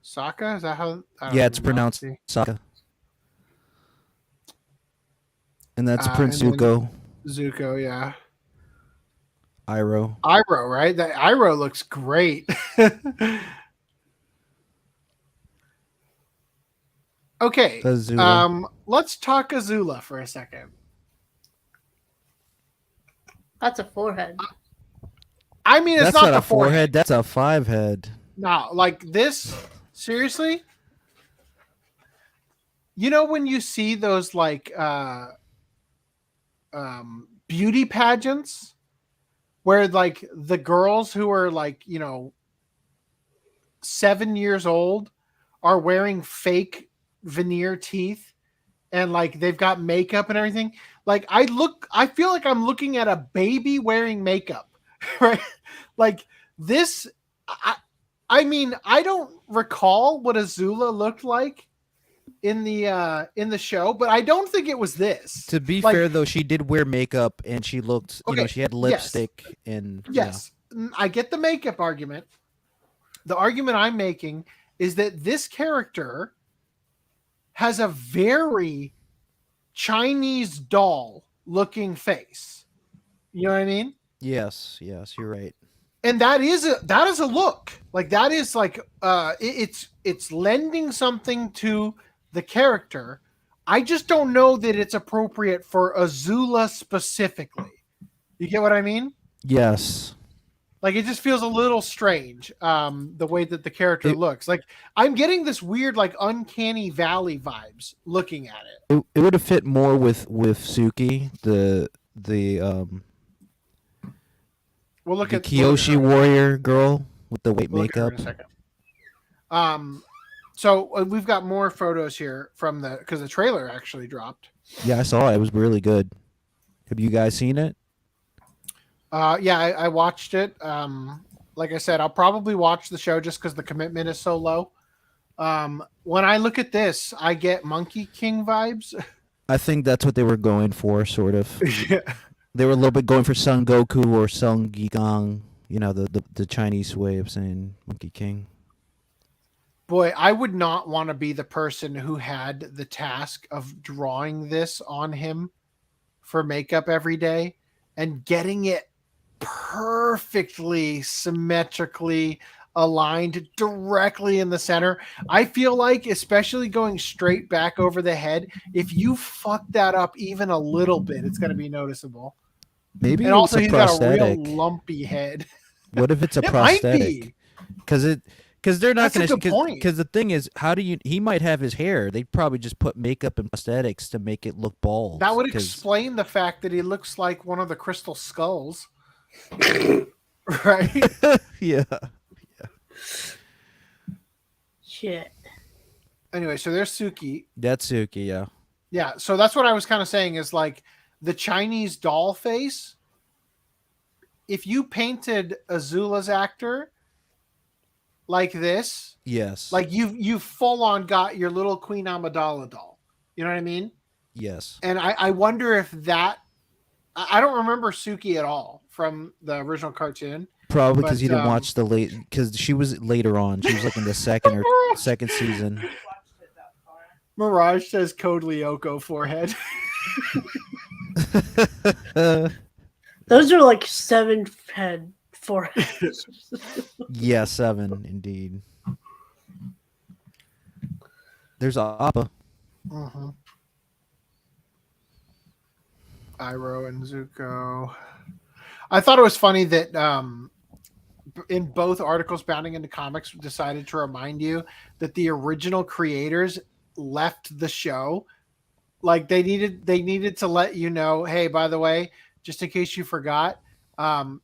Sokka? Is that how? I don't Yeah, it's know. pronounced See. Sokka. And that's Prince and then Zuko, Zuko, yeah. Iroh. Iroh, right? That Iroh looks great. Okay. Azula. Let's talk Azula for a second. That's a forehead. I mean, it's That's not the a forehead. That's a 5 head. No, like this. Seriously? You know when you see those like beauty pageants where like the girls who are like, 7 years old are wearing fake veneer teeth and like they've got makeup and everything. Like I feel like I'm looking at a baby wearing makeup, right? Like this, I mean, I don't recall what Azula looked like in the show, but I don't think it was this. To be Like, fair, though, she did wear makeup and she looked, Okay, she had lipstick and yes, I get the makeup argument. The argument I'm making is that this character has a very Chinese doll looking face. You know what I mean? Yes, you're right. And that is a look. Like that is like it's lending something to the character. I just don't know that it's appropriate for Azula specifically. You get what I mean? Yes. Like it just feels a little strange, the way that the character looks. Like I'm getting this weird, like uncanny valley vibes looking at it. It would have fit more with Suki, the We'll look the at Kyoshi warrior girl with the white we'll look at her makeup. in a second. So we've got more photos here from because the trailer actually dropped. Yeah, I saw it. It was really good. Have you guys seen it? Yeah, I watched it. Like I said, I'll probably watch the show just because the commitment is so low. When I look at this, I get Monkey King vibes. I think that's what they were going for, sort of. Yeah. They were a little bit going for Son Goku or Son Gigang, the Chinese way of saying Monkey King. Boy, I would not want to be the person who had the task of drawing this on him for makeup every day and getting it perfectly symmetrically aligned directly in the center. I feel like, especially going straight back over the head, if you fuck that up even a little bit, it's going to be noticeable. Maybe And it's also, a he's prosthetic. got a real lumpy head. What if it's a It might prosthetic? be. Because they're not That's a going good to. point. Because the thing is, he might have his hair. They'd probably just put makeup and prosthetics to make it look bald. That would 'cause- explain the fact that he looks like one of the crystal skulls. Right? Yeah. Shit. Anyway, so there's Suki. That's Suki, yeah. Yeah, so that's what I was kind of saying is like the Chinese doll face. If you painted Azula's actor like this, Yes. like you full on got your little Queen Amidala doll. You know what I mean? Yes. And I wonder if that I don't remember Suki at all from the original cartoon. Probably because But, you didn't watch the late. Because she was later on. She was like in the second season. Mirage says Code Lyoko forehead. Those are like 7 head foreheads. Yeah, 7 indeed. There's Appa. Mm-hmm. Iroh and Zuko. I thought it was funny that in both articles, Bounding into Comics decided to remind you that the original creators left the show. Like they needed to let you know, hey, by the way, just in case you forgot,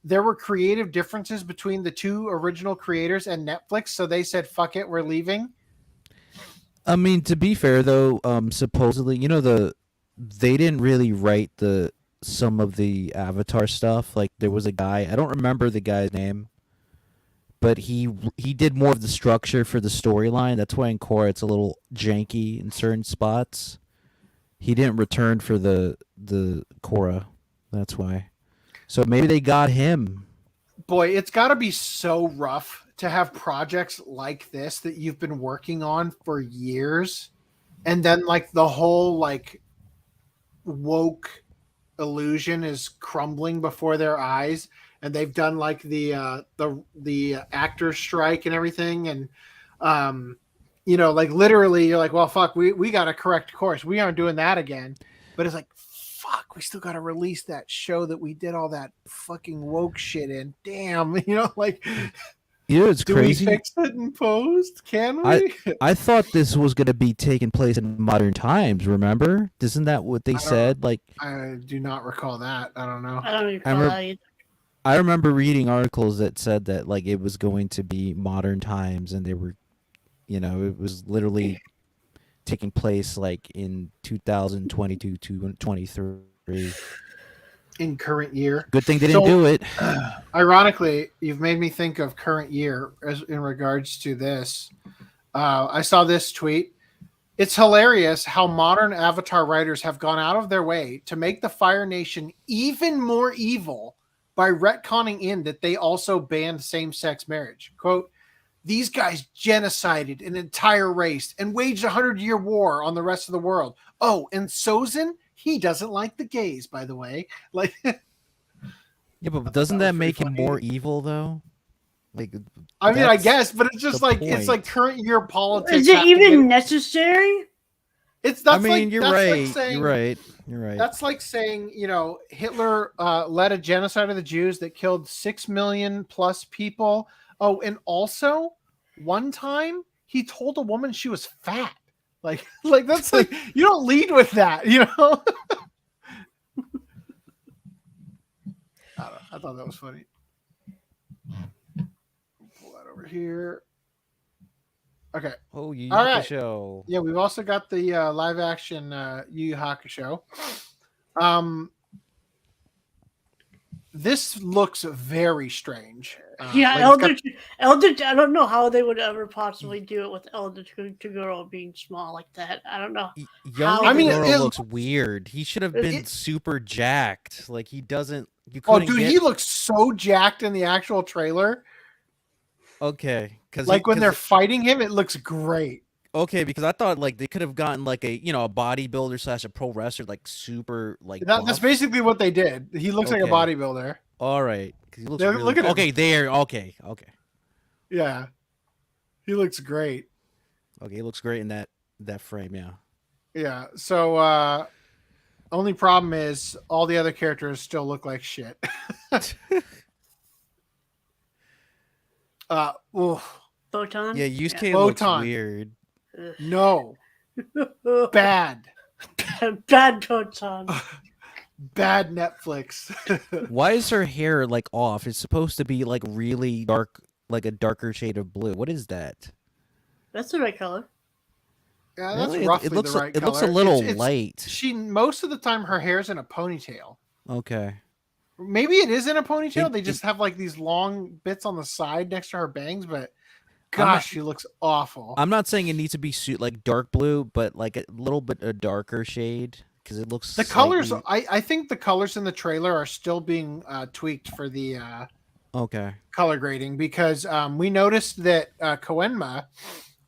there were creative differences between the 2 original creators and Netflix, so they said, fuck it, we're leaving. I mean, to be fair though, supposedly, they didn't really write some of the Avatar stuff. Like there was a guy, I don't remember the guy's name, but he did more of the structure for the storyline. That's why in Korra it's a little janky in certain spots. He didn't return for the Korra. That's why. So maybe they got him. Boy, it's got to be so rough to have projects like this that you've been working on for years, and then like the whole like woke illusion is crumbling before their eyes, and they've done like the actor strike and everything, and like literally you're like, well, fuck, we got to correct course. We aren't doing that again. But it's like, fuck, we still got to release that show that we did all that fucking woke shit in. Damn, like. It's Do crazy. we fix it in post? Can we? I thought this was going to be taking place in modern times. Remember? Isn't that what they said? Like, I do not recall that. I don't know. I don't even I recall remember- that either. I remember reading articles that said that like it was going to be modern times, and they were, it was literally taking place like in 2022 to 23. In current year. Good thing they didn't do it. Ironically, you've made me think of current year as in regards to this. I saw this tweet. It's hilarious how modern Avatar writers have gone out of their way to make the Fire Nation even more evil by retconning in that they also banned same-sex marriage. Quote, these guys genocided an entire race and waged a 100-year war on the rest of the world. Oh, and Sozin? He doesn't like the gays, by the way. Like, Yeah, but doesn't that was that make pretty him funny. more evil though? Like, I mean, I that's guess, but it's just the like it's like point. current year politics. Is it have to even get- necessary? It's that's I mean, like you're that's right. Like saying, You're right. You're right. That's like saying Hitler led a genocide of the Jews that killed 6 million plus people. Oh, and also one time he told a woman she was fat. Like that's like you don't lead with that, I thought that was funny. Pull that over here. Okay. Oh, you All right. show. Yeah, we've also got the live action Yu Yu Hakusho. This looks very strange. Yeah, like it's got- Eldritch. I don't know how they would ever possibly do it with Eldritch Toguro being small like that. I don't know. Young I mean, Toguro it- looks weird. He should have been it- super jacked. Like he doesn't. You Oh, couldn't dude, get... he looks so jacked in the actual trailer. Okay, because Like when they're fighting him, it looks great. okay, because I thought like they could have gotten like a a bodybuilder / a pro wrestler like super like That's buff. basically what they did. He looks like a Okay. bodybuilder. All right, because he looks There- really... look at him. okay. There, okay, Yeah, he looks great. he looks great in that frame. Yeah. Yeah. So only problem is all the other characters still look like shit. Oof. Photon. Yeah, Yusuke looks Photon. weird. No, bad, Bad Photon. bad Netflix. Why is her hair like off? It's supposed to be like really dark, like a darker shade of blue. What is that? That's the right color. Yeah, that's Really? roughly it looks the right it looks a color. little It's- light. She most of the time her hair's in a ponytail. Okay. Maybe it is in a ponytail. They It- just have like these long bits on the side next to her bangs, but I'm not- gosh, she looks awful. I'm not saying it needs to be like dark blue, but like a little bit a darker shade because it looks The colors, slightly- I think the colors in the trailer are still being tweaked for the Okay. color grading because we noticed that Koenma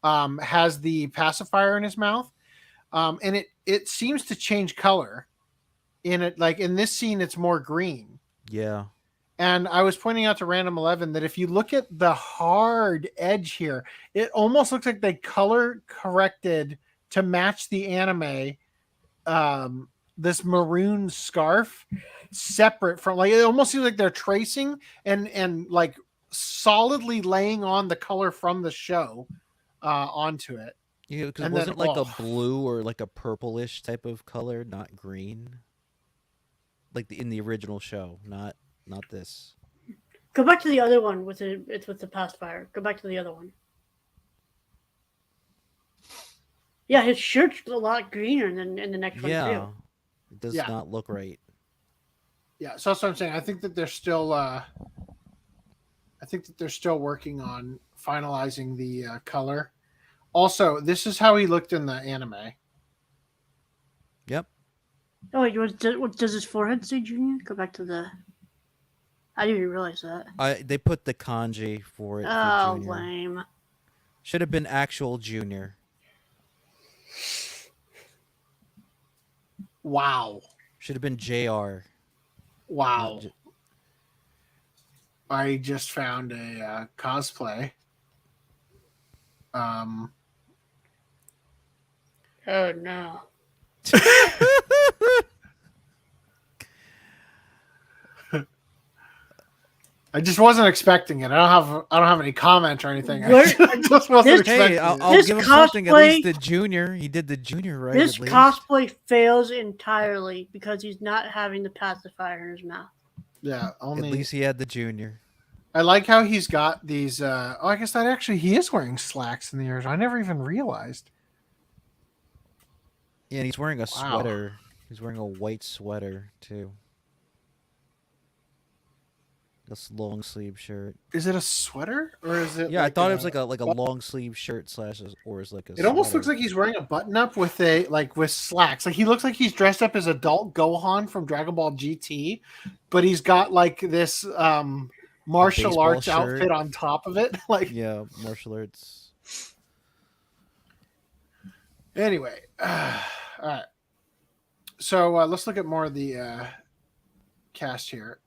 has the pacifier in his mouth, and it seems to change color. In it, like in this scene, it's more green. Yeah. And I was pointing out to Random 11 that if you look at the hard edge here, it almost looks like they color corrected to match the anime. This maroon scarf separate from like it almost seems like they're tracing and like solidly laying on the color from the show onto it. Yeah, because it And then- wasn't like oh. a blue or like a purplish type of color, not green. Like in the original show, not this. Go back to the other one with the pacifier. Go back to the other one. Yeah, his shirt's a lot greener than in the next one Yeah. too. It does Yeah. not look right. Yeah, so that's what I'm saying. I think that they're still working on finalizing the color. Also, this is how he looked in the anime. Yep. Oh, wait, what does his forehead say, Junior? Go back to the. I didn't even realize that. They put the kanji for it. Oh, for junior. lame. Should have been actual junior. Wow. Should have been JR. Wow. Not J- I just found a cosplay. Oh no. I just wasn't expecting it. I don't have any comment or anything. I Where- just wasn't This- expecting Hey, I'll, it. I'll This give him something. At cosplay- least the junior. He did the junior right. This at least. cosplay fails entirely because he's not having the pacifier in his mouth. Yeah, At only. least he had the junior. I like how he's got these. I guess that actually he is wearing slacks in the original. I never even realized. Yeah, and he's wearing a Wow. sweater. He's wearing a white sweater too. This long sleeve shirt. Is it a sweater or is it? Yeah, I thought it was like a button- long sleeve shirt slash, or is like a. It almost looks sweater. like he's wearing a button up with with slacks. Like he looks like he's dressed up as adult Gohan from Dragon Ball GT, but he's got like this martial baseball arts shirt. outfit on top of it. Like Yeah, martial arts. anyway, all right. So let's look at more of the cast here.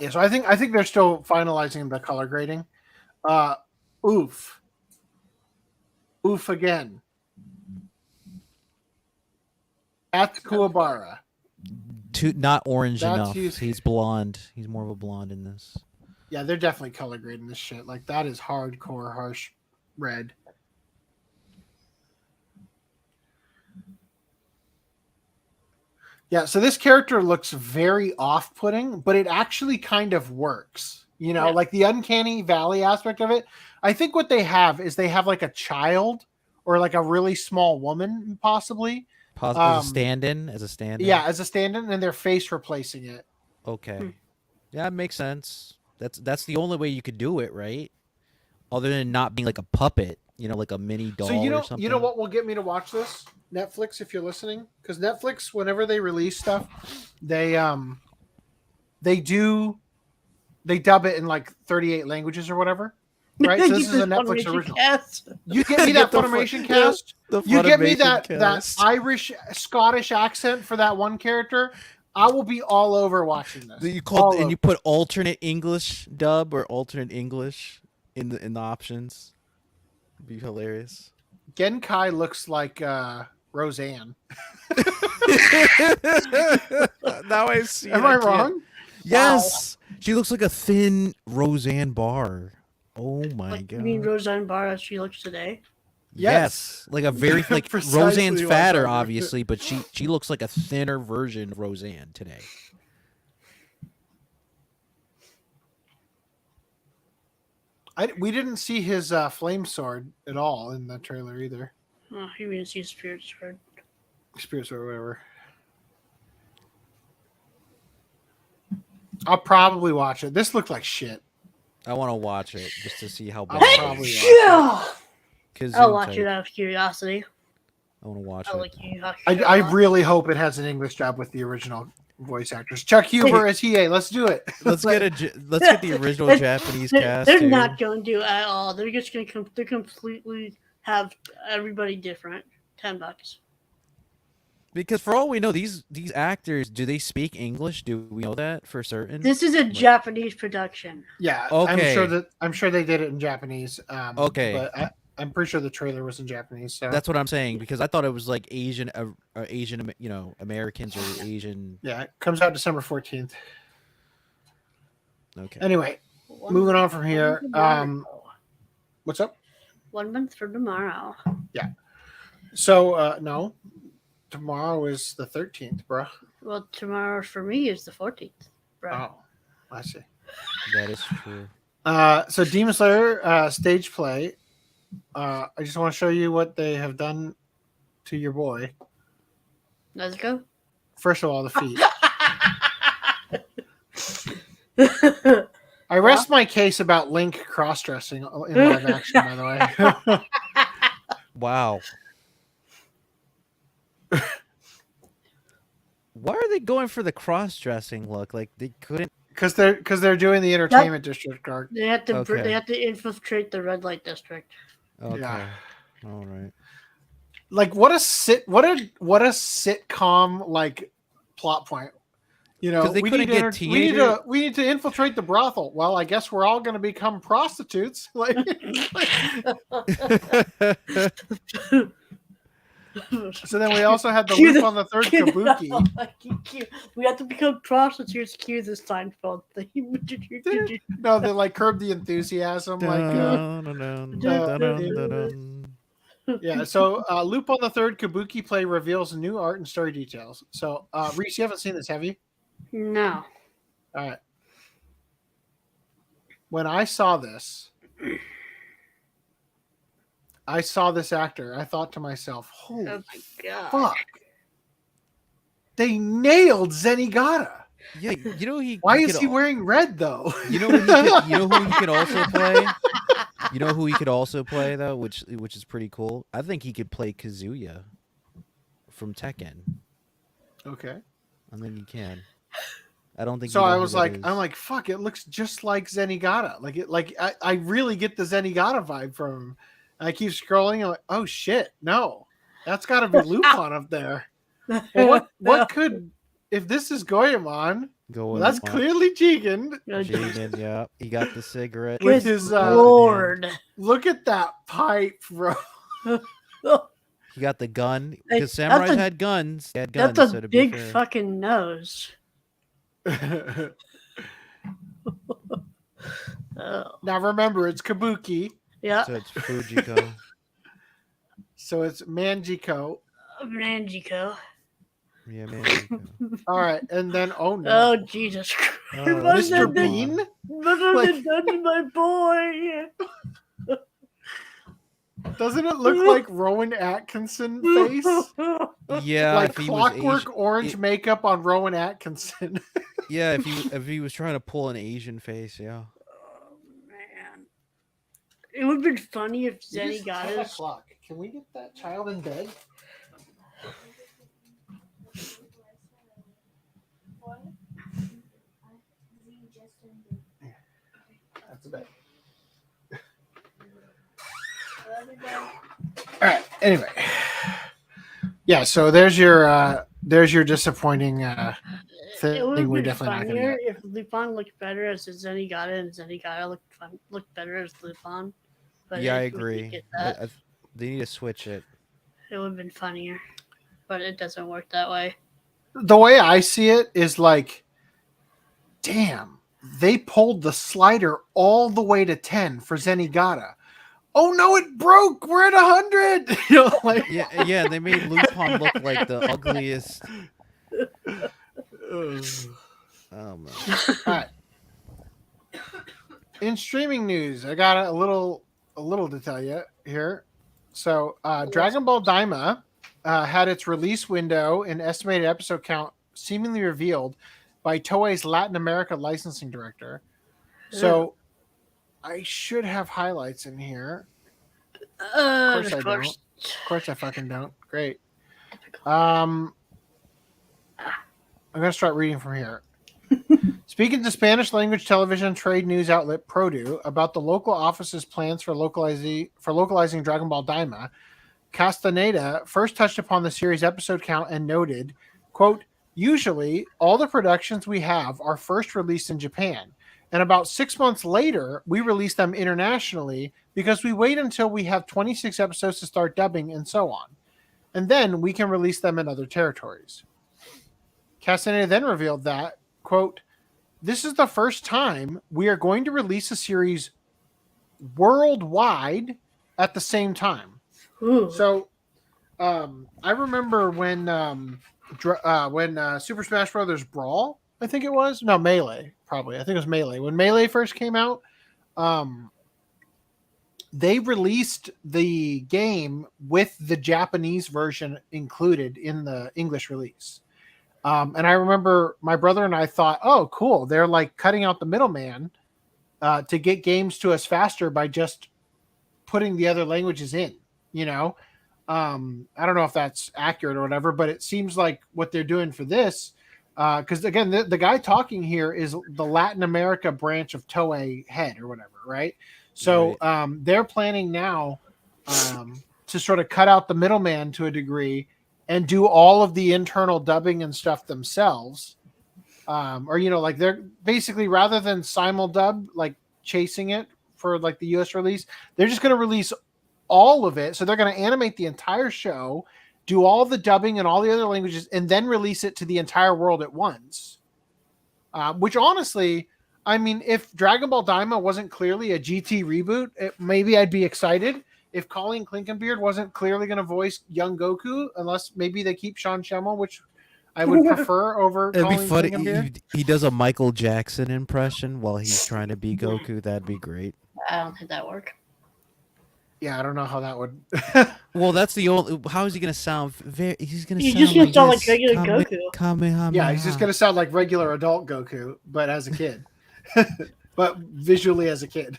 Yeah, so I think they're still finalizing the color grading. Oof again. That's Kuwabara. Not orange That's enough. used- He's blonde. He's more of a blonde in this. Yeah, they're definitely color grading this shit. Like that is hardcore harsh red. Yeah, so this character looks very off-putting, but it actually kind of works. You know, Yeah. like the uncanny valley aspect of it. I think what they have is they have like a child or like a really small woman, possibly. As a stand-in, Yeah, as a stand-in, and their face replacing it. Okay. Yeah, it makes sense. That's the only way you could do it, right? Other than not being like a puppet, like a mini doll So or something. you know what will get me to watch this? Netflix, if you're listening, because Netflix, whenever they release stuff, they dub it in like 38 languages or whatever. Right? So this is a Netflix original. You get me that Funimation cast. You get me that Irish Scottish accent for that one character. I will be all over watching this. You put alternate English dub or alternate English in the options. It'd be hilarious. Genkai looks like Roseanne. Now I see. Am I wrong? Yes, she looks like a thin Roseanne Barr. Oh my god! You mean Roseanne Barr as she looks today? Yes, like a very like Precisely Roseanne's what I'm fatter, talking about. obviously, but she looks like a thinner version of Roseanne today. We didn't see his flame sword at all in the trailer either. Oh, you mean see Spirit Sword? Spirit sword or whatever. I'll probably watch it. This looked like shit. I want to watch it just to see how I'll bad. probably watch Yeah. Kazoo I'll watch type. it out of curiosity. I want to watch I it. like Yu Yu Hakusho I a lot. really hope it has an English job with the original voice actors. Chuck Huber as Hiei. Let's do it. Let's get the original Japanese cast. They're too. not going to do it at all. They're just going to they're completely have everybody different. $10. Because for all we know, these actors, do they speak English? Do we know that for certain? This is a Japanese production. Yeah, Okay. I'm sure they did it in Japanese. Okay. but I'm pretty sure the trailer was in Japanese. So That's what I'm saying, because I thought it was like Asian, Americans or Asian. yeah, it comes out December 14th. Okay. Anyway, moving on from here. What's up? 1 month from tomorrow. So no, tomorrow is the 13th, bro. Well, tomorrow for me is the 14th, bro. Oh, I see. That is true. So Demon Slayer stage play. I just want to show you what they have done to your boy. Let's go. First of all, the feet. I rest my case about Link cross-dressing in live action, by the way. Wow. Why are they going for the cross-dressing look? Like they couldn't. Because they're doing the entertainment district arc. They have to Okay. they have to infiltrate the red light district. Okay. Yeah. All right. like what a sitcom like plot point. You know, 'Cause they we couldn't need, get teenager- we need to infiltrate the brothel. Well, I guess we're all going to become prostitutes. Like, so then we also had the Cue Lupin the Third Kabuki. We have to become prostitutes. Cue the Seinfeld theme. No, they like Curb the Enthusiasm. Yeah. So Lupin the Third Kabuki play reveals new art and story details. So Reese, you haven't seen this, have you? No. All right. When I saw this actor, I thought to myself, holy Oh my god. fuck. They nailed Zenigata. Yeah, you know Why is he wearing red though? You know who he could also play? You know who he could also play though, which is pretty cool. I think he could play Kazuya from Tekken. Okay. I think he can. I don't think. So you know I who was that like, is. I'm like, fuck! It looks just like Zenigata. I really get the Zenigata vibe from him. And I keep scrolling. I'm like, oh shit, no, that's got to be Lupin up there. Well, what could if this is Goemon? Go That's clearly Jigen Jigen, yeah, he got the cigarette. with his. Lord. Look at that pipe, bro. He got the gun Hey, because that's samurais a- had guns. They had guns. That's so a to be big fair. fucking nose. Oh. Now remember, it's Kabuki, Yeah. So it's Fujiko. so it's Manjiko. Ranjiko. Yeah, man. All right, and then Oh, no, Jesus Oh, Christ. Mr. What Bean. have you Like- done to my boy? Doesn't it look like Rowan Atkinson face? Yeah, Like if he was clockwork Asian, orange makeup on Rowan Atkinson. yeah, if he was trying to pull an Asian face, yeah. Oh, man. It would have been funny if You just Zenny got set a us. clock. Can we get that child in bed? That's a bed. All right. Anyway, yeah. So there's your disappointing It thing. would have We're been definitely not funnier gonna get. if Lupin looked better as Zenigata and Zenigata looked better as Lupin. But Yeah, I if we could agree. get that, They need to switch it. it would have been funnier. But it doesn't work that way. The way I see it is like, damn, they pulled the slider all the way to 10 for Zenigata. Oh no, it broke. We're at 100. You know, like Yeah, they made Lupin look like the ugliest. Oh man. All right. In streaming news, I got a little to tell you here. So, Dragon Ball Daima had its release window and estimated episode count seemingly revealed by Toei's Latin America licensing director. So, I should have highlights in here. Of course I don't. Of course I fucking don't. Great. I'm gonna start reading from here. Speaking to Spanish language television trade news outlet Produ about the local office's plans for localizing Dragon Ball Daima, Castaneda first touched upon the series episode count and noted, quote, usually all the productions we have are first released in Japan, and about 6 months later we release them internationally because we wait until we have 26 episodes to start dubbing and so on, and then we can release them in other territories. Castaneda then revealed that, quote, this is the first time we are going to release a series worldwide at the same time. Ooh. So, I remember when Super Smash Brothers Brawl, I think it was, no, Melee, probably. I think it was Melee. When Melee first came out, they released the game with the Japanese version included in the English release. And I remember my brother and I thought, oh, cool. They're like cutting out the middleman to get games to us faster by just putting the other languages in, you know? I don't know if that's accurate or whatever, but it seems like what they're doing for this, because again, the guy talking here is the Latin America branch of Toei head or whatever, right? So they're planning now to sort of cut out the middleman to a degree and do all of the internal dubbing and stuff themselves. Or, you know, like they're basically, rather than simuldub, like chasing it for like the US release, they're just going to release all of it. So they're going to animate the entire show, do all the dubbing and all the other languages, and then release it to the entire world at once. Which honestly, I mean, if Dragon Ball Daima wasn't clearly a GT reboot, maybe I'd be excited. If Colleen Clinkenbeard wasn't clearly going to voice young Goku, unless maybe they keep Sean Schemmel, which I would prefer over It'd be Colleen funny. Clinkenbeard. He does a Michael Jackson impression while he's trying to be Goku. That'd be great. I don't think that work. Yeah, I don't know how that would. Well, that's the only. How is he gonna sound? He's gonna. He's sound just gonna like sound like this. regular Goku. Kamehameha. Yeah, he's just going to sound like regular adult Goku, but as a kid. But visually as a kid.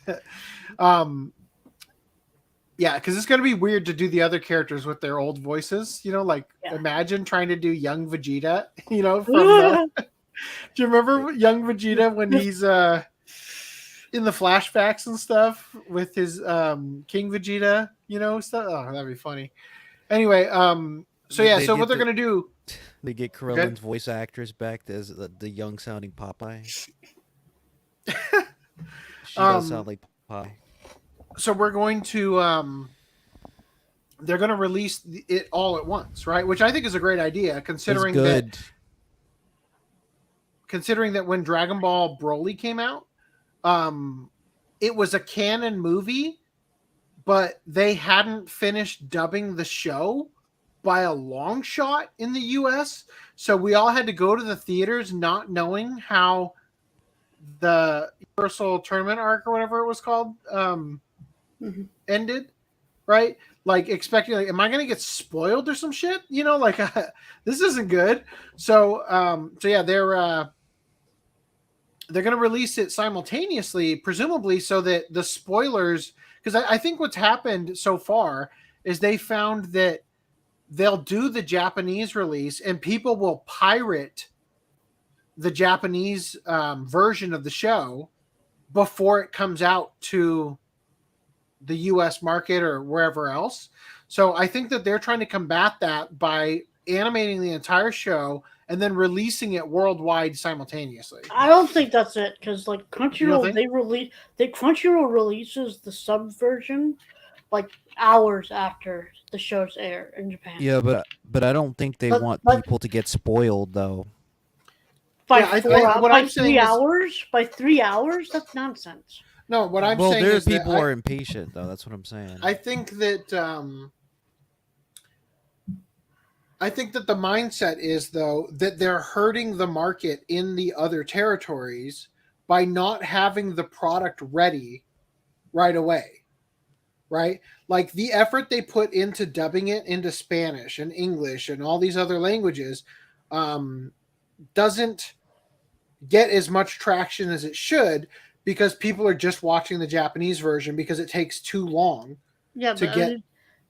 Yeah, because it's going to be weird to do the other characters with their old voices. You know, like imagine trying to do young Vegeta, you know, from do you remember young Vegeta when he's in the flashbacks and stuff with his King Vegeta, you know, stuff? Oh, that'd be funny. Anyway, so yeah, so what they're going to do... They get Krillin's voice actress back as the young sounding Popeye. She does sound like Popeye. So we're going to they're going to release it all at once, right? Which I think is a great idea, considering that when Dragon Ball Broly came out, it was a canon movie, but they hadn't finished dubbing the show by a long shot in the US. So we all had to go to the theaters not knowing how the Universal Tournament arc or whatever it was called ended, right? Like expecting, like, am I going to get spoiled or some shit? You know, like this isn't good. So, so yeah, they're going to release it simultaneously, presumably, so that the spoilers, because I think what's happened so far is they found that they'll do the Japanese release and people will pirate the Japanese version of the show before it comes out to the US market or wherever else. So I think that they're trying to combat that by animating the entire show and then releasing it worldwide simultaneously. I don't think that's it, because like Crunchyroll, Crunchyroll releases the sub version like hours after the shows air in Japan. Yeah, but I don't think they want people to get spoiled though. By 3 hours? By 3 hours? That's nonsense. No, what I'm saying is people are impatient though. That's what I'm saying. I think that the mindset is, though, that they're hurting the market in the other territories by not having the product ready right away, right? Like the effort they put into dubbing it into Spanish and English and all these other languages doesn't get as much traction as it should, because people are just watching the Japanese version because it takes too long to get...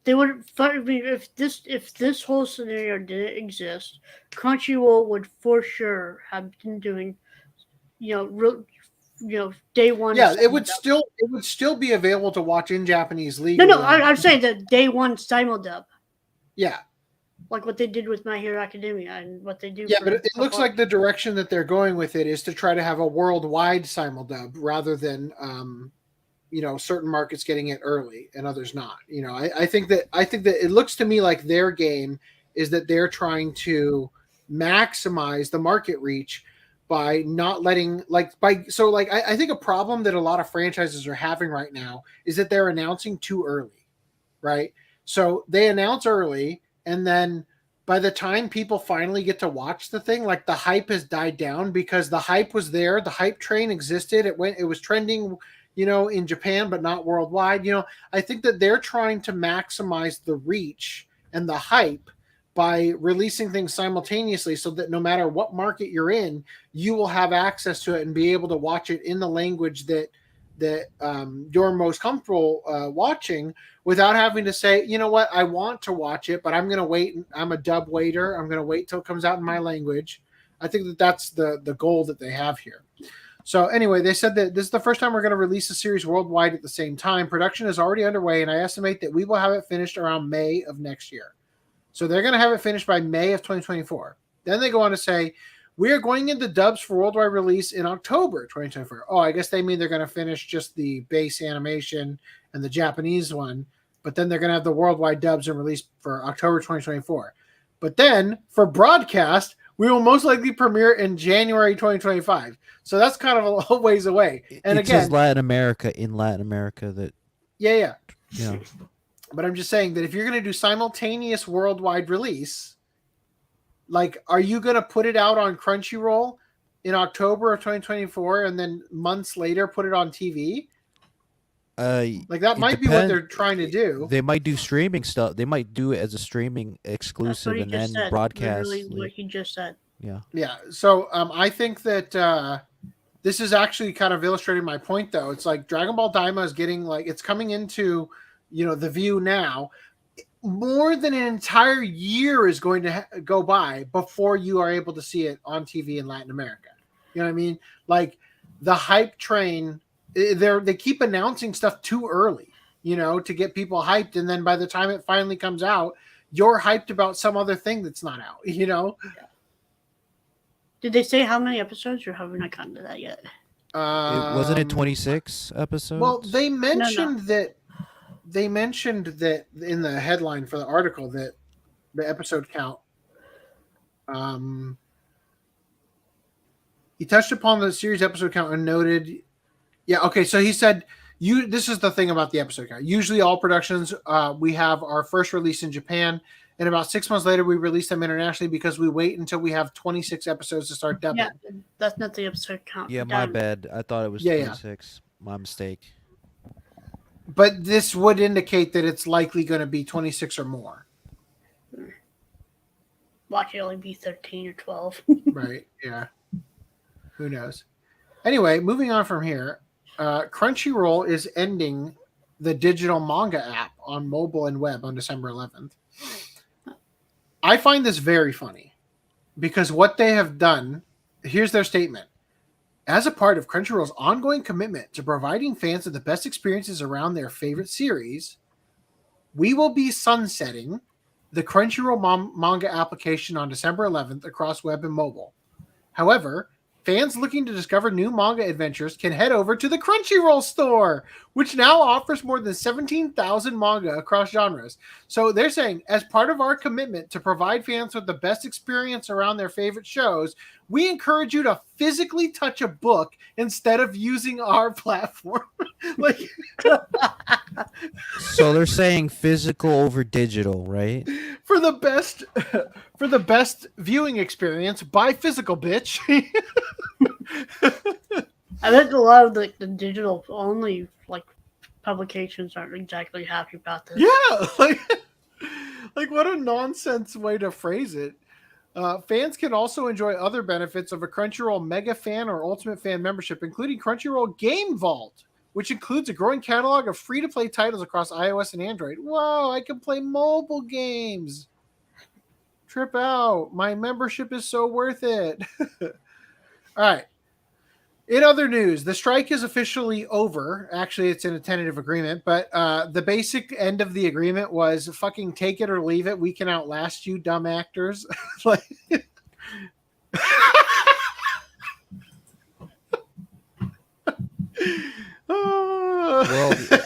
They would, I mean, if this whole scenario didn't exist, Crunchyroll would for sure have been doing, day one. Yeah, it would still be available to watch in Japanese league. No, I'm saying that day one simuldub. Yeah, like what they did with My Hero Academia and what they do. Yeah, but it looks like the direction that they're going with it is to try to have a worldwide simuldub rather than certain markets getting it early and others not. I think that it looks to me like their game is that they're trying to maximize the market reach by not letting I think a problem that a lot of franchises are having right now is that they're announcing too early, right? So they announce early, and then by the time people finally get to watch the thing, like the hype has died down because the hype was there, the hype train existed, it was trending in Japan, but not worldwide. I think that they're trying to maximize the reach and the hype by releasing things simultaneously so that no matter what market you're in, you will have access to it and be able to watch it in the language that you're most comfortable watching without having to say, you know what, I want to watch it, but I'm going to wait. I'm a dub waiter. I'm going to wait till it comes out in my language. I think that that's the goal that they have here. So anyway, they said that this is the first time we're going to release the series worldwide at the same time. Production is already underway, and I estimate that we will have it finished around May of next year. So they're going to have it finished by May of 2024. Then they go on to say, we are going into dubs for worldwide release in October 2024. Oh, I guess they mean they're going to finish just the base animation and the Japanese one, but then they're going to have the worldwide dubs and release for October 2024. But then for broadcast, we will most likely premiere in January 2025. So that's kind of a ways away. And it again, says Latin America that yeah. you know. But I'm just saying that if you're going to do simultaneous worldwide release, like, are you going to put it out on Crunchyroll in October of 2024 and then months later put it on TV? Like, that might be what they're trying to do. They might do streaming stuff. They might do it as a streaming exclusive and then broadcast. Literally what he just said. Yeah. So I think that this is actually kind of illustrating my point, though. It's like Dragon Ball Daima is getting, like, it's coming into, the view now. More than an entire year is going to go by before you are able to see it on TV in Latin America. You know what I mean? Like, the hype train, they keep announcing stuff too early, to get people hyped. And then by the time it finally comes out, you're hyped about some other thing that's not out, Yeah. Did they say how many episodes, or have we not gotten to that yet? Wasn't it 26 episodes? Well, they mentioned that. They mentioned that in the headline for the article that the episode count. He touched upon the series episode count and noted. Yeah. Okay. So he said, this is the thing about the episode count. Usually all productions, we have our first release in Japan, and about 6 months later, we release them internationally because we wait until we have 26 episodes to start dubbing. Yeah, that's not the episode count. Yeah, my bad. I thought it was 26. My mistake. But this would indicate that it's likely going to be 26 or more. Watch it only be 13 or 12. Right. Yeah. Who knows? Anyway, moving on from here, Crunchyroll is ending the digital manga app on mobile and web on December 11th. I find this very funny because what they have done, here's their statement. As a part of Crunchyroll's ongoing commitment to providing fans with the best experiences around their favorite series, we will be sunsetting the Crunchyroll manga application on December 11th across web and mobile. However, fans looking to discover new manga adventures can head over to the Crunchyroll store, which now offers more than 17,000 manga across genres. So they're saying, as part of our commitment to provide fans with the best experience around their favorite shows, we encourage you to physically touch a book instead of using our platform. So they're saying physical over digital, right? For the best viewing experience, buy physical, bitch. I bet a lot of the digital only publications aren't exactly happy about this. Yeah, like what a nonsense way to phrase it. Fans can also enjoy other benefits of a Crunchyroll Mega Fan or Ultimate Fan membership, including Crunchyroll Game Vault, which includes a growing catalog of free-to-play titles across iOS and Android. Wow, I can play mobile games. Trip out. My membership is so worth it. All right. In other news, the strike is officially over. Actually, it's in a tentative agreement, but the basic end of the agreement was fucking take it or leave it. We can outlast you, dumb actors. Well,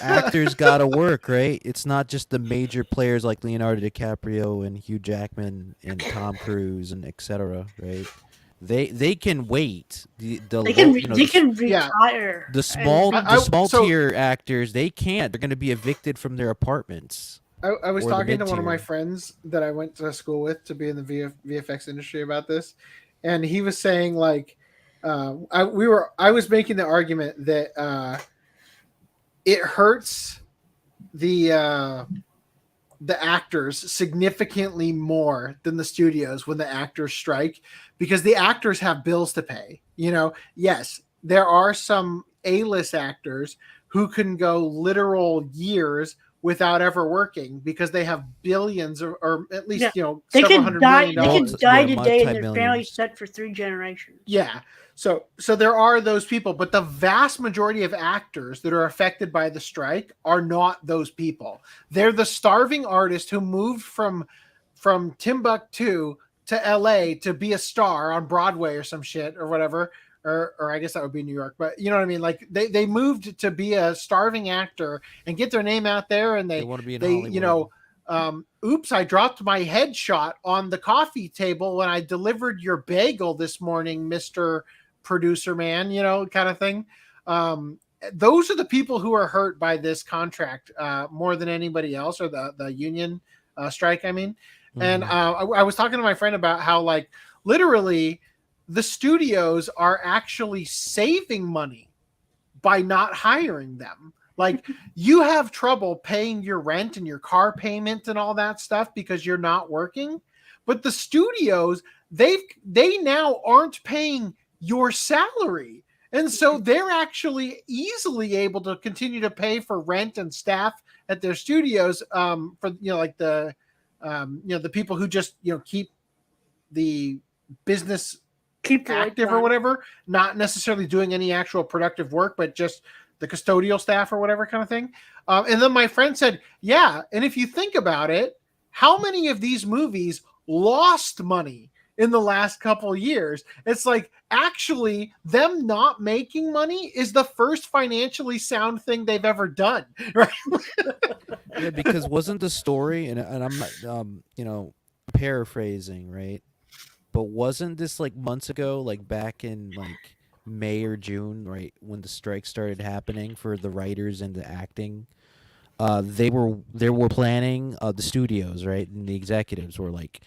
actors gotta work, right? It's not just the major players like Leonardo DiCaprio and Hugh Jackman and Tom Cruise and etc. Right? They can wait. They can retire. The small tier actors, they can't. They're going to be evicted from their apartments. I was talking to one of my friends that I went to school with to be in the VFX industry about this, and he was saying I was making the argument that it hurts the actors significantly more than the studios when the actors strike, because the actors have bills to pay. Yes, there are some A-list actors who can go literal years without ever working because they have billions or at least Yeah. They several can hundred die. million They dollars. can die Yeah, today, and their multi-millions. family's set for 3 generations. Yeah. So there are those people, but the vast majority of actors that are affected by the strike are not those people. They're the starving artist who moved from Timbuktu to LA to be a star on Broadway or some shit or whatever. Or I guess that would be New York, but you know what I mean? Like they moved to be a starving actor and get their name out there, and They want to be in they Hollywood. oops, I dropped my headshot on the coffee table when I delivered your bagel this morning, Mr. Producer Man, kind of thing. Those are the people who are hurt by this contract more than anybody else, or the union strike, I mean. And I was talking to my friend about how, like, literally the studios are actually saving money by not hiring them. Like, you have trouble paying your rent and your car payment and all that stuff because you're not working. But the studios, they now aren't paying your salary. And so they're actually easily able to continue to pay for rent and staff at their studios for, like the people who just, keep the business active or whatever, not necessarily doing any actual productive work, but just the custodial staff or whatever kind of thing. And then my friend said, yeah. And if you think about it, how many of these movies lost money in the last couple of years? It's like, actually, them not making money is the first financially sound thing they've ever done. Right. Yeah, because wasn't the story, and I'm not, paraphrasing, right? But wasn't this like months ago, like back in like May or June, right, when the strike started happening for the writers and the acting? They were planning, the studios, right, and the executives were like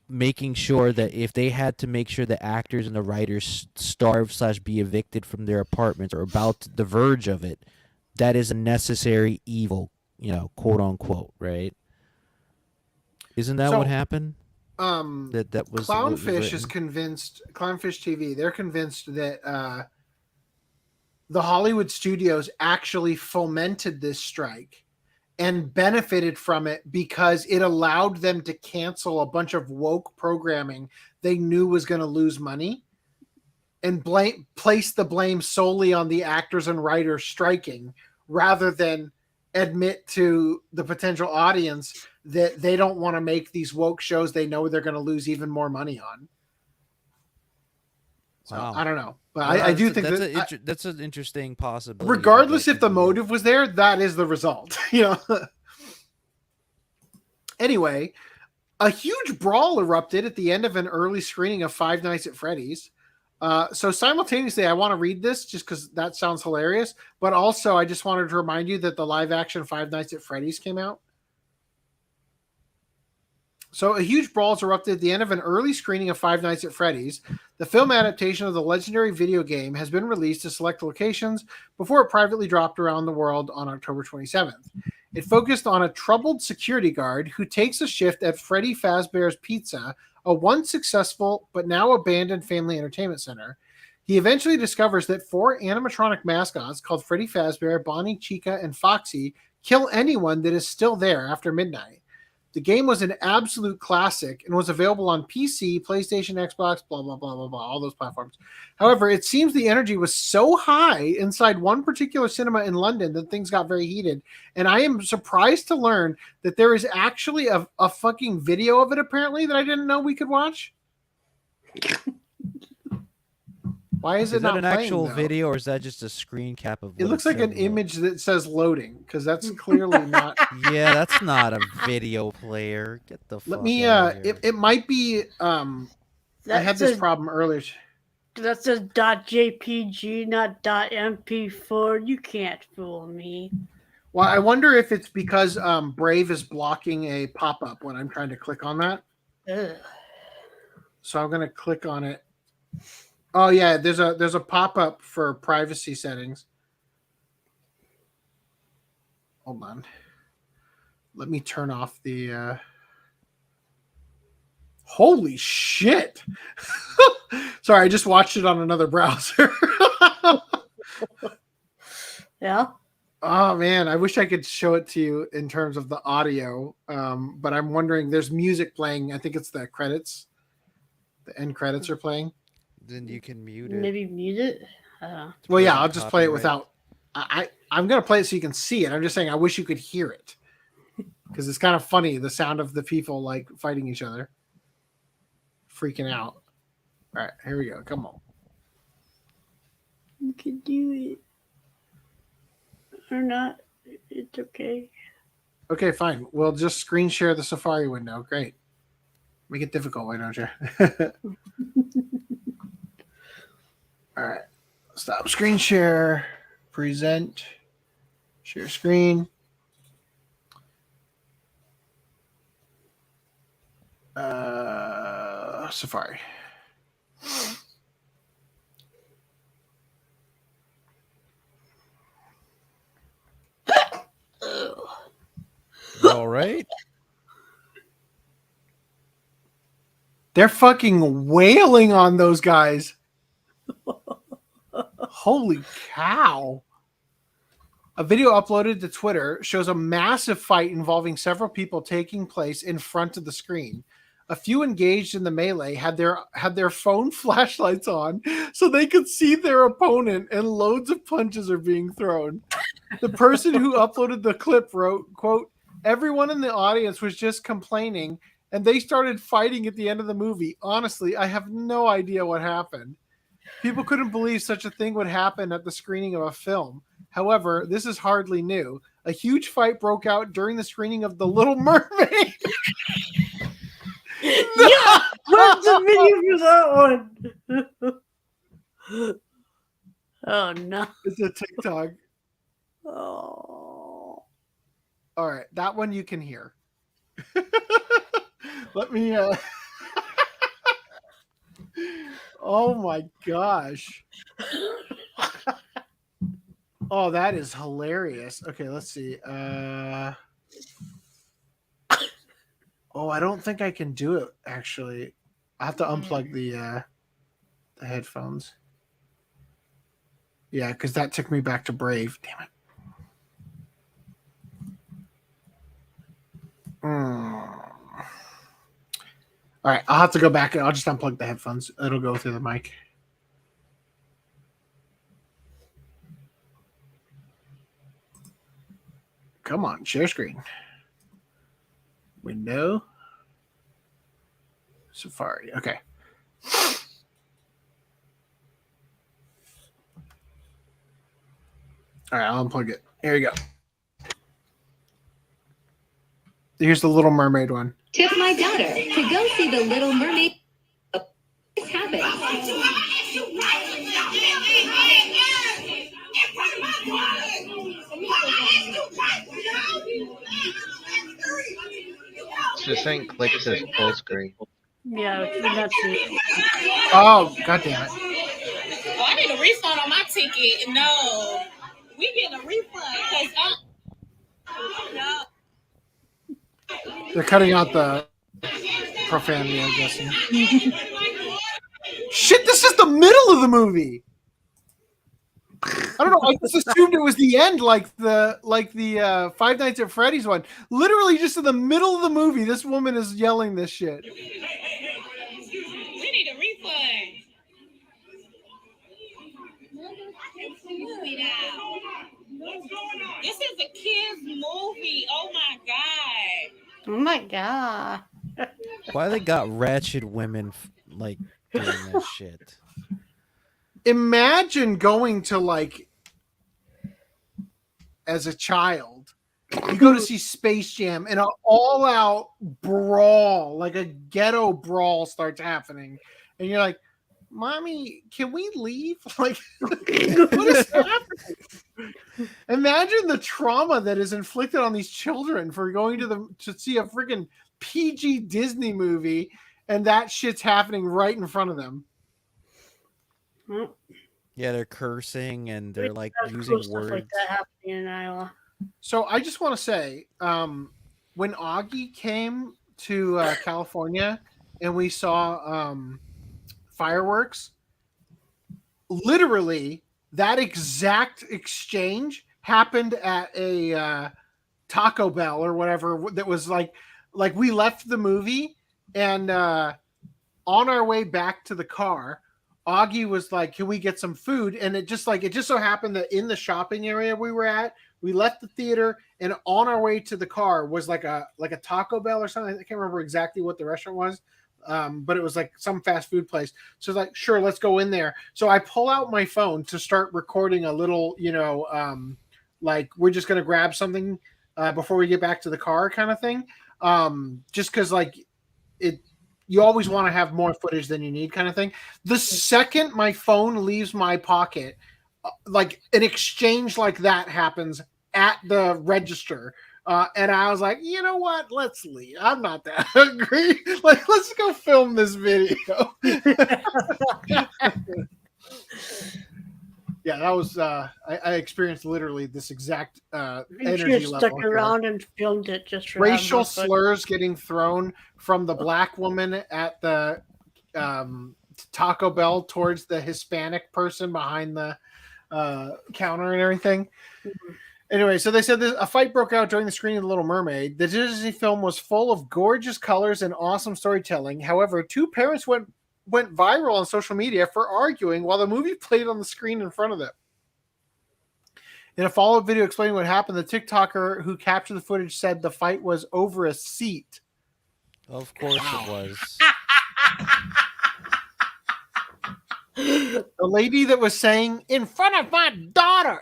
making sure that if they had to make sure the actors and the writers starve / be evicted from their apartments or about the verge of it, that is a necessary evil, quote unquote, right? Isn't that what happened? That was Clownfish is convinced. Clownfish TV, they're convinced that the Hollywood studios actually fomented this strike and benefited from it because it allowed them to cancel a bunch of woke programming they knew was going to lose money, and place the blame solely on the actors and writers striking, rather than admit to the potential audience that they don't want to make these woke shows they know they're going to lose even more money on. So Wow. I don't know, but I do think that's an interesting possibility. regardless if the motive was there, that is the result. Anyway, a huge brawl erupted at the end of an early screening of Five Nights at Freddy's. So simultaneously, I want to read this just because that sounds hilarious, but also I just wanted to remind you that the live action Five Nights at Freddy's came out. So a huge brawl erupted at the end of an early screening of Five Nights at Freddy's. The film adaptation of the legendary video game has been released to select locations before it privately dropped around the world on October 27th. It focused on a troubled security guard who takes a shift at Freddy Fazbear's Pizza, a once successful but now abandoned family entertainment center. He eventually discovers that 4 animatronic mascots called Freddy Fazbear, Bonnie, Chica, and Foxy kill anyone that is still there after midnight. The game was an absolute classic and was available on PC, PlayStation, Xbox, blah, blah, blah, blah, blah, all those platforms. However, it seems the energy was so high inside one particular cinema in London that things got very heated. And I am surprised to learn that there is actually a fucking video of it, apparently, that I didn't know we could watch. Why is it that not an playing, actual though? video, or is that just a screen cap of It what looks like an said? image that says loading, because that's clearly not. Yeah, that's not a video player. Get the fuck Let me, out of here. it might be, I had this problem earlier. That says .jpg, not .mp4. You can't fool me. Well, I wonder if it's because Brave is blocking a pop-up when I'm trying to click on that. Ugh. So I'm going to click on it. Oh yeah, there's a pop-up for privacy settings. Hold on. Let me turn off the Holy shit. Sorry, I just watched it on another browser. Yeah. Oh man, I wish I could show it to you in terms of the audio, but I'm wondering. There's music playing. I think it's the credits. The end credits are playing. Then you can mute it. Maybe mute it. Well, yeah, prevent I'll just play it copyright. without. I'm gonna play it so you can see it. I'm just saying I wish you could hear it because it's kind of funny the sound of the people like fighting each other, freaking out. All right, here we go. Come on. You can do it. Or not. It's okay. Okay, fine. We'll just screen share the Safari window. Great. Make it difficult, why don't you? All right. Stop screen share. Present. Share screen. Safari. All right. They're fucking wailing on those guys. Holy cow. A video uploaded to Twitter shows a massive fight involving several people taking place in front of the screen. A few engaged in the melee had their phone flashlights on so they could see their opponent, and loads of punches are being thrown. The person who uploaded the clip wrote, quote, "Everyone in the audience was just complaining and they started fighting at the end of the movie. Honestly, I have no idea what happened. People couldn't believe such a thing would happen at the screening of a film. However, this is hardly new. A huge fight broke out during the screening of The Little Mermaid." Yeah! Where's the video for that one? Oh, no. It's a TikTok. Oh. All right, that one you can hear. Let me Oh my gosh. Oh, that is hilarious. Okay, let's see. Oh, I don't think I can do it actually. I have to unplug the headphones. Yeah, because that took me back to Brave. Damn it. All right, I'll have to go back and I'll just unplug the headphones. It'll go through the mic. Come on, share screen. Window. Safari. Okay. All right, I'll unplug it. Here you go. Here's the Little Mermaid one. Took my daughter to go see the Little Mermaid. This happened. It's just saying click this full screen. Yeah, that's it. Oh, god damn it. Oh, I need a refund on my ticket. No. We getting a refund because no. They're cutting out the profanity, I'm guessing. Shit, this is the middle of the movie. I don't know. I just assumed it was the end, like the Five Nights at Freddy's one. Literally, just in the middle of the movie, this woman is yelling this shit. We need a refund. This is a kid's movie. Oh my god. Oh my god. Why they got ratchet women like doing that shit? Imagine going to like as a child, you go to see Space Jam and an all-out brawl, like a ghetto brawl starts happening, and you're like, "Mommy, can we leave?" Like, what is happening? Imagine the trauma that is inflicted on these children for going to see a freaking PG Disney movie, and that shit's happening right in front of them. Yeah, they're cursing and they're like That's using cool stuff words. like that happening in Iowa. So I just want to say, when Augie came to California and we saw fireworks, literally that exact exchange happened at a Taco Bell or whatever. That was like we left the movie and on our way back to the car, Augie was like, "Can we get some food?" And it just so happened that in the shopping area we were at, we left the theater and on our way to the car was like a Taco Bell or something. I can't remember exactly what the restaurant was. But it was like some fast food place. So it's like, sure, let's go in there. So I pull out my phone to start recording a little, like we're just going to grab something before we get back to the car kind of thing. Just because you always want to have more footage than you need kind of thing. The second my phone leaves my pocket, like an exchange like that happens at the register. And I was like, you know what? Let's leave. I'm not that hungry. Like, let's go film this video. Yeah, that was. I experienced literally this exact energy level. Stuck around and filmed it just for racial slurs getting thrown from the black woman at the Taco Bell towards the Hispanic person behind the counter and everything. Mm-hmm. Anyway, so they said a fight broke out during the screening of The Little Mermaid. The Disney film was full of gorgeous colors and awesome storytelling. However, two parents went viral on social media for arguing while the movie played on the screen in front of them. In a follow-up video explaining what happened, the TikToker who captured the footage said the fight was over a seat. Of course it was. The lady that was saying, in front of my daughter,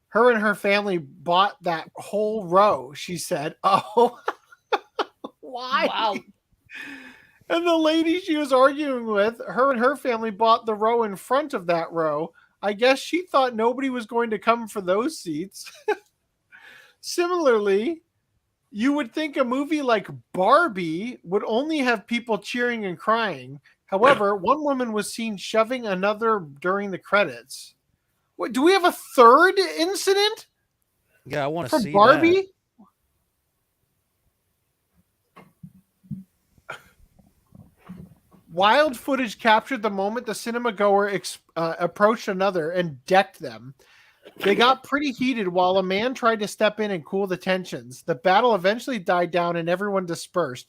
her and her family bought that whole row, she said. Oh, why? Wow. And the lady she was arguing with, her and her family bought the row in front of that row. I guess she thought nobody was going to come for those seats. Similarly, you would think a movie like Barbie would only have people cheering and crying. However, one woman was seen shoving another during the credits. What, do we have a third incident? Yeah, I want to see Barbie? That. Wild footage captured the moment the cinema goer approached another and decked them. They got pretty heated while a man tried to step in and cool the tensions. The battle eventually died down and everyone dispersed.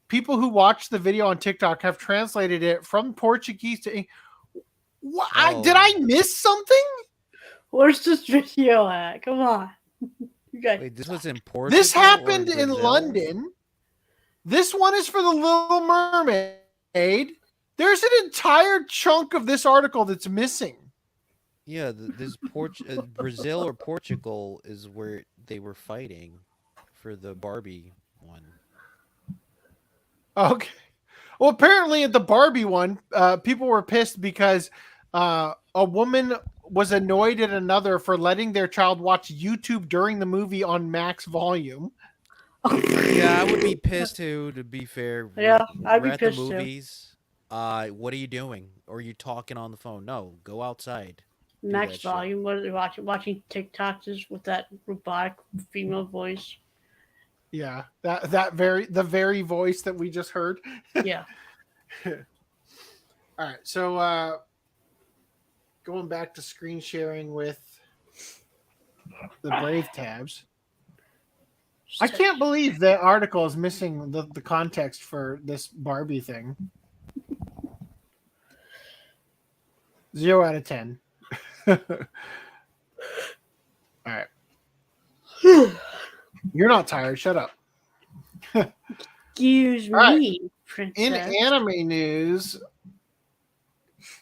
People who watched the video on TikTok have translated it from Portuguese to English. Did I miss something? Where's this video at? Come on. You guys. Wait, this was in Portugal. This happened in London. This one is for The Little Mermaid. There's an entire chunk of this article that's missing. Yeah, this Brazil or Portugal is where they were fighting for the Barbie one. Okay. Well, apparently at the Barbie one, people were pissed because a woman was annoyed at another for letting their child watch YouTube during the movie on max volume. Yeah, I would be pissed too, to be fair. Yeah, I'd be at pissed the movies. What are you doing? Or are you talking on the phone? No, go outside. Max volume. What are they watching? Watching TikToks with that robotic female voice. Yeah, the very voice that we just heard. Yeah. All right, so going back to screen sharing with the Brave tabs. I can't believe the article is missing the context for this Barbie thing. 0 out of 10. All right. You're not tired. Shut up. Excuse right. me, princess. In anime news,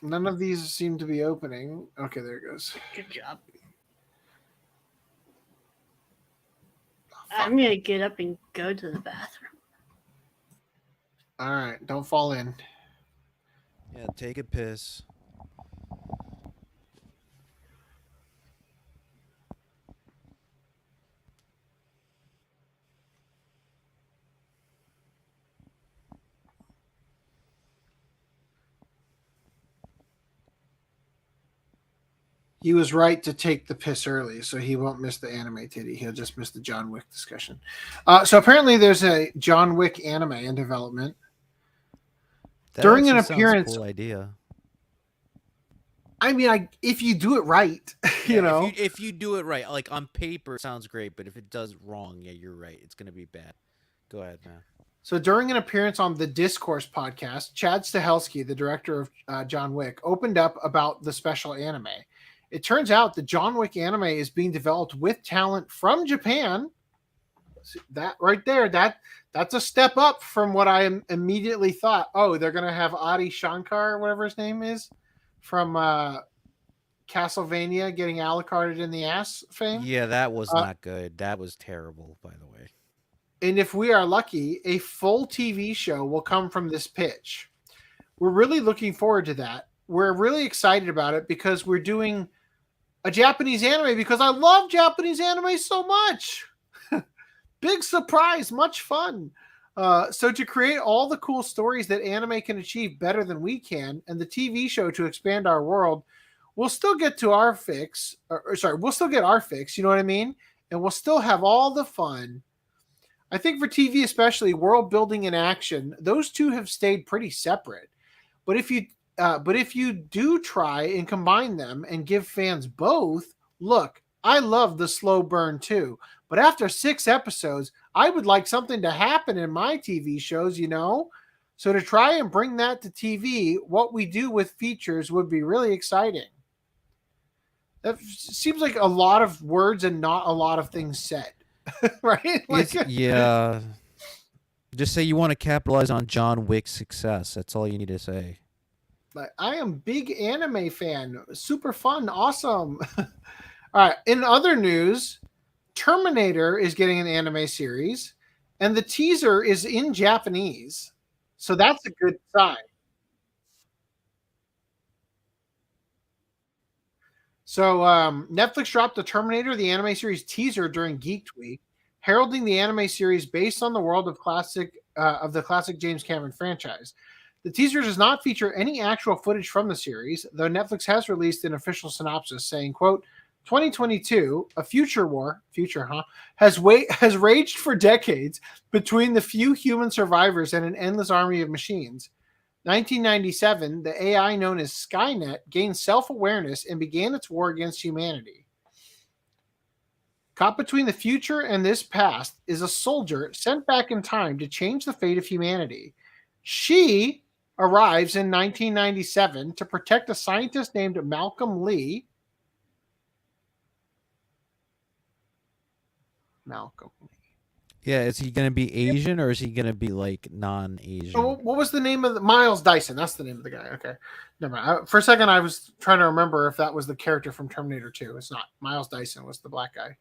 none of these seem to be opening. Okay, there it goes. Good job. I'm going to get up and go to the bathroom. All right, don't fall in. Yeah, take a piss. He was right to take the piss early, so he won't miss the anime titty. He'll just miss the John Wick discussion. So apparently there's a John Wick anime in development. That During an actually sounds appearance, cool idea. I mean, if you do it right, you know. if you do it right, like on paper, it sounds great, but if it does wrong, yeah, you're right. It's gonna be bad. Go ahead, man. So during an appearance on the Discourse podcast, Chad Stahelski, the director of John Wick, opened up about the special anime. It turns out the John Wick anime is being developed with talent from Japan. That right there, that's a step up from what I immediately thought. Oh, they're gonna have Adi Shankar, whatever his name is, from Castlevania, getting Alucarded in the ass fame. Yeah, that was not good. That was terrible, by the way. And if we are lucky, a full TV show will come from this pitch. We're really looking forward to that. We're really excited about it because we're doing a Japanese anime because I love Japanese anime so much. Big surprise, much fun. So to create all the cool stories that anime can achieve better than we can, and the TV show to expand our world, we'll still get to our fix. We'll still get our fix. You know what I mean? And we'll still have all the fun. I think for TV, especially world building and action, those two have stayed pretty separate. But if you do try and combine them and give fans both, look, I love the slow burn too. But after 6 episodes, I would like something to happen in my TV shows, you know? So to try and bring that to TV, what we do with features would be really exciting. That seems like a lot of words and not a lot of things said. Right? Like, yeah. Just say you want to capitalize on John Wick's success. That's all you need to say. Like, I am big anime fan. Super fun. Awesome. All right. In other news, Terminator is getting an anime series, and the teaser is in Japanese. So that's a good sign. So Netflix dropped the Terminator, the anime series teaser during Geek Week, heralding the anime series based on the world of the classic James Cameron franchise. The teaser does not feature any actual footage from the series, though Netflix has released an official synopsis saying, quote, 2022, a future war, has raged for decades between the few human survivors and an endless army of machines. 1997, the AI known as Skynet gained self-awareness and began its war against humanity. Caught between the future and this past is a soldier sent back in time to change the fate of humanity. She arrives in 1997 to protect a scientist named Malcolm Lee. Yeah, is he going to be Asian or is he going to be like non-Asian? Oh, what was the name of Miles Dyson? That's the name of the guy. Okay. Never mind. For a second, I was trying to remember if that was the character from Terminator 2. It's not. Miles Dyson was the black guy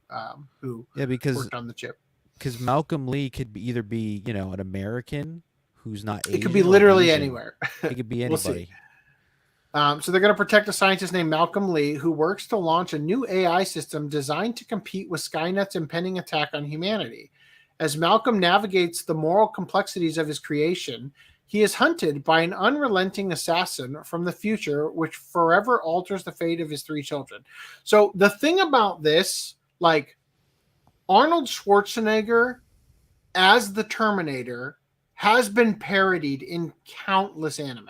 who worked on the chip. Because Malcolm Lee could either be, an American who's not Asian. It could be literally anywhere. It could be anybody. We'll see. So they're going to protect a scientist named Malcolm Lee who works to launch a new AI system designed to compete with Skynet's impending attack on humanity. As Malcolm navigates the moral complexities of his creation, he is hunted by an unrelenting assassin from the future, which forever alters the fate of his 3 children. So the thing about this, like Arnold Schwarzenegger as the Terminator has been parodied in countless anime.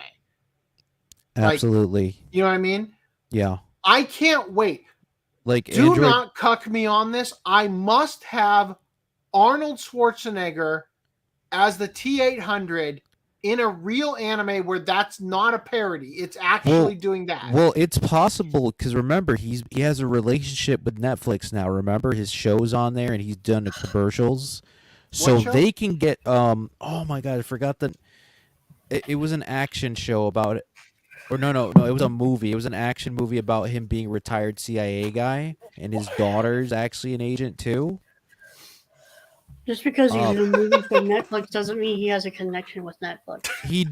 Absolutely. You know what I mean? Yeah. I can't wait. Like, do not cuck me on this. I must have Arnold Schwarzenegger as the T-800 in a real anime where that's not a parody. It's actually doing that. Well, it's possible because remember, he has a relationship with Netflix now. Remember, his show's on there and he's done the commercials. So they can get oh my god, I forgot that it was an action show about it. Or no, it was a movie. It was an action movie about him being a retired CIA guy, and his daughter's actually an agent too. Just because he's in a movie for Netflix doesn't mean he has a connection with Netflix. He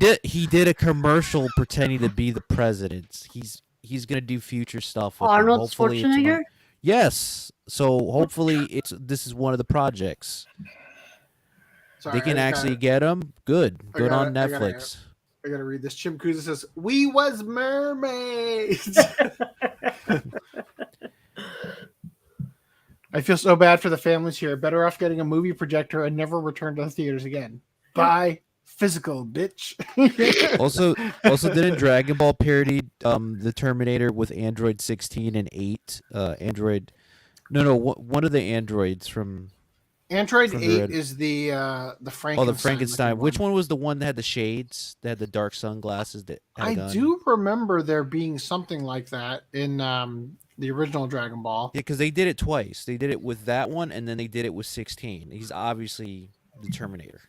did a commercial pretending to be the president. He's gonna do future stuff with Arnold Schwarzenegger? Yes. So hopefully this is one of the projects. Sorry, they can actually get him. Good on Netflix. I gotta read this. Chim Kuza says, "We was mermaids." I feel so bad for the families here. Better off getting a movie projector and never return to the theaters again. Bye. physical, bitch. Also didn't Dragon Ball parody the Terminator with Android 16 and 8? One of the androids from Android From the 8 red- is the Frankenstein. Oh, the Frankenstein. looking Which one was the one that had the shades, that had the dark sunglasses, that had a I gun? do remember there being something like that in the original Dragon Ball. Yeah, because they did it twice. They did it with that one, and then they did it with 16. He's obviously the Terminator.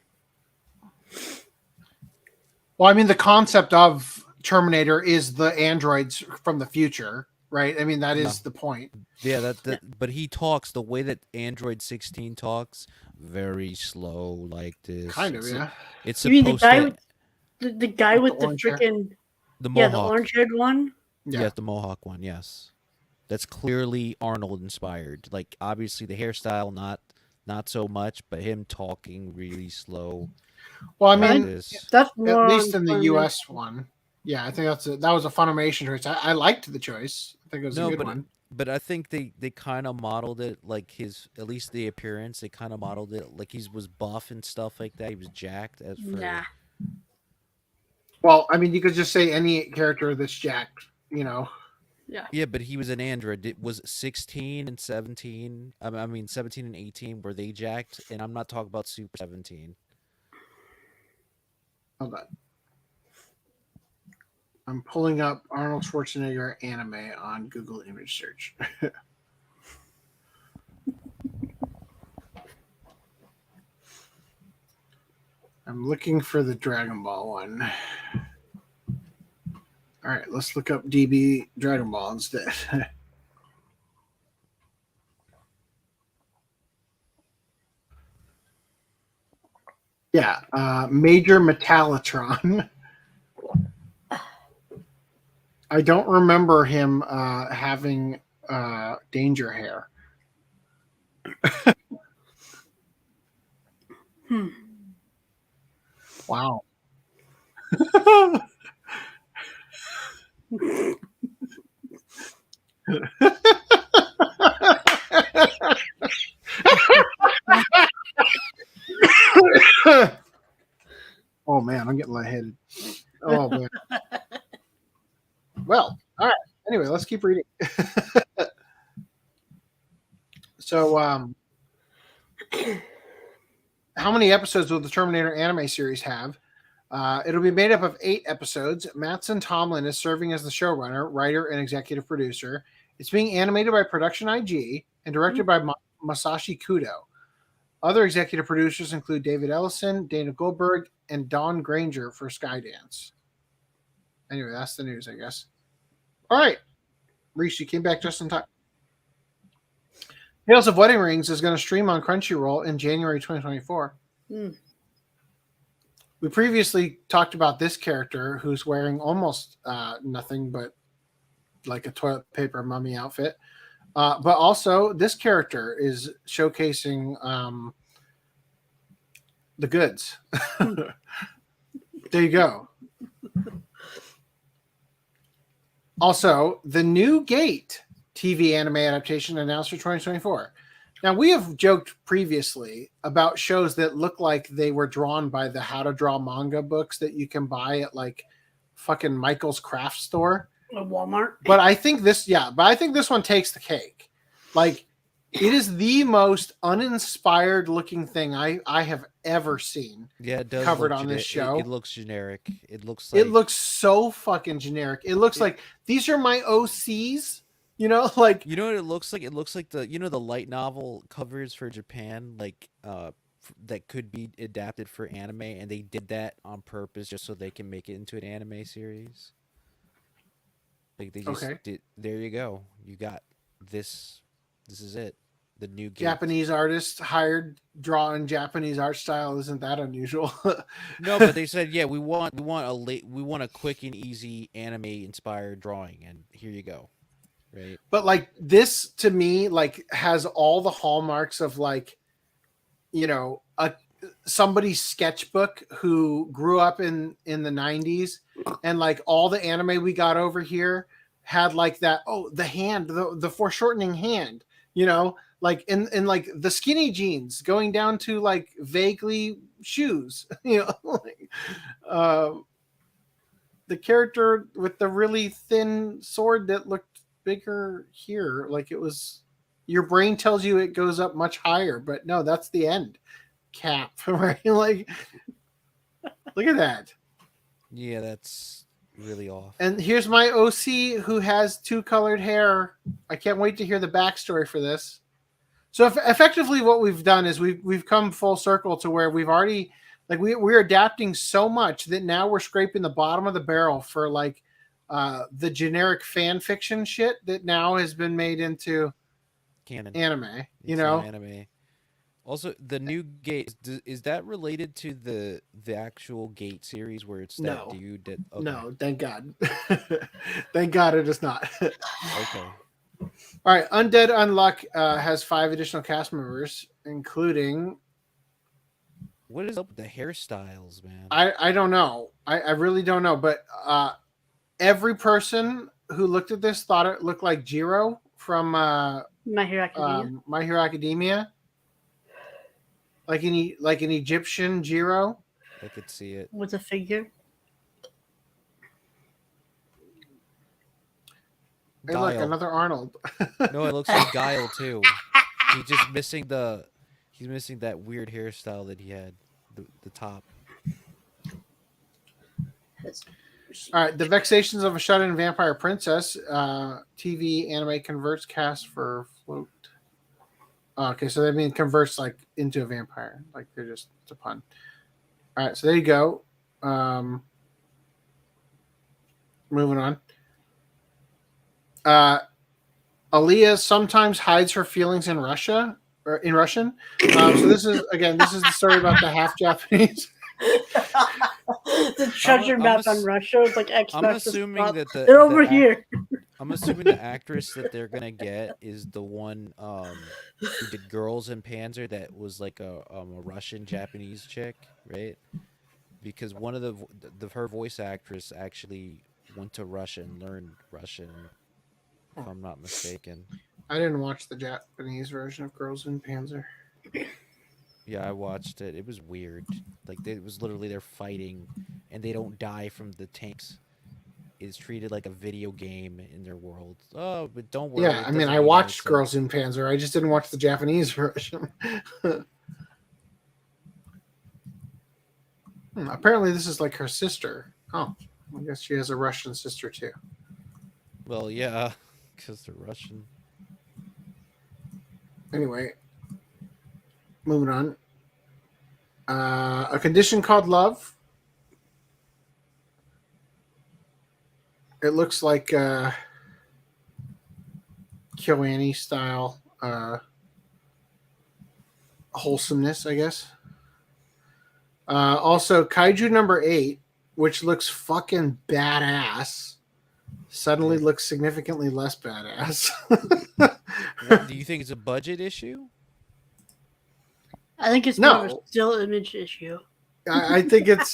Well, I mean, the concept of Terminator is the androids from the future, right? I mean, that is the point. Yeah, but he talks the way that Android 16 talks, very slow, like this. Kind of, yeah. It's You mean the supposed guy to. with the guy with the orange hair? freaking The yeah, Mohawk. the orange-haired one? Yeah, the Mohawk one, yes. That's clearly Arnold inspired. Like, obviously the hairstyle not so much, but him talking really slow. Well, I like mean, this. That's at more least in the on US one. Yeah, I think that was a Funimation choice. I liked the choice. I think it was a good one. But I think they kind of modeled it like at least the appearance. They kind of modeled it like he was buff and stuff like that. He was jacked. As for Nah. Well, I mean, you could just say any character that's jacked, Yeah, but he was an android. It was 16 and 17. I mean, 17 and 18 were they jacked, and I'm not talking about Super 17. Hold on. I'm pulling up Arnold Schwarzenegger anime on Google image search. I'm looking for the Dragon Ball one. All right, let's look up DB Dragon Ball instead. Yeah, Major Metallatron. I don't remember him having danger hair. Wow. Oh man, I'm getting lightheaded. Oh man. Well, all right. Anyway, let's keep reading. So, how many episodes will the Terminator anime series have? It'll be made up of 8 episodes. Mattson Tomlin is serving as the showrunner, writer, and executive producer. It's being animated by Production IG and directed by Masashi Kudo. Other executive producers include David Ellison, Dana Goldberg, and Don Granger for Skydance. Anyway, that's the news, I guess. All right. Reese, you came back just in time. Tales of Wedding Rings is going to stream on Crunchyroll in January 2024. We previously talked about this character who's wearing almost nothing but like a toilet paper mummy outfit. But also, this character is showcasing the goods. There you go. Also, the New Gate TV anime adaptation announced for 2024. Now, we have joked previously about shows that look like they were drawn by the How to Draw manga books that you can buy at like fucking Michael's craft store. Walmart. But I think this one takes the cake. Like, it is the most uninspired looking thing I have ever seen. Yeah, it does covered look on this show. It looks generic. It looks like It looks so fucking generic. It looks like these are my OCs. Like, you know what it looks like? It looks like the light novel covers for Japan, like that could be adapted for anime, and they did that on purpose just so they can make it into an anime series. Like they just did. There you go. You got this. This is it. The New Gate. Japanese artist hired drawing Japanese art style. Isn't that unusual? No, but they said, yeah, we want a quick and easy anime inspired drawing, and here you go. Right. But like this to me, like has all the hallmarks of like, somebody's sketchbook who grew up in the 90s, and like all the anime we got over here had like that. Oh, the hand, the foreshortening hand, like in like the skinny jeans going down to like vaguely shoes, like The character with the really thin sword that looked bigger here, like it was. Your brain tells you it goes up much higher, but no, that's the end cap. Right? Like, look at that. Yeah, that's really off. And here's my OC who has 2 colored hair. I can't wait to hear the backstory for this. So effectively what we've done is we've come full circle to where we've already, like, we're adapting so much that now we're scraping the bottom of the barrel for like the generic fan fiction shit that now has been made into Canon. anime, It's now anime. Also, the new Gate, is that related to the actual Gate series where it's that dude that... Okay. No, thank God. Thank God it is not. Okay. All right, Undead Unluck has 5 additional cast members, including... What is up with the hairstyles, man? I don't know. I really don't know, but every person who looked at this thought it looked like Jiro from My Hero Academia. My Hero Academia. Like an Egyptian Jiro. I could see it. With a figure. Hey, look, another Arnold. No, it looks like Guile too. He's just missing he's missing that weird hairstyle that he had, the top. All right, The Vexations of a Shut-In Vampire Princess TV anime converts cast for float. Okay, so that means converts like into a vampire, like they're just, it's a pun. All right, so there you go. Moving on. Aaliyah sometimes hides her feelings in Russia or in Russian. So this is the story about the half Japanese. The treasure map on Russia is like X. I'm assuming that they're over here. I'm assuming the actress that they're gonna get is the one who did Girls in Panzer, that was like a Russian Japanese chick, right? Because one of her voice actress actually went to Russia and learned Russian, if I'm not mistaken. I didn't watch the Japanese version of Girls in Panzer. Yeah, I watched it. It was weird. Like, it was literally they're fighting, and they don't die from the tanks. It's treated like a video game in their world. Oh, but don't worry. Yeah, I mean, I watched Girls in Panzer. I just didn't watch the Japanese version. Apparently, this is like her sister. Oh, I guess she has a Russian sister too. Well, yeah, because they're Russian. Anyway, moving on. A Condition Called Love. It looks like KyoAni style wholesomeness, I guess. Also, Kaiju number 8, which looks fucking badass, suddenly looks significantly less badass. Do you think it's a budget issue? I think it's more of a still image issue. I think it's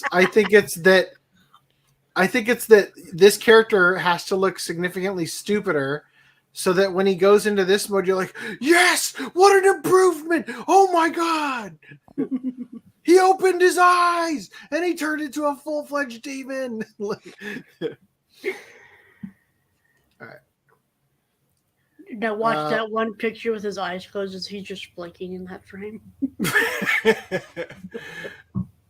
that this character has to look significantly stupider so that when he goes into this mode, you're like, yes, what an improvement. Oh my God. He opened his eyes and he turned into a full-fledged demon. All right. Now watch that one picture with his eyes closed as he's just blinking in that frame.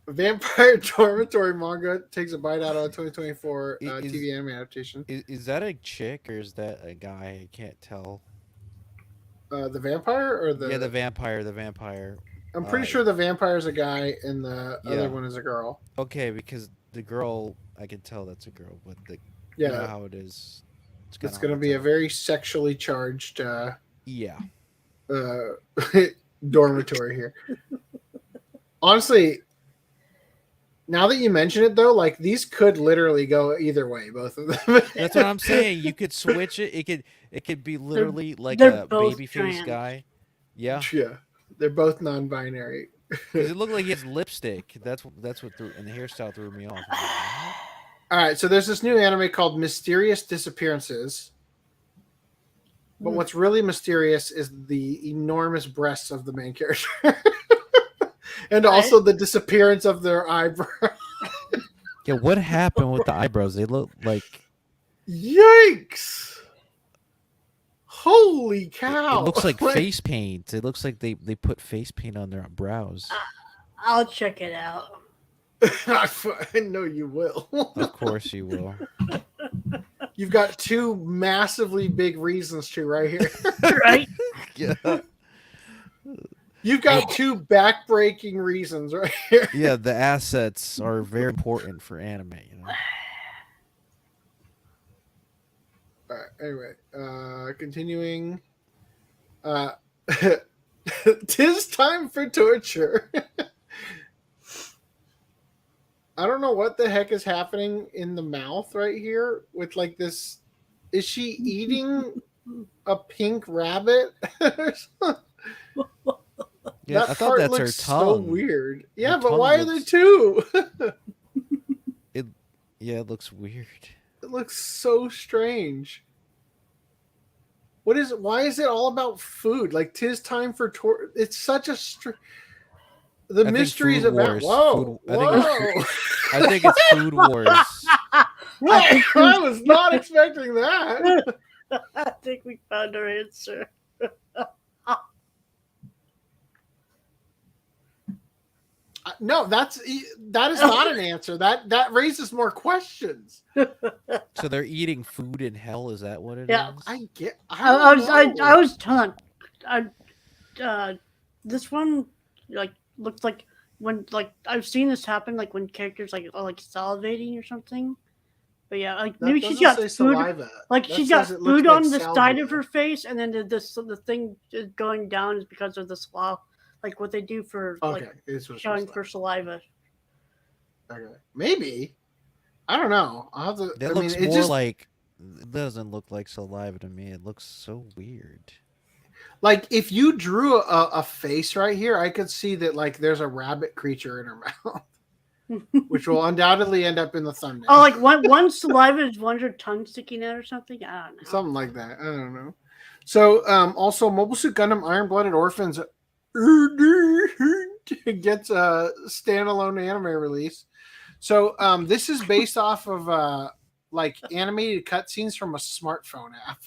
Vampire Dormitory manga takes a bite out of a 2024 TV anime adaptation. Is that a chick or is that a guy? I can't tell. The vampire or the... Yeah, the vampire. I'm pretty sure the vampire is a guy and the other one is a girl. Okay, because the girl, I can tell that's a girl, but you know how it is. It's going to be a very sexually charged dormitory here. Honestly, now that you mention it, though, like these could literally go either way, both of them. That's what I'm saying. You could switch it. It could be literally like a babyface guy. Yeah. Yeah. They're both non-binary. Because it looked like he has lipstick. That's what threw, and the hairstyle threw me off. All right, so there's this new anime called Mysterious Disappearances. But what's really mysterious is the enormous breasts of the main character. And also the disappearance of their eyebrow. Yeah, what happened with the eyebrows? They look like Yikes! Holy it cow! looks like face paint. It looks like they put face paint on their brows. I'll check it out. I know you will. Of course you will. You've got two massively big reasons to right here. Right? Yeah. You've got two back-breaking reasons right here. Yeah, the assets are very important for anime, you know. All right, anyway, continuing. 'Tis time for torture. I don't know what the heck is happening in the mouth right here with like this. Is she eating a pink rabbit? Yeah, That I thought part that's her looks so tongue. weird. Yeah, Her but tongue why are there looks- two? Yeah, it looks weird. It looks so strange. What is it? Why is it all about food? Like, 'tis time for it's such a the I think mysteries Food about Wars. whoa, I think whoa. I think it's Food Wars. What? I was not expecting that. I think we found our answer. No, that is not an answer. That raises more questions. So they're eating food in hell. Is that what it is? Yeah. I was telling. This one looked like when I've seen this happen when characters are salivating or something. But yeah, maybe she's got food. Saliva. She's got food on the side of her face, and then the thing is going down is because of the swallow. Like what they do for showing for saliva. Okay, maybe. I don't know. I'll have to. That looks more like. It doesn't look like saliva to me. It looks so weird. Like if you drew a face right here, I could see that there's a rabbit creature in her mouth, which will undoubtedly end up in the thumbnail. Oh, one saliva is one's her tongue sticking out or something. I don't know. Something like that. I don't know. So also, Mobile Suit Gundam Iron Blooded Orphans gets a standalone anime release. So this is based off of animated cutscenes from a smartphone app.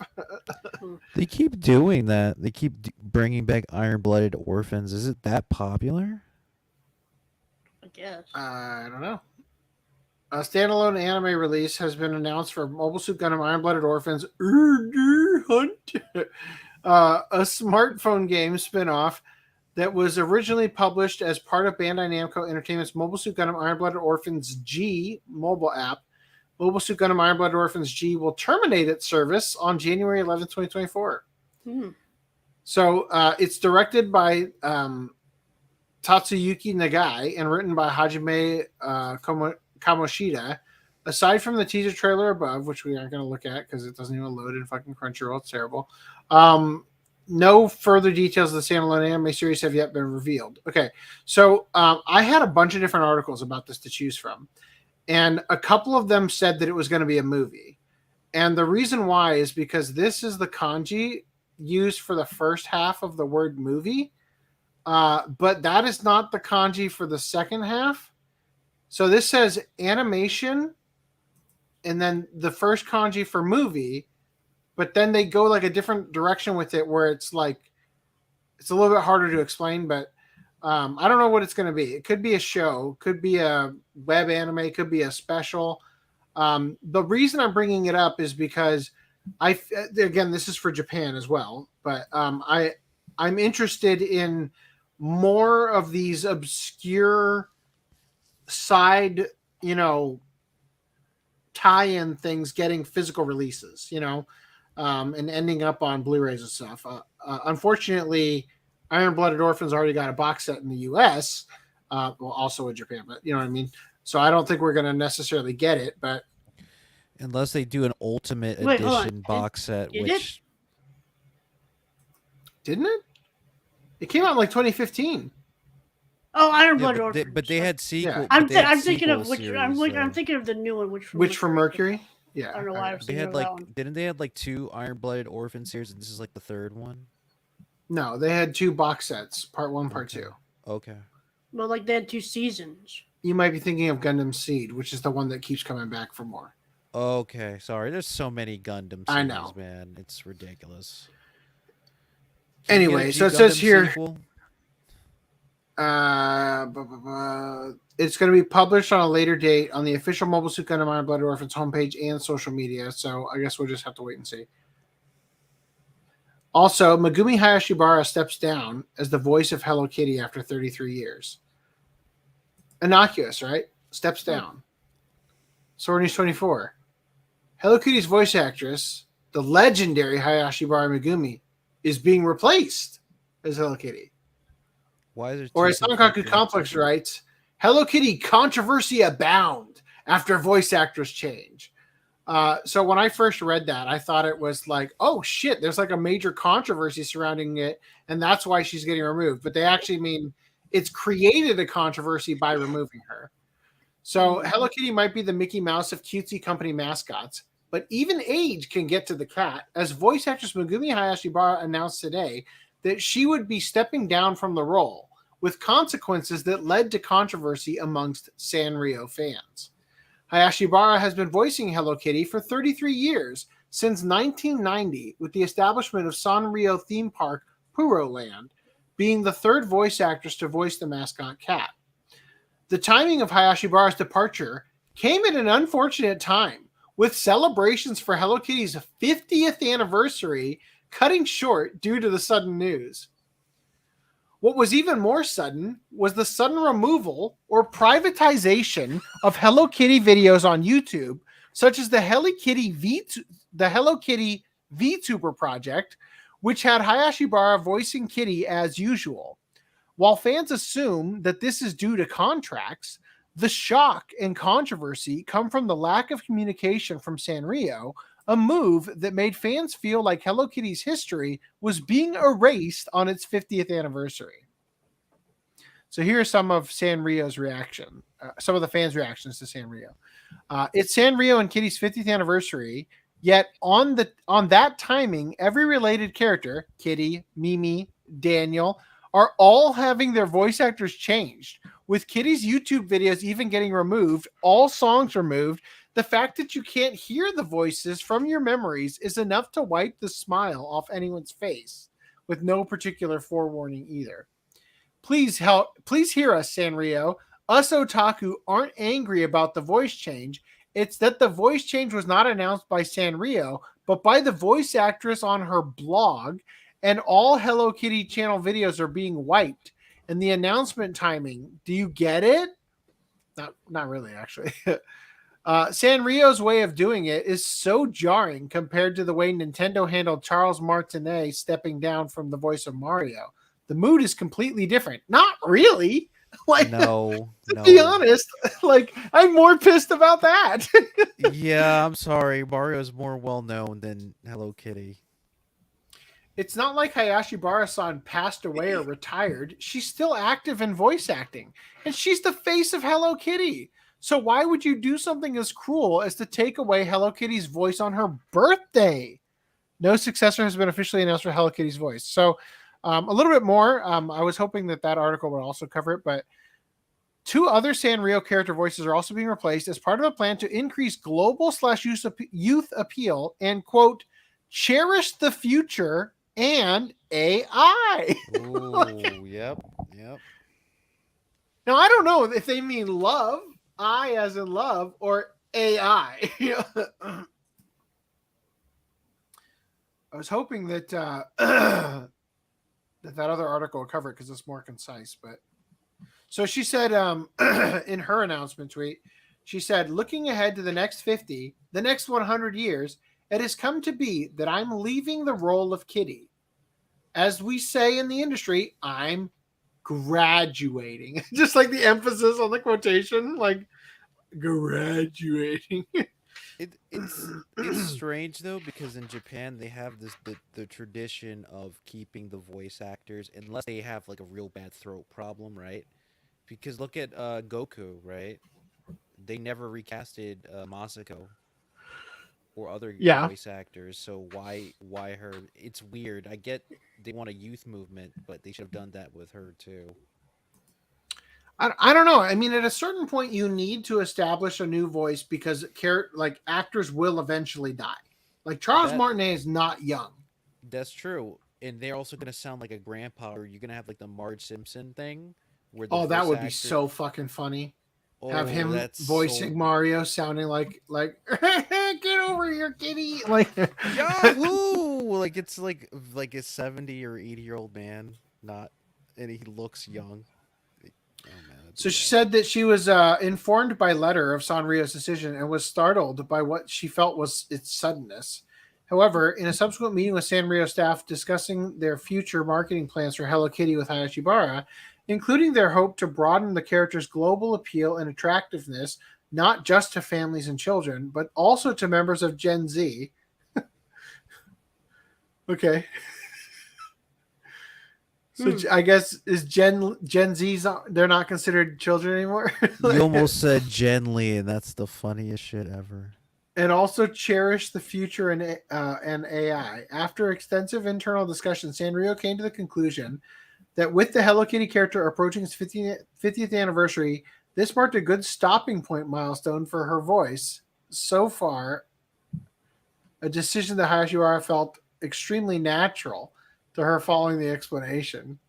They keep doing that. They keep bringing back Iron Blooded Orphans. Is it that popular? I guess. I don't know. A standalone anime release has been announced for Mobile Suit Gundam Iron Blooded Orphans Hunt, a smartphone game spin-off that was originally published as part of Bandai Namco Entertainment's Mobile Suit Gundam Iron Blooded Orphans G mobile app. Mobile Suit Gundam Iron Blooded Orphans G will terminate its service on January 11th, 2024. So it's directed by Tatsuyuki Nagai and written by Hajime Kamoshida. Aside from the teaser trailer above, which we aren't going to look at because it doesn't even load in fucking Crunchyroll, it's terrible. No further details of the standalone anime series have yet been revealed. Okay, so I had a bunch of different articles about this to choose from. And a couple of them said that it was going to be a movie. And the reason why is because this is the kanji used for the first half of the word movie. But that is not the kanji for the second half. So this says animation and then the first kanji for movie. But then they go a different direction with it where it's it's a little bit harder to explain, but I don't know what it's going to be. It could be a show, could be a web anime, could be a special. The reason I'm bringing it up is because again, this is for Japan as well, but I'm interested in more of these obscure side, tie-in things getting physical releases, and ending up on Blu-rays and stuff. Unfortunately, Iron Blooded Orphans already got a box set in the U.S., also in Japan, but you know what I mean? So I don't think we're going to necessarily get it, but... Unless they do an Ultimate Edition box set, which... Didn't it? It came out in 2015. Oh, Iron Blooded Orphans. But they had sequels. Yeah. I'm thinking of which... I'm thinking of the new one, which from Mercury? Yeah. I don't know why I was thinking of that one. Didn't they have 2 Iron Blooded Orphan series, and this is the third one? No, they had 2 box sets, part 1, part 2. Okay. Well, they had 2 seasons. You might be thinking of Gundam Seed, which is the one that keeps coming back for more. Okay, sorry. There's so many Gundam series, I know. man. It's ridiculous. Can you get a Anyway, so it says G-Gundam here, sequel? it's going to be published on a later date on the official Mobile Suit Gundam Iron Blooded Orphans homepage and social media. So I guess we'll just have to wait and see. Also, Megumi Hayashibara steps down as the voice of Hello Kitty after 33 years. Innocuous, right? Steps down. Sword News 24. Hello Kitty's voice actress, the legendary Hayashibara Megumi, is being replaced as Hello Kitty. Why is there Or two as Sankaku conflicting Complex messages? writes, Hello Kitty controversy abound after voice actress change. So when I first read that, I thought it was like, oh shit, there's like a major controversy surrounding it, and that's why she's getting removed. But they actually mean it's created a controversy by removing her. So Hello Kitty might be the Mickey Mouse of cutesy company mascots, but even age can get to the cat, as voice actress Megumi Hayashibara announced today that she would be stepping down from the role, with consequences that led to controversy amongst Sanrio fans. Hayashibara has been voicing Hello Kitty for 33 years, since 1990, with the establishment of Sanrio theme park Puro Land, being the third voice actress to voice the mascot cat. The timing of Hayashibara's departure came at an unfortunate time, with celebrations for Hello Kitty's 50th anniversary cutting short due to the sudden news. What was even more sudden was the sudden removal or privatization of Hello Kitty videos on YouTube, such as the Hello Kitty VTuber project, which had Hayashibara voicing Kitty as usual. While fans assume that this is due to contracts, the shock and controversy come from the lack of communication from Sanrio, a move that made fans feel like Hello Kitty's history was being erased on its 50th anniversary. So here are some of Sanrio's reaction, some of the fans' reactions to Sanrio. It's Sanrio and Kitty's 50th anniversary, yet on that timing, every related character, Kitty, Mimi, Daniel, are all having their voice actors changed. With Kitty's YouTube videos even getting removed, all songs removed, the fact that you can't hear the voices from your memories is enough to wipe the smile off anyone's face, with no particular forewarning either. Please hear us, Sanrio. Us otaku aren't angry about the voice change. It's that the voice change was not announced by Sanrio, but by the voice actress on her blog, and all Hello Kitty channel videos are being wiped. And the announcement timing, do you get it? Not really, actually. Sanrio's way of doing it is so jarring compared to the way Nintendo handled Charles Martinet stepping down from the voice of Mario. The mood is completely different. Not really. Like, No, to no. be honest, like I'm more pissed about that. Yeah, I'm sorry. Mario's more well known than Hello Kitty. It's not like Hayashibara-san passed away or retired. She's still active in voice acting, and she's the face of Hello Kitty. So why would you do something as cruel as to take away Hello Kitty's voice on her birthday? No successor has been officially announced for Hello Kitty's voice. So a little bit more. I was hoping that article would also cover it, but 2 other Sanrio character voices are also being replaced as part of a plan to increase global/youth appeal and, quote, cherish the future and AI. Ooh, yep. Now, I don't know if they mean love, I as in love, or AI. I was hoping that that other article will cover it because it's more concise. But so she said in her announcement tweet, she said, looking ahead to the next 50, the next 100 years, it has come to be that I'm leaving the role of Kitty. As we say in the industry, I'm graduating. Just like the emphasis on the quotation, like graduating. It's strange though, because in Japan they have the tradition of keeping the voice actors unless they have like a real bad throat problem, right? Because look at Goku, right? They never recasted Masako or other voice actors, so why her? It's weird. I get they want a youth movement, but they should have done that with her too. I don't know. I mean, at a certain point, you need to establish a new voice because like actors will eventually die. Like Charles Martinet is not young. That's true, and they're also gonna sound like a grandpa. Or you're gonna have like the Marge Simpson thing. Where the That voice would be actor- so fucking funny. Have Oh, him that's voicing so- Mario, sounding like get over here, kitty. Like Yahoo! Like it's like a 70 or 80-year-old man, not, and he looks young. Oh, man, So she said that she was informed by letter of Sanrio's decision and was startled by what she felt was its suddenness. However, in a subsequent meeting with Sanrio staff discussing their future marketing plans for Hello Kitty with Hayashibara, including their hope to broaden the character's global appeal and attractiveness, not just to families and children, but also to members of Gen Z. Okay. So I guess is Gen Z's, they're not considered children anymore. You almost said gently, and that's the funniest shit ever. And also cherish the future and AI. After extensive internal discussion, Sanrio came to the conclusion that with the Hello Kitty character approaching its 50th anniversary, this marked a good stopping point milestone for her voice. So far, a decision that Hayashibara felt extremely natural to her following the explanation.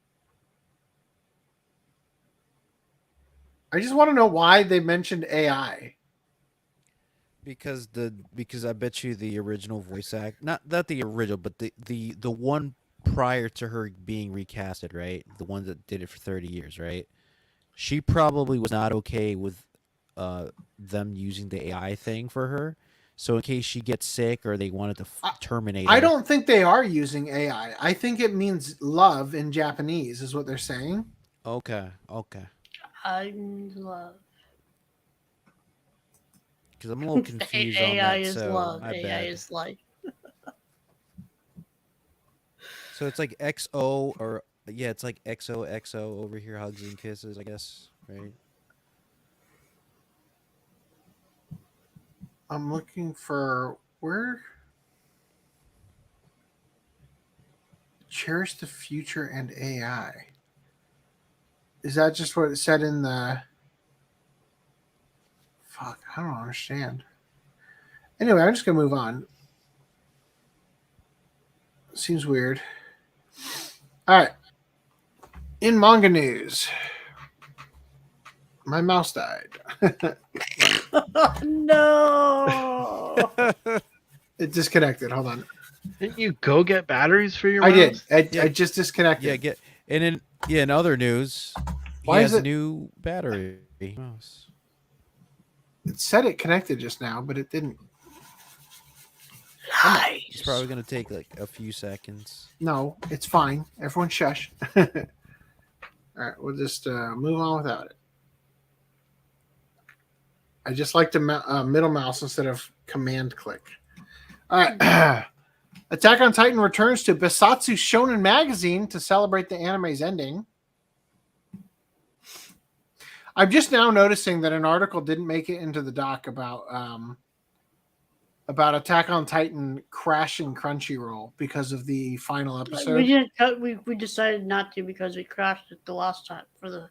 I just want to know why they mentioned AI. Because I bet you the original voice act, not the original, but the one prior to her being recasted, right? The one that did it for 30 years, right? She probably was not okay with them using the AI thing for her. So in case she gets sick or they wanted to terminate her. I don't think they are using AI. I think it means love in Japanese is what they're saying. Okay. I love. Because I'm a little confused on AI that. is So love. my AI bad. is life. So it's like XO or yeah, it's like XOXO over here, hugs and kisses, I guess, right? I'm looking for where cherish the future and AI. Is that just what it said in the fuck? I don't understand. Anyway, I'm just gonna move on. Seems weird. All right. In manga news, my mouse died. No. It disconnected. Hold on. Didn't you go get batteries for your I mouse? did. I just disconnected. Yeah, in other news, Why he is has it- a new battery mouse. It said it connected just now, but it didn't. It's probably gonna take like a few seconds. No, it's fine. Everyone shush. All right, we'll just move on without it. I just like the middle mouse instead of command click. All right. Attack on Titan returns to Besatsu Shonen Magazine to celebrate the anime's ending. I'm just now noticing that an article didn't make it into the doc about Attack on Titan crashing Crunchyroll because of the final episode. We decided not to because we crashed it the last time for the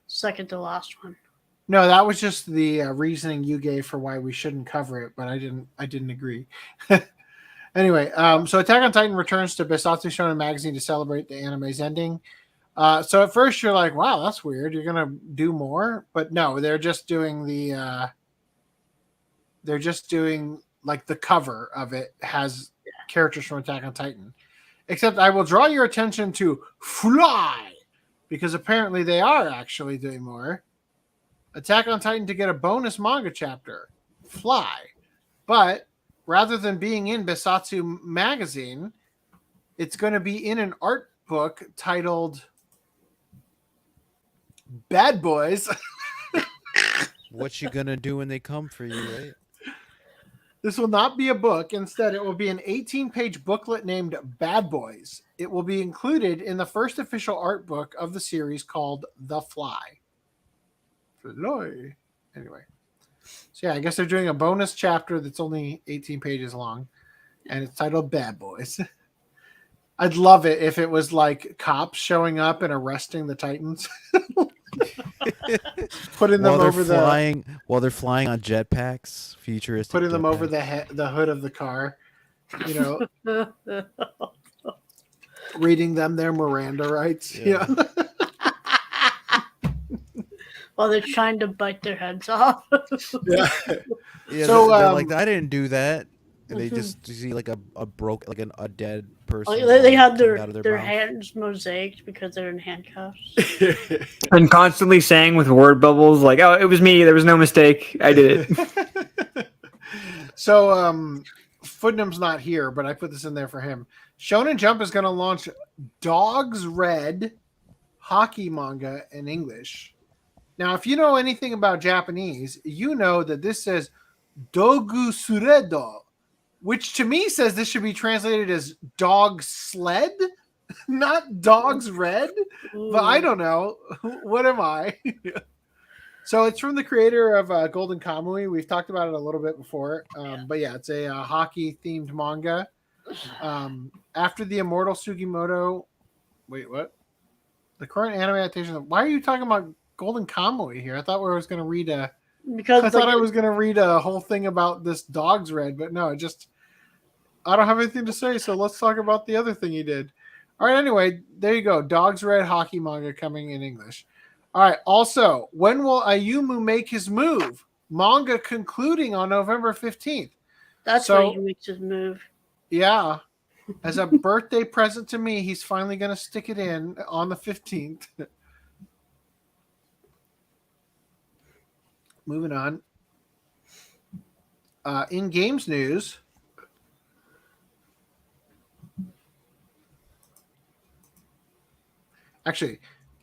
second to last one. No, that was just the reasoning you gave for why we shouldn't cover it, but I didn't agree. Anyway, so Attack on Titan returns to Besatsu Shonen Magazine to celebrate the anime's ending. So at first you're like, wow, that's weird. You're gonna do more, but no, they're just doing like the cover of it has characters from Attack on Titan. Except I will draw your attention to Fly, because apparently they are actually doing more. Attack on Titan to get a bonus manga chapter, Fly. But rather than being in Besatsu Magazine, it's going to be in an art book titled Bad Boys. What you gonna do when they come for you, right? This will not be a book. Instead, it will be an 18-page booklet named Bad Boys. It will be included in the first official art book of the series called The Fly. Fly. Anyway. So yeah, I guess they're doing a bonus chapter that's only 18 pages long, and it's titled Bad Boys. I'd love it if it was like cops showing up and arresting the Titans. Putting them while they're over flying, while they're flying on jetpacks, futuristic. putting them over jetpacks. the hood of the car. You know, reading them their Miranda rights. Yeah. Yeah. While they're trying to bite their heads off. Yeah. Yeah, So, they're like, I didn't do that, and they just see like a dead person. They had coming out of their mouth. hands mosaicked because they're in handcuffs. And constantly saying with word bubbles like, "Oh, it was me. There was no mistake. I did it." So, Footnum's not here, but I put this in there for him. Shonen Jump is going to launch Dogsred Hockey manga in English. Now, if you know anything about Japanese, you know that this says Dogu Suredo, which to me says this should be translated as dog sled, not dogs red. But I don't know. What am I? So it's from the creator of Golden Kamui. We've talked about it a little bit before. But yeah, it's a hockey-themed manga. After the Immortal Sugimoto... Wait, what? The current anime adaptation... Why are you talking about Golden Kamui here? I thought I was going to read a... Because I thought I was going to read a whole thing about this dog's red, but no, I don't have anything to say, so let's talk about the other thing he did. All right, anyway, there you go. Dogs Red Hockey manga coming in English. All right, also, when will Ayumu make his move? Manga concluding on November 15th. That's So- when he makes his move. Yeah. As a birthday present to me, he's finally going to stick it in on the 15th. Moving on. In games news, actually,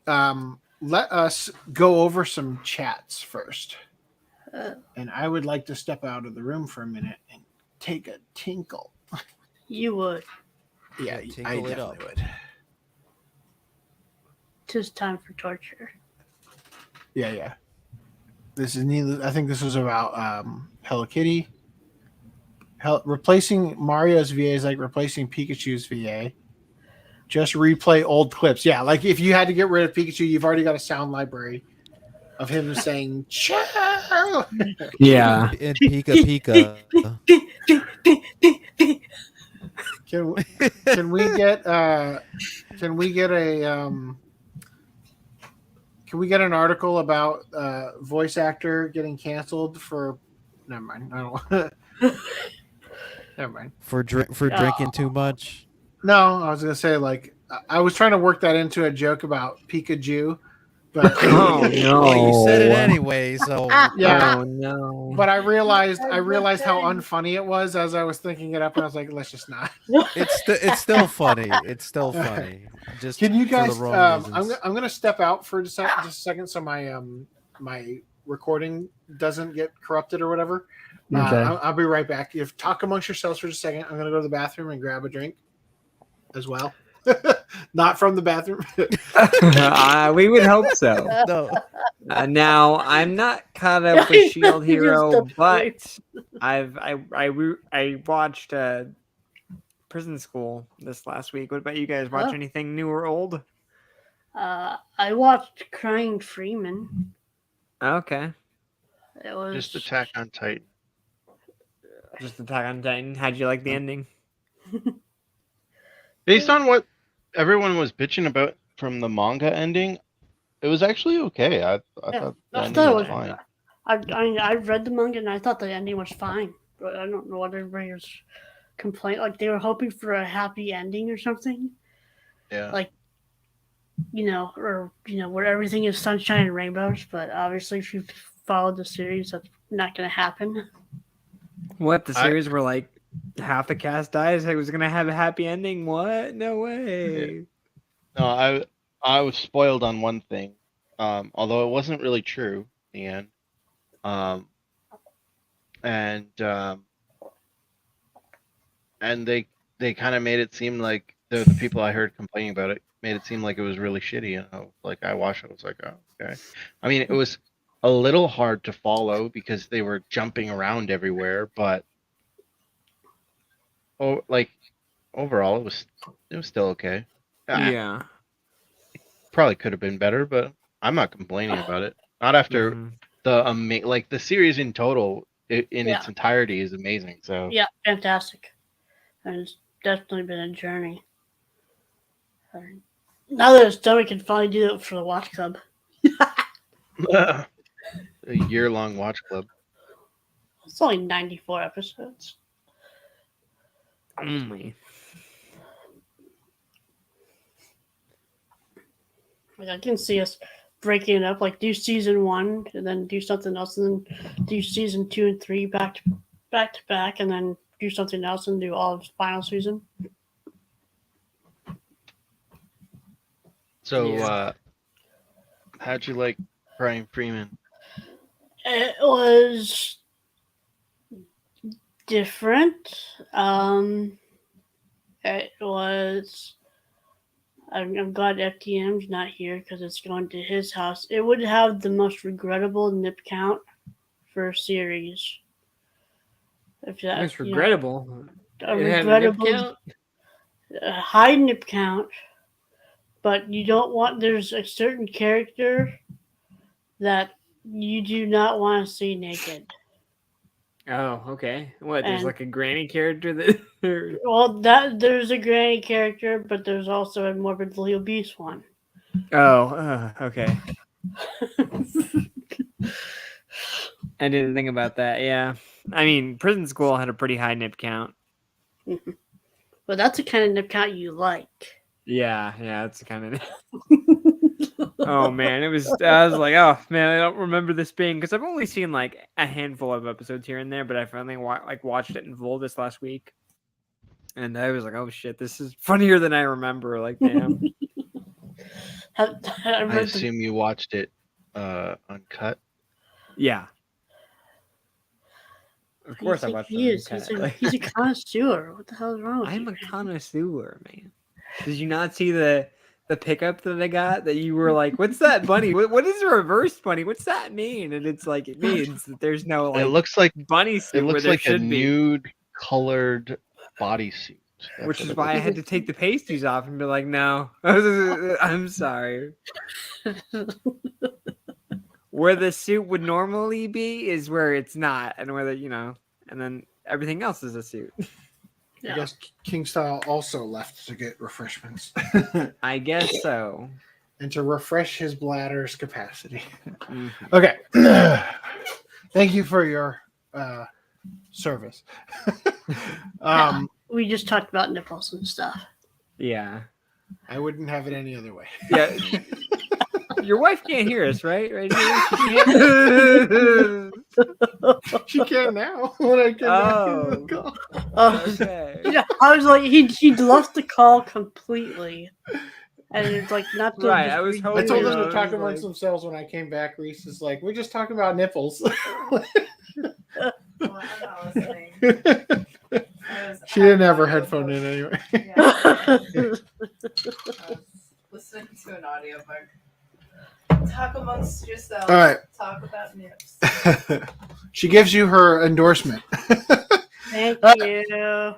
let us go over some chats first. And I would like to step out of the room for a minute and take a tinkle. You would. Yeah, I tinkle it definitely up. would. Tis time for torture. Yeah. This is needless. I think this was about Hello Kitty. Replacing Mario's VA is like replacing Pikachu's VA. Just replay old clips. Yeah, like if you had to get rid of Pikachu, you've already got a sound library of him saying "Chow." Yeah. And Pika Pika. Can we get an article about voice actor getting canceled for? Never mind. I don't want. Never mind. For drinking too much. No, I was gonna say like I was trying to work that into a joke about Pikachu, but Oh no! Well, you said it anyway, so yeah. Oh no! But I realized how unfunny it was as I was thinking it up, and I was like, let's just not. it's still funny. It's still funny. Just Can you for guys? the wrong reasons. I'm gonna step out for just a second, so my recording doesn't get corrupted or whatever. Okay. I'll be right back. You talk amongst yourselves for just a second. I'm gonna go to the bathroom and grab a drink as well. Not from the bathroom. We would hope so. No. Now I'm not caught up with Shield Hero, but I watched Prison School this last week. What about you guys? Watch Oh. anything new or old? I watched Crying Freeman. Okay, It was Just Attack on Titan. just Attack on Titan. How'd you like the ending? Based on what everyone was bitching about from the manga ending, it was actually okay. I thought the I ending thought it was was- fine. I read the manga and I thought the ending was fine, but I don't know what everybody was complaining. Like they were hoping for a happy ending or something, Yeah. like where everything is sunshine and rainbows. But obviously, if you followed the series, that's not going to happen. What, the series where like half the cast dies? It was gonna have a happy ending. What? No way. No, I was spoiled on one thing, although it wasn't really true in the end. And they kind of made it seem like the people I heard complaining about it made it seem like it was really shitty. And I watched it, I was like, oh, okay. I mean, it was a little hard to follow because they were jumping around everywhere, but overall, it was still okay. Yeah. Probably could have been better, but I'm not complaining about it. Not after the series in total in its entirety is amazing. So Yeah, fantastic. And it's definitely been a journey. Now that it's done, we can finally do it for the Watch Club. a year-long watch club. It's only 94 episodes. Only. Like, I can see us breaking it up, like do season 1 and then do something else, and then do season 2 and 3 back to back, and then do something else and do all of the final season. So, how'd you like Brian Freeman? It was different. It was. I'm glad FTM's not here because it's going to his house. It would have the most regrettable nip count for a series. If that, It's regrettable. A It had a nip regrettable, count? a high nip count, but you don't want. There's a certain character that you do not want to see naked. Oh, okay. What? There's And- like a granny character that. Well, there's a granny character, but there's also a morbidly obese one. Oh, okay. I didn't think about that. Yeah, I mean, Prison School had a pretty high nip count. But that's the kind of nip count you like. Yeah, that's the kind of. Oh man, I was like, oh man, I don't remember this being, because I've only seen like a handful of episodes here and there, but I finally watched it in full this last week, and I was like, oh shit, this is funnier than I remember. Like, damn. I assume you watched it uncut. Yeah. Of course, I watched He it is. uncut. He's a connoisseur. What the hell is wrong with I'm you? a connoisseur, man. Did you not see the pickup that I got that you were like, what's that bunny? What is a reverse bunny? What's that mean? And it's like, it means that there's no like It looks like bunny suit it where looks there like a should be. nude colored bodysuit. That's Which what is it why I looks had to take the pasties off and be like, no, I'm sorry. Where the suit would normally be is where it's not, and where and then everything else is a suit. I guess King Style also left to get refreshments. I guess so. And to refresh his bladder's capacity. Mhm. Okay. Thank you for your service. We just talked about nipples and stuff. Yeah. I wouldn't have it any other way. Yeah. Your wife can't hear us, right? Right here? She can now when I get back in Oh. the call. Okay. Yeah, I was like, he'd lost the call completely, and it's like not to Right, just I was redo I hoping- told it. them to I talk was amongst like- themselves when I came back. Reese is like, we're just talking about nipples. Well, I'm not listening. She didn't have her headphone in anyway. Yeah, I was listening to an audiobook. Talk amongst yourselves. All right. Talk about nips. She gives you her endorsement. Thank you.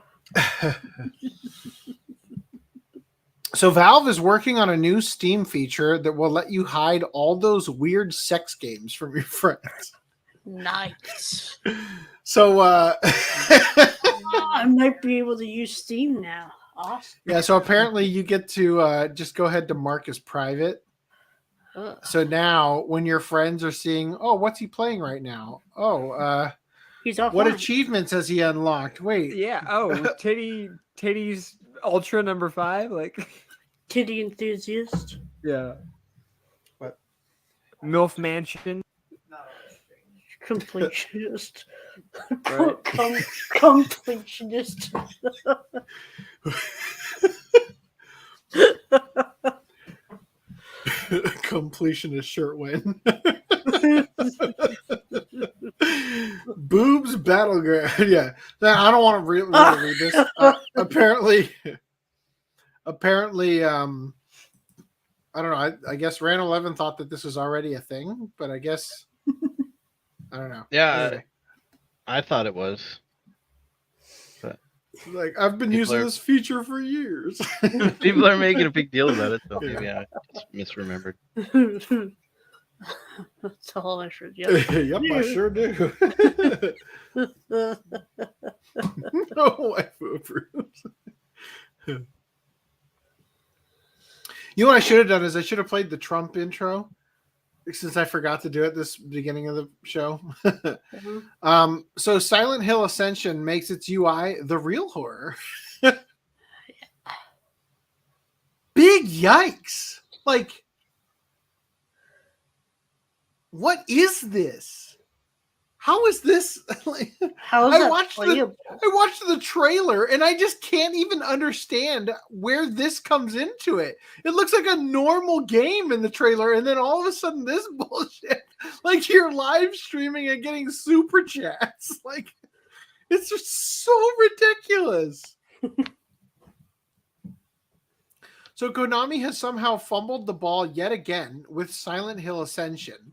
So Valve is working on a new Steam feature that will let you hide all those weird sex games from your friends. Nice. So I might be able to use Steam now. Awesome. yeah, so apparently you get to just go ahead to mark as private. Ugh. So now when your friends are seeing, oh, what's he playing right now? Oh, He's off. what achievements has he unlocked? Wait. Yeah. Oh, titties ultra number 5. Like, Titty enthusiast. yeah. What? MILF Mansion. Completionist. Right. Completionist. Completionist shirt win. Boobs battleground. Yeah, I don't want to read this. Apparently, I don't know. I guess Rand 11 thought that this was already a thing, but I guess I don't know. Yeah, Anyway, I thought it was. like I've been People using are- this feature for years. People are making a big deal about it, so maybe I just misremembered. That's all I should. Yep. Yep, I sure do. No wife who approves. You know what I should have done is I should have played the Trump intro, since I forgot to do it this beginning of the show. So Silent Hill Ascension makes its UI the real horror. Big yikes! Like, what is this? How is this? Like, How is I that watched playable? I watched the trailer and I just can't even understand where this comes into it. It looks like a normal game in the trailer, and then all of a sudden this bullshit. Like, you're live streaming and getting super chats. Like, it's just so ridiculous. So Konami has somehow fumbled the ball yet again with Silent Hill Ascension,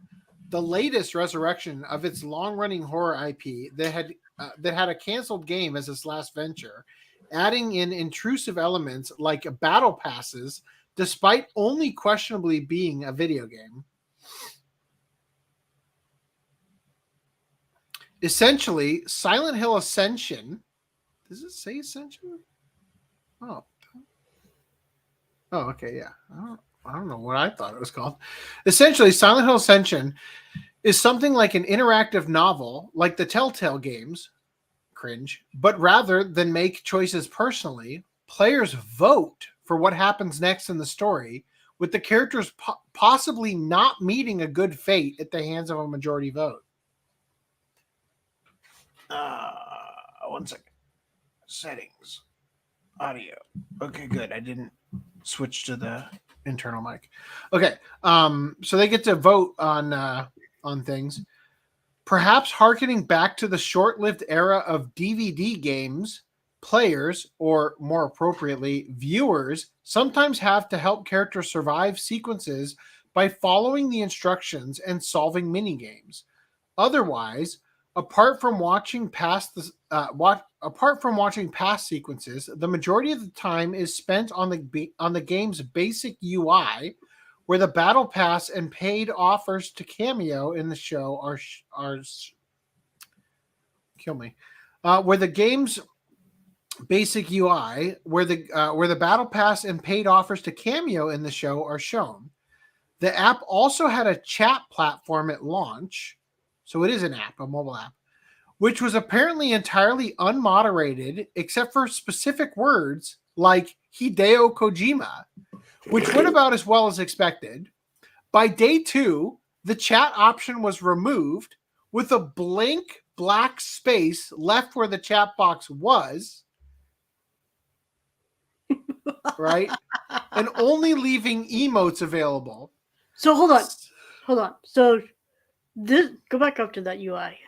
the latest resurrection of its long-running horror IP that had a canceled game as its last venture, adding in intrusive elements like battle passes, despite only questionably being a video game. Essentially, Silent Hill Ascension. Does it say Ascension? Oh, okay, yeah. I don't know what I thought it was called. Essentially, Silent Hill Ascension is something like an interactive novel, like the Telltale games, cringe, but rather than make choices personally, players vote for what happens next in the story, with the characters possibly not meeting a good fate at the hands of a majority vote. One second. Settings. Audio. Okay, good. I didn't switch to the internal mic. Okay. So they get to vote on things. Perhaps harkening back to the short-lived era of DVD games, players, or more appropriately, viewers, sometimes have to help characters survive sequences by following the instructions and solving minigames. Otherwise, apart from watching past sequences, the majority of the time is spent on the game's basic UI, where the battle pass and paid offers to cameo in the show are kill me. Where the game's basic UI, where the battle pass and paid offers to cameo in the show are shown. The app also had a chat platform at launch, so it is an app, a mobile app, which was apparently entirely unmoderated except for specific words like Hideo Kojima, which went about as well as expected. By day 2, the chat option was removed with a blank black space left where the chat box was, right? And only leaving emotes available. So hold on. So this, go back up to that UI.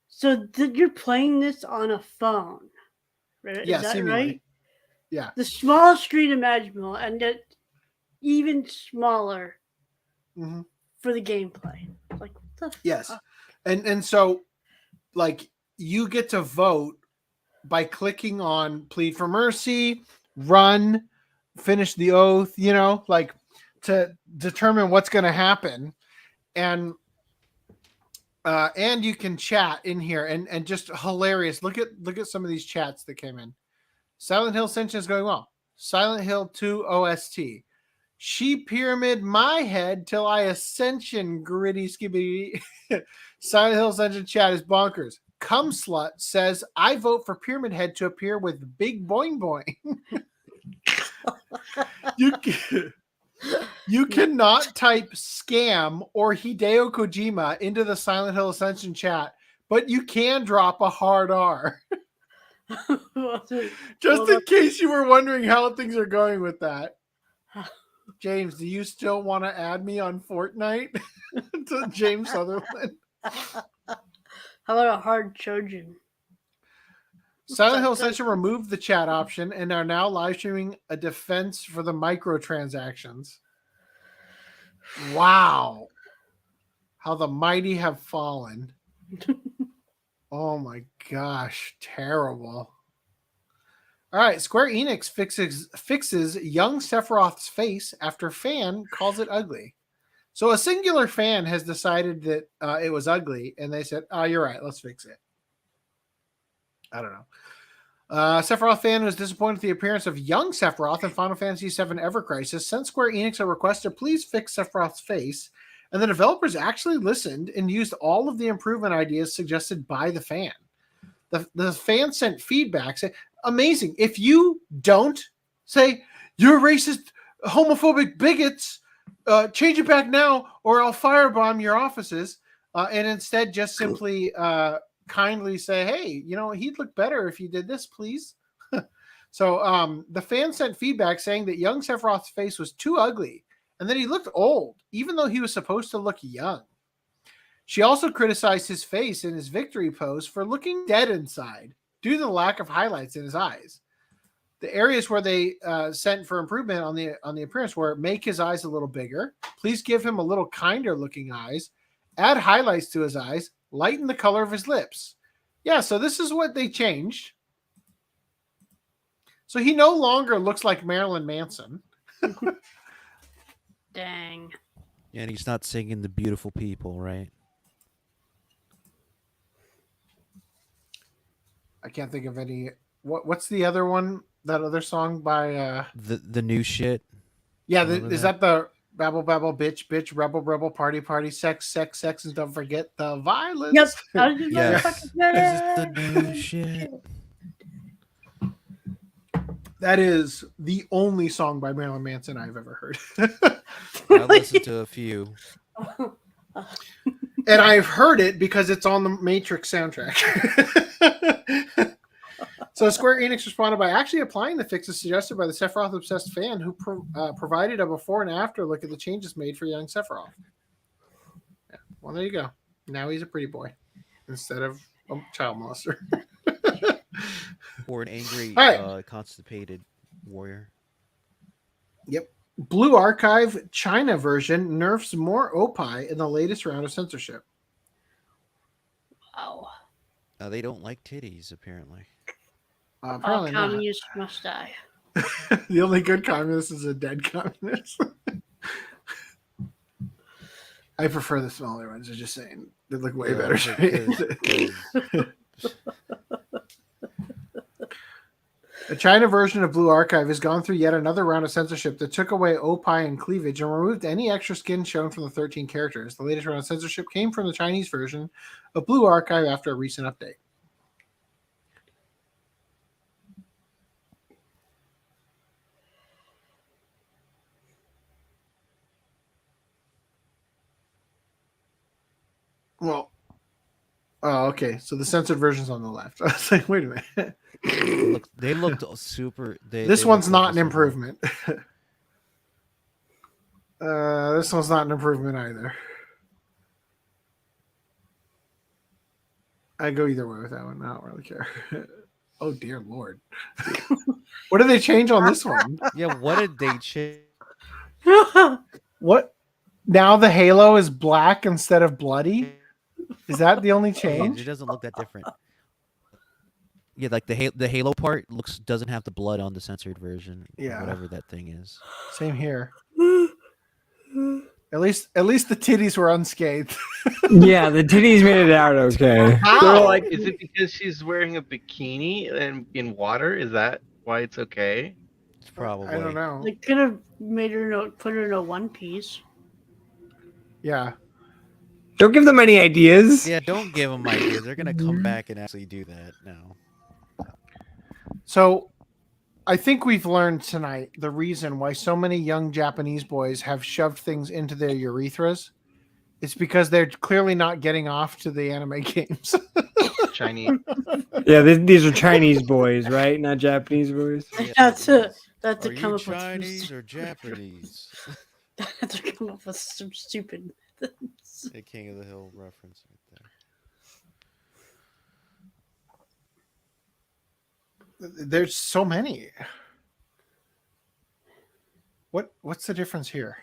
So you're playing this on a phone, right? Yeah, is that seemingly. right? Yeah. The smallest screen imaginable, and that even smaller for the gameplay. Like, what the yes, fuck? and so, like, you get to vote by clicking on plead for mercy, run, finish the oath, you know, like, to determine what's going to happen. And you can chat in here, and just hilarious. Look at some of these chats that came in. Silent Hill Ascension is going well. Silent Hill 2 OST. She pyramid my head till I ascension gritty skibby. Silent Hill Ascension chat is bonkers. Cum Slut says, I vote for Pyramid Head to appear with Big Boing Boing. You cannot type scam or Hideo Kojima into the Silent Hill Ascension chat, but you can drop a hard R. Just in case you were wondering how things are going with that. James, do you still want to add me on Fortnite? To James Sutherland. How about a hard Trojan? Silent Hill Ascension removed the chat option and are now live streaming a defense for the microtransactions. Wow. How the mighty have fallen. Oh my gosh. Terrible. All right. Square Enix fixes young Sephiroth's face after fan calls it ugly. So a singular fan has decided that it was ugly, and they said, "Oh, you're right. Let's fix it." I don't know. Sephiroth fan was disappointed with the appearance of young Sephiroth in Final Fantasy VII Ever Crisis. Sent Square Enix a request to please fix Sephiroth's face, and the developers actually listened and used all of the improvement ideas suggested by the fan. The fan sent feedback saying, "Amazing! If you don't say you're racist, homophobic bigots, change it back now, or I'll firebomb your offices," and instead just simply kindly say, "Hey, he'd look better if you did this, please." So the fan sent feedback saying that young Sephiroth's face was too ugly and that he looked old, even though he was supposed to look young. She also criticized his face in his victory pose for looking dead inside due to the lack of highlights in his eyes. The areas where they sent for improvement on the appearance were make his eyes a little bigger, please give him a little kinder looking eyes, add highlights to his eyes, lighten the color of his lips. Yeah, so this is what they changed. So he no longer looks like Marilyn Manson. Dang. Yeah, and he's not singing The Beautiful People, right? I can't think of any. What's the other one? That other song by The new shit. Yeah, is that the babble babble bitch bitch rebel rebel party party sex sex sex and don't forget the violence. Yep. Yes. Is it the new shit? That is the only song by Marilyn Manson I've ever heard. I listened to a few. And I've heard it because it's on the Matrix soundtrack. So Square Enix responded by actually applying the fixes suggested by the Sephiroth-obsessed fan who provided a before and after look at the changes made for young Sephiroth. Yeah. Well, there you go. Now he's a pretty boy instead of a child molester. Or an angry, constipated warrior. Yep. Blue Archive China version nerfs more opie in the latest round of censorship. Wow. They don't like titties, apparently. Apparently all communists must die. The only good communist is a dead communist. I prefer the smaller ones. I'm just saying. They look way better. The China version of Blue Archive has gone through yet another round of censorship that took away opie and cleavage and removed any extra skin shown from the 13 characters. The latest round of censorship came from the Chinese version of Blue Archive after a recent update. Well, oh, okay. So the censored version's on the left. I was like, wait a minute. They looked super. This one's not an improvement. This one's not an improvement either. I go either way with that one. I don't really care. Oh dear Lord! What did they change on this one? Yeah, what did they change? What? Now the halo is black instead of bloody. Is that the only change? It doesn't look that different. Yeah, like the halo part doesn't have the blood on the censored version. Yeah, whatever that thing is. Same here. At least the titties were unscathed. Yeah, the titties made it out okay. How? Like, is it because she's wearing a bikini and in water? Is that why it's okay? It's probably. I don't know. They could have made her put her in a one piece. Yeah. Don't give them any ideas. Yeah, don't give them ideas. They're gonna come back and actually do that now. So, I think we've learned tonight the reason why so many young Japanese boys have shoved things into their urethras. It's because they're clearly not getting off to the anime games. Chinese. Yeah, these are Chinese boys, right? Not Japanese boys. Yeah, that's a Are come you up Chinese or Japanese? to come up with some stupid. The King of the Hill reference right there. There's so many. What's the difference here?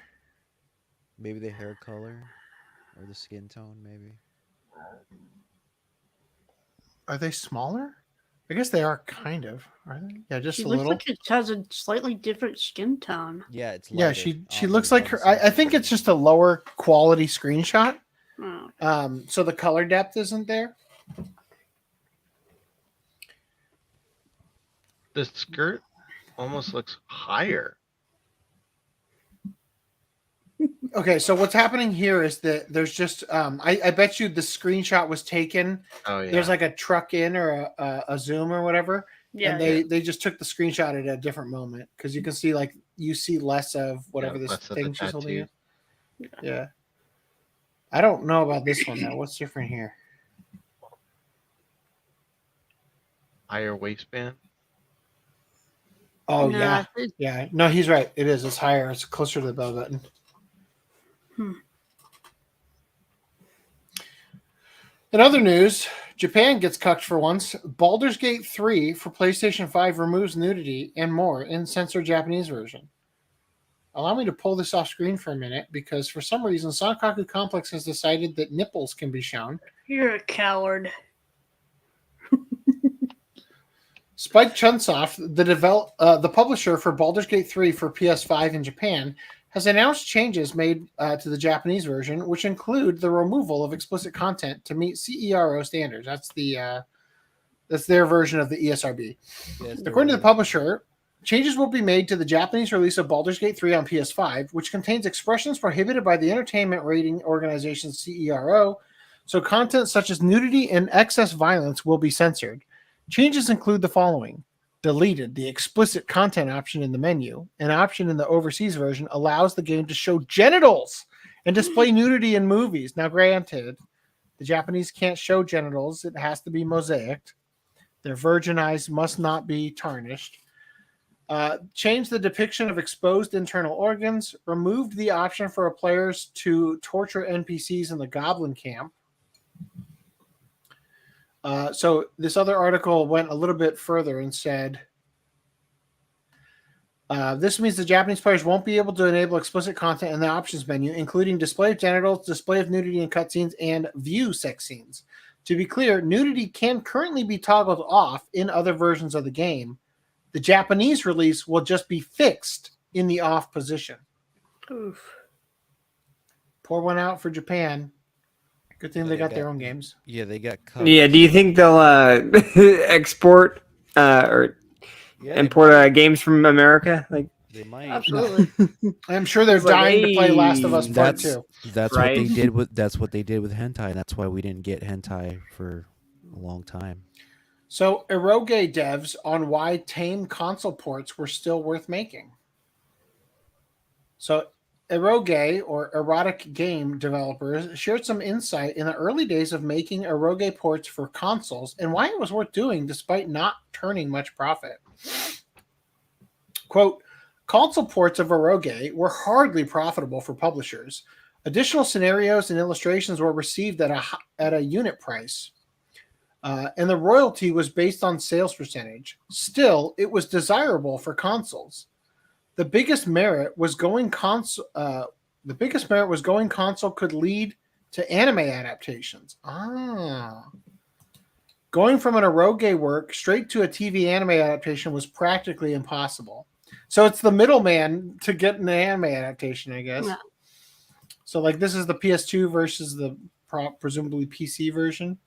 Maybe the hair color or the skin tone, maybe. Are they smaller? I guess they are kind of, are they? Yeah, just She a looks little. like it has a slightly different skin tone. Yeah, it's Yeah, lighter she on looks the- like on her. the side. I think it's just a lower quality screenshot. Oh. So the color depth isn't there. The skirt almost looks higher. Okay, so what's happening here is that there's just I bet you the screenshot was taken. Oh yeah. There's like a truck in or a zoom or whatever, Yeah, and they just took the screenshot at a different moment because you can see like you see less of whatever this less of the thing she's holding. tattoo. In. Yeah, I don't know about this one though. What's different here? Higher waistband. Oh Nah, yeah, it- yeah. No, he's right. It is. It's higher. It's closer to the bell button. In other news, Japan gets cucked for once. Baldur's Gate 3 for PlayStation 5 removes nudity and more in censored Japanese version. Allow me to pull this off screen for a minute because for some reason Sankaku Complex has decided that nipples can be shown. You're a coward. Spike Chunsoft, the publisher for Baldur's Gate 3 for PS5 in Japan, has announced changes made to the Japanese version, which include the removal of explicit content to meet CERO standards. That's their version of the ESRB. According to the publisher, changes will be made to the Japanese release of Baldur's Gate 3 on PS5, which contains expressions prohibited by the entertainment rating organization CERO, so content such as nudity and excess violence will be censored. Changes include the following. Deleted the explicit content option in the menu. An option in the overseas version allows the game to show genitals and display nudity in movies. Now, granted, the Japanese can't show genitals. It has to be mosaicked. Their virgin eyes must not be tarnished. Changed the depiction of exposed internal organs. Removed the option for players to torture NPCs in the Goblin Camp. So this other article went a little bit further and said, this means the Japanese players won't be able to enable explicit content in the options menu, including display of genitals, display of nudity in cutscenes, and view sex scenes. To be clear, nudity can currently be toggled off in other versions of the game. The Japanese release will just be fixed in the off position. Oof. Pour one out for Japan. Good thing Yeah, they they got got- their own games. Yeah, they got cut. Yeah, do you think they'll export or Yeah, they import games from America? Like, They might. Absolutely. I'm sure they're It's like, dying to play Last of Us hey, Part That's 2. that's Right? what they did with hentai. And that's why we didn't get hentai for a long time. So, Eroge devs on why tame console ports were still worth making. So, Eroge, or erotic game developers, shared some insight in the early days of making Eroge ports for consoles and why it was worth doing despite not turning much profit. Quote, console ports of Eroge were hardly profitable for publishers. Additional scenarios and illustrations were received at a unit price. And the royalty was based on sales percentage. Still, it was desirable for consoles. The biggest merit was going console could lead to anime adaptations. Going from an Eroge work straight to a TV anime adaptation was practically impossible. So it's the middleman to get an anime adaptation, I guess. Yeah. So like this is the PS2 versus the presumably PC version.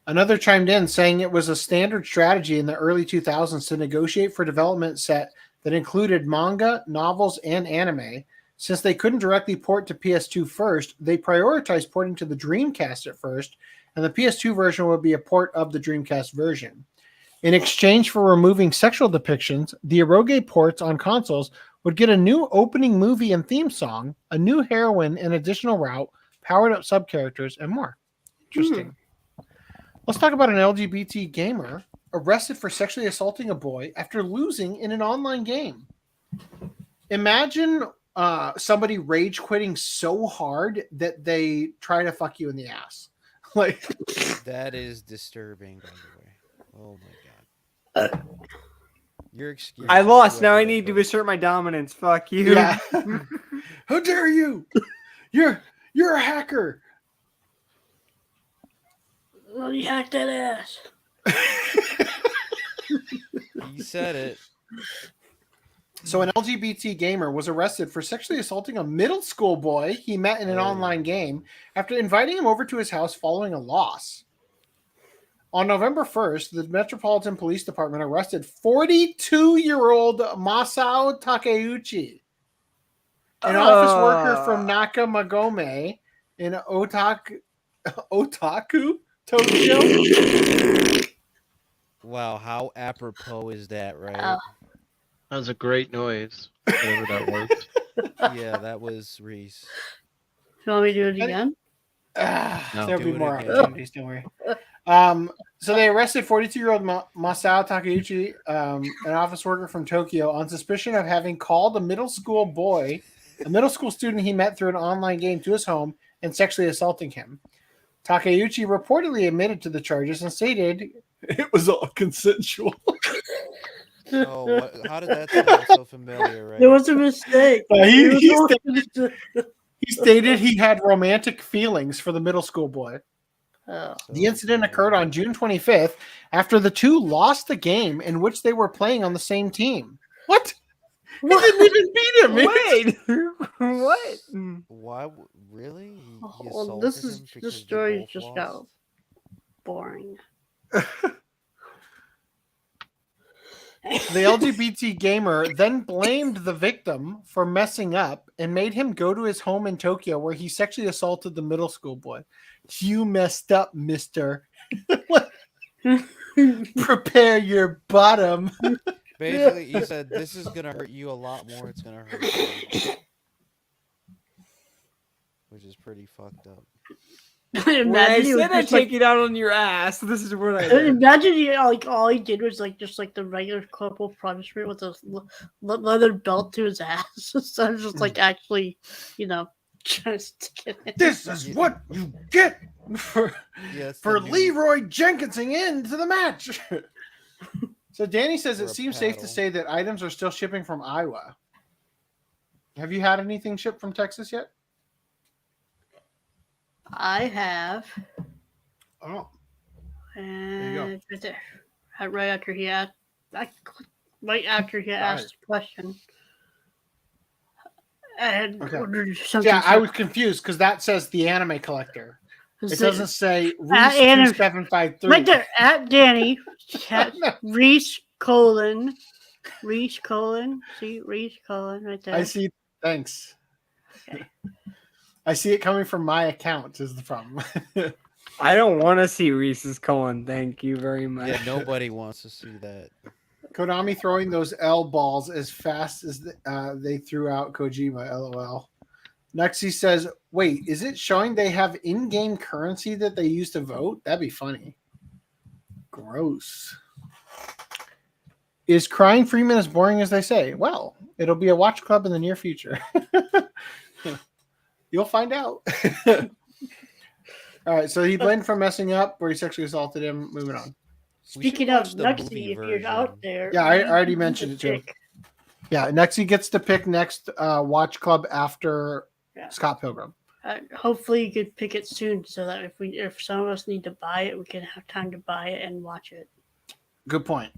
Another chimed in saying it was a standard strategy in the early 2000s to negotiate for development set that included manga, novels, and anime. Since they couldn't directly port to PS2 first, they prioritized porting to the Dreamcast at first, and the PS2 version would be a port of the Dreamcast version. In exchange for removing sexual depictions, the Eroge ports on consoles would get a new opening movie and theme song, a new heroine and additional route, powered-up sub-characters, and more. Interesting. Let's talk about an LGBT gamer arrested for sexually assaulting a boy after losing in an online game. Imagine somebody rage quitting so hard that they try to fuck you in the ass. Like That is disturbing, by the way. Oh my god. Your excuse. I lost. Now I need to assert my dominance. Fuck you. Yeah. How dare you? You're a hacker. Well, you hacked that ass. He said it. So an LGBT gamer was arrested for sexually assaulting a middle school boy he met in an online game after inviting him over to his house following a loss. On November 1st, the Metropolitan Police Department arrested 42-year-old Masao Takeuchi, an office worker from Nakamagome in Otaku, Tokyo. Wow, how apropos is that, right? That was a great noise. Whatever that was. Yeah, that was Reese. You want me to do it again? No. There'll be Do it more again. opportunities, don't worry. So they arrested 42-year-old Masao Takeuchi, an office worker from Tokyo, on suspicion of having called a middle school student he met through an online game, to his home and sexually assaulting him. Takeuchi reportedly admitted to the charges and stated it was all consensual. Oh, how did that sound so familiar, right? There was a mistake. He stated he had romantic feelings for the middle school boy. Oh. The incident occurred on June 25th after the two lost the game in which they were playing on the same team. What? He didn't even beat him. Wait, what? Why? Really? He Well, assaulted this him because they story both just lost? got boring. The LGBT gamer then blamed the victim for messing up and made him go to his home in Tokyo, where he sexually assaulted the middle school boy. You messed up, mister. Prepare your bottom. Basically, he said, "This is gonna hurt you a lot more. It's gonna hurt you," which is pretty fucked up. When I said I'd take it out on your ass, this is what I did. Imagine all he did was just the regular corporal punishment with a leather belt to his ass. So I'm just actually, just get it. This is what you get for the new- Leroy Jenkinsing into the match. So Danny says For it a seems safe to paddle. say that items are still shipping from Iowa. Have you had anything shipped from Texas yet? I have. Oh, And go. right there. Right after he asked, right after he asked the question. And Okay. ordered something. yeah, I was confused because that says the anime collector. It doesn't say Reese anime- 2753. right there at Danny. Reese colon. See Reese colon right there. I see. Thanks. Okay. I see it coming from my account is the problem. I don't want to see Reese's colon. Thank you very much. Yeah, nobody wants to see that. Konami throwing those L balls as fast as they threw out Kojima. LOL. Nexi says, "Wait, is it showing they have in-game currency that they use to vote? That'd be funny." Gross. Is Crying Freeman as boring as they say? Well, it'll be a watch club in the near future. You'll find out. All right, so he blamed for messing up where he sexually assaulted him. Moving on. Speaking of Nuxie, if you're out there. Yeah, I you already need mentioned it too. pick. Yeah, Nexi gets to pick next watch club after Yeah. Scott Pilgrim. Hopefully you could pick it soon so that if some of us need to buy it, we can have time to buy it and watch it. Good point.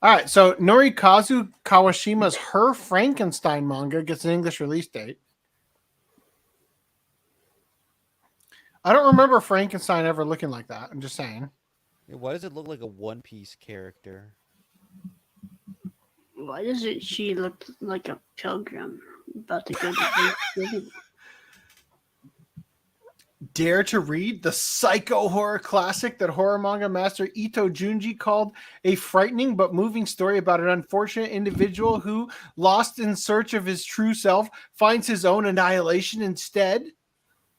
All right, so Norikazu Kawashima's Her Frankenstein manga gets an English release date. I don't remember Frankenstein ever looking like that. I'm just saying. Why does it look like a One Piece character? Why doesn't she look like a pilgrim about to go to Thanksgiving? Dare to read the psycho horror classic that horror manga master Ito Junji called a frightening but moving story about an unfortunate individual who, lost in search of his true self, finds his own annihilation instead?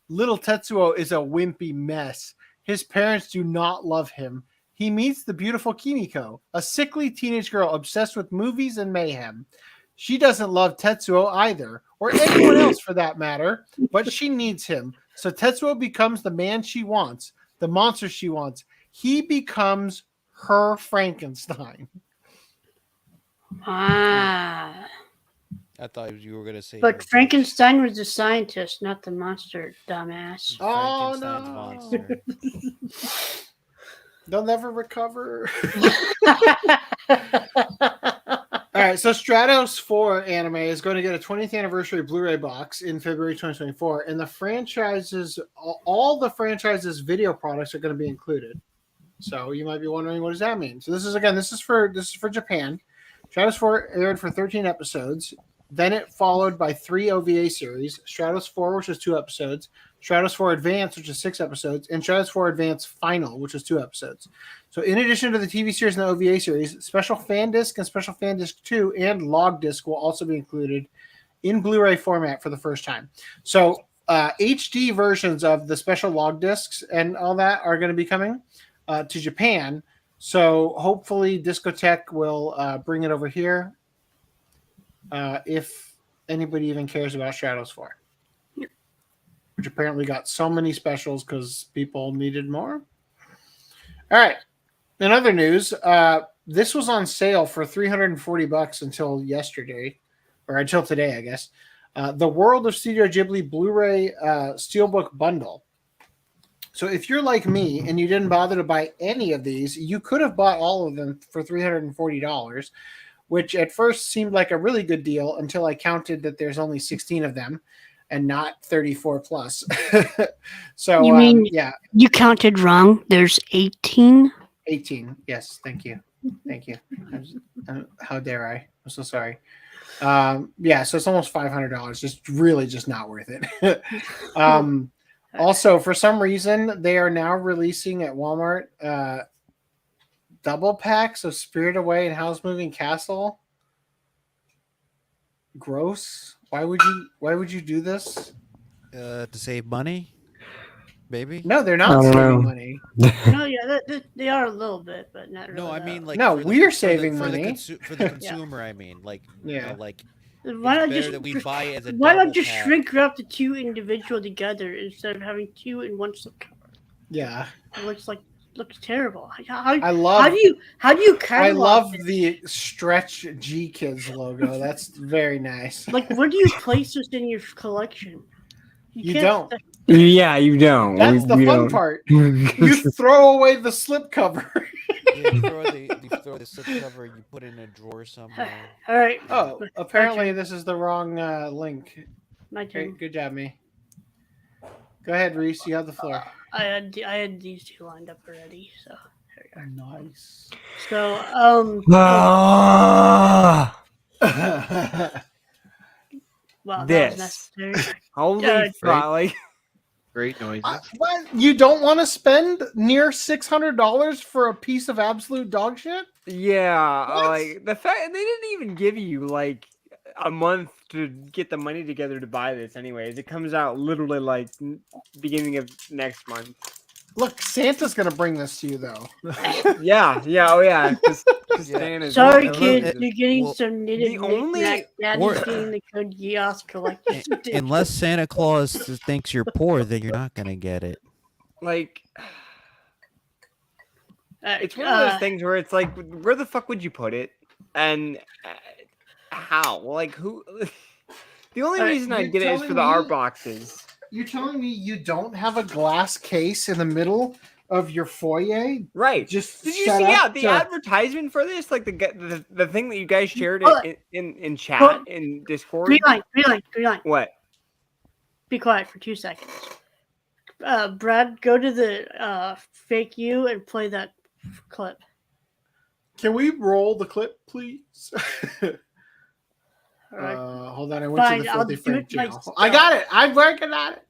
Little Tetsuo is a wimpy mess. His parents do not love him. He meets the beautiful Kimiko, a sickly teenage girl obsessed with movies and mayhem. She doesn't love Tetsuo either, or anyone else for that matter, but she needs him. So Tetsuo becomes the man she wants, the monster she wants. He becomes her Frankenstein. Ah. I thought you were gonna say. But Frankenstein was the scientist, not the monster, dumbass. Oh Frankenstein's no! monster. They'll never recover. All right, so Stratos 4 anime is going to get a 20th anniversary Blu-ray box in February 2024, and the franchises, all the franchises' video products are going to be included. So you might be wondering, what does that mean? So this is for Japan. Stratos 4 aired for 13 episodes. Then it followed by 3 OVA series: Stratos 4, which is 2 episodes; Stratos 4 Advance, which is 6 episodes; and Stratos 4 Advance Final, which is 2 episodes. So in addition to the TV series and the OVA series, Special Fan Disc and Special Fan Disc 2 and Log Disc will also be included in Blu-ray format for the first time. So HD versions of the special log discs and all that are going to be coming to Japan. So hopefully Discotek will bring it over here. If anybody even cares about Stratos 4, which apparently got so many specials because people needed more. All right. In other news, this was on sale for $340 until yesterday, or until today, I guess. The World of Studio Ghibli Blu-ray Steelbook Bundle. So if you're like me and you didn't bother to buy any of these, you could have bought all of them for $340. Which at first seemed like a really good deal until I counted that there's only 16 of them and not 34 plus. So, You mean yeah. you counted wrong? There's 18? 18. Yes. Thank you. Thank you. How dare I? I'm so sorry. Yeah. So it's almost $500. Just not worth it. Also, for some reason, they are now releasing at Walmart double packs of Spirit Away and Howl's Moving Castle. Gross. Why would you do this? To save money, baby. No, they're not saving money. No, yeah, they are a little bit, but not really. No, I mean like no, for the- we're for the- saving for the money for the consumer. I mean, like Yeah. like Why not it's better just that we buy it as a why not double just pack. shrink wrap the 2 individual together instead of having 2 in one slipcover? Yeah. It looks terrible. I love. How do you I catalog love this? the Stretch G Kids logo. That's very nice. Like, where do you place this in your collection? You can't- don't. Yeah, you don't. That's the we fun don't. part. You throw away the slipcover. Yeah, you throw the slip cover, you put it in a drawer somewhere. All right. Oh, apparently this is the wrong link. My turn. Great, good job, me. Go ahead, Reese. You have the floor. I had these 2 lined up already, so there we go. Nice. So well, that was This. necessary. Holy Yeah, fuck! Like, Great noises. What? You don't want to spend near $600 for a piece of absolute dog shit? yeah, What? like the fact they didn't even give you like a month to get the money together to buy this. Anyways, it comes out literally like beginning of next month. Look, Santa's gonna bring this to you though. Yeah, oh yeah. Yeah. Sorry, Well, kids, it- you're getting well, some knitted the only- knick-knack. Daddy's or- getting the Code Geass collector's edition. Unless Santa Claus thinks you're poor, then you're not gonna get it. Like, it's one of those things where it's like, where the fuck would you put it, and how? Like, who? The only reason I you're get it is telling for the art me- boxes. You're telling me you don't have a glass case in the middle of your foyer? Right. Just Did you set see up the to- advertisement for this? Like the thing that you guys shared Hold in chat Hold- in Discord. Green line. What? Be quiet for 2 seconds. Brad, go to the fake you and play that clip. Can we roll the clip, please? All right. Hold on, I went Fine, to the I'll filthy do Frank it jail. myself. I got it. I'm working on it.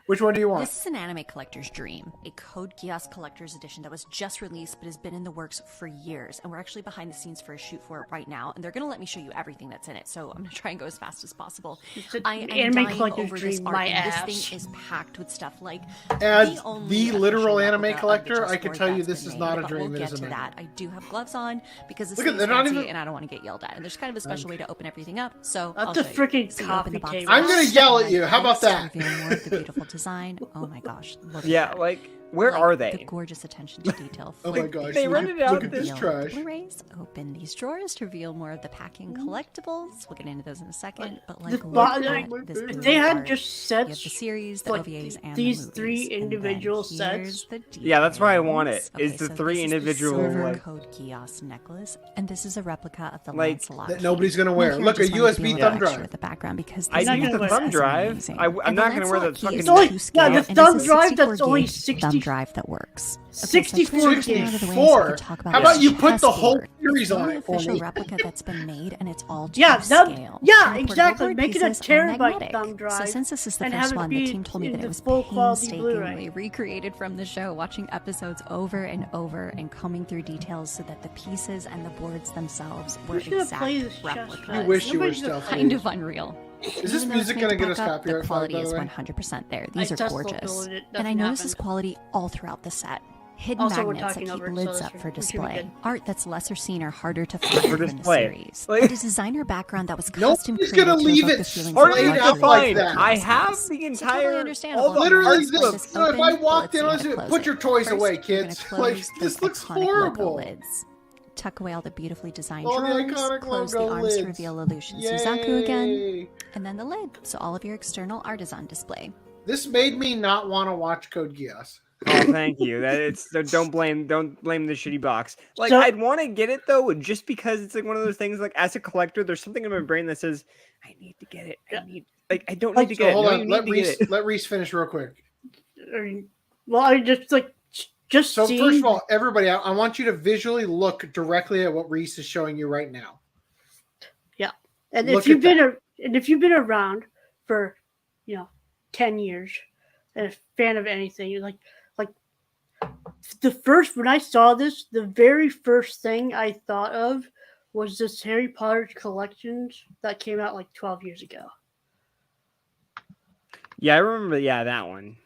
Which one do you want? This is an anime collector's dream, a Code Geass collector's edition that was just released but has been in the works for years, and we're actually behind the scenes for a shoot for it right now, and they're going to let me show you everything that's in it, so I'm going to try and go as fast as possible. It's an I am anime dying collector's over this dream, art, my and ass. this thing is packed with stuff like As only the literal official anime replica of the collector, chess I can board tell you that's this been is not a made, but dream, We'll it get is a to nightmare. that. I do have gloves on because this Look at- thing they're is not fancy even- and I don't want to get yelled at, and there's kind of a special way to open everything up, so That's I'll a show you. freaking So you open the coffee box table. I'm gonna first, yell and at you. then How about this that? reveal more of the beautiful design. Oh my gosh, look at Yeah, that. like Where are The they? gorgeous attention to detail. Oh my gosh! They look rented at, out look at this Reveal trash. Blu-rays. Open these drawers to reveal more of the packing collectibles. We'll get into those in a second. But like, The look bo- at like, this if If Blu-ray they had art. just You have the sets, series, the like OVAs, and these the movies. three And then individual here's sets. the Yeah, that's why I want details. it, is the so three this is individual, the silver like- code kiosk necklace, and this is a replica of the Like, Lancelot that cane. nobody's gonna Now wear. here I Look, a just wanted to be USB a thumb little extra drive. with the background because I this use the necklace thumb is drive. amazing. I'm And not gonna wear the Lancelot key fucking- is It's only- to yeah, scale, the and it's thumb a drive that's 64 only gig 60 thumb drive that works. 64 so gig. out of the way, 64? we could talk about How about this you put the whole chessboard. series It's the on only it for official me? replica that's been made, and it's all to Yeah, scale. yeah, And the portable exactly. board Make it a pieces are terabyte magnetic. thumb drive. So since this is the and first have it one, the be team told me in that the it was full quality painstakingly Blu-ray. recreated from the show, watching episodes over and over and combing through details so that the pieces and the boards themselves were Who's gonna exact play this chess? replicas. You wish you were Nobody's gonna stealthy. Kind of unreal. Is this Even though music it's gonna made to get us back up, copyright the flag, quality by the is way? 100% there. These I are just gorgeous. uploaded it. And I Nothing notice this happened. quality all throughout the set. Hidden Also, we're magnets that talking keep over it, so lids this up for should be display. good. Art that's lesser seen or harder to find For from the display. series. Like- A designer background that was custom Nobody's created gonna to leave evoke it the feelings splayed of up luxury like and that. I chaos. have the So totally entire understandable. all the Literally, art this, books. so if I walked in, I let's was see how gonna to put your close toys it. away, First, you're gonna kids. close Like, those this looks iconic logo horrible. lids. Tuck away all the beautifully designed All the drawers. iconic Close the logo arms lids. to reveal Illusion Suzaku again. Yay. And then the lid, so all of your external art is on display. This made me not want to watch Code Geass. Oh, thank you. That it's don't blame the shitty box. Like So- I'd want to get it though, just because it's like one of those things. Like as a collector, there's something in my brain that says I need to get it. I don't need to So get it. hold No, on, you let need to get Reese it. let Reese finish real quick. Well, I just So seeing, first of all, everybody, I want you to visually look directly at what Reese is showing you right now. and look if you've at been around for 10 years and a fan of anything, you're like when I saw this, the very first thing I thought of was this Harry Potter collections that came out like 12 years ago. Yeah, I remember. Yeah, that one.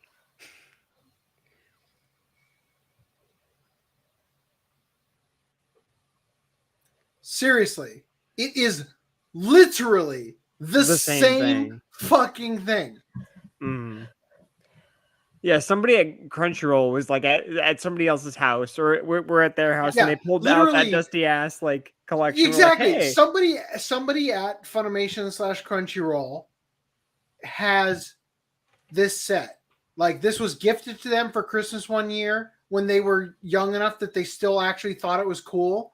Seriously, it is literally the same same thing. fucking thing. Mm. Yeah, somebody at Crunchyroll was like at somebody else's house, or we're at their house, and Yeah, they pulled out that literally. dusty ass like collection. We're Exactly. Like, hey. Somebody at Funimation / Crunchyroll has this set. Like, this was gifted to them for Christmas one year when they were young enough that they still actually thought it was cool.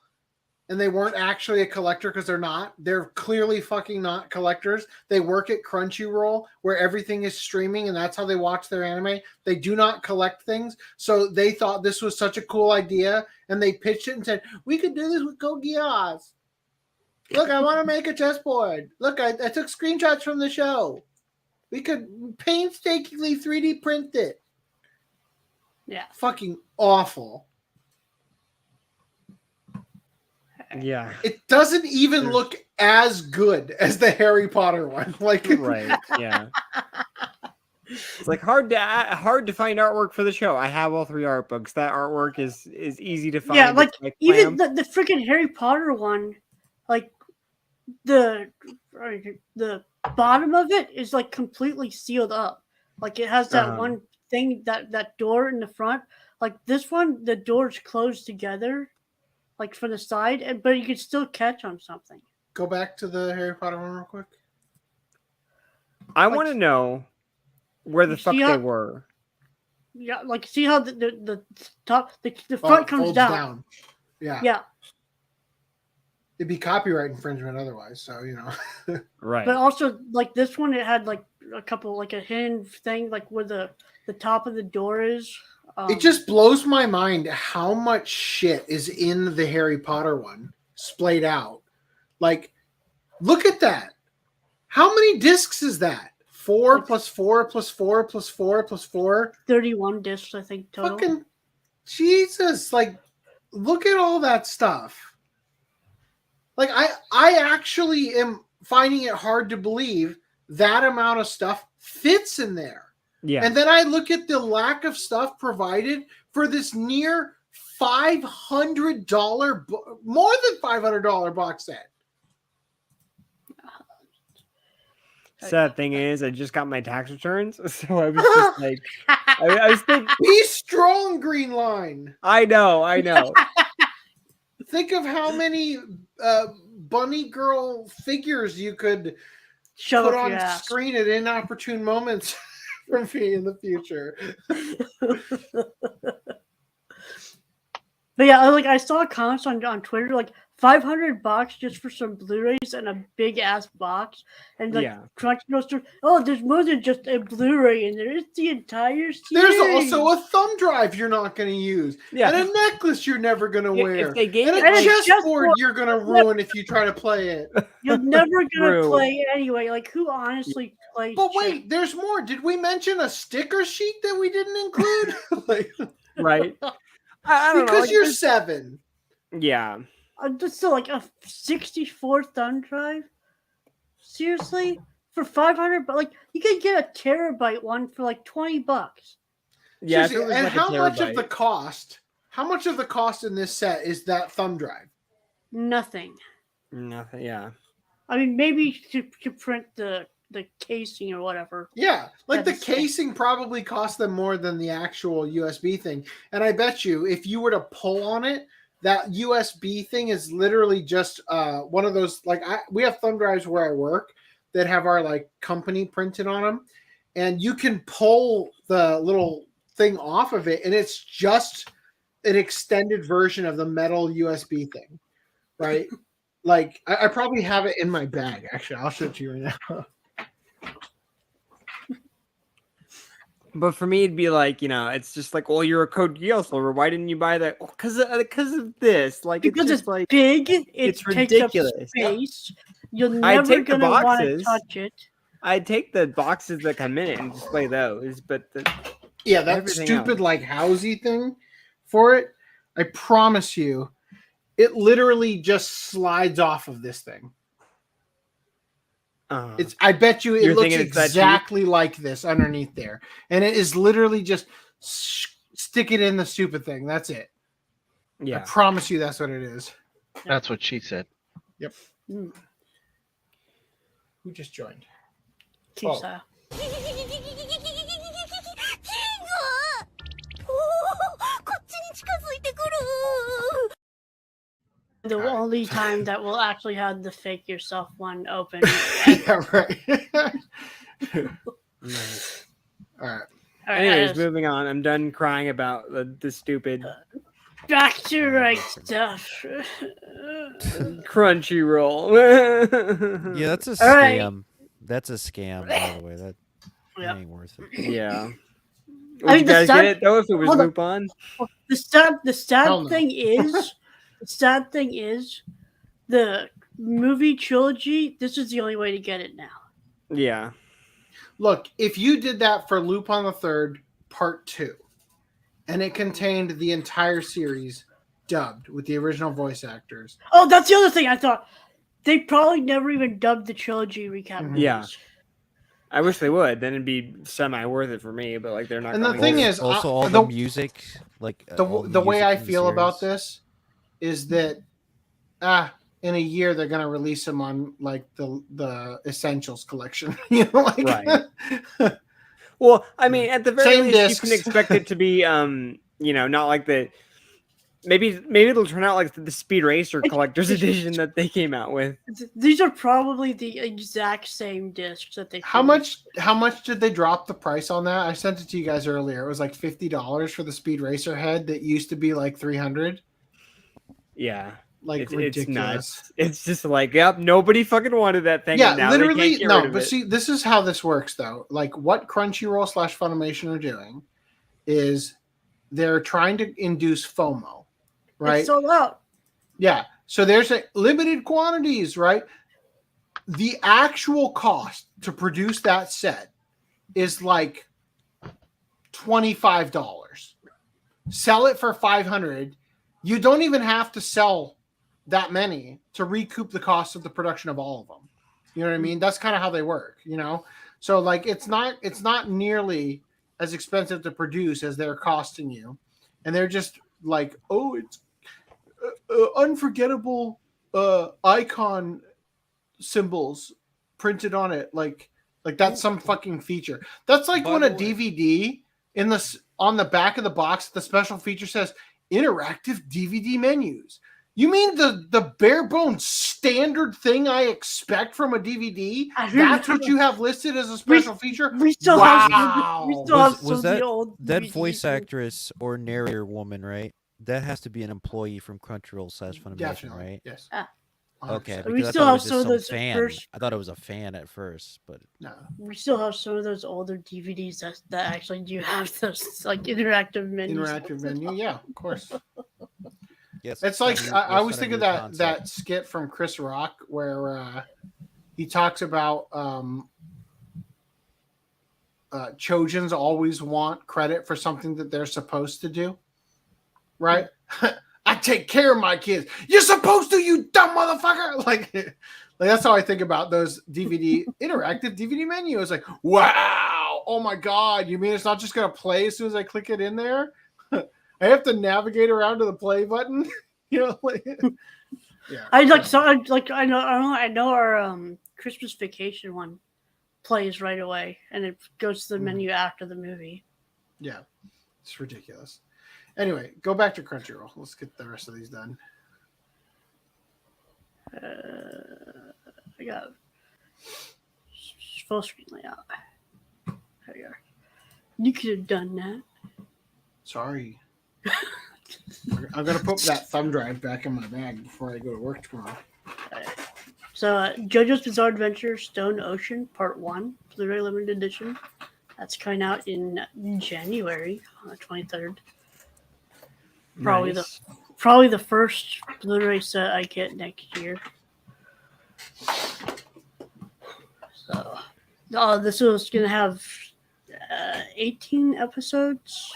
And they weren't actually a collector because they're not. They're clearly fucking not collectors. They work at Crunchyroll where everything is streaming and that's how they watch their anime. They do not collect things. So they thought this was such a cool idea and they pitched it and said, we could do this with Code Geass. Look, I want to make a chessboard. Look, I took screenshots from the show. We could painstakingly 3D print it. Yeah. Fucking awful. Yeah. It doesn't even look as good as the Harry Potter one. Like, Right. Yeah. It's like hard to find artwork for the show. I have all 3 art books. That artwork is easy to find. Yeah, like It's even clam. the freaking Harry Potter one, like the bottom of it is like completely sealed up. Like it has that one thing that door in the front. Like this one, the door's closed together, like from the side, but you can still catch on something. go back to the Harry Potter one real quick. I want to know where the You fuck see they how- were. Yeah, like see how the top the front comes folds down. Yeah. Yeah, It'd be copyright infringement otherwise. So, you know. Right. but also like this one, it had like a couple like a hidden thing like where the top of the door is. It just blows my mind how much shit is in the Harry Potter one splayed out. Like, look at that. How many discs is that? 4 plus 4 plus 4 plus 4 plus 4. 31 discs, I think, total. Fucking Jesus. Like, look at all that stuff. Like, I actually am finding it hard to believe that amount of stuff fits in there. Yeah. And then I look at the lack of stuff provided for this near $500, more than $500 box set. Sad thing is, I just got my tax returns, so I was just like, I was thinking, Be strong, Green Line. I know. Think of how many bunny girl figures you could Shove put up on your ass. screen at inopportune moments from me in the future. But yeah, like I saw comments on Twitter like $500 just for some Blu-rays and a big ass box, and like Crunchyroll store. Oh, there's more than just a Blu-ray in there. It's the entire series. There's also a thumb drive you're not going to use, and a necklace you're never going to wear, if they gave and it, a like, chessboard you're going to ruin if you try to play it. You're never gonna play anyway. Like who honestly plays? But wait, there's more. Did we mention a sticker sheet that we didn't include? Like, right? I don't know. Because Like, you're 7. Yeah. Just so like a 64 thumb drive. Seriously, for $500, but like you can get a terabyte one for like $20. Yeah, seriously, and how much of the cost? How much of the cost in this set is that thumb drive? Nothing. Nothing. Yeah. I mean, maybe to print the casing or whatever. Yeah, like the That's- casing probably cost them more than the actual USB thing. And I bet you, if you were to pull on it, that USB thing is literally just one of those. Like we have thumb drives where I work that have our like company printed on them, and you can pull the little thing off of it, and it's just an extended version of the metal USB thing, right? Like I probably have it in my bag. Actually, I'll show it to you right now. But for me, it'd be like, it's just like, well, you're a Code Geass lover. Why didn't you buy that? Because of this. Like, Because it's it's like big, it's takes ridiculous. up space. You're I'd never take the gonna want to boxes. touch it. I'd take the boxes that come in it and display those. But Yeah, that everything stupid else. like housey thing for it. I promise you, it literally just slides off of this thing. It's. I bet you it You're looks thinking it's that cheap? exactly like this underneath there, and it is literally just stick it in the stupid thing. That's it. I Yeah. promise you, that's what it is. That's what she said. Yep. Mm. Who just joined? Kisa. The only time that we'll actually have the fake yourself one open. Yeah, right. All right. Anyways, moving on. I'm done crying about the stupid Back to right stuff. Crunchyroll. Yeah, that's a All right. scam. That's a scam, by the way. That ain't worth it. Yeah. Would I mean, you the guys sad- get it though if it was hold on. Lupin? The Hell sad no. thing is, the movie trilogy. This is the only way to get it now. Yeah. Look, if you did that for Lupin the Third Part 2, and it contained the entire series dubbed with the original voice actors. Oh, that's the other thing. I thought they probably never even dubbed the trilogy recap. Yeah. movies. I wish they would. Then it'd be semi worth it for me. But like they're not. And the going thing to. is, Also, all the the music, like all the way music I in the feel about series. this is that in a year they're gonna release them on like the Essentials collection. You know, like Right. Well, I mean, at the very Same least, discs. you can expect it to be, not like the. Maybe it'll turn out like the Speed Racer Collector's Edition that they came out with. These are probably the exact same discs that they. How much did they drop the price on that? I sent it to you guys earlier. It was like $50 for the Speed Racer head that used to be like $300. Yeah, Like it's ridiculous. nuts. It's just like, yep, nobody fucking wanted that thing. Yeah, and now they literally. can't get No, rid of but it. see, this is how this works, though. Like what Crunchyroll / Funimation are doing is they're trying to induce FOMO, right? It's sold out. Yeah. So there's a limited quantities, right? The actual cost to produce that set is like $25. Sell it for $500. You don't even have to sell that many to recoup the cost of the production of all of them. You know what I mean? That's kind of how they work, you know? So like it's not nearly as expensive to produce as they're costing you. And they're just like, oh, it's unforgettable icon symbols printed on it. Like Like that's some fucking feature. That's like By when the a way- DVD on the back of the box, the special feature says interactive DVD menus. You mean the bare bones standard thing I expect from a DVD? That's what you have listed as a special feature? We still Wow. have some Was of the that old that DVDs. voice actress or narrator woman, right? That has to be an employee from Crunchyroll / Funimation, Definitely. right? Yes. Okay, 100%. We because I still thought it have was some just of some those fan. first- I thought it was a fan at first, but No. We still have some of those older DVDs that actually do have those like interactive menus. Interactive menu, yeah, of course. yes, It's like that's I not always a think new of that concept. skit from Chris Rock where he talks about Chojans always want credit for something that they're supposed to do, right? I take care of my kids. You're supposed to, you dumb motherfucker. Like that's how I think about those interactive DVD menus. Like, wow, oh my god, you mean it's not just gonna play as soon as I click it in there? I have to navigate around to the play button. Like, yeah. I know our Christmas Vacation one plays right away, and it goes to the menu after the movie. Yeah, it's ridiculous. Anyway, go back to Crunchyroll. Let's get the rest of these done. I got full screen layout. There you are. You could have done that. Sorry. I'm going to put that thumb drive back in my bag before I go to work tomorrow. So, JoJo's Bizarre Adventure Stone Ocean Part 1, Blu-ray Limited Edition. That's coming out in January on the 23rd. Probably the first Blu-ray set I get next year. So, this was gonna have 18 episodes.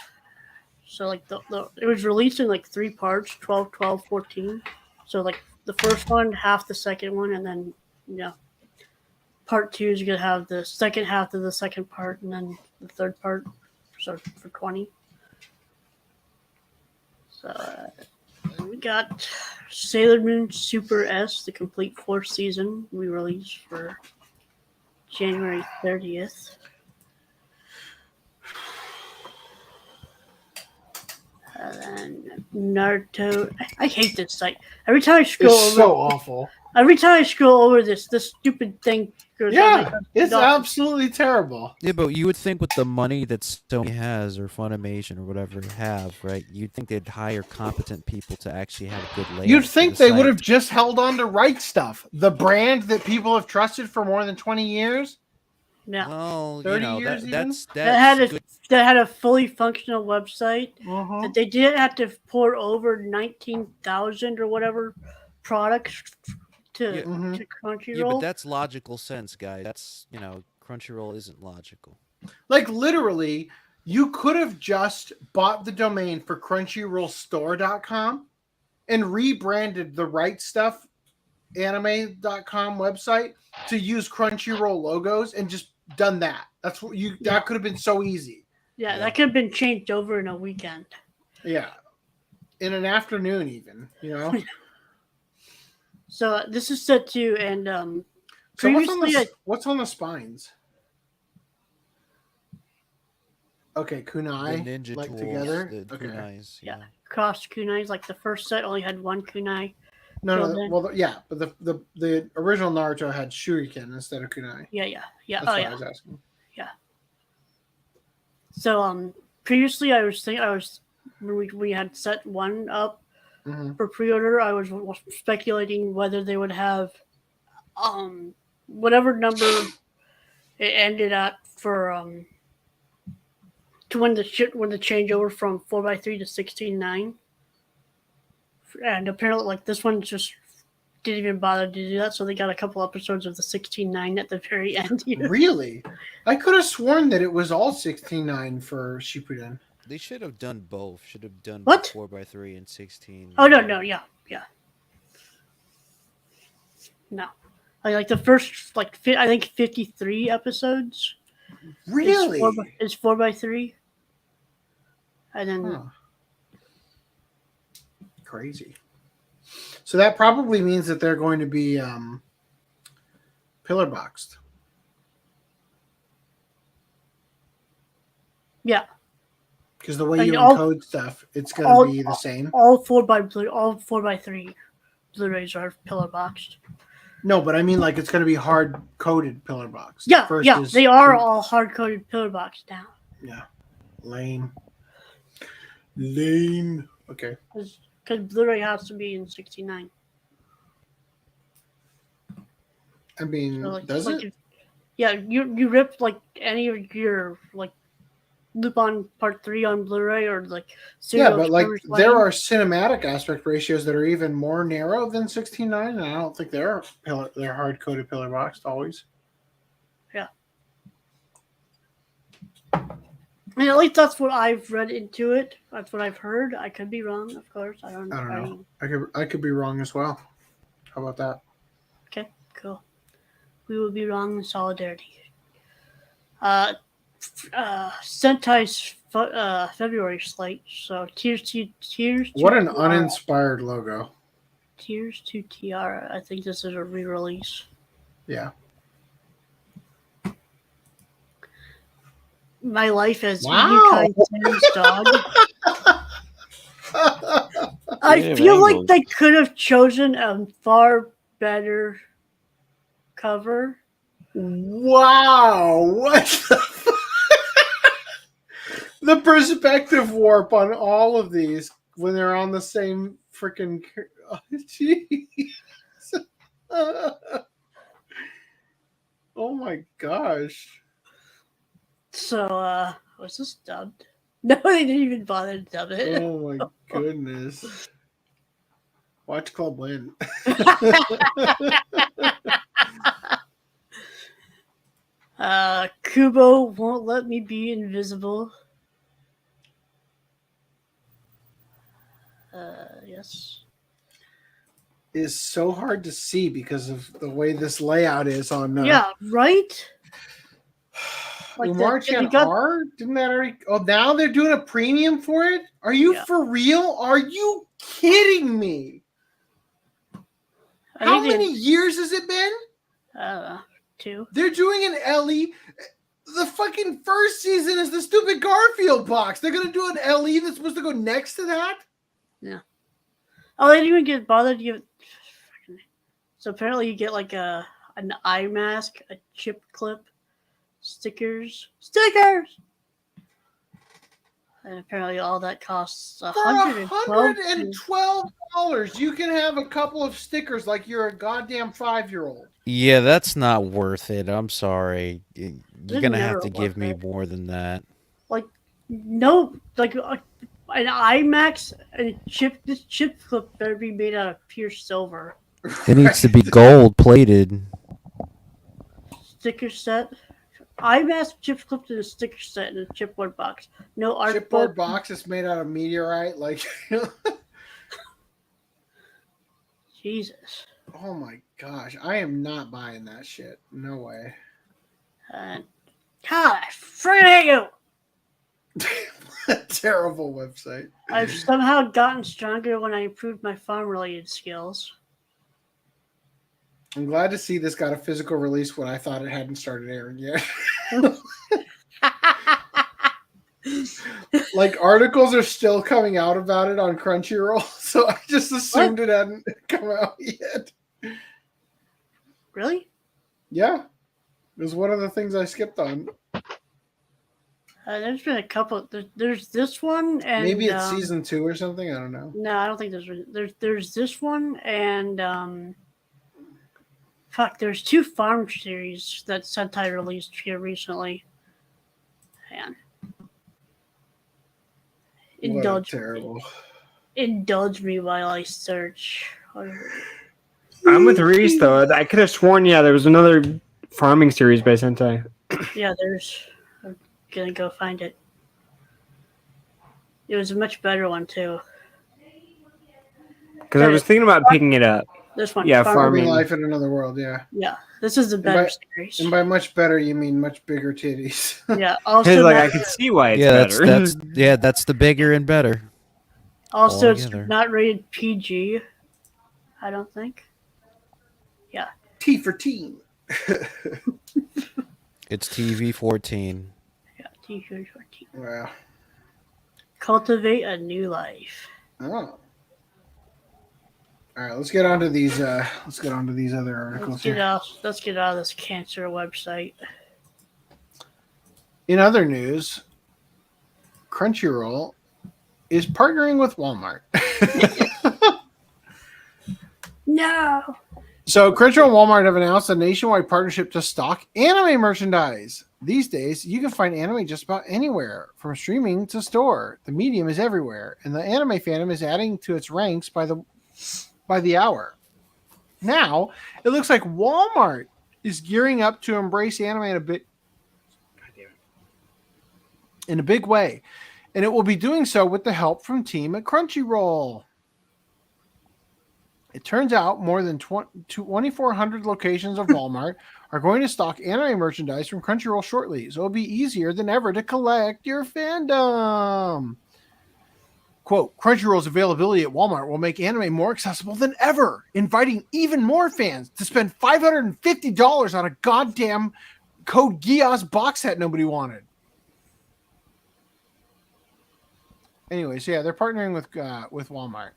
So like it was released in like 3 parts, 12, 12, 14. So like the first one, half the second one, and then part 2 is gonna have the second half of the second part, and then the third part. So for 20. So we got Sailor Moon Super S, the complete 4th season. We released for January 30th. And then Naruto. I hate this site. Every time I scroll It's over, so awful. Every time I scroll over this stupid thing goes. Yeah, it's absolutely terrible. Yeah, but you would think with the money that Sony has or Funimation or whatever have, right? You'd think they'd hire competent people to actually have a good layout. You'd for think the they would site. have just held on to Right Stuff, the brand that people have trusted for more than 20 years. Yeah. Well, 30 years that's that had a fully functional website Uh-huh. that they didn't have to pour over 19,000 or whatever products to Crunchyroll. Yeah, but that's logical sense, guys. That's Crunchyroll isn't logical. Like literally, you could have just bought the domain for CrunchyrollStore.com and rebranded the Right Stuff anime.com website to use Crunchyroll logos and just done that. That's what that could have been so easy. Yeah, that could have been changed over in a weekend. Yeah. In an afternoon even, So this is set to and So previously what's on the spines? Okay, kunai The ninja like tools, together. the Okay. kunais, yeah, crossed kunais. Like the first set only had one kunai. No, filled in. well, yeah, but the original Naruto had shuriken instead of kunai. Yeah. That's Oh what yeah. I was asking. Yeah. So previously I was when we had set one up for pre-order, I was speculating whether they would have whatever number it ended at for to when the changeover from 4x3 to 16:9. And apparently like this one just didn't even bother to do that, so they got a couple episodes of the 16:9 at the very end here. Really? I could have sworn that it was all 16:9 for Shippuden. They should have done both. Should have done What? 4x3 and 16. Oh no, yeah. No, like the first I think 53 episodes. Really? Is 4x3, and then Huh. Crazy. So that probably means that they're going to be pillar boxed. Yeah. Because the way Like you all- encode stuff, it's going to be the same. All 4x3 Blu-rays are pillar boxed. No, but I mean, like, it's going to be hard coded pillar box. Yeah, First yeah, is- they are all hard coded pillar boxed now. Yeah. Lame. Lame. Okay. Because Blu-ray has to be in 69. I mean, So, like, does like it? if- yeah, you rip like any of your like Lupin Part 3 on Blu-ray or like Yeah, Serial but like Killers there Lane. are cinematic aspect ratios that are even more narrow than 16:9, and I don't think they're hard coded pillar boxed always. Yeah. And at least that's what I've read into it. That's what I've heard. I could be wrong, of course. I don't know. I could be wrong as well. How about that? Okay, cool. We will be wrong in solidarity. Sentai's February slate. So Tears to What an Tiara. uninspired logo. Tears to Tiara. I think this is a re-release. Yeah. My life as Wow. Yukai Sam's dog. I Yeah, feel like angles. they could have chosen a far better cover. Wow. What the perspective warp on all of these when they're on the same freaking. Oh, jeez. Oh my gosh. So, was this dubbed? No, they didn't even bother to dub it. Oh my goodness. Watch Club win. Kubo won't let me be invisible. Yes. Is so hard to see because of the way this layout is on. Yeah, right? Like Umarchan R? Didn't that already? Oh, now they're doing a premium for it? Are you for real? Are you kidding me? How many years has it been? 2. They're doing an LE. The fucking first season is the stupid Garfield box. They're going to do an LE that's supposed to go next to that? Yeah. Oh, they didn't even get bothered to give. So apparently, you get like an eye mask, a chip clip, stickers, and apparently all that costs For $112. you can have a couple of stickers like you're a goddamn 5-year-old. Yeah, that's not worth it. I'm sorry. You're They're gonna never have to give worth me it. more than that. Like no, like an IMAX and this chip clip better be made out of pure silver. It needs to be gold plated. Sticker set. IMAX chip clip to the sticker set in a chipboard box. No art Chipboard book. box is made out of meteorite. Like, Jesus. oh my gosh, I am not buying that shit. No way. God, I freaking hate you. Terrible website. I've somehow gotten stronger when I improved my farm-related skills. I'm glad to see this got a physical release when I thought it hadn't started airing yet. Like, articles are still coming out about it on Crunchyroll, so I just assumed it hadn't come out yet. Really? Yeah. It was one of the things I skipped on. There's been a couple. There's this one, and Maybe it's season 2 or something. I don't know. No, I don't think there's this one, and fuck, there's 2 farm series that Sentai released here recently. Man, indulge me while I search. I'm with Reese though. I could have sworn, there was another farming series by Sentai. Yeah, I'm gonna go find it. It was a much better one too. Because I was thinking about picking it up. This one, Yeah, Farming farming. Life in Another World, yeah. Yeah, this is the better series. And by much better, you mean much bigger titties. Yeah, also It's like not, I can see why it's Yeah, better. that's the bigger and better. also it's altogether. not rated PG. I don't think. Yeah. T for teen. It's TV 14. Yeah, T-shirt 14. Well, Cultivate a new life. oh. All right, let's get on to these. Let's get on to these other articles here. Let's get out of this cancer website. In other news, Crunchyroll is partnering with Walmart. No. So Crunchyroll and Walmart have announced a nationwide partnership to stock anime merchandise. These days, you can find anime just about anywhere, from streaming to store. The medium is everywhere, and the anime fandom is adding to its ranks by the hour. Now, it looks like Walmart is gearing up to embrace anime in a big way, and it will be doing so with the help from team at Crunchyroll. It turns out more than 2,400 locations of Walmart are going to stock anime merchandise from Crunchyroll shortly, so it'll be easier than ever to collect your fandom. Quote, Crunchyroll's availability at Walmart will make anime more accessible than ever, inviting even more fans to spend $550 on a goddamn Code Geass box set nobody wanted. Anyway, so yeah, they're partnering with Walmart.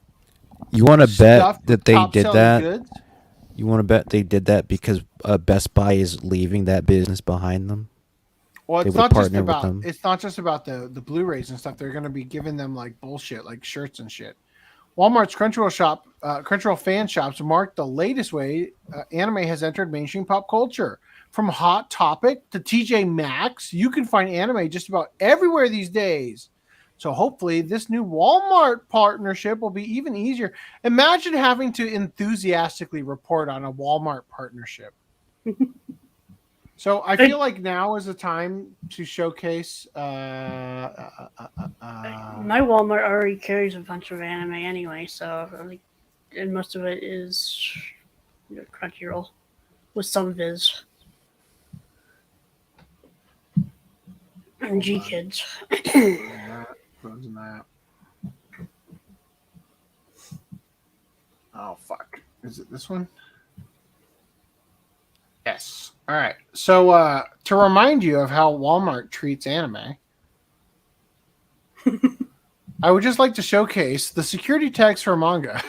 You want to bet that they did top-selling that? goods. You want to bet they did that because Best Buy is leaving that business behind them? Well, They it's would not just partner with about them. it's not just about the Blu-rays and stuff. They're going to be giving them like bullshit, like shirts and shit. Walmart's Crunchyroll fan shops mark the latest way anime has entered mainstream pop culture. From Hot Topic to TJ Maxx, you can find anime just about everywhere these days. So hopefully this new Walmart partnership will be even easier. Imagine having to enthusiastically report on a Walmart partnership. So I feel like now is the time to showcase. My Walmart already carries a bunch of anime anyway, so and most of it is Crunchyroll with some Viz and G Kids. Closing that. Oh fuck! Is it this one? Yes. All right. So to remind you of how Walmart treats anime, I would just like to showcase the security tags for manga,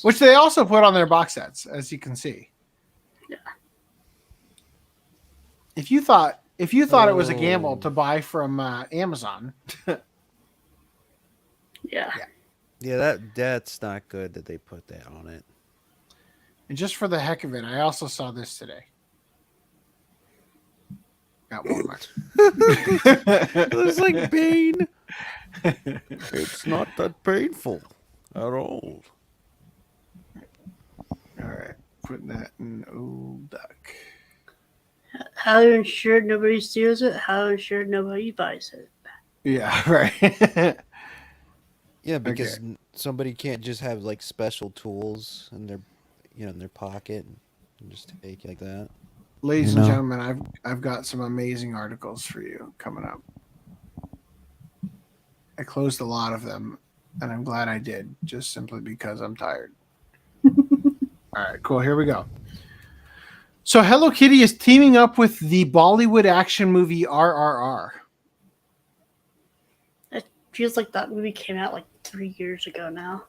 which they also put on their box sets, as you can see. Yeah. If you thought it was a gamble to buy from Amazon, yeah. Yeah, that's not good that they put that on it. And just for the heck of it, I also saw this today. Got Walmart. It's like pain. It's not that painful at all. All right, putting that in old duck. How you're insured nobody steals it? How you're insured nobody buys it? Yeah, right. Yeah, because somebody can't just have like special tools in their, in their pocket and just take it like that. Ladies and gentlemen, I've got some amazing articles for you coming up. I closed a lot of them, and I'm glad I did, just simply because I'm tired. All right, cool. Here we go. So Hello Kitty is teaming up with the Bollywood action movie RRR. It feels like that movie came out like 3 years ago now.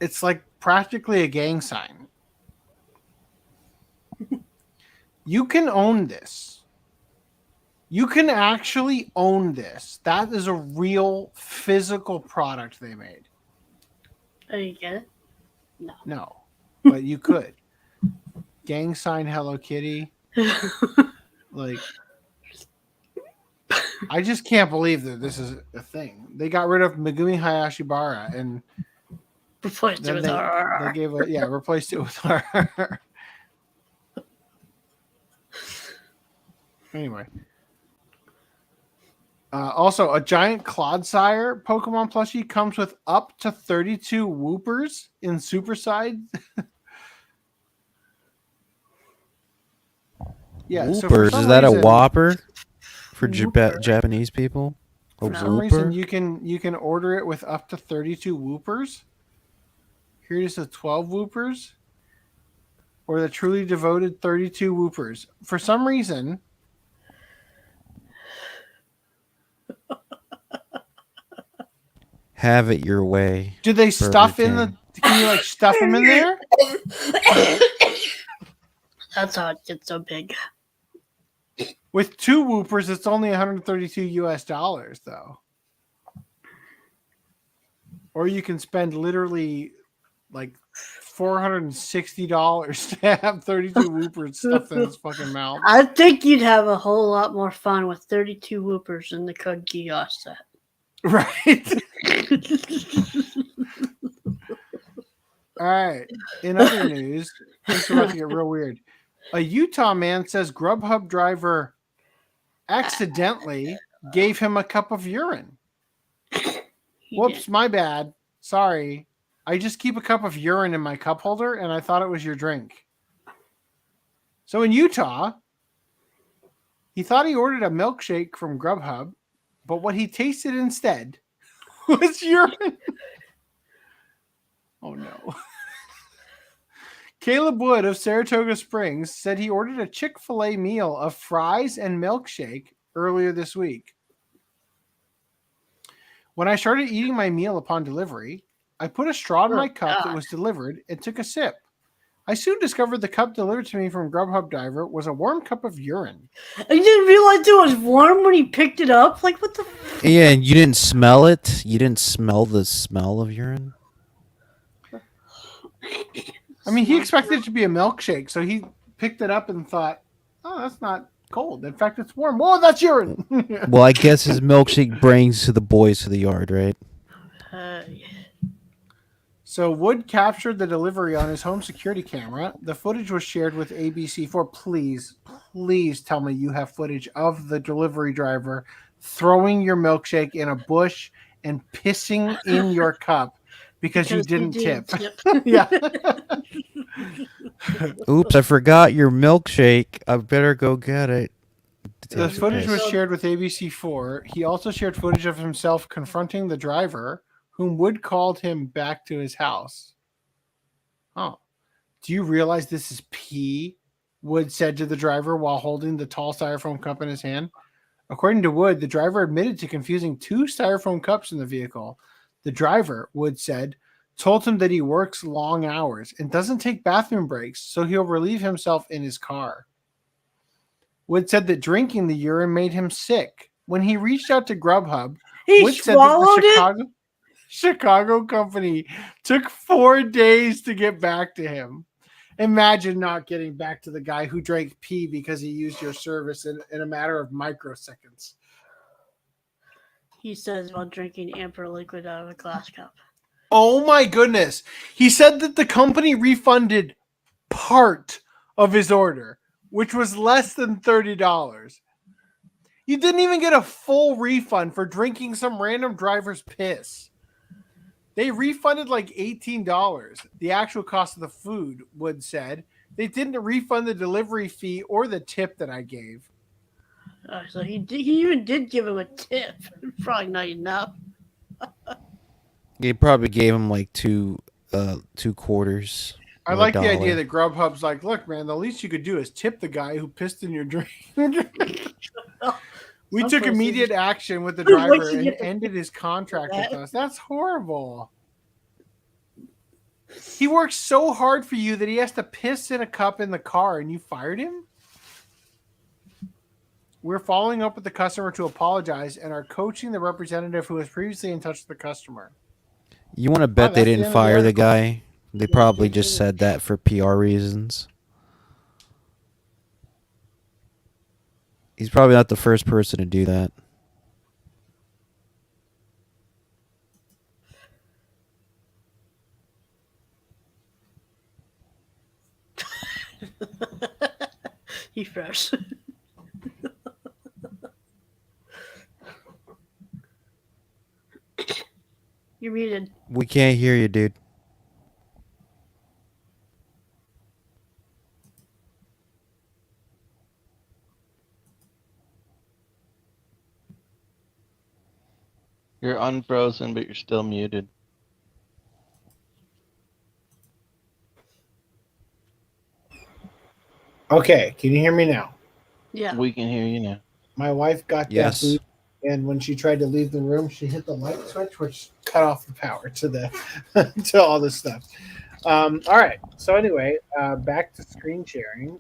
It's like practically a gang sign. You can own this. You can actually own this. That is a real physical product they made. Oh, you get it? No, but you could. Gang sign Hello Kitty. Like, I just can't believe that this is a thing. They got rid of Megumi Hayashibara and replaced it with RRR. They replaced it with RRR. Anyway. Also, a giant Clodsire Pokemon plushie comes with up to 32 Whoopers in Super Side. Yeah, Whoopers, is that a Whopper for Japanese people? For some reason, you can order it with up to 32 Whoopers. Here's the 12 Whoopers. or the truly devoted 32 whoopers? For some reason, Have it your way. do they Burger stuff in King. the? Can you like stuff them in there? That's how it gets so big. With 2 whoopers, it's only $132 though. Or you can spend literally like $460 to have 32 whoopers stuffed in his fucking mouth. I think you'd have a whole lot more fun with 32 whoopers in the Code Geass set. Right. All right. In other news, things are about to get real weird. A Utah man says Grubhub driver accidentally gave him a cup of urine. Whoops, my bad. Sorry. I just keep a cup of urine in my cup holder, and I thought it was your drink. So in Utah, he thought he ordered a milkshake from Grubhub, but what he tasted instead was urine. Oh, no. Caleb Wood of Saratoga Springs said he ordered a Chick-fil-A meal of fries and milkshake earlier this week. When I started eating my meal upon delivery, I put a straw in my cup that was delivered and took a sip. I soon discovered the cup delivered to me from Grubhub driver was a warm cup of urine. I didn't realize it was warm when he picked it up. Like, what the? Yeah, and you didn't smell it? You didn't smell the smell of urine? I mean, he expected it to be a milkshake, so he picked it up and thought, oh, that's not cold. In fact, it's warm. Whoa, that's urine. Well, I guess his milkshake brings to the boys to the yard, right? So Wood captured the delivery on his home security camera. The footage was shared with ABC4. Please tell me you have footage of the delivery driver throwing your milkshake in a bush and pissing in your cup because you didn't tip. Yeah. Oops, I forgot your milkshake. I better go get it. The footage was shared with ABC4. He also shared footage of himself confronting the driver, whom Wood called him back to his house. Oh. Do you realize this is pee? Wood said to the driver while holding the tall styrofoam cup in his hand. According to Wood, the driver admitted to confusing 2 styrofoam cups in the vehicle. The driver, Wood said, told him that he works long hours and doesn't take bathroom breaks, so he'll relieve himself in his car. Wood said that drinking the urine made him sick. When he reached out to Grubhub, Wood said that the Chicago company took 4 days to get back to him. Imagine not getting back to the guy who drank pee because he used your service in a matter of microseconds. He says while drinking amber liquid out of a glass cup. Oh my goodness. He said that the company refunded part of his order, which was less than $30. You didn't even get a full refund for drinking some random driver's piss. They refunded like $18, the actual cost of the food, Wood said. They didn't refund the delivery fee or the tip that I gave. So he even did give him a tip. Probably not enough. They probably gave him like two quarters. I like the idea that Grubhub's like, look, man, the least you could do is tip the guy who pissed in your drink. We took immediate action with the driver and ended his contract with us. That's horrible. He works so hard for you that he has to piss in a cup in the car and you fired him? We're following up with the customer to apologize and are coaching the representative who was previously in touch with the customer. You want to bet they didn't fire the guy? They probably just said that for PR reasons. He's probably not the first person to do that. He froze. You're muted. We can't hear you, dude. You're unfrozen, but you're still muted. Okay, can you hear me now? Yeah. We can hear you now. My wife got Yes. that boot, and when she tried to leave the room, she hit the light switch, which cut off the power to the to all this stuff. All right. So anyway, back to screen sharing.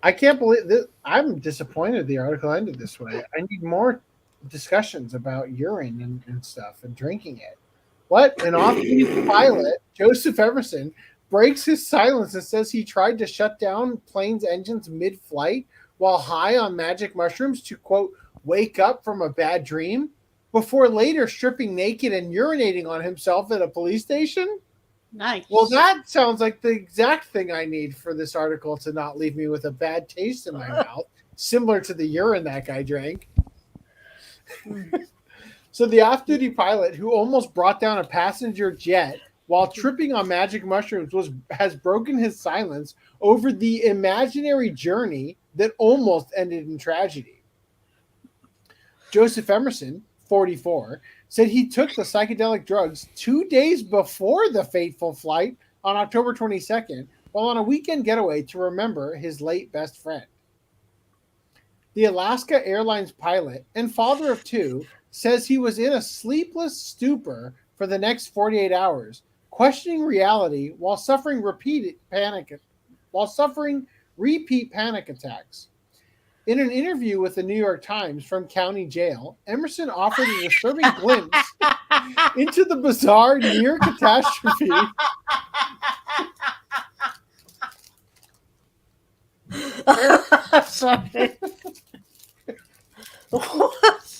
I can't believe this. I'm disappointed the article ended this way. I need more discussions about urine and stuff and drinking it. What? An off-duty pilot, Joseph Emerson, breaks his silence and says he tried to shut down plane's engines mid-flight while high on magic mushrooms to, quote, wake up from a bad dream before later stripping naked and urinating on himself at a police station? Nice. Well, that sounds like the exact thing I need for this article to not leave me with a bad taste in my mouth, similar to the urine that guy drank. So the off-duty pilot who almost brought down a passenger jet while tripping on magic mushrooms has broken his silence over the imaginary journey that almost ended in tragedy. Joseph Emerson, 44, said he took the psychedelic drugs 2 days before the fateful flight on October 22nd while on a weekend getaway to remember his late best friend. The Alaska Airlines pilot and father of two says he was in a sleepless stupor for the next 48 hours, questioning reality while suffering repeat panic attacks. In an interview with the New York Times from county jail, Emerson offered a disturbing glimpse into the bizarre near catastrophe. Sorry. What?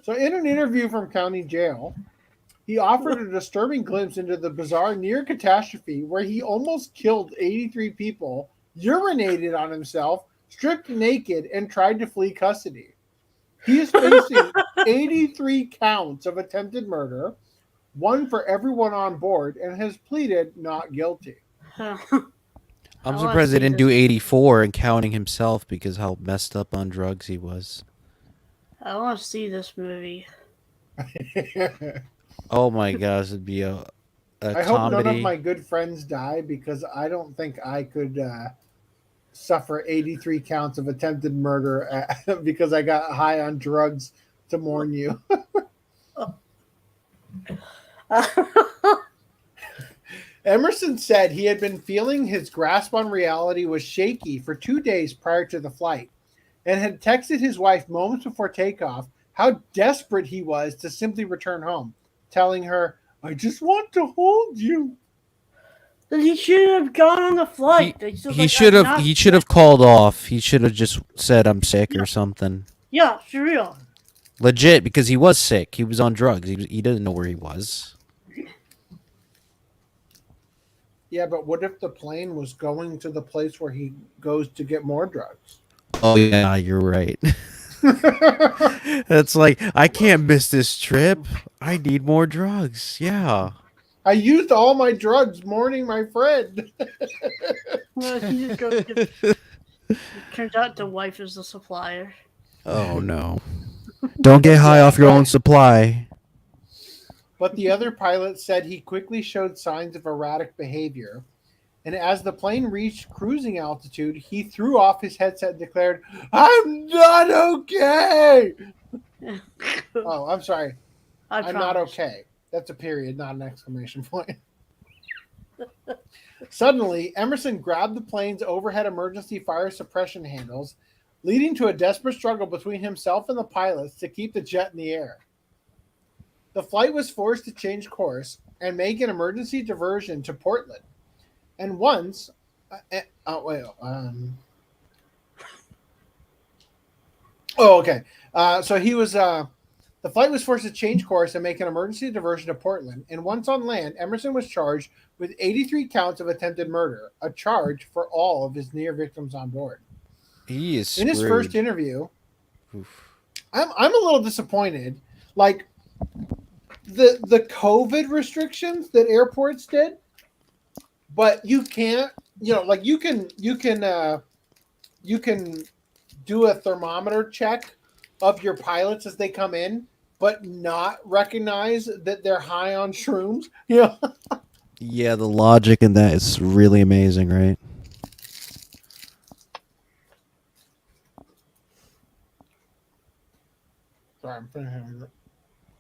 So, in an interview from county jail, he offered a disturbing glimpse into the bizarre near catastrophe where he almost killed 83 people, urinated on himself, stripped naked, and tried to flee custody. He is facing 83 counts of attempted murder, one for everyone on board, and has pleaded not guilty. I'm surprised they didn't do 84 and counting himself because how messed up on drugs he was. I want to see this movie. Oh my gosh, it'd be a I comedy. hope none of my good friends die because I don't think I could suffer 83 counts of attempted murder because I got high on drugs to mourn you. Emerson said he had been feeling his grasp on reality was shaky for 2 days prior to the flight and had texted his wife moments before takeoff how desperate he was to simply return home, telling her, "I just want to hold you." Then he shouldn't have gone on the flight. He should have called off. He should have just said I'm sick or something. Yeah, for real. Legit, because he was sick. He was on drugs. He didn't know where he was. Yeah, but what if the plane was going to the place where he goes to get more drugs? Oh yeah, you're right. It's like, I can't miss this trip. I need more drugs. Yeah. I used all my drugs mourning my friend. Well, he just goes to- it turns out the wife is the supplier. Oh no. Don't get high off your own supply. But the other pilot said he quickly showed signs of erratic behavior. And as the plane reached cruising altitude, he threw off his headset and declared, "I'm not okay." Oh, I'm sorry. I'm not okay. That's a period, not an exclamation point. Suddenly, Emerson grabbed the plane's overhead emergency fire suppression handles, leading to a desperate struggle between himself and the pilots to keep the jet in the air. The flight was forced to change course and make an emergency diversion to Portland. And once, so he was. The flight was forced to change course and make an emergency diversion to Portland. And once on land, Emerson was charged with 83 counts of attempted murder, a charge for all of his near victims on board. He is in his screwed. first interview. I'm a little disappointed. Like the COVID restrictions that airports did. But you can't, like you can do a thermometer check of your pilots as they come in, but not recognize that they're high on shrooms. Yeah, the logic in that is really amazing, right? Sorry, I'm finishing the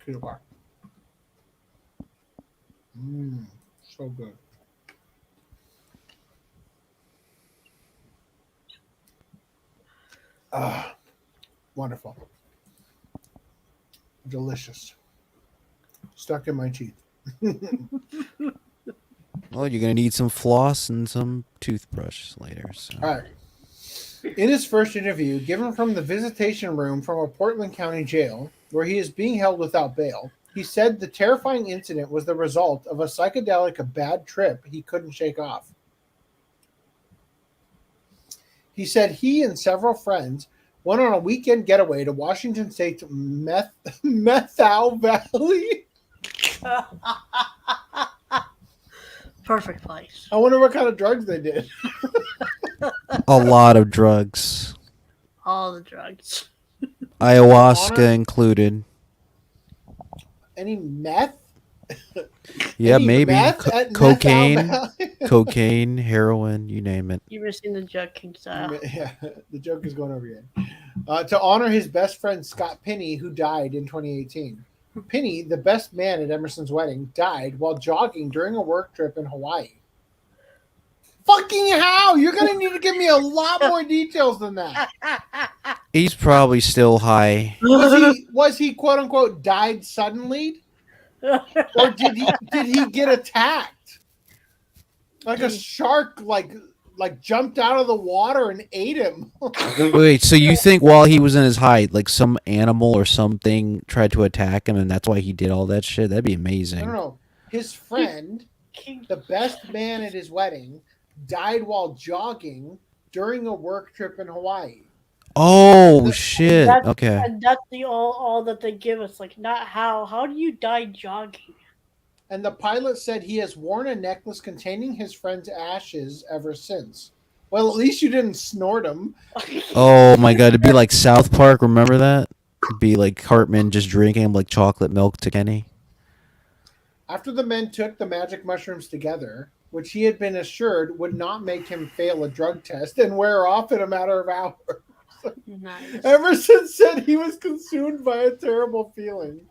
peanut bar. So good. Ah, wonderful. Delicious. Stuck in my teeth. Well, you're gonna need some floss and some toothbrush later. So. All right. In his first interview, given from the visitation room from a Portland County jail, where he is being held without bail, he said the terrifying incident was the result of a psychedelic, a bad trip he couldn't shake off. He said he and several friends went on a weekend getaway to Washington State's Methau Valley. Perfect place. I wonder what kind of drugs they did. A lot of drugs. All the drugs. Ayahuasca included. Any meth? Yeah, Any maybe meth at cocaine, Methau Valley? cocaine, heroin, you name it. You're missing the joke, King style. Yeah, the joke is going over again. To honor his best friend Scott Pinney, who died in 2018. Pinney, the best man at Emerson's wedding, died while jogging during a work trip in Hawaii. Fucking how? You're going to need to give me a lot more details than that. He's probably still high. Was he quote unquote died suddenly? Or did he get attacked? Like a shark like jumped out of the water and ate him. Wait, so you think while he was in his hide, like some animal or something tried to attack him and that's why he did all that shit? That'd be amazing. I don't know. His friend, the best man at his wedding, died while jogging during a work trip in Hawaii. Oh shit. Okay. And that's the all that they give us. Like, not how. How do you die jogging? And the pilot said he has worn a necklace containing his friend's ashes ever since. Well, at least you didn't snort them. Oh my god, it'd be like South Park, remember that? It'd be like Cartman just drinking like chocolate milk to Kenny. After the men took the magic mushrooms together, which he had been assured would not make him fail a drug test and wear off in a matter of hours. Nice. Emerson said he was consumed by a terrible feeling.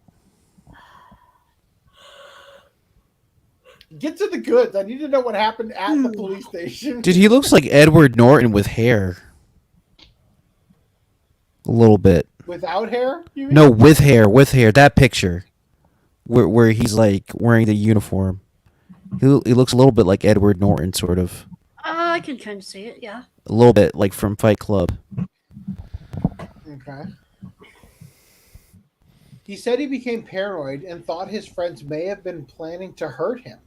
Get to the goods. I need to know what happened at the police station. Dude, he looks like Edward Norton with hair. A little bit. Without hair? You mean? No, with hair. That picture. Where he's like wearing the uniform. He looks a little bit like Edward Norton, sort of. I can kind of see it, yeah. A little bit like from Fight Club. Okay. He said he became paranoid and thought his friends may have been planning to hurt him.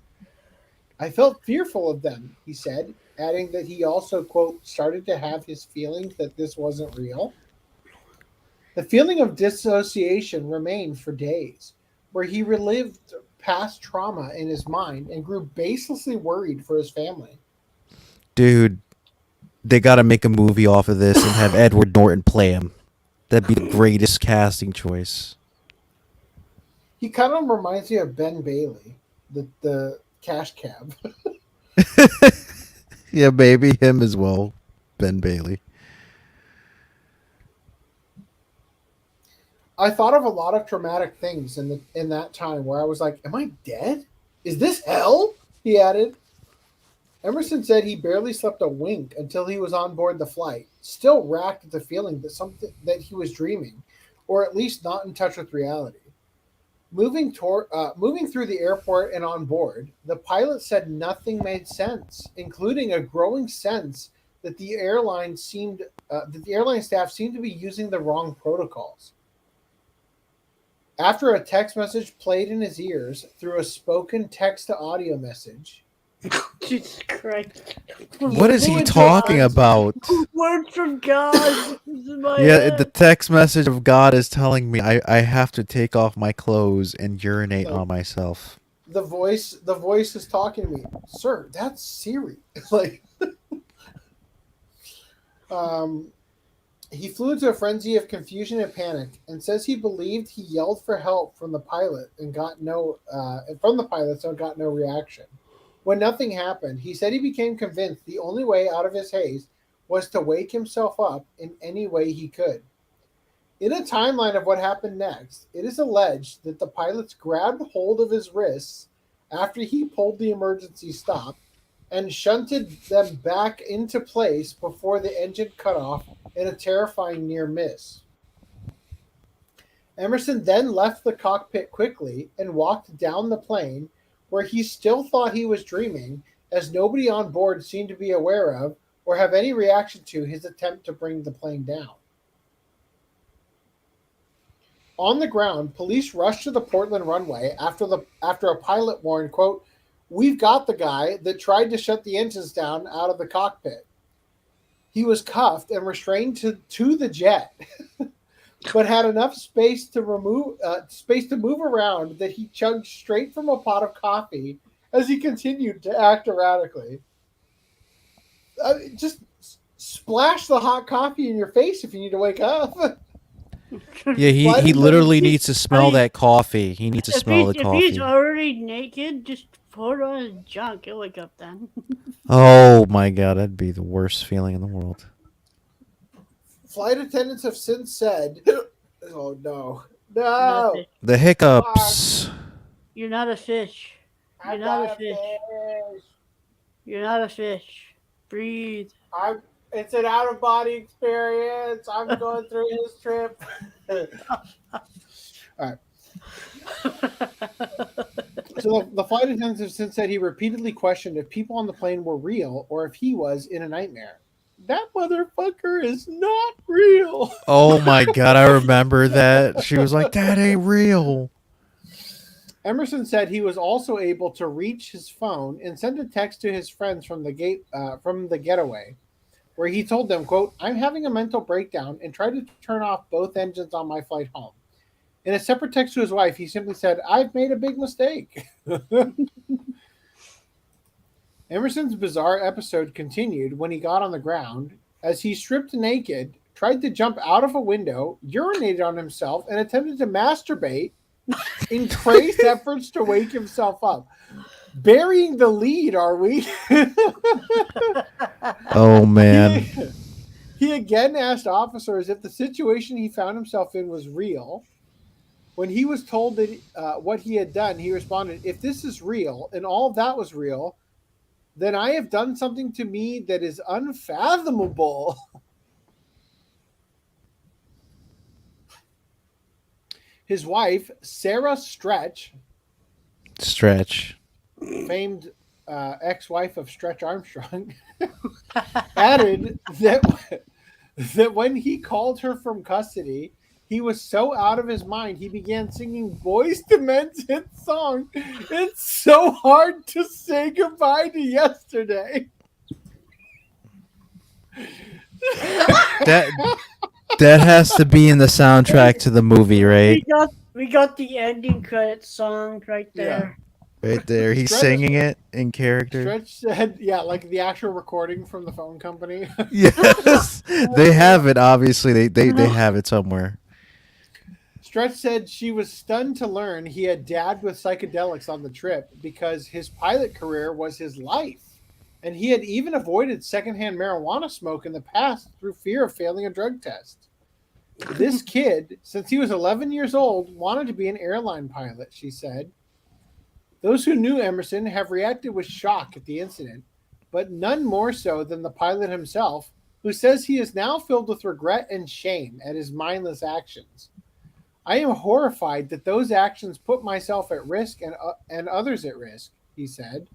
I felt fearful of them, he said, adding that he also, quote, started to have his feelings that this wasn't real. The feeling of dissociation remained for days, where he relived past trauma in his mind and grew baselessly worried for his family. Dude, they gotta make a movie off of this and have Edward Norton play him. That'd be the greatest casting choice. He kind of reminds me of Ben Bailey, the cash cab. Yeah, maybe him as well. Ben Bailey. I thought of a lot of traumatic things in that time where I was like, am I dead? Is this hell? He added. Emerson said he barely slept a wink until he was on board the flight, still racked at the feeling that he was dreaming, or at least not in touch with reality. Moving through the airport and on board, the pilot said nothing made sense, including a growing sense that the airline staff seemed to be using the wrong protocols. After a text message played in his ears through a spoken text-to-audio message. Jesus Christ. What is he talking about? Words from God. Yeah, the text message of God is telling me I have to take off my clothes and urinate on myself. The voice is talking to me. Sir, that's Siri. Like, he flew into a frenzy of confusion and panic and says he believed he yelled for help from the pilot and got no reaction. When nothing happened, he said he became convinced the only way out of his haze was to wake himself up in any way he could. In a timeline of what happened next, it is alleged that the pilots grabbed hold of his wrists after he pulled the emergency stop and shunted them back into place before the engine cut off in a terrifying near miss. Emerson then left the cockpit quickly and walked down the plane, where he still thought he was dreaming, as nobody on board seemed to be aware of or have any reaction to his attempt to bring the plane down. On the ground, police rushed to the Portland runway after a pilot warned, quote, "We've got the guy that tried to shut the engines down out of the cockpit. He was cuffed and restrained to the jet, but had enough space to move around that he chugged straight from a pot of coffee as he continued to act erratically." Just splash the hot coffee in your face if you need to wake up. Yeah, he literally needs to smell that coffee. He needs to smell the coffee. If he's already naked, just pour it on his junk. He'll wake up then. Oh my god, that'd be the worst feeling in the world. Flight attendants have since said, "Oh no, no, The hiccups." You're not a fish. You're not a fish. You're not a fish. Breathe. It's an out-of-body experience. I'm going through his trip." All right. So the flight attendants have since said he repeatedly questioned if people on the plane were real or if he was in a nightmare. That motherfucker is not real. Oh my god, I remember that. She was like, "That ain't real." Emerson said he was also able to reach his phone and send a text to his friends from the getaway, where he told them, quote, "I'm having a mental breakdown and tried to turn off both engines on my flight home." In a separate text to his wife, he simply said, "I've made a big mistake." Emerson's bizarre episode continued when he got on the ground, as he stripped naked, tried to jump out of a window, urinated on himself, and attempted to masturbate in crazed efforts to wake himself up. Burying the lead, are we? Oh man. He again asked officers if the situation he found himself in was real. When he was told that what he had done, he responded, "If this is real and all of that was real, then I have done something to me that is unfathomable." His wife, Sarah Stretch, famed ex-wife of Stretch Armstrong, added that when he called her from custody, he was so out of his mind he began singing Boyz II Men's hit song, "It's So Hard to Say Goodbye to Yesterday." That has to be in the soundtrack to the movie, right? We got the ending credits song right there. Right there. He's singing it in character. Stretch said, yeah, like the actual recording from the phone company. Yes. They have it, obviously. They have it somewhere. Stretch said she was stunned to learn he had dabbed with psychedelics on the trip because his pilot career was his life. And he had even avoided secondhand marijuana smoke in the past through fear of failing a drug test. This kid, since he was 11 years old, wanted to be an airline pilot, she said. Those who knew Emerson have reacted with shock at the incident, but none more so than the pilot himself, who says he is now filled with regret and shame at his mindless actions. "I am horrified that those actions put myself at risk and others at risk," he said.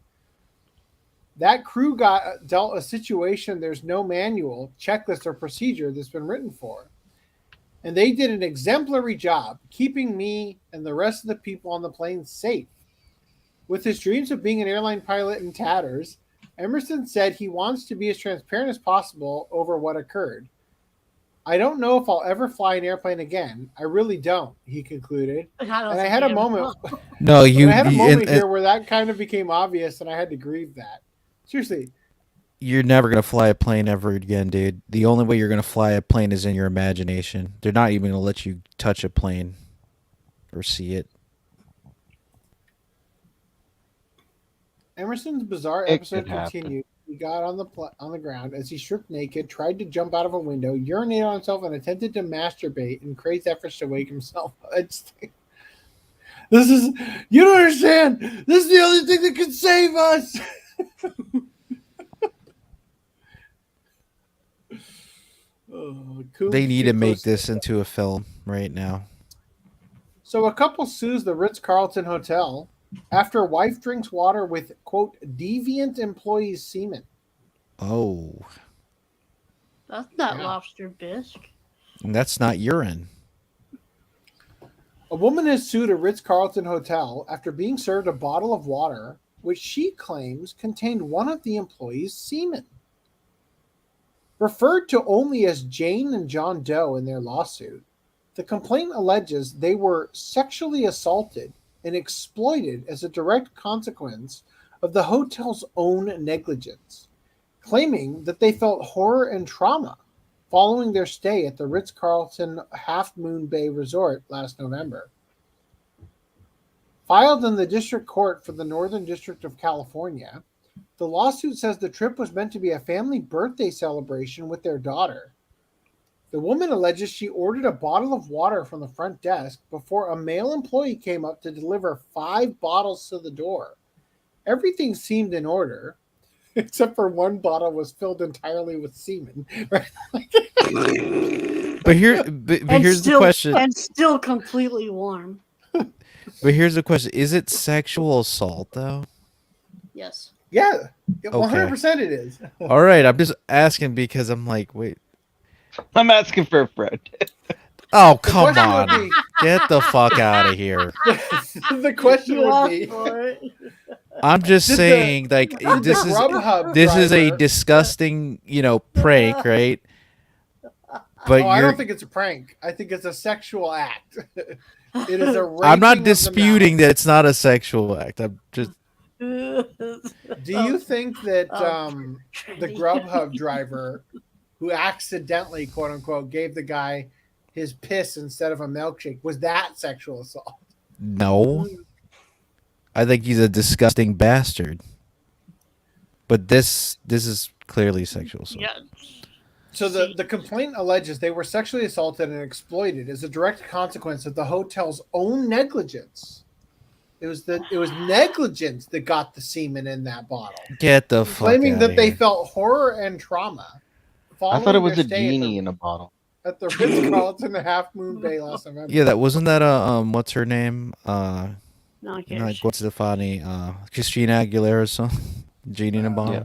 "That crew got dealt a situation there's no manual, checklist, or procedure that's been written for. And they did an exemplary job keeping me and the rest of the people on the plane safe." With his dreams of being an airline pilot in tatters, Emerson said he wants to be as transparent as possible over what occurred. "I don't know if I'll ever fly an airplane again. I really don't," he concluded. And I had a moment. No, here where that kind of became obvious, and I had to grieve that. Seriously. You're never going to fly a plane ever again, dude. The only way you're going to fly a plane is in your imagination. They're not even going to let you touch a plane or see it. Emerson's bizarre It episode could happen. continued. He got on the ground as he stripped naked, tried to jump out of a window, urinated on himself, and attempted to masturbate in crazed efforts to wake himself. This is, you don't understand. This is the only thing that can save us. They need to make this into a film right now. So a couple sues the Ritz-Carlton Hotel after wife drinks water with, quote, deviant employees' semen. Oh, That's not Yeah. lobster bisque. and that's not urine. A woman has sued a Ritz-Carlton hotel after being served a bottle of water which she claims contained one of the employees' semen. Referred to only as Jane and John Doe in their lawsuit, the complaint alleges they were sexually assaulted and exploited as a direct consequence of the hotel's own negligence, claiming that they felt horror and trauma following their stay at the Ritz-Carlton Half Moon Bay Resort last November. Filed in the District Court for the Northern District of California, the lawsuit says the trip was meant to be a family birthday celebration with their daughter. The woman alleges she ordered a bottle of water from the front desk before a male employee came up to deliver 5 bottles to the door. Everything seemed in order, except for one bottle was filled entirely with semen. But here's the question. And still completely warm. But here's the question: is it sexual assault though? Yes. Yeah, 100% it is. All right, I'm just asking because I'm like, wait. I'm asking for a friend. Oh, come question on. would be- Get the fuck out of here. The question would be, I'm just Did the- saying, like, did this the is Grubhub this is a driver- disgusting, prank, right? But oh, I you're, don't think it's a prank. I think it's a sexual act. It is a I'm raping not of the disputing that it's not a sexual act. I'm just mouth. Do you think that the Grubhub driver who accidentally, quote unquote, gave the guy his piss instead of a milkshake, was that sexual assault? no. I think he's a disgusting bastard. But this is clearly sexual assault. Yeah. So the complaint alleges they were sexually assaulted and exploited as a direct consequence of the hotel's own negligence. It was negligence that got the semen in that bottle. Get the fuck Claiming outta that they here. felt horror and trauma. I thought it following was their a stay genie in a bottle. at the Ritz-Carlton Half Moon Bay last November. Yeah, that wasn't that what's her name? No, Not Gwen Stefani, Christina Aguilera song. Genie in a bottle. Yeah.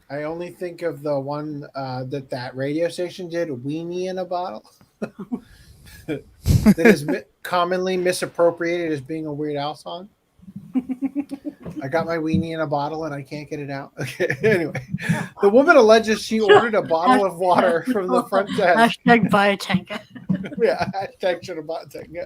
I only think of the one that radio station did, Weenie in a Bottle. That is commonly misappropriated as being a Weird Al song. I got my weenie in a bottle and I can't get it out. Okay, anyway, the woman alleges she ordered a bottle of water from the front desk. Hashtag buy a tank. Yeah, hashtag should have bought a tank. Yeah.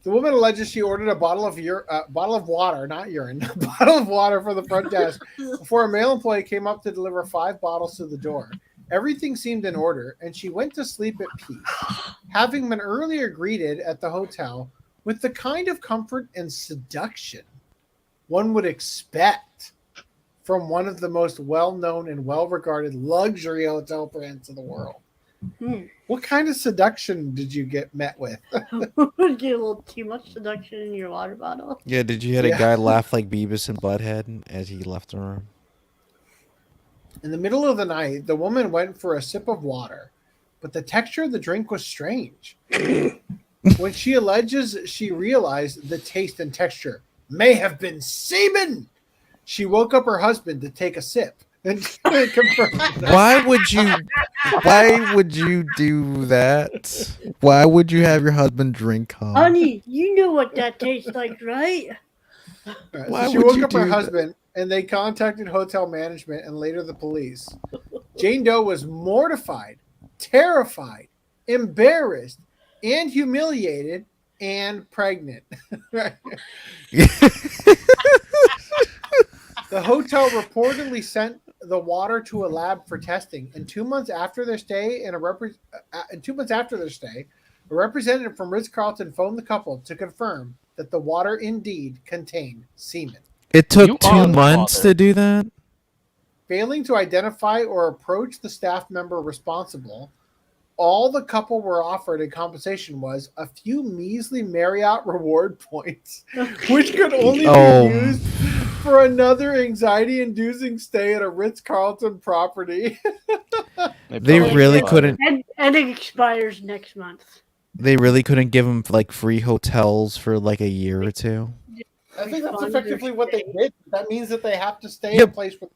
The woman alleges she ordered a bottle of water, not urine, a bottle of water from the front desk before a male employee came up to deliver 5 bottles to the door. Everything seemed in order, and she went to sleep at peace, having been earlier greeted at the hotel with the kind of comfort and seduction one would expect from one of the most well-known and well-regarded luxury hotel brands in the world. What kind of seduction did you get met with? Get a little too much seduction in your water bottle. Yeah, did you have a guy laugh like Beavis and Butthead as he left the room? In the middle of the night, the woman went for a sip of water, but the texture of the drink was strange. When she alleges she realized the taste and texture may have been semen, she woke up her husband to take a sip and confirmed that. Why would you do that? Why would you have your husband drink cum? Honey, you know what that tastes like, right? Why So she would woke you up her do that? husband and they contacted hotel management and later the police. Jane Doe was mortified, terrified, embarrassed, and humiliated and pregnant. Right. The hotel reportedly sent the water to a lab for testing, and 2 months after their stay, a representative from Ritz-Carlton phoned the couple to confirm that the water indeed contained semen. It took You 2 are the months father. to do that. Failing to identify or approach the staff member responsible, all the couple were offered in compensation was a few measly Marriott reward points, which could only be used for another anxiety-inducing stay at a Ritz-Carlton property. They really couldn't. And it expires next month. They really couldn't give them like free hotels for like a year or two. I think that's effectively what they did. That means that they have to stay Yep. in a place where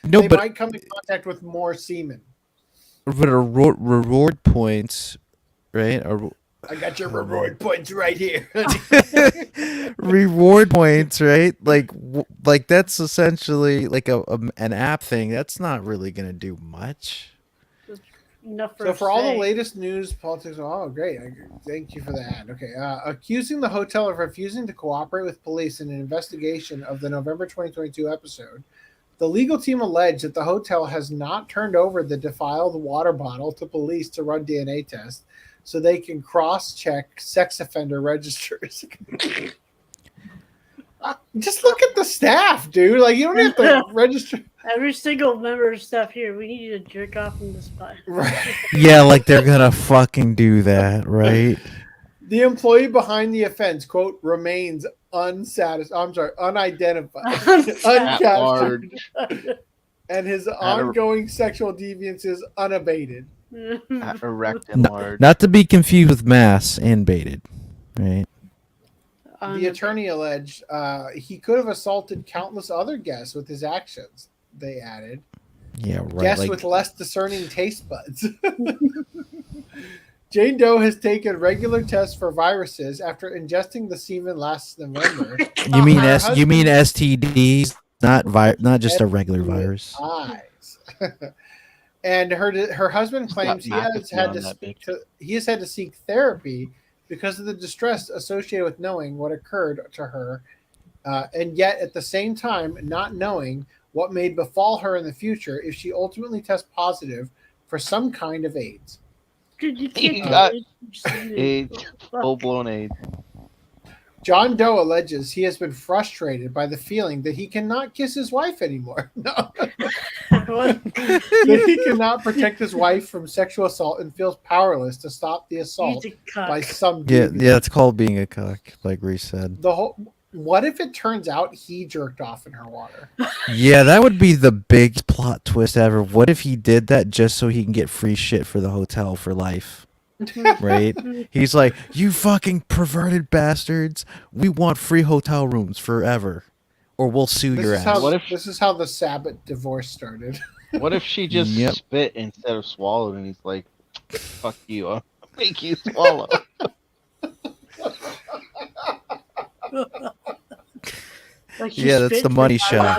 No, they but might come in contact with more semen. but a reward points, right? I got your reward points right here. Reward points, right? Like that's essentially like an app thing. That's not really gonna do much. Enough So a for all the say. latest news, politics. Oh, great! Thank you for that. Okay, accusing the hotel of refusing to cooperate with police in an investigation of the November 2022 episode, the legal team alleged that the hotel has not turned over the defiled water bottle to police to run DNA tests, so they can cross-check sex offender registers. Just look at the staff, dude. Like, you don't have to register. Every single member of staff here, we need you to jerk off in the spot. Right. Yeah, like they're gonna fucking do that, right? The employee behind the offense, quote, remains unidentified, uncaptured, and his ongoing sexual deviance is unabated. Erect and large. Not to be confused with mass and baited, right? The attorney alleged he could have assaulted countless other guests with his actions, they added. Yeah, right. Guests like, with less discerning taste buds. Jane Doe has taken regular tests for viruses after ingesting the semen last November. you mean Her you mean husband- STDs, not just a regular virus. Eyes. And her husband claims he has had to seek therapy because of the distress associated with knowing what occurred to her, and yet at the same time not knowing what may befall her in the future if she ultimately tests positive for some kind of AIDS. Dude, you He can't got do AIDS, full blown AIDS. John Doe alleges he has been frustrated by the feeling that he cannot kiss his wife anymore. No. That he cannot protect his wife from sexual assault and feels powerless to stop the assault by some Yeah, deviant. yeah, it's called being a cuck, like Reese said. What if it turns out he jerked off in her water? Yeah, that would be the big plot twist ever. What if he did that just so he can get free shit for the hotel for life? Right? He's like, you fucking perverted bastards. We want free hotel rooms forever. Or we'll sue your ass. This is how the Sabat divorce started. What if she just Yep. spit instead of swallowed, and he's like, "Fuck you, I'll make you swallow." Like Yeah, that's the money shot.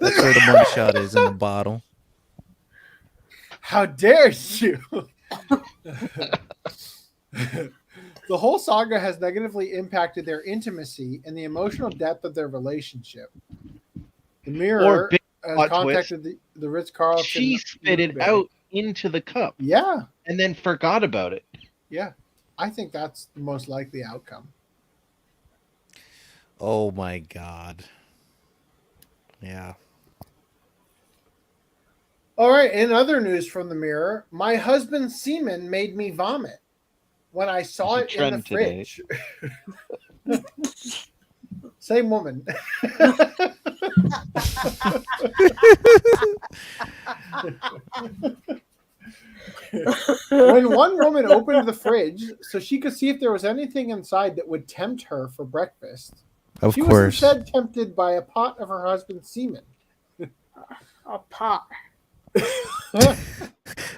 That's where the money shot is, in the bottle. How dare you? The whole saga has negatively impacted their intimacy and the emotional depth of their relationship. The Mirror big has plot contacted the Ritz-Carlton. She spit it out into the cup. Yeah. And then forgot about it. Yeah. I think that's the most likely outcome. Oh my god. Yeah. All right. In other news from the Mirror, my husband's semen made me vomit when I saw it in the Trend today. fridge. Same woman. When one woman opened the fridge so she could see if there was anything inside that would tempt her for breakfast, Of she course. was instead tempted by a pot of her husband's semen. A pot.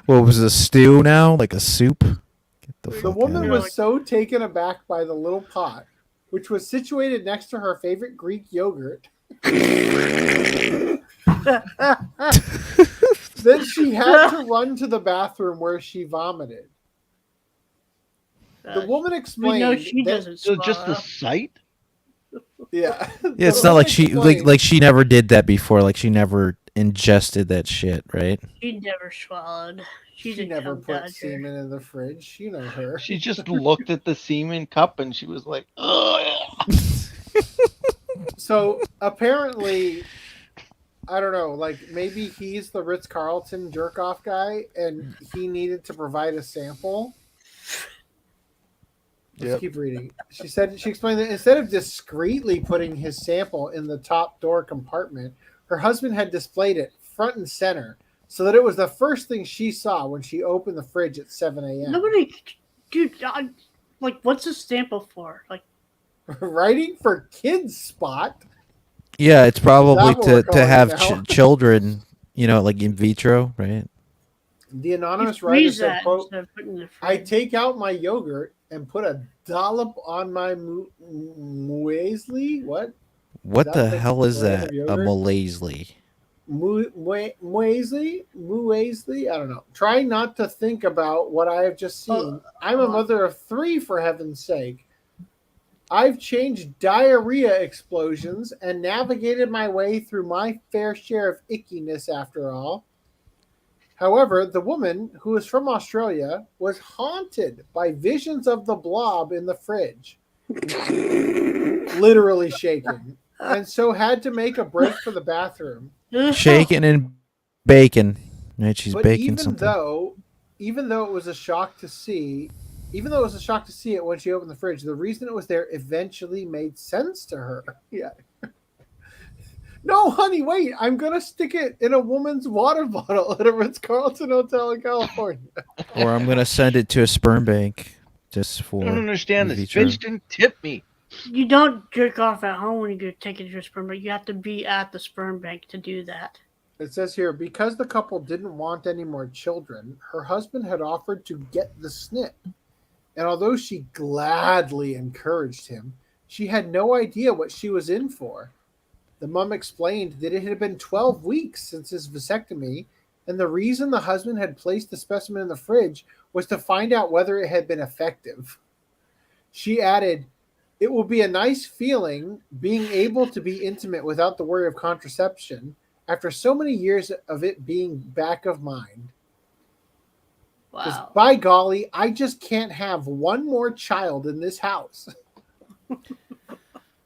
What was a stew now? Like a soup? Get the The fuck woman out. was so taken aback by the little pot, which was situated next to her favorite Greek yogurt, that she had to run to the bathroom where she vomited. The woman explained. We know she that- doesn't So just the swallow. sight? Yeah. Yeah, it's not like she like she never did that before. Like she never ingested that shit, right? She never swallowed. She's She a never cum put dodger. semen in the fridge. You know her. She just looked at the semen cup and she was like, "Oh." So apparently, I don't know. Like maybe he's the Ritz-Carlton jerk-off guy, and he needed to provide a sample. Let's keep reading. She explained that instead of discreetly putting his sample in the top door compartment, her husband had displayed it front and center, so that it was the first thing she saw when she opened the fridge at 7 a.m. Nobody, dude. Like, what's a sample for? Like, Writing for kids spot. Yeah, it's probably Is that what we're to calling have it now? children, like in vitro, right? The anonymous you writer freeze said, that quote, instead of putting it in the I fridge. take out my yogurt and put a dollop on my muesli. What? What Is the that the hell is brand that? of A yogurt? Muesli. Muesli? I don't know. Try not to think about what I have just seen. I'm a mother of 3, for heaven's sake. I've changed diarrhea explosions and navigated my way through my fair share of ickiness after all. However, the woman, who is from Australia, was haunted by visions of the blob in the fridge. Literally shaken. And so had to make a break for the bathroom. Shaking and bacon. Right? She's But baking even something. though it was a shock to see it when she opened the fridge, the reason it was there eventually made sense to her. Yeah. No, honey, wait. I'm going to stick it in a woman's water bottle at a Ritz-Carlton hotel in California. Or I'm going to send it to a sperm bank just for I don't understand in this. vitro. Bitch didn't tip me. You don't jerk off at home when you go take it to a sperm bank. You have to be at the sperm bank to do that. It says here, because the couple didn't want any more children, her husband had offered to get the snip. And although she gladly encouraged him, she had no idea what she was in for. The mom explained that it had been 12 weeks since his vasectomy, and the reason the husband had placed the specimen in the fridge was to find out whether it had been effective. She added, it will be a nice feeling being able to be intimate without the worry of contraception after so many years of it being back of mind. Because Wow. by golly, I just can't have one more child in this house.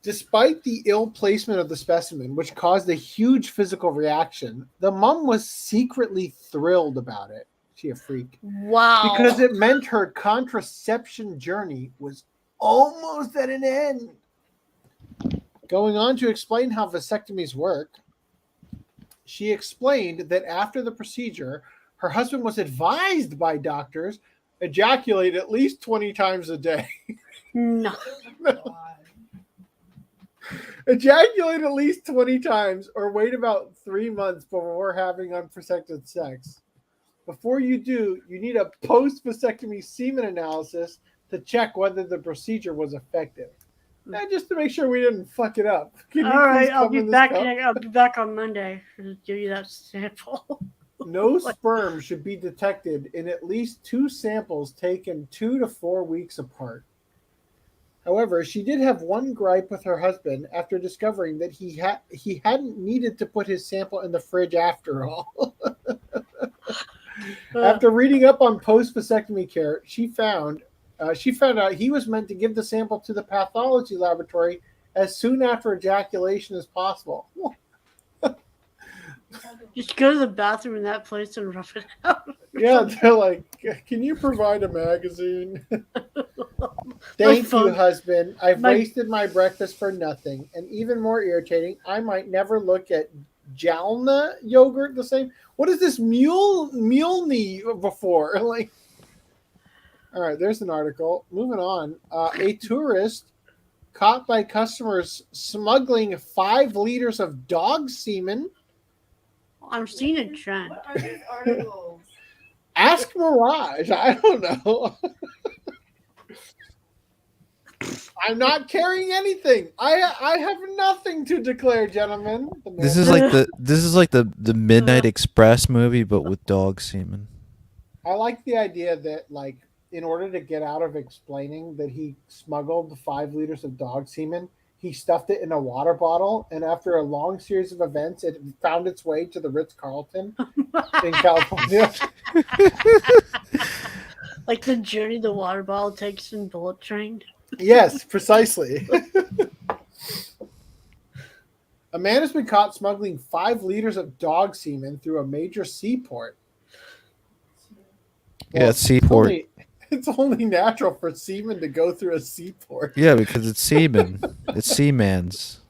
Despite the ill placement of the specimen, which caused a huge physical reaction, the mom was secretly thrilled about it. She a freak. Wow. Because it meant her contraception journey was almost at an end. Going on to explain how vasectomies work, she explained that after the procedure, her husband was advised by doctors ejaculate at least 20 times a day. No. Ejaculate at least 20 times or wait about 3 months before having unprotected sex. Before you do, you need a post-vasectomy semen analysis to check whether the procedure was effective. And just to make sure we didn't fuck it up. Can you All right, please I'll come be in this back. cup? I'll be back on Monday to give you that sample. No sperm should be detected in at least 2 samples taken 2 to 4 weeks apart. However, she did have one gripe with her husband after discovering that he hadn't needed to put his sample in the fridge after all. After reading up on post-vasectomy care, she found out he was meant to give the sample to the pathology laboratory as soon after ejaculation as possible. Just go to the bathroom in that place and rough it out. Yeah, they're like, can you provide a magazine? Thank you, husband. I've wasted my breakfast for nothing. And even more irritating, I might never look at Jalna yogurt the same. What is this muley before? Like, all right, there's an article. Moving on. A tourist caught by customers smuggling 5 liters of dog semen. I'm seeing a trend. What are these articles? Ask Mirage. I don't know. I'm not carrying anything. I have nothing to declare, gentlemen. This is like the Midnight Express movie, but with dog semen. I like the idea that, in order to get out of explaining that he smuggled 5 liters of dog semen, he stuffed it in a water bottle, and after a long series of events, it found its way to the Ritz-Carlton in California. Like the journey the water bottle takes in Bullet Train. Yes, precisely. A man has been caught smuggling 5 liters of dog semen through a major seaport. Yeah, seaport. It's only natural for semen to go through a seaport. Yeah, because it's seaman. It's seaman's.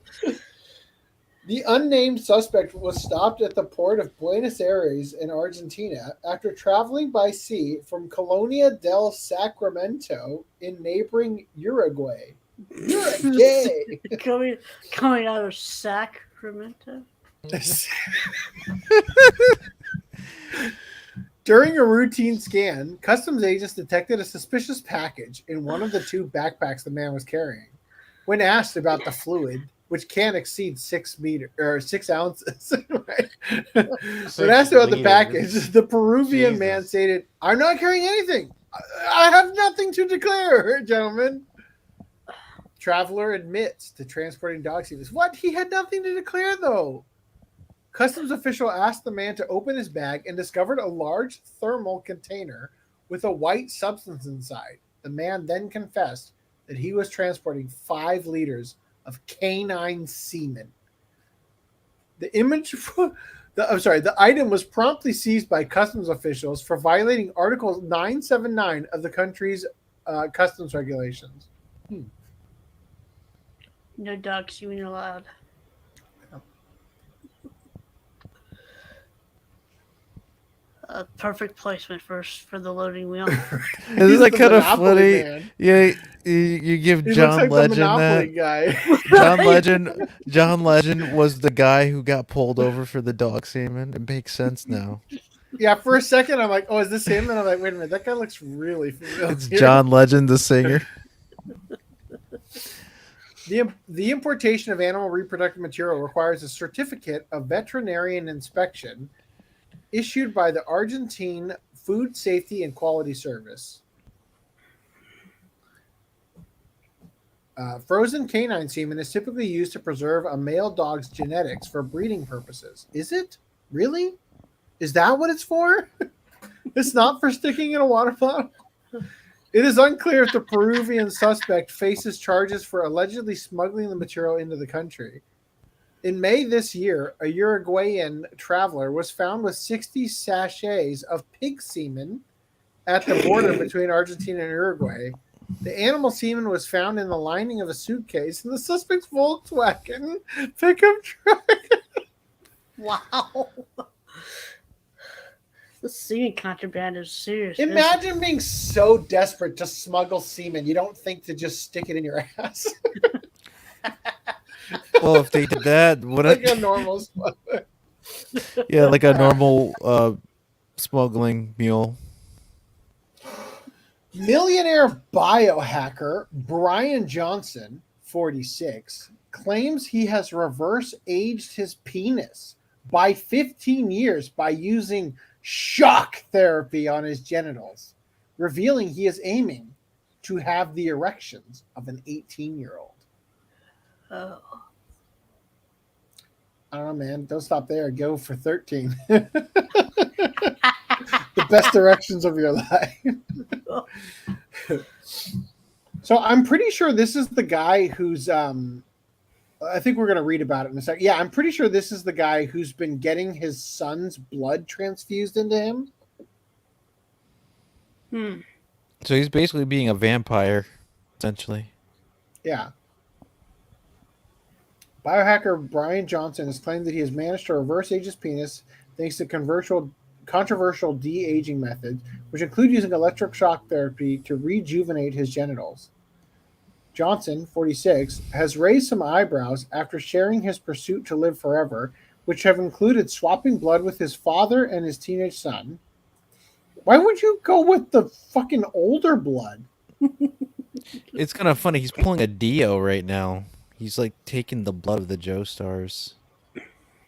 The unnamed suspect was stopped at the port of Buenos Aires in Argentina after traveling by sea from Colonia del Sacramento in neighboring Uruguay. Uruguay! coming out of Sacramento. During a routine scan, customs agents detected a suspicious package in one of the 2 backpacks the man was carrying. When asked about the fluid, which can exceed 6 ounces, right? When asked about the package, the Peruvian man stated, "I'm not carrying anything. I have nothing to declare, gentlemen." Traveler admits to transporting dog semen. What? He had nothing to declare, though. Customs official asked the man to open his bag and discovered a large thermal container with a white substance inside. The man then confessed that he was transporting 5 liters of canine semen. The item was promptly seized by customs officials for violating Article 979 of the country's customs regulations. No dog semen allowed. Perfect placement for the loading wheel. Isn't that kind of funny? Man. Yeah, you give He John looks like the Legend Monopoly that. John Legend was the guy who got pulled over for the dog semen. It makes sense now. Yeah, for a second I'm like, oh, is this him? And I'm like, wait a minute, that guy looks really familiar. It's John Legend, the singer. The importation of animal reproductive material requires a certificate of veterinarian inspection issued by the Argentine Food Safety and Quality Service. Frozen canine semen is typically used to preserve a male dog's genetics for breeding purposes. Is it? Really? Is that what it's for? It's not for sticking in a water bottle? It is unclear if the Peruvian suspect faces charges for allegedly smuggling the material into the country. In May this year, a Uruguayan traveler was found with 60 sachets of pig semen at the border between Argentina and Uruguay. The animal semen was found in the lining of a suitcase in the suspect's Volkswagen pickup truck. Wow. The semen contraband is serious. Imagine being so desperate to smuggle semen, you don't think to just stick it in your ass. Well, if they did that, like a normal smuggler. Yeah, like a normal smuggling mule. Millionaire biohacker Brian Johnson, 46, claims he has reverse aged his penis by 15 years by using shock therapy on his genitals, revealing he is aiming to have the erections of an 18-year-old. Oh. I don't know, man. Don't stop there. Go for 13. The best erections of your life. So I'm pretty sure this is the guy who's I think we're going to read about it in a second. Yeah, I'm pretty sure this is the guy who's been getting his son's blood transfused into him. So he's basically being a vampire, essentially. Yeah. Biohacker Brian Johnson has claimed that he has managed to reverse age his penis thanks to controversial de-aging methods, which include using electric shock therapy to rejuvenate his genitals. Johnson, 46, has raised some eyebrows after sharing his pursuit to live forever, which have included swapping blood with his father and his teenage son. Why would you go with the fucking older blood? It's kind of funny. He's pulling a Dio right now. He's like taking the blood of the Joestars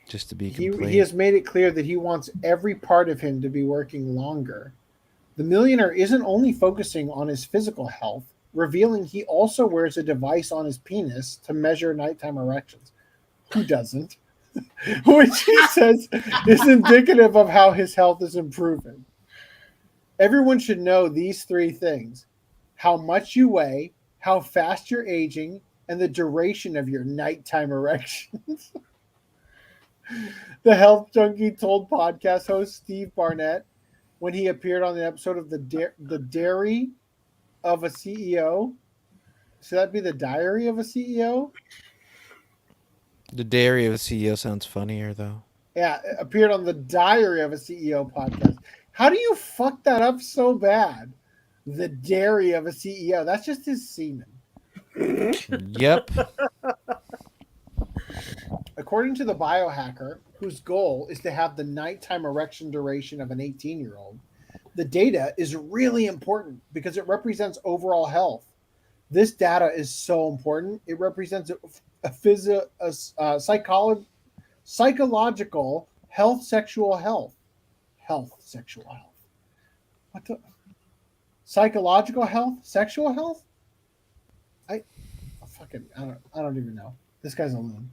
just to be complete. He has made it clear that he wants every part of him to be working longer. The millionaire isn't only focusing on his physical health, revealing he also wears a device on his penis to measure nighttime erections. Who doesn't? Which he says is indicative of how his health is improving. Everyone should know these 3 things: how much you weigh, how fast you're aging, and the duration of your nighttime erections. The Health Junkie told podcast host Steve Barnett when he appeared on the episode of the Dairy of a CEO. Should that be the Diary of a CEO? The Dairy of a CEO sounds funnier, though. Yeah, it appeared on the Diary of a CEO podcast. How do you fuck that up so bad? The Dairy of a CEO. That's just his semen. Yep. According to the biohacker, whose goal is to have the nighttime erection duration of an 18-year-old, the data is really important because it represents overall health. This data is so important. It represents psychological health, sexual health. Sexual health. What the? Psychological health, sexual health? I don't even know. This guy's a loon.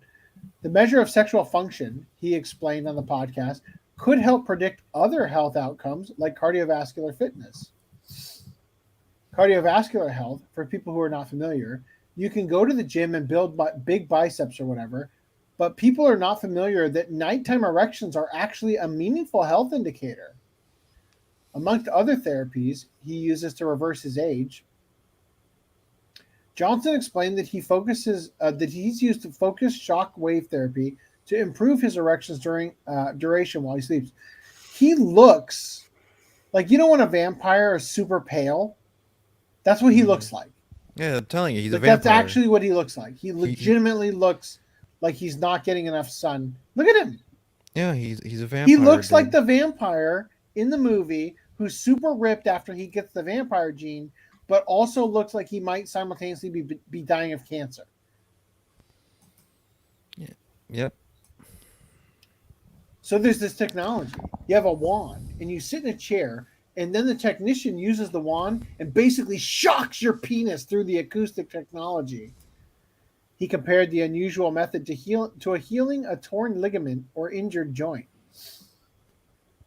The measure of sexual function, he explained on the podcast, could help predict other health outcomes like cardiovascular fitness. Cardiovascular health, for people who are not familiar, you can go to the gym and build big biceps or whatever, but people are not familiar that nighttime erections are actually a meaningful health indicator. Amongst other therapies he uses to reverse his age, Johnson explained that he's used to focus shock wave therapy to improve his erections during duration while he sleeps. He looks like, you know, when a vampire is super pale, that's what he looks like. Yeah, I'm telling you, he's a vampire. That's actually what he looks like. He legitimately looks like he's not getting enough sun. Look at him. Yeah, he's a vampire. He looks like the vampire in the movie who's super ripped after he gets the vampire gene, but also looks like he might simultaneously be dying of cancer. Yeah. Yep. So there's this technology. You have a wand, and you sit in a chair, and then the technician uses the wand and basically shocks your penis through the acoustic technology. He compared the unusual method to healing a torn ligament or injured joint.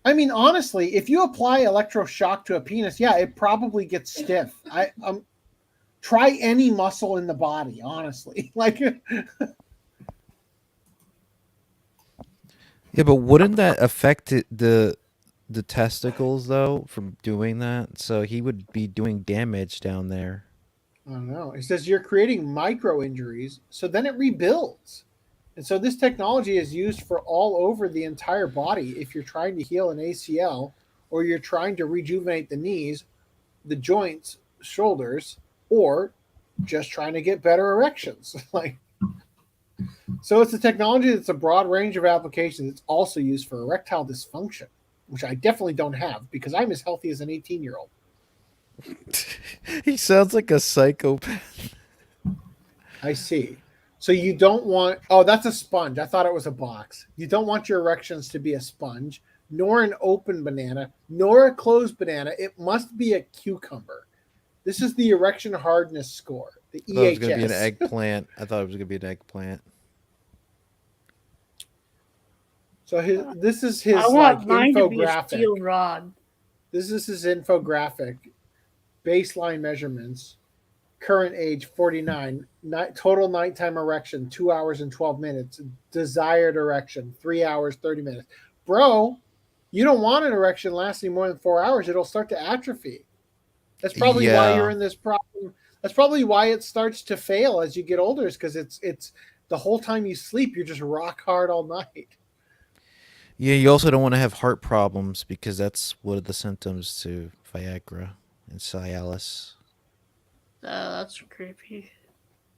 I mean, honestly, if you apply electroshock to a penis, yeah, it probably gets stiff. Try any muscle in the body, honestly. Yeah, but wouldn't that affect the testicles though from doing that? So he would be doing damage down there. I don't know. It says you're creating micro injuries, so then it rebuilds. And so this technology is used for all over the entire body if you're trying to heal an ACL or you're trying to rejuvenate the knees, the joints, shoulders, or just trying to get better erections. So it's a technology that's a broad range of applications. It's also used for erectile dysfunction, which I definitely don't have because I'm as healthy as an 18-year-old. He sounds like a psychopath. I see. So you don't want... Oh, that's a sponge. I thought it was a box. You don't want your erections to be a sponge, nor an open banana, nor a closed banana. It must be a cucumber. This is the erection hardness score, the EHS. I thought it was going to be an eggplant. So this is his I want mine infographic. to be a steel rod. This is his infographic. Baseline measurements. Current age 49. Total nighttime erection 2 hours and 12 minutes. Desired erection 3 hours 30 minutes. Bro, you don't want an erection lasting more than 4 hours. It'll start to atrophy. That's probably why you're in this problem. That's probably why it starts to fail as you get older, is because it's the whole time you sleep, you're just rock hard all night. Yeah, you also don't want to have heart problems because that's one of the symptoms to Viagra and Cialis. That's creepy.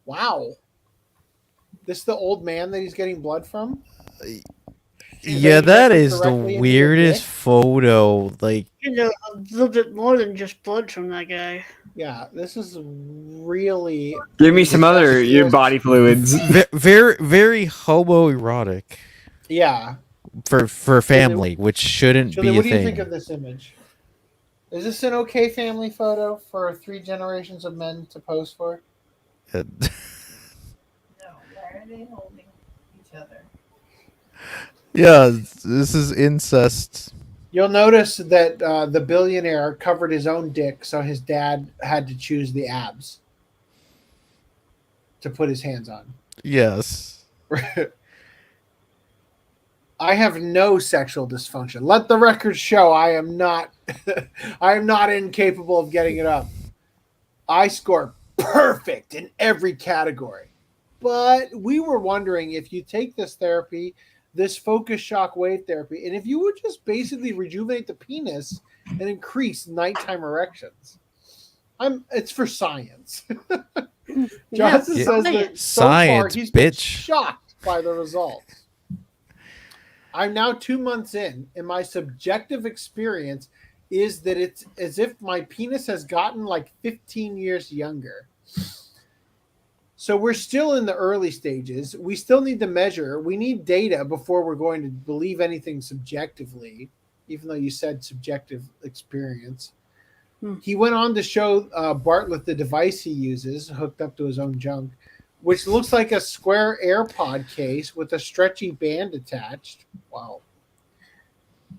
Wow. This is the old man that he's getting blood from? Yeah, that is the weirdest photo. Like, You know, a little bit more than just blood from that guy. Yeah, this is really... Give me some other your body fluids. very, very homoerotic. Yeah. For family, which shouldn't be a what do you thing. think of this image? Is this an okay family photo for 3 generations of men to pose for? No, why are they holding each other? Yeah, this is incest. You'll notice that the billionaire covered his own dick, so his dad had to choose the abs to put his hands on. Yes. I have no sexual dysfunction. Let the record show I am not I am not incapable of getting it up. I score perfect in every category. But we were wondering if you take this therapy, this focus shock wave therapy, and if you would just basically rejuvenate the penis and increase nighttime erections. It's for science. Johnson says that so far Science, he's been bitch. shocked by the results. I'm now 2 months in, and my subjective experience is that it's as if my penis has gotten like 15 years younger. So we're still in the early stages. We still need to measure. We need data before we're going to believe anything subjectively, even though you said subjective experience. He went on to show Bartlett the device he uses, hooked up to his own junk, which looks like a square AirPod case with a stretchy band attached. Wow.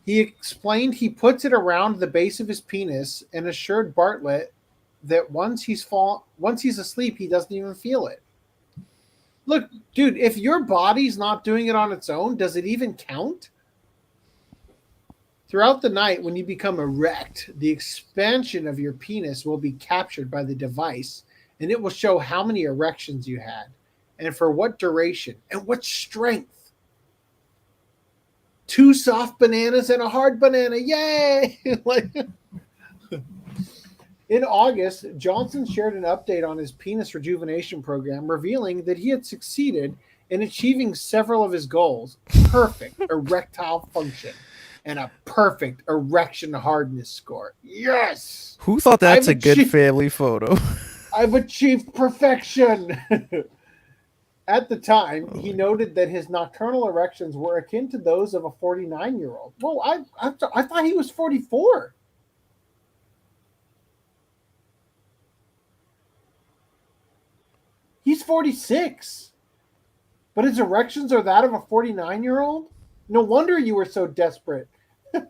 He explained he puts it around the base of his penis and assured Bartlett that once he's asleep, he doesn't even feel it. Look, dude, if your body's not doing it on its own, does it even count? Throughout the night, when you become erect, the expansion of your penis will be captured by the device, and it will show how many erections you had, and for what duration, and what strength. 2 soft bananas and a hard banana. Yay! In August, Johnson shared an update on his penis rejuvenation program, revealing that he had succeeded in achieving several of his goals. Perfect erectile function and a perfect erection hardness score. Yes! Who thought that's a good family photo? I've achieved perfection. At the time, he noted that his nocturnal erections were akin to those of a 49-year-old. Well, I thought he was 44. He's 46. But his erections are that of a 49-year-old? No wonder you were so desperate to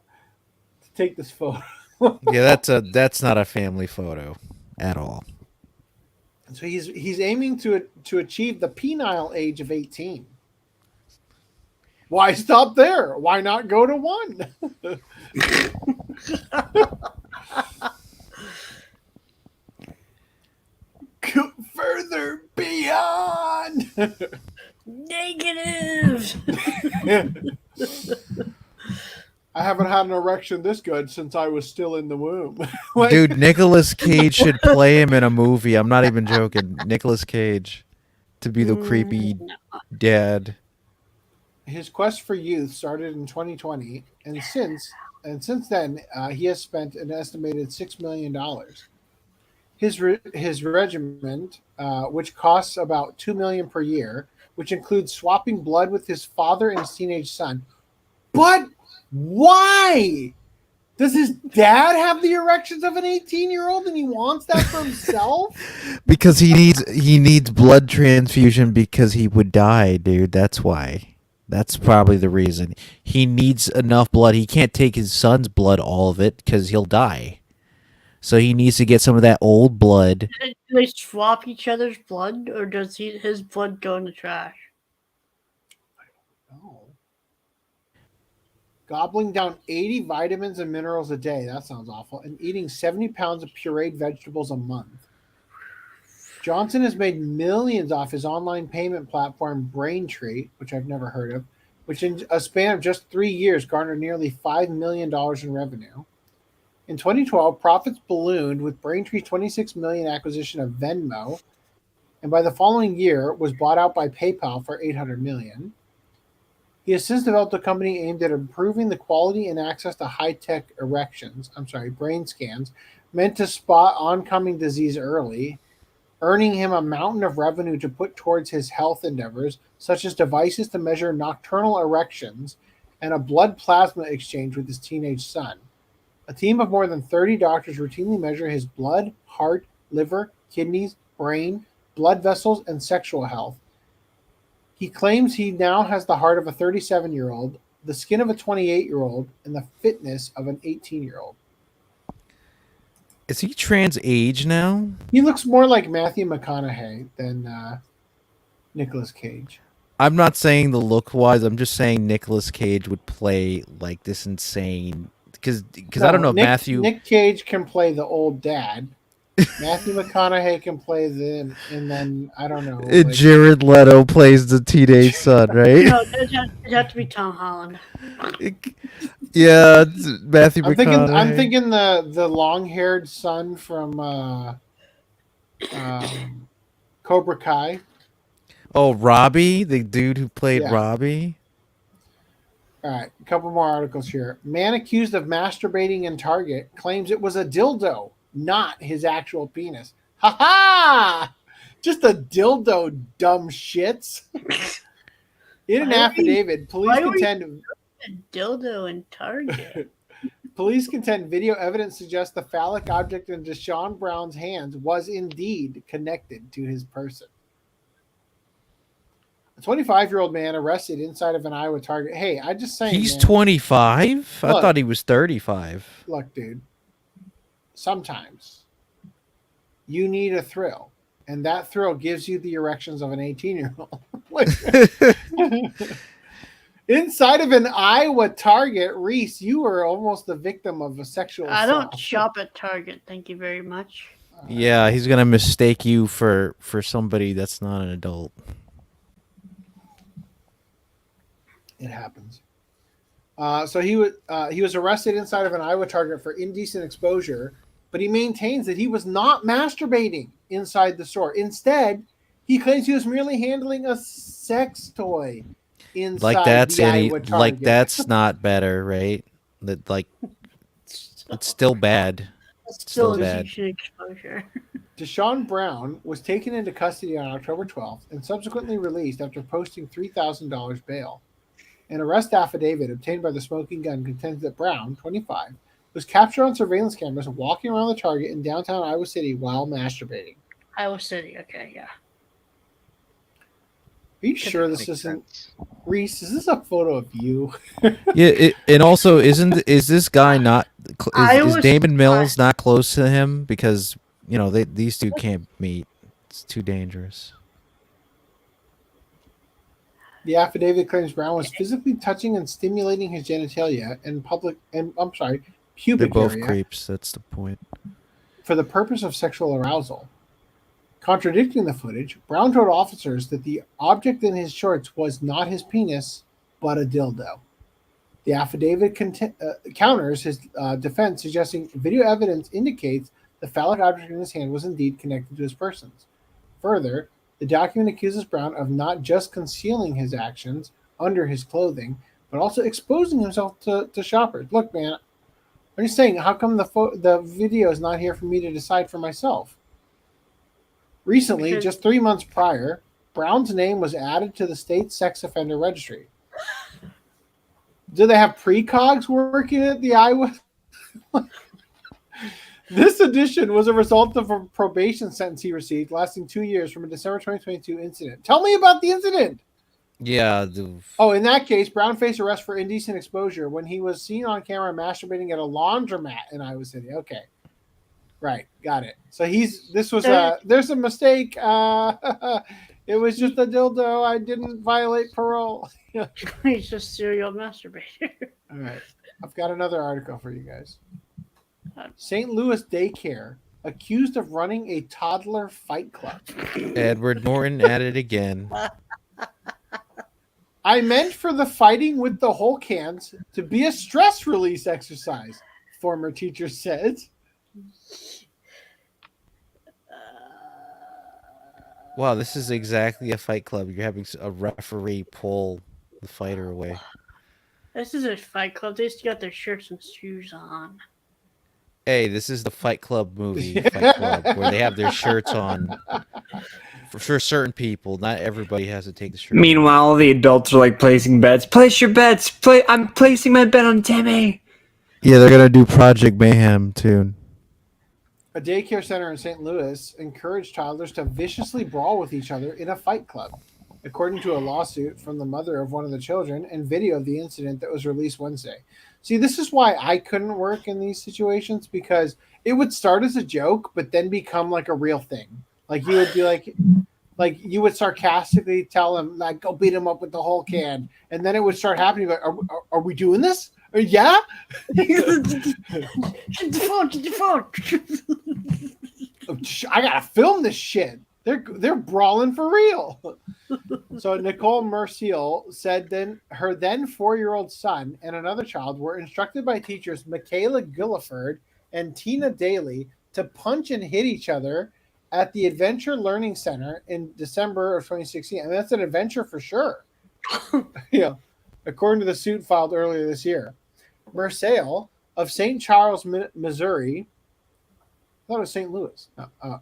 take this photo. Yeah, that's not a family photo at all. So he's aiming to achieve the penile age of 18. Why stop there? Why not go to 1? Further beyond. Negative. I haven't had an erection this good since I was still in the womb. Dude, Nicolas Cage should play him in a movie. I'm not even joking. Nicolas Cage to be the creepy dad. His quest for youth started in 2020, and since then, he has spent an estimated $6 million. His regimen, which costs about $2 million per year, which includes swapping blood with his father and his teenage son. But why? Does his dad have the erections of an 18-year-old and he wants that for himself? Because he needs blood transfusion because he would die, dude. That's why. That's probably the reason. He needs enough blood. He can't take his son's blood, all of it, because he'll die. So he needs to get some of that old blood. Do they swap each other's blood, or does his blood go in the trash? Gobbling down 80 vitamins and minerals a day. That sounds awful. And eating 70 pounds of pureed vegetables a month. Johnson has made millions off his online payment platform Braintree, which I've never heard of, which in a span of just 3 years garnered nearly $5 million in revenue. In 2012, profits ballooned with Braintree's $26 million acquisition of Venmo, and by the following year was bought out by PayPal for $800 million. He has since developed a company aimed at improving the quality and access to high-tech brain scans meant to spot oncoming disease early, earning him a mountain of revenue to put towards his health endeavors, such as devices to measure nocturnal erections and a blood plasma exchange with his teenage son. A team of more than 30 doctors routinely measure his blood, heart, liver, kidneys, brain, blood vessels, and sexual health. He claims he now has the heart of a 37-year-old, the skin of a 28-year-old, and the fitness of an 18-year-old. Is he trans age now? He looks more like Matthew McConaughey than Nicolas Cage. I'm not saying the look wise. I'm just saying Nicolas Cage would play like this insane because I don't know Nick Cage can play the old dad. Matthew McConaughey can play them, and then I don't know. Like, Jared Leto plays the teenage son, right? No, it has to be Tom Holland. Yeah, Matthew McConaughey. I'm thinking the long-haired son from Cobra Kai. Oh, Robbie, the dude who played Robbie. All right, a couple more articles here. Man accused of masturbating in Target claims it was a dildo, not his actual penis. Ha ha! Just a dildo, dumb shits. In an affidavit, police contend a dildo in Target. Police contend video evidence suggests the phallic object in Deshaun Brown's hands was indeed connected to his person. A 25-year-old man arrested inside of an Iowa Target. Hey, I just saying. He's 25? I thought he was 35. Look, dude. Sometimes you need a thrill, and that thrill gives you the erections of an 18-year-old. Inside of an Iowa Target, Reese, you were almost the victim of a sexual assault. I don't shop at Target. Thank you very much. Yeah, he's gonna mistake you for somebody that's not an adult. It happens. So he was arrested inside of an Iowa Target for indecent exposure, but he maintains that he was not masturbating inside the store. Instead, he claims he was merely handling a sex toy inside the Iowa Target. Like that's not better, right? That like it's still bad. It's still indecent exposure. Deshaun Brown was taken into custody on October 12th and subsequently released after posting $3,000 bail. An arrest affidavit obtained by the Smoking Gun contends that Brown, 25, was captured on surveillance cameras walking around the Target in downtown Iowa City while masturbating. Iowa City, okay, yeah. Are you sure this isn't Reese? Is this a photo of you? Yeah, and also is this guy not? Is Damon Mills not close to him because you know these two can't meet? It's too dangerous. The affidavit claims Brown was physically touching and stimulating his genitalia and pubic They're both area creeps. That's the point. for the purpose of sexual arousal. Contradicting the footage, Brown told officers that the object in his shorts was not his penis, but a dildo. The affidavit counters his defense, suggesting video evidence indicates the phallic object in his hand was indeed connected to his persons. Further, the document accuses Brown of not just concealing his actions under his clothing, but also exposing himself to shoppers. Look, man, I'm just saying, how come the video is not here for me to decide for myself? Recently, just 3 months prior, Brown's name was added to the state sex offender registry. Do they have precogs working at the Iowa? This addition was a result of a probation sentence he received lasting 2 years from a December 2022 incident. Tell me about the incident. Yeah. In that case, Brown faced arrest for indecent exposure when he was seen on camera masturbating at a laundromat in Iowa City. Okay. Right. Got it. So there's a mistake. It was just a dildo. I didn't violate parole. He's just serial masturbator. All right. I've got another article for you guys. St. Louis daycare accused of running a toddler fight club. Edward Norton at it again. I meant for the fighting with the Hulk hands to be a stress release exercise, former teacher said. Wow, this is exactly a fight club. You're having a referee pull the fighter away. This is a fight club. They just got their shirts and shoes on. Hey, this is the Fight Club movie, Fight Club, where they have their shirts on for certain people. Not everybody has to take the shirt. Meanwhile, the adults are like placing bets. Place your bets. I'm placing my bet on Timmy. Yeah, they're gonna do Project Mayhem too. A daycare center in St. Louis encouraged toddlers to viciously brawl with each other in a fight club, according to a lawsuit from the mother of one of the children and video of the incident that was released Wednesday. See, this is why I couldn't work in these situations, because it would start as a joke, but then become like a real thing. Like you would be like you would sarcastically tell him, like, go beat him up with the whole can. And then it would start happening. Like, are we doing this? Yeah? Get the phone. I gotta film this shit. They're brawling for real. So Nicole Merciel said then her then 4-year-old son and another child were instructed by teachers Michaela Gulliford and Tina Daly to punch and hit each other at the Adventure Learning Center in December of 2016. And that's an adventure for sure. Yeah, according to the suit filed earlier this year. Merciel of St. Charles, Missouri. I thought it was St. Louis.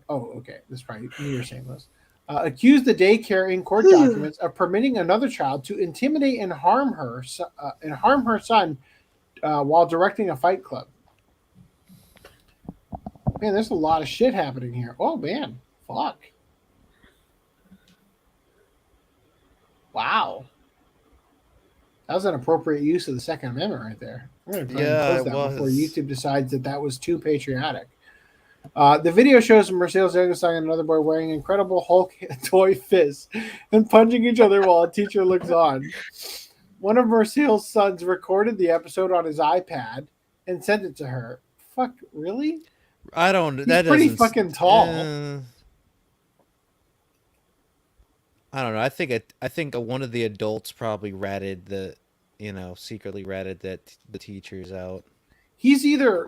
Okay. This is probably near St. Louis. Accused the daycare in court documents of permitting another child to intimidate and harm her son while directing a fight club. Man, there's a lot of shit happening here. Oh man, fuck. Wow. That was an appropriate use of the Second Amendment right there. I'm going to try and post that before YouTube decides that was too patriotic. The video shows Mercedes youngest son and another boy wearing incredible Hulk toy fists and punching each other while a teacher looks on. One of Mercedes' sons recorded the episode on his iPad and sent it to her. Fuck, really? I don't. He's that pretty doesn't- fucking tall. I don't know. I think one of the adults probably secretly ratted the teachers out. He's either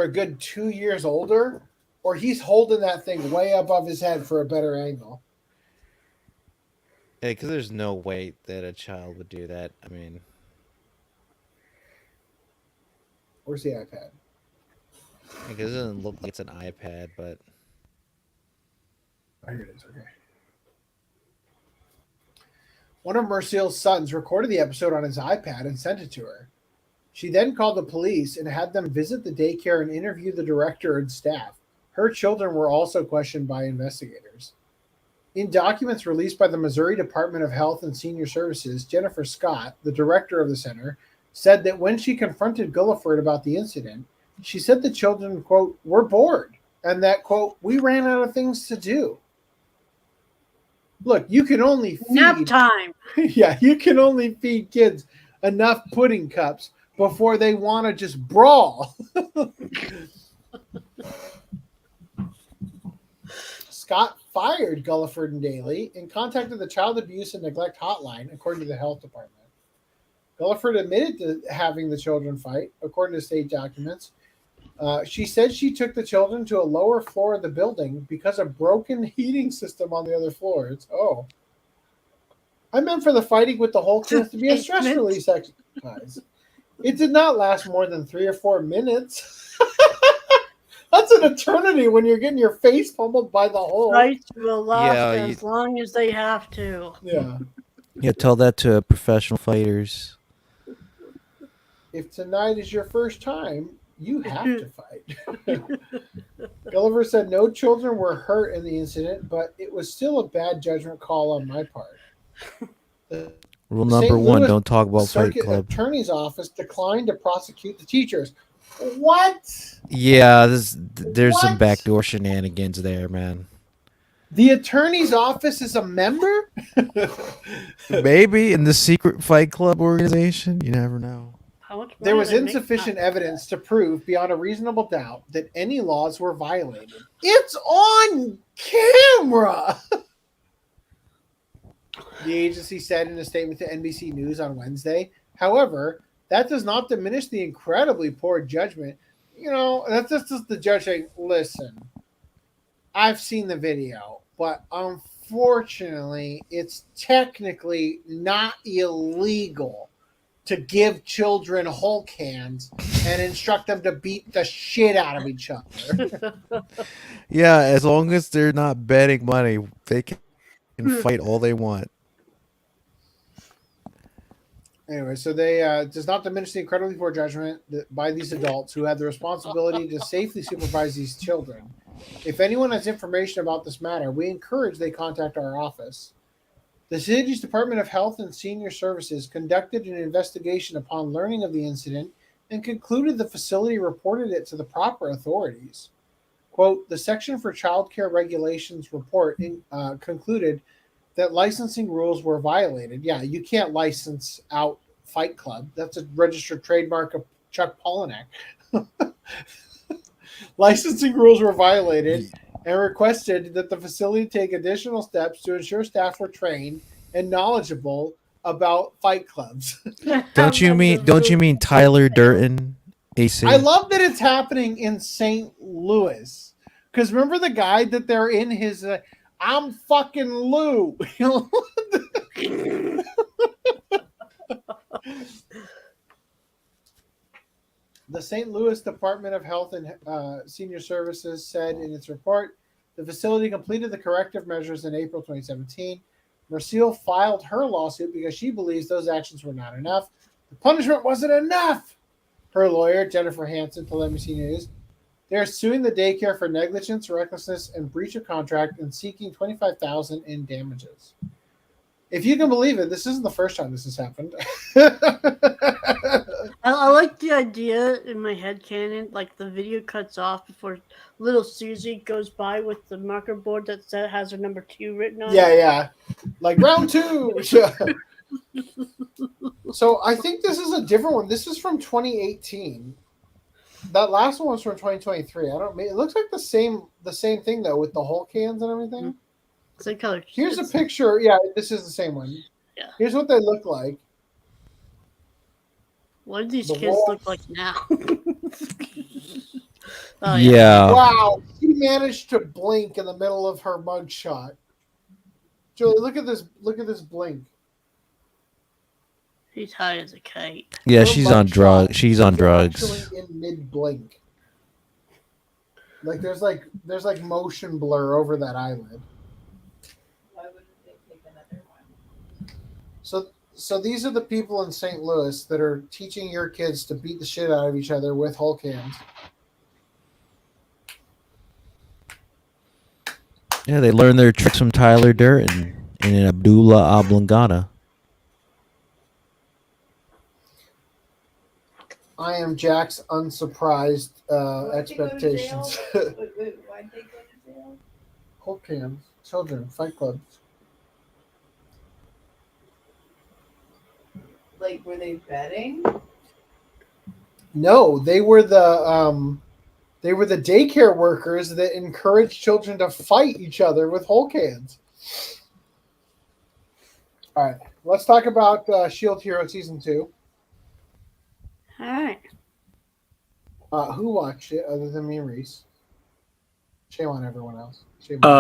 a good 2 years older, or he's holding that thing way above his head for a better angle. Yeah, because there's no way that a child would do that. I mean, Where's the iPad? because it doesn't look like it's an iPad, but Oh, here it is. Okay. One of Merciel's sons recorded the episode on his iPad and sent it to her. She then called the police and had them visit the daycare and interview the director and staff. Her children were also questioned by investigators. In documents released by the Missouri Department of Health and Senior Services, Jennifer Scott, the director of the center, said that when she confronted Gulliford about the incident, she said the children, quote, were bored, and that, quote, we ran out of things to do. Look, you can only feed... Nap time. Yeah, you can only feed kids enough pudding cups before they want to just brawl. Scott fired Gulliford and Daly and contacted the Child Abuse and Neglect Hotline, according to the health department. Gulliford admitted to having the children fight, according to state documents. She said she took the children to a lower floor of the building because of broken heating system on the other floors. Oh. I meant for the fighting with the whole kids to be a stress release exercise. It did not last more than 3 or 4 minutes. That's an eternity when you're getting your face pummeled by the hole. Fights will last Yeah, as long as they have to. Yeah. yeah, tell that to professional fighters. If tonight is your first time, you have to fight. Gulliver said no children were hurt in the incident, but it was still a bad judgment call on my part. Rule The number St. 1: Louis don't talk about Fight Circuit Club. Attorney's Office declined to prosecute the teachers. What? Yeah, there's some What? backdoor shenanigans there, man. The attorney's office is a member? Maybe in the secret Fight Club organization, you never know. How much There money was they make insufficient from evidence to prove beyond a reasonable doubt that any laws were violated. It's on camera. The agency said in a statement to NBC News on Wednesday. However, that does not diminish the incredibly poor judgment. You know, that's just the judge saying, listen, I've seen the video, but unfortunately, it's technically not illegal to give children Hulk hands and instruct them to beat the shit out of each other. Yeah, as long as they're not betting money, they can fight all they want. Anyway, so they does not diminish the incredibly poor judgment by these adults who have the responsibility to safely supervise these children. If anyone has information about this matter, we encourage they contact our office. The city's Department of Health and Senior Services conducted an investigation upon learning of the incident and concluded the facility reported it to the proper authorities. Quote, the Section for Child Care Regulations report concluded that licensing rules were violated. Yeah, you can't license out Fight Club. That's a registered trademark of Chuck Palahniuk. Licensing rules were violated and requested that the facility take additional steps to ensure staff were trained and knowledgeable about fight clubs. Don't you mean Tyler Durden, AC? I love that it's happening in St. Louis. Because remember the guy that they're in his I'm fucking Lou. The St. Louis Department of Health and Senior Services said in its report, the facility completed the corrective measures in April 2017. Mercille filed her lawsuit because she believes those actions were not enough. The punishment wasn't enough. Her lawyer, Jennifer Hansen, told NBC News, they are suing the daycare for negligence, recklessness, and breach of contract and seeking $25,000 in damages. If you can believe it, this isn't the first time this has happened. I like the idea in my head canon, like the video cuts off before little Susie goes by with the marker board that has her number 2 written on it. Yeah. Like round 2. So I think this is a different one. This is from 2018. That last one was from 2023. It looks like the same thing though, with the Hulk hands and everything. Same color. Here's a picture. Yeah, this is the same one. Yeah. Here's what they look like. What do these kids look like now? Oh, yeah. Wow, she managed to blink in the middle of her mugshot. Julie, look at this. Look at this blink. She's high as a kite. Yeah, she's on drugs. She's on drugs. Actually, in mid blink, like there's like motion blur over that eyelid. Why wouldn't they take another one? So these are the people in St. Louis that are teaching your kids to beat the shit out of each other with Hulk hands. Yeah, they learned their tricks from Tyler Durden and Abdullah Oblongata. I am Jack's unsurprised expectations. Why'd they go to jail? Hulk hands, children, fight clubs. Like, were they betting? No, they were the daycare workers that encouraged children to fight each other with Hulk hands. All right, let's talk about Shield Hero Season 2. All right. Who watched it other than me and Reese? Shame on everyone else. Shame watched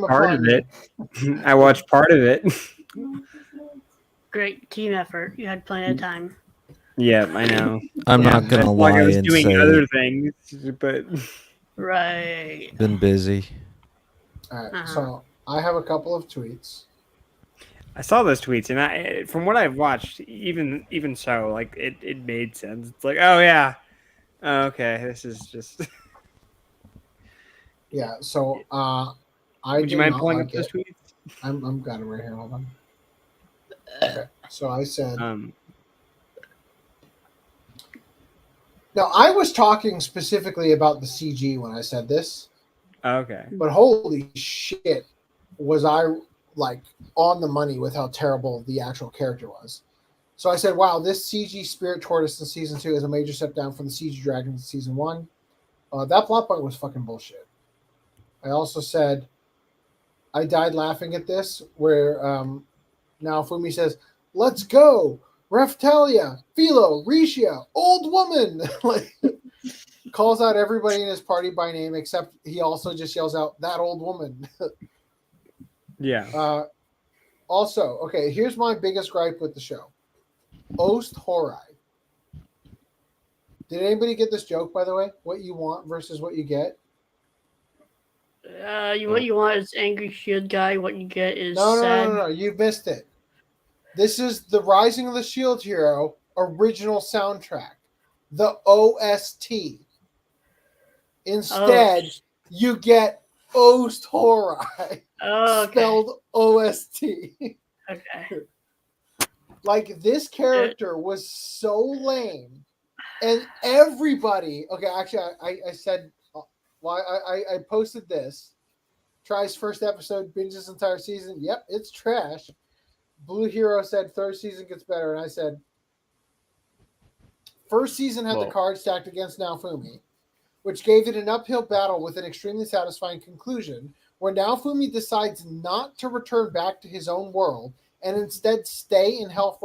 part of it. I watched part of it. Great team effort. You had plenty of time. Yeah, I know. I'm not gonna lie I was and doing say other things, but Right. been busy. All right, so I have a couple of tweets. I saw those tweets, and from what I've watched, even so, like it made sense. It's like, oh yeah, okay, this is just. Yeah, so Would you mind pulling up those tweets? I'm got it right here. Hold on. Okay, so I said. Now I was talking specifically about the CG when I said this. Okay. But holy shit, was I like on the money with how terrible the actual character was. So I said, wow, this CG Spirit Tortoise in Season 2 is a major step down from the CG Dragon in Season 1. That plot point was fucking bullshit. I also said, I died laughing at this, where now Fumi says, let's go, Raphtalia, Philo, Risha, old woman. Like, calls out everybody in his party by name, except he also just yells out, that old woman. Yeah. Also, okay, here's my biggest gripe with the show. Ost Horai. Did anybody get this joke, by the way? What you want versus what you get? What you want is angry shield guy. What you get is No. sad. You missed it. This is the Rising of the Shield Hero original soundtrack, the OST. Instead, you get Ost Horai, spelled OST. Okay. Like, this character was so lame, and everybody. Okay, actually, I said, well, I posted this. Tries first episode, binges entire season. Yep, it's trash. Blue Hero said third season gets better, and I said first season had the card stacked against Naofumi, which gave it an uphill battle with an extremely satisfying conclusion, where Naofumi decides not to return back to his own world and instead stay and help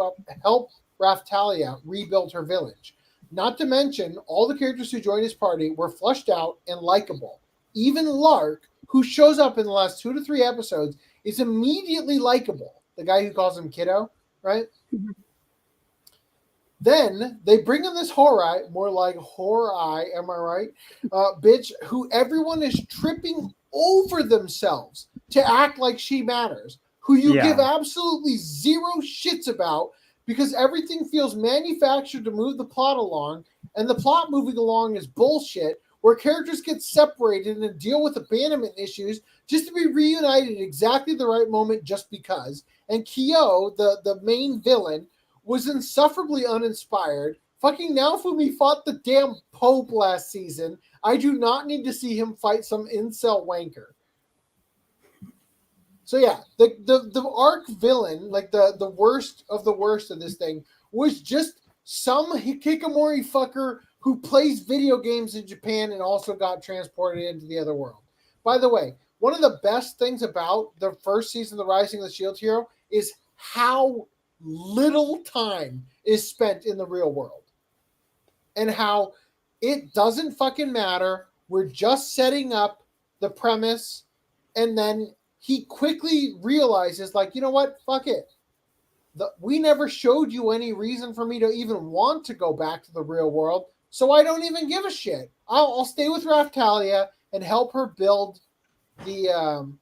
Raftalia rebuild her village. Not to mention, all the characters who joined his party were fleshed out and likable. Even Lark, who shows up in the last 2 to 3 episodes, is immediately likable. The guy who calls him Kiddo, right? Mm-hmm. Then they bring in this Horai, more like Horai, am I right? Bitch, who everyone is tripping over themselves to act like she matters, who you give absolutely zero shits about because everything feels manufactured to move the plot along, and the plot moving along is bullshit, where characters get separated and deal with abandonment issues just to be reunited at exactly the right moment just because. And Kyo, the main villain, was insufferably uninspired. Fucking Naofumi fought the damn Pope last season. I do not need to see him fight some incel wanker. So yeah, the arc villain, like the worst of the worst of this thing, was just some hikikomori fucker who plays video games in Japan and also got transported into the other world. By the way, one of the best things about the first season of The Rising of the Shield Hero is how little time is spent in the real world. And how it doesn't fucking matter. We're just setting up the premise, and then he quickly realizes, like, you know what? Fuck it. We never showed you any reason for me to even want to go back to the real world, so I don't even give a shit. I'll stay with Raftalia and help her build the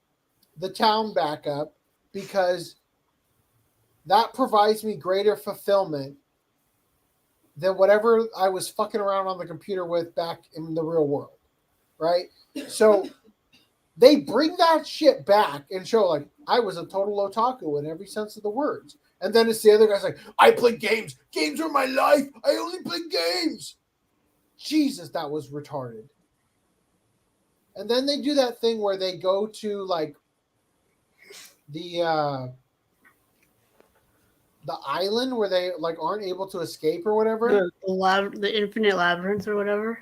town back up, because that provides me greater fulfillment than whatever I was fucking around on the computer with back in the real world, right? So they bring that shit back and show, like, I was a total otaku in every sense of the words. And then it's the other guy's like, I play games. Games are my life. I only play games. Jesus, that was retarded. And then they do that thing where they go to, like, the island where they, like, aren't able to escape or whatever. The infinite labyrinth or whatever.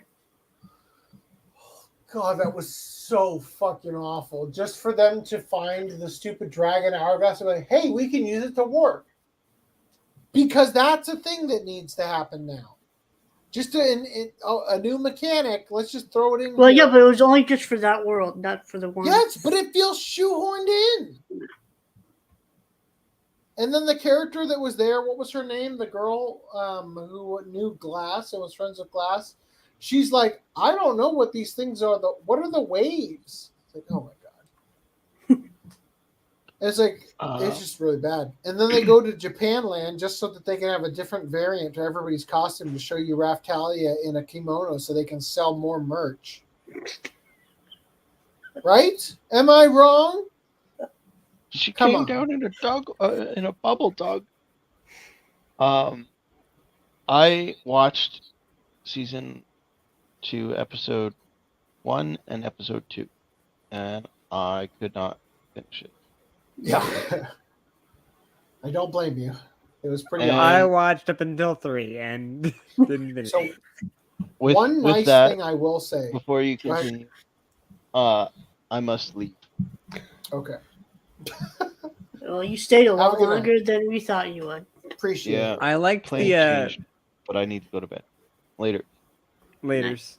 God, that was so fucking awful. Just for them to find the stupid dragon hourglass and be like, hey, we can use it to warp. Because that's a thing that needs to happen now. Just a new mechanic. Let's just throw it in. Well, yeah, but it was only just for that world, not for the one. Yes, but it feels shoehorned in. And then the character that was there, what was her name? The girl who knew Glass and was friends with Glass. She's like, I don't know what these things are. What are the waves? It's like, oh my God. It's like, it's just really bad. And then they go to Japanland just so that they can have a different variant to everybody's costume to show you Raftalia in a kimono so they can sell more merch. Right? Am I wrong? She came down in a bubble dog. I watched season 2, episode 1 and episode 2, and I could not finish it. Yeah. I don't blame you. It was pretty I watched up until 3 and didn't finish so, it. One nice thing I will say. Before you continue, I must leave. Okay. Well, you stayed a lot longer than we thought you would. Appreciate it. I liked Plans changed, but I need to go to bed. Later. Laters.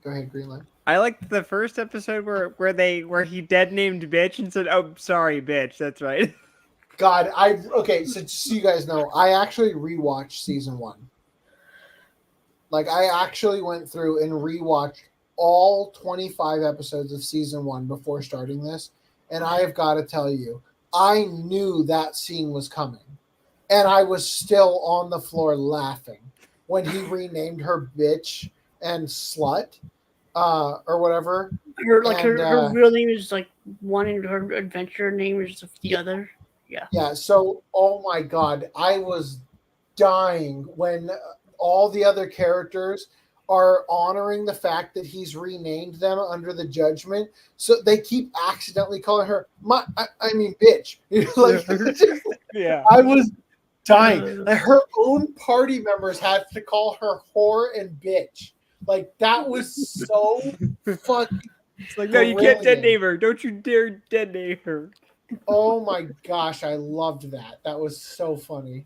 Go ahead, Greenland. I liked the first episode where he dead named bitch and said, "Oh, sorry, bitch." That's right. God, so just so you guys know, I actually rewatched season 1. Like, I actually went through and rewatched all 25 episodes of season 1 before starting this, and I have got to tell you, I knew that scene was coming. and I was still on the floor laughing when he renamed her bitch and slut, or whatever. Her real name is like one, and her adventure name is the other. Yeah. Yeah. So, oh my God, I was dying when all the other characters are honoring the fact that he's renamed them under the judgment. So they keep accidentally calling her I mean bitch. Like, Yeah. I was dying. Like, her own party members had to call her whore and bitch. Like, that was so fucking. It's like, no, you can't detonate her. Don't you dare detonate her. Oh my gosh, I loved that. That was so funny.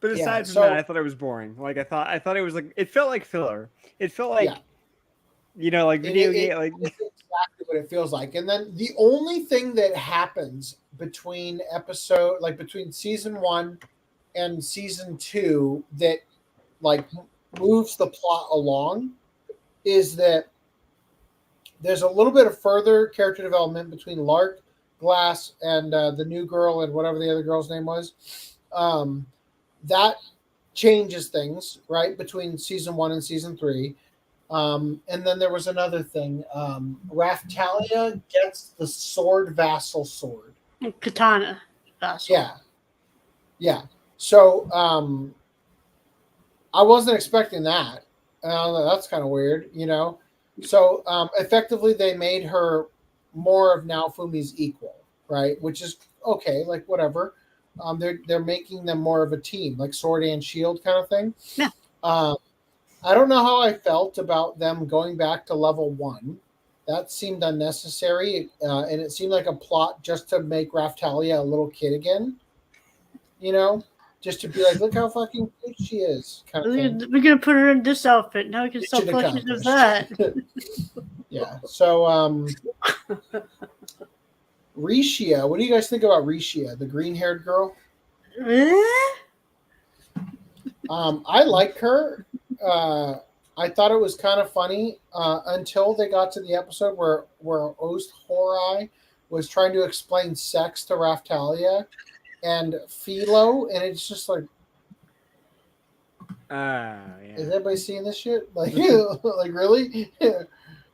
But aside from that, I thought it was boring. Like I thought it was like, it felt like filler. It felt like, like video game. Like it's exactly what it feels like. And then the only thing that happens between between season 1 and season 2 that like moves the plot along is that there's a little bit of further character development between Lark, Glass, and the new girl and whatever the other girl's name was. That changes things, right, between season 1 and season 3. And then there was another thing. Raftalia gets the sword vassal sword. Katana vassal. Yeah. Yeah. So I wasn't expecting that. That's kind of weird, So effectively they made her more of Naofumi's equal, right? Which is okay, like whatever. They're making them more of a team, like sword and shield kind of thing. Yeah. I don't know how I felt about them going back to level 1. That seemed unnecessary, and it seemed like a plot just to make Raftalia a little kid again. Just to be like, look how fucking cute she is. Kind of thing. We're gonna put her in this outfit. Now we can stop fucking with that. Yeah. So, Rishia, what do you guys think about Rishia, the green-haired girl? I like her. I thought it was kind of funny until they got to the episode where Ost Horai was trying to explain sex to Raftalia and Philo, and it's just like, is everybody seeing this shit? Like, like really?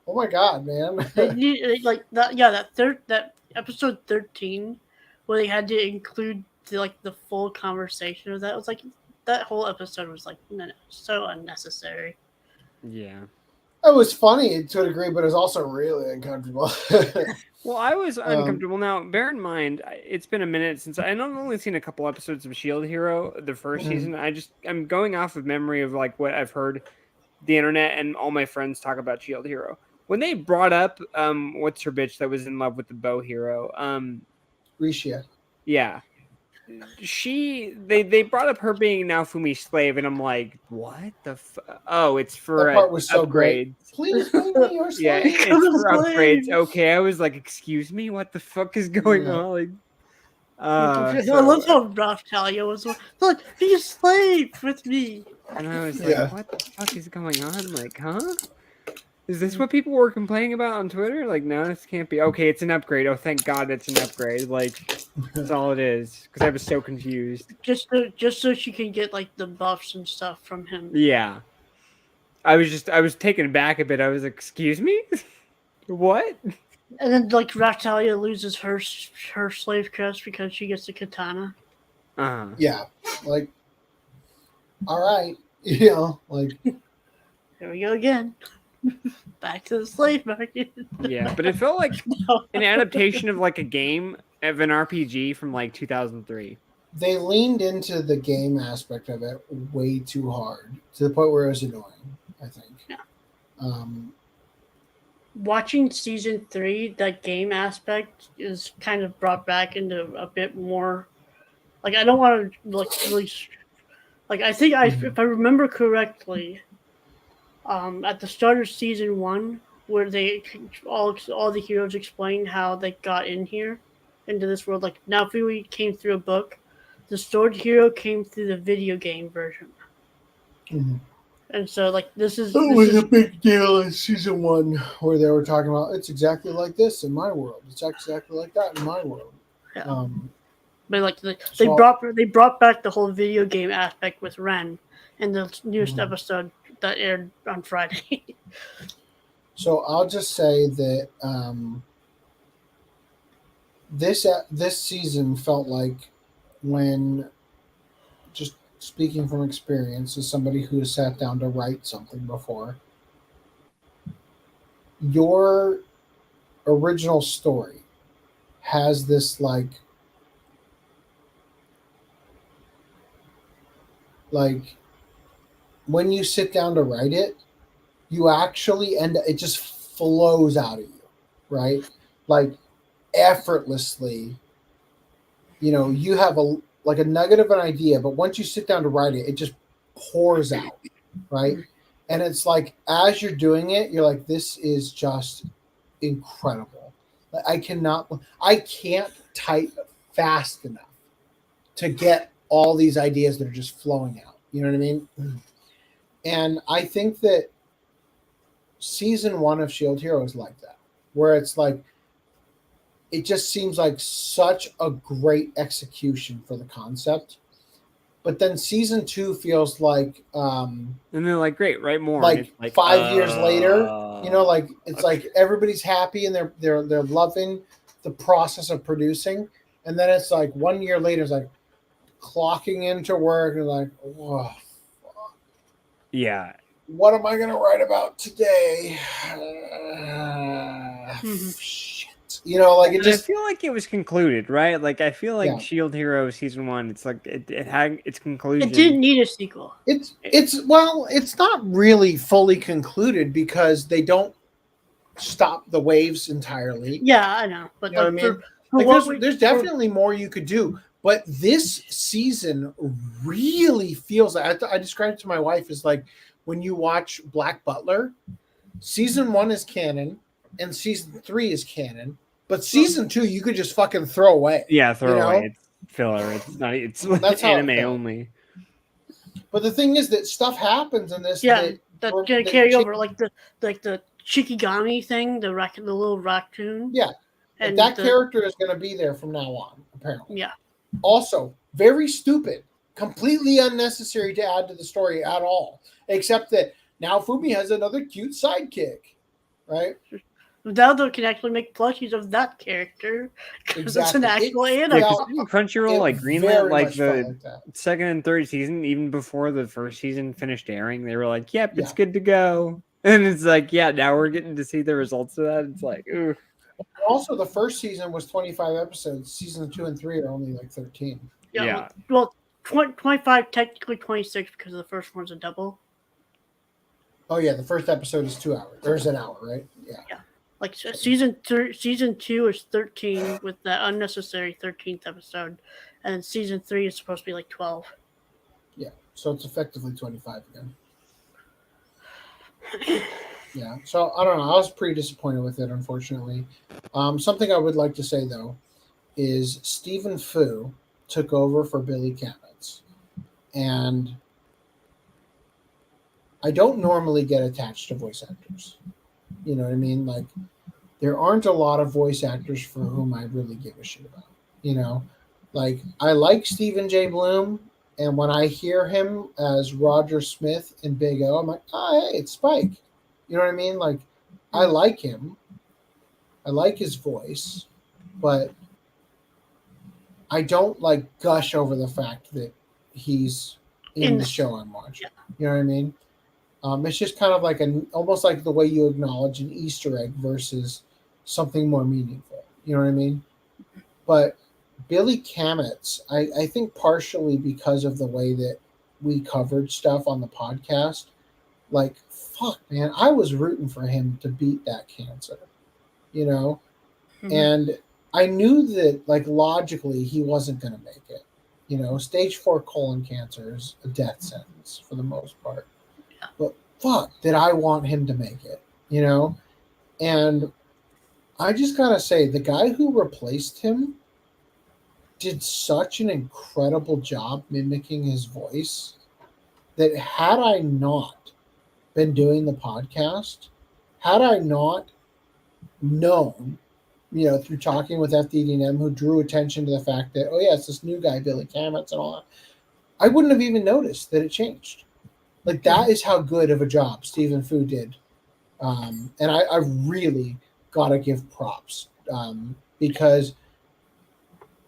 Oh my God, man! Like that. Yeah, that episode 13, where they had to include the full conversation of that. It was like that whole episode was like no, so unnecessary. Yeah. It was funny to a degree, but it was also really uncomfortable. Well, I was uncomfortable. Now, bear in mind, it's been a minute since I've only seen a couple episodes of Shield Hero, the first season. I'm going off of memory of like what I've heard the internet and all my friends talk about Shield Hero. When they brought up what's her bitch that was in love with the bow hero, Rishia. Yeah. They brought up her being Naofumi's slave, and I'm like, what the oh, it's for that part was so upgrades. Great. Please make me your slave. Yeah, it's for upgrades. Okay, I was like, excuse me, what the fuck is going on? Like, I love how Raftalia was like, be a slave with me. And I was like, what the fuck is going on? Like, huh? Is this what people were complaining about on Twitter? Like, no, this can't be. Okay, it's an upgrade. Oh, thank God it's an upgrade. Like, that's all it is. Because I was so confused. Just so she can get like the buffs and stuff from him. Yeah. I was taken back a bit. I was like, excuse me? What? And then like Raftalia loses her slave crest because she gets the katana. Uh-huh. Yeah. Like, all right. Like. Here we go again. Back to the slave market. Yeah, but it felt like an adaptation of like a game of an RPG from like 2003. They leaned into the game aspect of it way too hard to the point where it was annoying, I think. Yeah. Watching season 3, that game aspect is kind of brought back into a bit more. Like, I don't want to like really. Like, I think if I remember correctly. At the start of season 1, where they all the heroes explained how they got in here, into this world. Like Naofumi came through a book, the Sword Hero came through the video game version, and so like this is a big deal in season 1 where they were talking about it's exactly like this in my world, it's exactly like that in my world. Yeah. But like they So- brought back the whole video game aspect with Ren in the newest episode that aired on Friday. So I'll just say that this season felt like, when, just speaking from experience as somebody who has sat down to write something before, your original story has this like when you sit down to write it, you actually it just flows out of you, right? Like effortlessly. You have a nugget of an idea, but once you sit down to write it, it just pours out, right? And it's like, as you're doing it, you're like, this is just incredible. I can't type fast enough to get all these ideas that are just flowing out. You know what I mean? And I think that season 1 of Shield Hero is like that, where it's like, it just seems like such a great execution for the concept. But then season 2 feels like, And they're like, great, write more. like, And it's 5 years later, like it's okay. like everybody's happy and they're loving the process of producing, and then it's like 1 year later, it's like clocking into work and like, whoa, Yeah. what am I gonna write about today? Shit. Like it And just. I feel like it was concluded, right? Like I feel like Yeah. Shield Hero season 1, it's like it had its conclusion. It didn't need a sequel. It's not really fully concluded because they don't stop the waves entirely. Yeah, I know. But You know what I like, mean? for Like what there's definitely more you could do, but this season really feels like, I described it to my wife as like when you watch Black Butler, season 1 is canon and season 3 is canon, but season 2 you could just fucking throw away. Yeah, throw you know? away. It's filler. It's not. It's That's how it anime felt. only. But the thing is that stuff happens in this. Yeah, that's gonna that carry cha- over, like the Shikigami thing, the little raccoon. Yeah, and that character is going to be there from now on, apparently. Yeah. Also, very stupid, completely unnecessary to add to the story at all, except that now Fumi has another cute sidekick, right? Now they can actually make plushies of that character because it's an Exactly. actual It anime. felt- Crunchyroll like very greenlit like much felt the like that. second and third season, even before the first season finished airing. They were like, "Yep, it's Yeah. good to go." And it's like, yeah, now we're getting to see the results of that. It's like, ooh. Also, the first season was 25 episodes. Season 2 and 3 are only like 13. Yeah. Well, 25, technically 26 because the first one's a double. Oh yeah, the first episode is 2 hours. There's an hour, right? Yeah. Like season 2 is 13 with that unnecessary 13th episode, and season 3 is supposed to be like 12. Yeah. So it's effectively 25 again. Yeah. So I don't know. I was pretty disappointed with it, unfortunately. Something I would like to say though is Stephen Fu took over for Billy Kametz, and I don't normally get attached to voice actors. You know what I mean? Like, there aren't a lot of voice actors for whom I really give a shit about. You know, like I like Stephen J. Bloom, and when I hear him as Roger Smith in Big O, I'm like, oh, hey, it's Spike. You know what I mean? Like, I like him. I like his voice, but I don't like gush over the fact that he's in the show I'm watching. You know what I mean? It's just kind of like almost like the way you acknowledge an Easter egg versus something more meaningful. You know what I mean? But Billy Kametz, I think partially because of the way that we covered stuff on the podcast, like, fuck, man, I was rooting for him to beat that cancer, you know? Mhm. And I knew that, like, logically he wasn't going to make it. You know, stage 4 colon cancer is a death sentence for the most part. But fuck, did I want him to make it, you know? And I just gotta say, the guy who replaced him did such an incredible job mimicking his voice that had I not been doing the podcast, had I not known through talking with FDDM, who drew attention to the fact that, oh yeah, it's this new guy, Billy Kametz and all that. I wouldn't have even noticed that it changed. Like, that is how good of a job Stephen Fu did. And I really gotta give props, because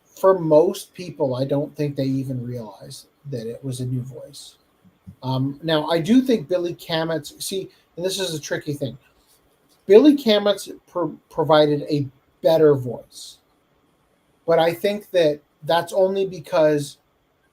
for most people, I don't think they even realize that it was a new voice. Now, I do think Billy Kametz, see, and this is a tricky thing, Billy Kametz provided a better voice. But I think that that's only because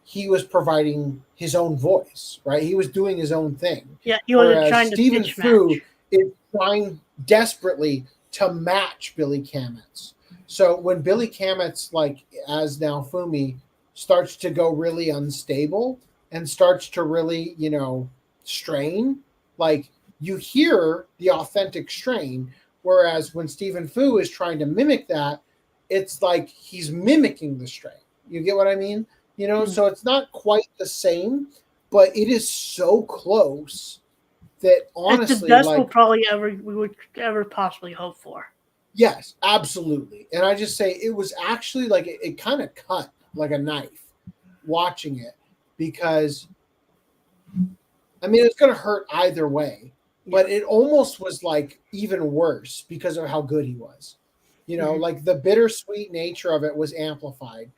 he was providing his own voice, right? He was doing his own thing. Yeah, he wasn't Whereas trying to Stephen pitch Fu match. is trying desperately to match Billy Kametz. So when Billy Kametz, like as now Fumi, starts to go really unstable and starts to really, strain, like you hear the authentic strain. Whereas when Stephen Fu is trying to mimic that, it's like he's mimicking the strain. You get what I mean? So it's not quite the same, but it is so close that honestly, it's the best like, we would ever possibly hope for. Yes, absolutely. And I just say it was actually like it kind of cut like a knife watching it, because I mean it's going to hurt either way, but it almost was like even worse because of how good he was. Like the bittersweet nature of it was amplified,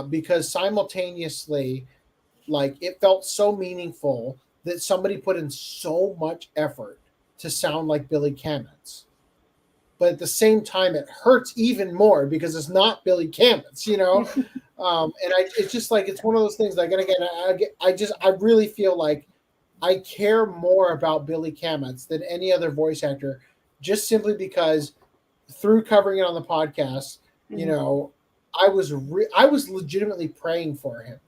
because simultaneously, like it felt so meaningful that somebody put in so much effort to sound like Billy Kametz. But at the same time, it hurts even more because it's not Billy Kametz, it's just like, it's one of those things. Like, and again, I really feel like I care more about Billy Kametz than any other voice actor, just simply because through covering it on the podcast, I was legitimately praying for him,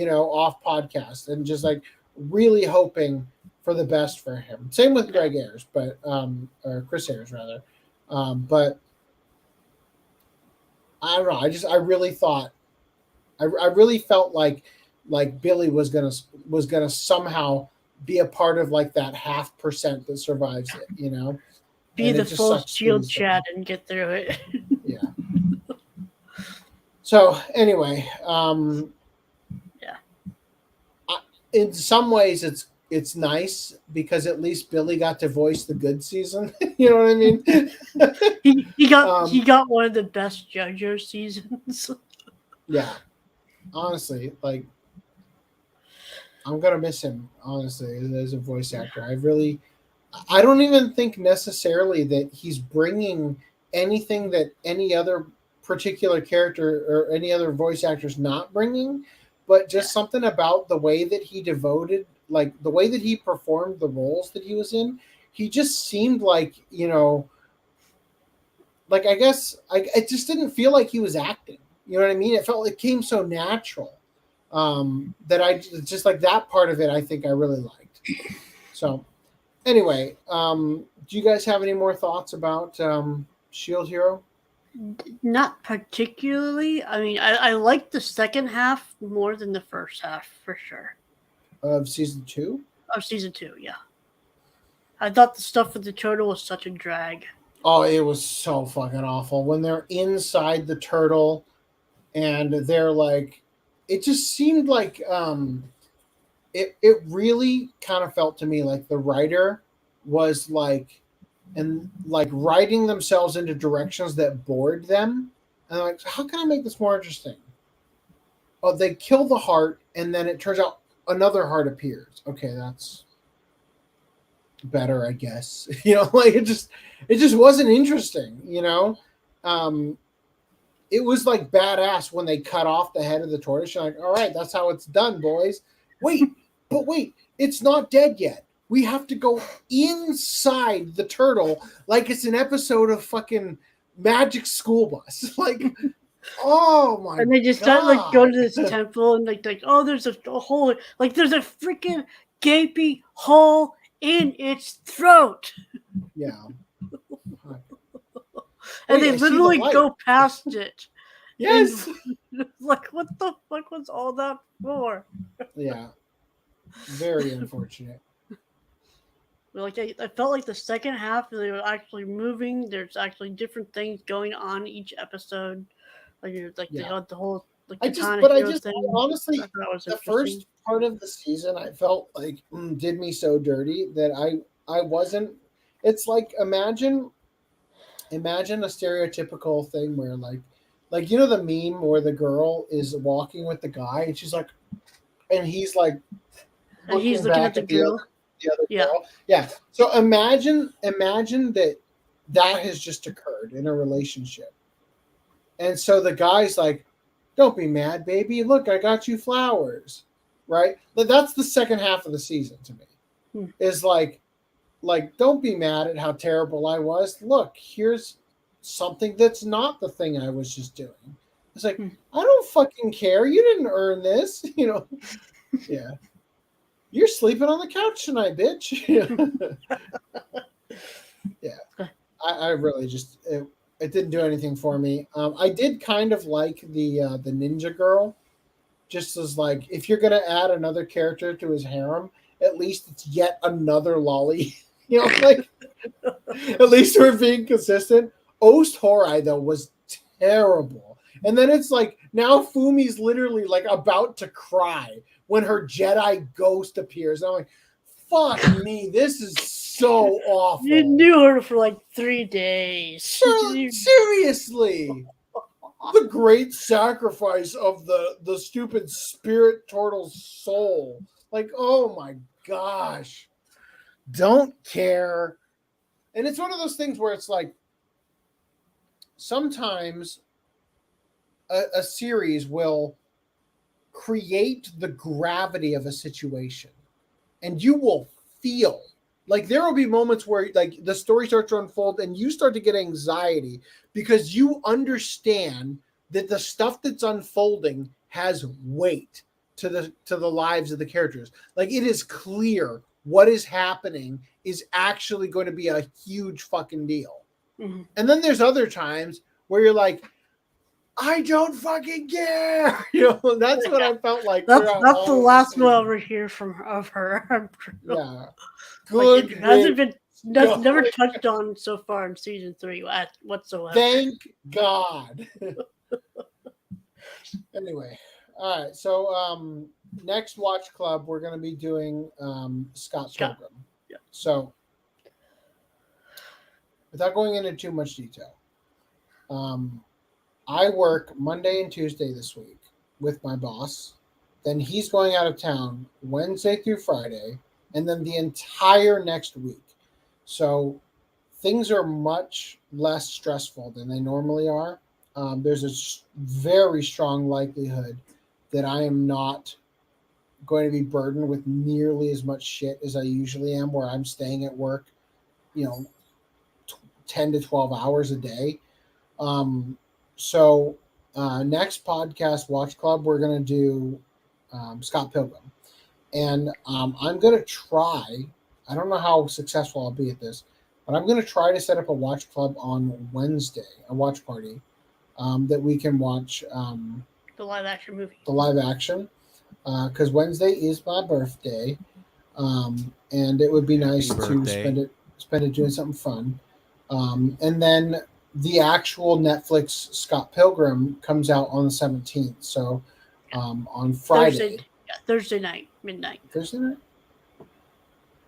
off podcast, and just like really hoping for the best for him. Same with Greg Ayers, but or Chris Ayers rather. But I don't know. I really thought, I really felt like Billy was gonna somehow be a part of like that 0.5% that survives it, Be and the full shield chat and get through it. Yeah. So anyway, in some ways it's nice because at least Billy got to voice the good season. You know what I mean? he got one of the best JoJo seasons. Yeah. Honestly, like I'm gonna miss him, honestly, as a voice actor. I don't even think necessarily that he's bringing anything that any other particular character or any other voice actor's not bringing, but just something about the way that he devoted, like the way that he performed the roles that he was in. He just seemed like, like I guess it just didn't feel like he was acting. You know what I mean? It felt like it came so natural, that I just like that part of it. I think I really liked. So anyway, do you guys have any more thoughts about Shield Hero? Not particularly. I mean, I liked the second half more than the first half, for sure. Of season 2? Of season 2, yeah. I thought the stuff with the turtle was such a drag. Oh, it was so fucking awful. When they're inside the turtle and they're like, it just seemed like it really kind of felt to me like the writer was like, and like writing themselves into directions that bored them. And like, how can I make this more interesting? Oh, they kill the heart, and then it turns out another heart appears. Okay, that's better, I guess. Like it just wasn't interesting. It was like badass when they cut off the head of the tortoise. You're like, all right, that's how it's done, boys. Wait, it's not dead yet. We have to go inside the turtle like it's an episode of fucking Magic School Bus. Like, oh my god. And they just like go to this temple and like oh, there's a hole. Like there's a freaking gaping hole in its throat. Yeah. And they literally go past it. Yes. Like, what the fuck was all that for? Yeah. Very unfortunate. Like I felt like the second half they were actually moving. There's actually different things going on each episode. Like they had the whole I honestly, the first part of the season, I felt like did me so dirty that I wasn't. It's like imagine a stereotypical thing where like the meme where the girl is walking with the guy and she's like, and he's like, and he's looking at the girl. The other girl. Yeah. So imagine that has just occurred in a relationship. And so the guy's like, don't be mad, baby. Look, I got you flowers. Right? But that's the second half of the season to me. Is like, don't be mad at how terrible I was. Look, here's something that's not the thing I was just doing. It's like, I don't fucking care. You didn't earn this. Yeah. You're sleeping on the couch tonight, bitch. Yeah. I really just it didn't do anything for me. I did kind of like the ninja girl. Just as like, if you're gonna add another character to his harem, at least it's yet another lolly. Like at least we're being consistent. Oast Horai though was terrible. And then it's like now Fumi's literally like about to cry when her Jedi ghost appears. And I'm like, fuck me, this is so awful. You knew her for like 3 days. Seriously. The great sacrifice of the stupid spirit turtle's soul. Like, oh my gosh. Don't care. And it's one of those things where it's like sometimes a series will create the gravity of a situation and you will feel like there will be moments where like the story starts to unfold and you start to get anxiety because you understand that the stuff that's unfolding has weight to the lives of the characters. Like it is clear what is happening is actually going to be a huge fucking deal. Mm-hmm. And then there's other times where you're like, I don't fucking care. That's what I felt like. That's the last one I'll ever hear of her. Yeah. Good. Like it hasn't been never touched on so far in season 3 whatsoever. Thank God. Anyway, all right. So next Watch Club, we're going to be doing Scott Pilgrim. Yeah. So without going into too much detail, I work Monday and Tuesday this week with my boss. Then he's going out of town Wednesday through Friday, and then the entire next week. So things are much less stressful than they normally are. There's a very strong likelihood that I am not going to be burdened with nearly as much shit as I usually am, where I'm staying at work, 10 to 12 hours a day. So next podcast, Watch Club, we're going to do Scott Pilgrim. And I'm going to try, I don't know how successful I'll be at this, but I'm going to try to set up a Watch Club on Wednesday, a watch party, that we can watch the live action movie. The live action, because Wednesday is my birthday, and it would be nice to spend it doing something fun. And then the actual Netflix Scott Pilgrim comes out on the 17th. So on Friday. Thursday night, midnight. Thursday night?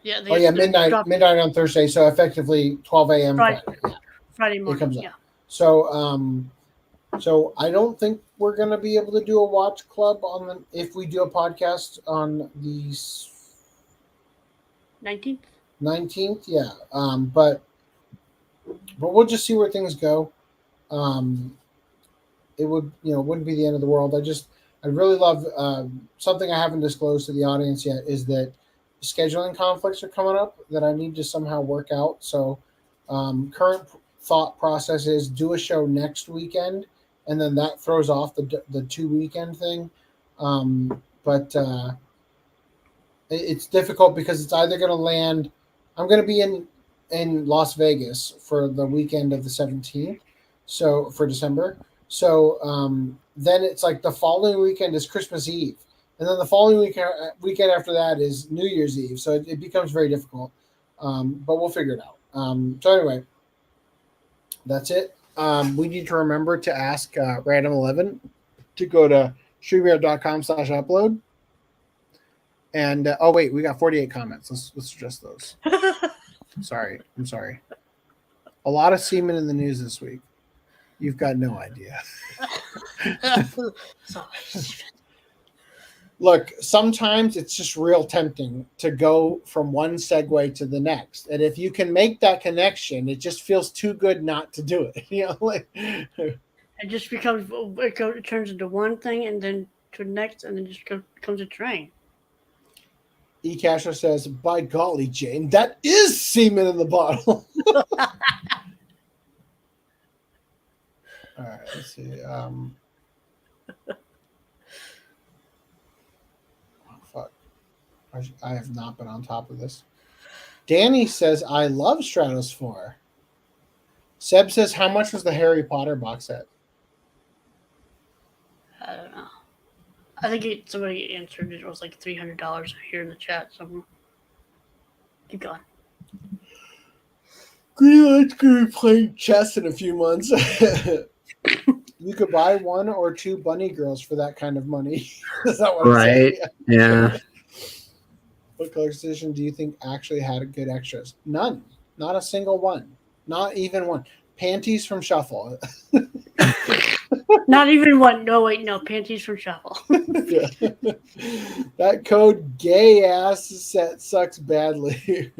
Yeah. Midnight on Thursday. So effectively 12 a.m. Friday morning. It comes out. So so I don't think we're going to be able to do a watch club if we do a podcast on the 19th. 19th, yeah. But we'll just see where things go. It would, wouldn't be the end of the world. I really love something I haven't disclosed to the audience yet is that scheduling conflicts are coming up that I need to somehow work out. So current thought process is do a show next weekend, and then that throws off the 2 weekend thing. But it's difficult because it's either going to land. I'm going to be in Las Vegas for the weekend of the 17th, so for December. So then it's like the following weekend is Christmas Eve, and then the following weekend after that is New Year's Eve. So it becomes very difficult. But we'll figure it out. So anyway, that's it. We need to remember to ask Random 11 to go to streamyard.com/upload. And oh wait, we got 48 comments. Let's address those. I'm sorry. A lot of semen in the news this week. You've got no idea. Look, sometimes it's just real tempting to go from one segue to the next. And if you can make that connection, it just feels too good not to do it. You know, like it just becomes, it turns into one thing and then to the next, and then just becomes a train. eCasher says, by golly, Jane, that is semen in the bottle. All right, let's see. Fuck. I have not been on top of this. Danny says, I love Stratos 4. Seb says, how much was the Harry Potter box set? I don't know. I think somebody answered it was like $300 here in the chat somewhere. Keep going. Greenlight's going to be playing chess in a few months. You could buy one or two bunny girls for that kind of money. Is that what I'm saying? Yeah. What collector's edition do you think actually had good extras? None. Not a single one. Not even one. Panties from Shuffle. Not even one. No, wait, no. Panties from Shuffle. Yeah. That code gay ass set sucks badly.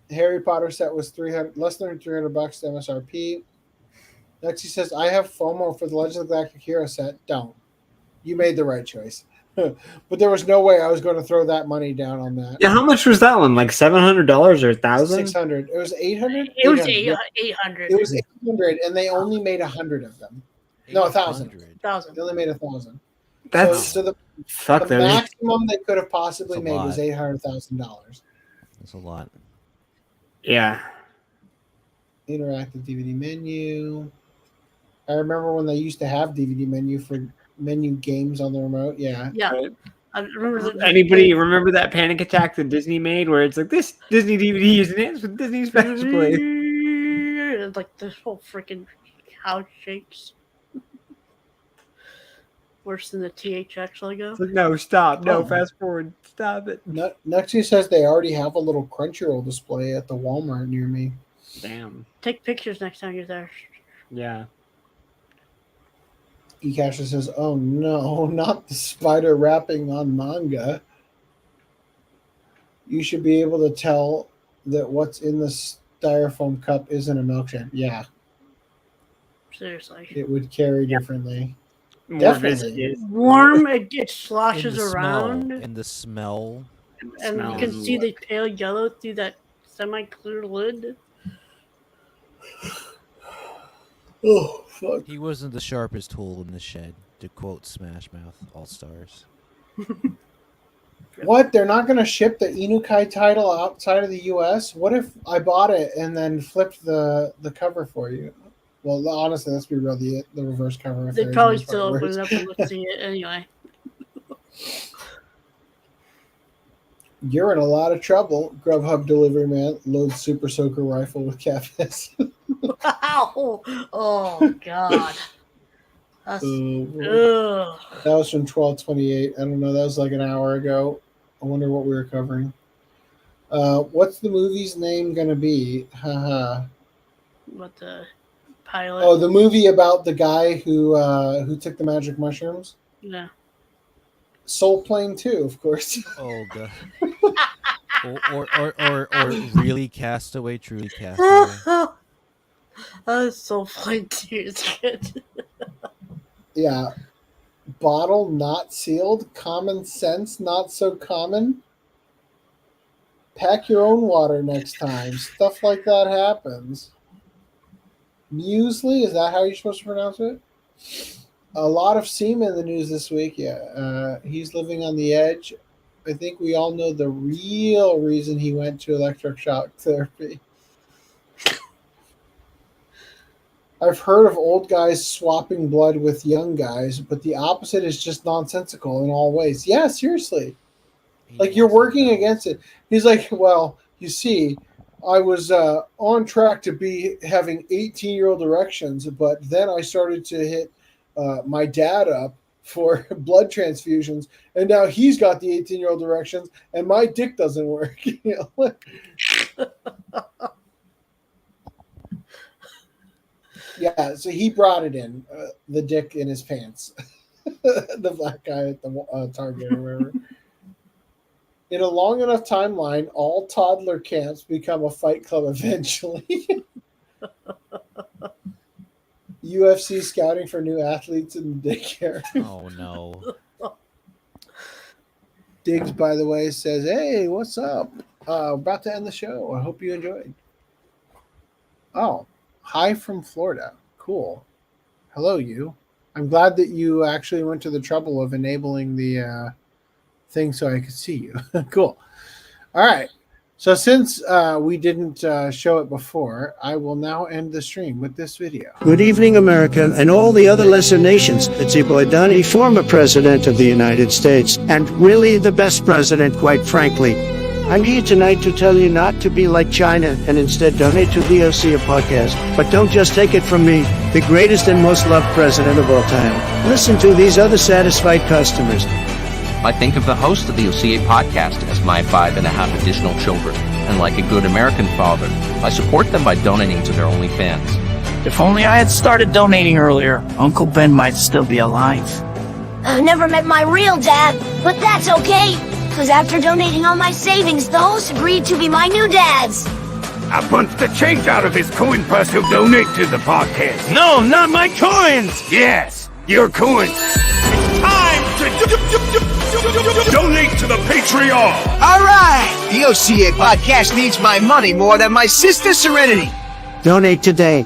Harry Potter set was less than $300 MSRP. Next he says, I have FOMO for the Legend of the Galactic Hero set. Don't. You made the right choice. But there was no way I was going to throw that money down on that. Yeah, how much was that one? Like $700 or $1,000? 600. It was 800. It was 800. It was 800, and they only made 100 of them. No, 1,000. 1,000. They only made 1,000. That's so the fuck. the maximum they could have possibly That's a made lot. was $800,000. That's a lot. Yeah. Interactive DVD menu. I remember when they used to have DVD menu for menu games on the remote. Yeah. Yeah. Right. I remember Anybody remember that panic attack that Disney made where it's like, this Disney DVD is enhanced with Disney Special Play? like this whole freaking couch shakes. Worse than the THX Lego. It's like, no, stop. No, Oh. fast forward. Stop it. Next, he says they already have a little Crunchyroll display at the Walmart near me. Damn. Take pictures next time you're there. Yeah. eCasher says, oh no, not the spider rapping on manga. You should be able to tell that what's in the styrofoam cup isn't a milkshake. Yeah, Seriously. it would carry differently. More Definitely. viscous. Warm, it In sloshes the around. smell. In the smell. And you can see the pale yellow through that semi-clear lid. Oh, fuck. He wasn't the sharpest tool in the shed, to quote Smash Mouth All Stars. What? They're not going to ship the Inukai title outside of the U.S.? What if I bought it and then flipped the cover for you? Well, honestly, let's be real. The reverse cover. if They'd there is probably one still part open it worse. up and let's see it anyway. You're in a lot of trouble. Grubhub delivery man loads Super Soaker rifle with catfish. Wow! Oh, God. That's, ugh. That was from 12/28. I don't know. That was like an hour ago. I wonder what we were covering. What's the movie's name going to be? Haha. What the pilot? Oh, the movie about the guy who took the magic mushrooms. Yeah. Soul Plane 2, of course. Oh god. or really Castaway, truly Castaway. That's so funny, too. It's good. Yeah. Bottle not sealed. Common sense not so common. Pack your own water next time. Stuff like that happens. Muesli, is that how you're supposed to pronounce it? A lot of semen in the news this week. Yeah. He's living on the edge. I think we all know the real reason he went to electric shock therapy. I've heard of old guys swapping blood with young guys, but the opposite is just nonsensical in all ways. Yeah, seriously. Like, you're working against it. He's like, well, you see, I was on track to be having 18-year-old erections, but then I started to hit my dad up for blood transfusions, and now he's got the 18-year-old erections, and my dick doesn't work. You know? Yeah, so he brought it in, the dick in his pants. The black guy at the Target or wherever. In a long enough timeline, all toddler camps become a fight club eventually. UFC scouting for new athletes in the daycare. Oh, no. Diggs, by the way, says, hey, what's up? About to end the show. I hope you enjoyed. Oh, hi from Florida. Cool. Hello, you. I'm glad that you actually went to the trouble of enabling the thing so I could see you. Cool. All right. So since we didn't show it before, I will now end the stream with this video. Good evening, America, and all the other lesser nations. It's your boy Donnie, former president of the United States, and really the best president, quite frankly. I'm here tonight to tell you not to be like China and instead donate to the OCA podcast. But don't just take it from me, the greatest and most loved president of all time. Listen to these other satisfied customers. I think of the host of the OCA podcast as my 5.5 additional children, and like a good American father, I support them by donating to their OnlyFans. If only I had started donating earlier, Uncle Ben might still be alive. I've never met my real dad, but that's okay, because after donating all my savings, the host agreed to be my new dads. I punched the change out of his coin purse who'll donate to the podcast. No, not my coins! Yes, your coins. It's time to donate to the Patreon! All right! The OCA podcast needs my money more than my sister Serenity. Donate today.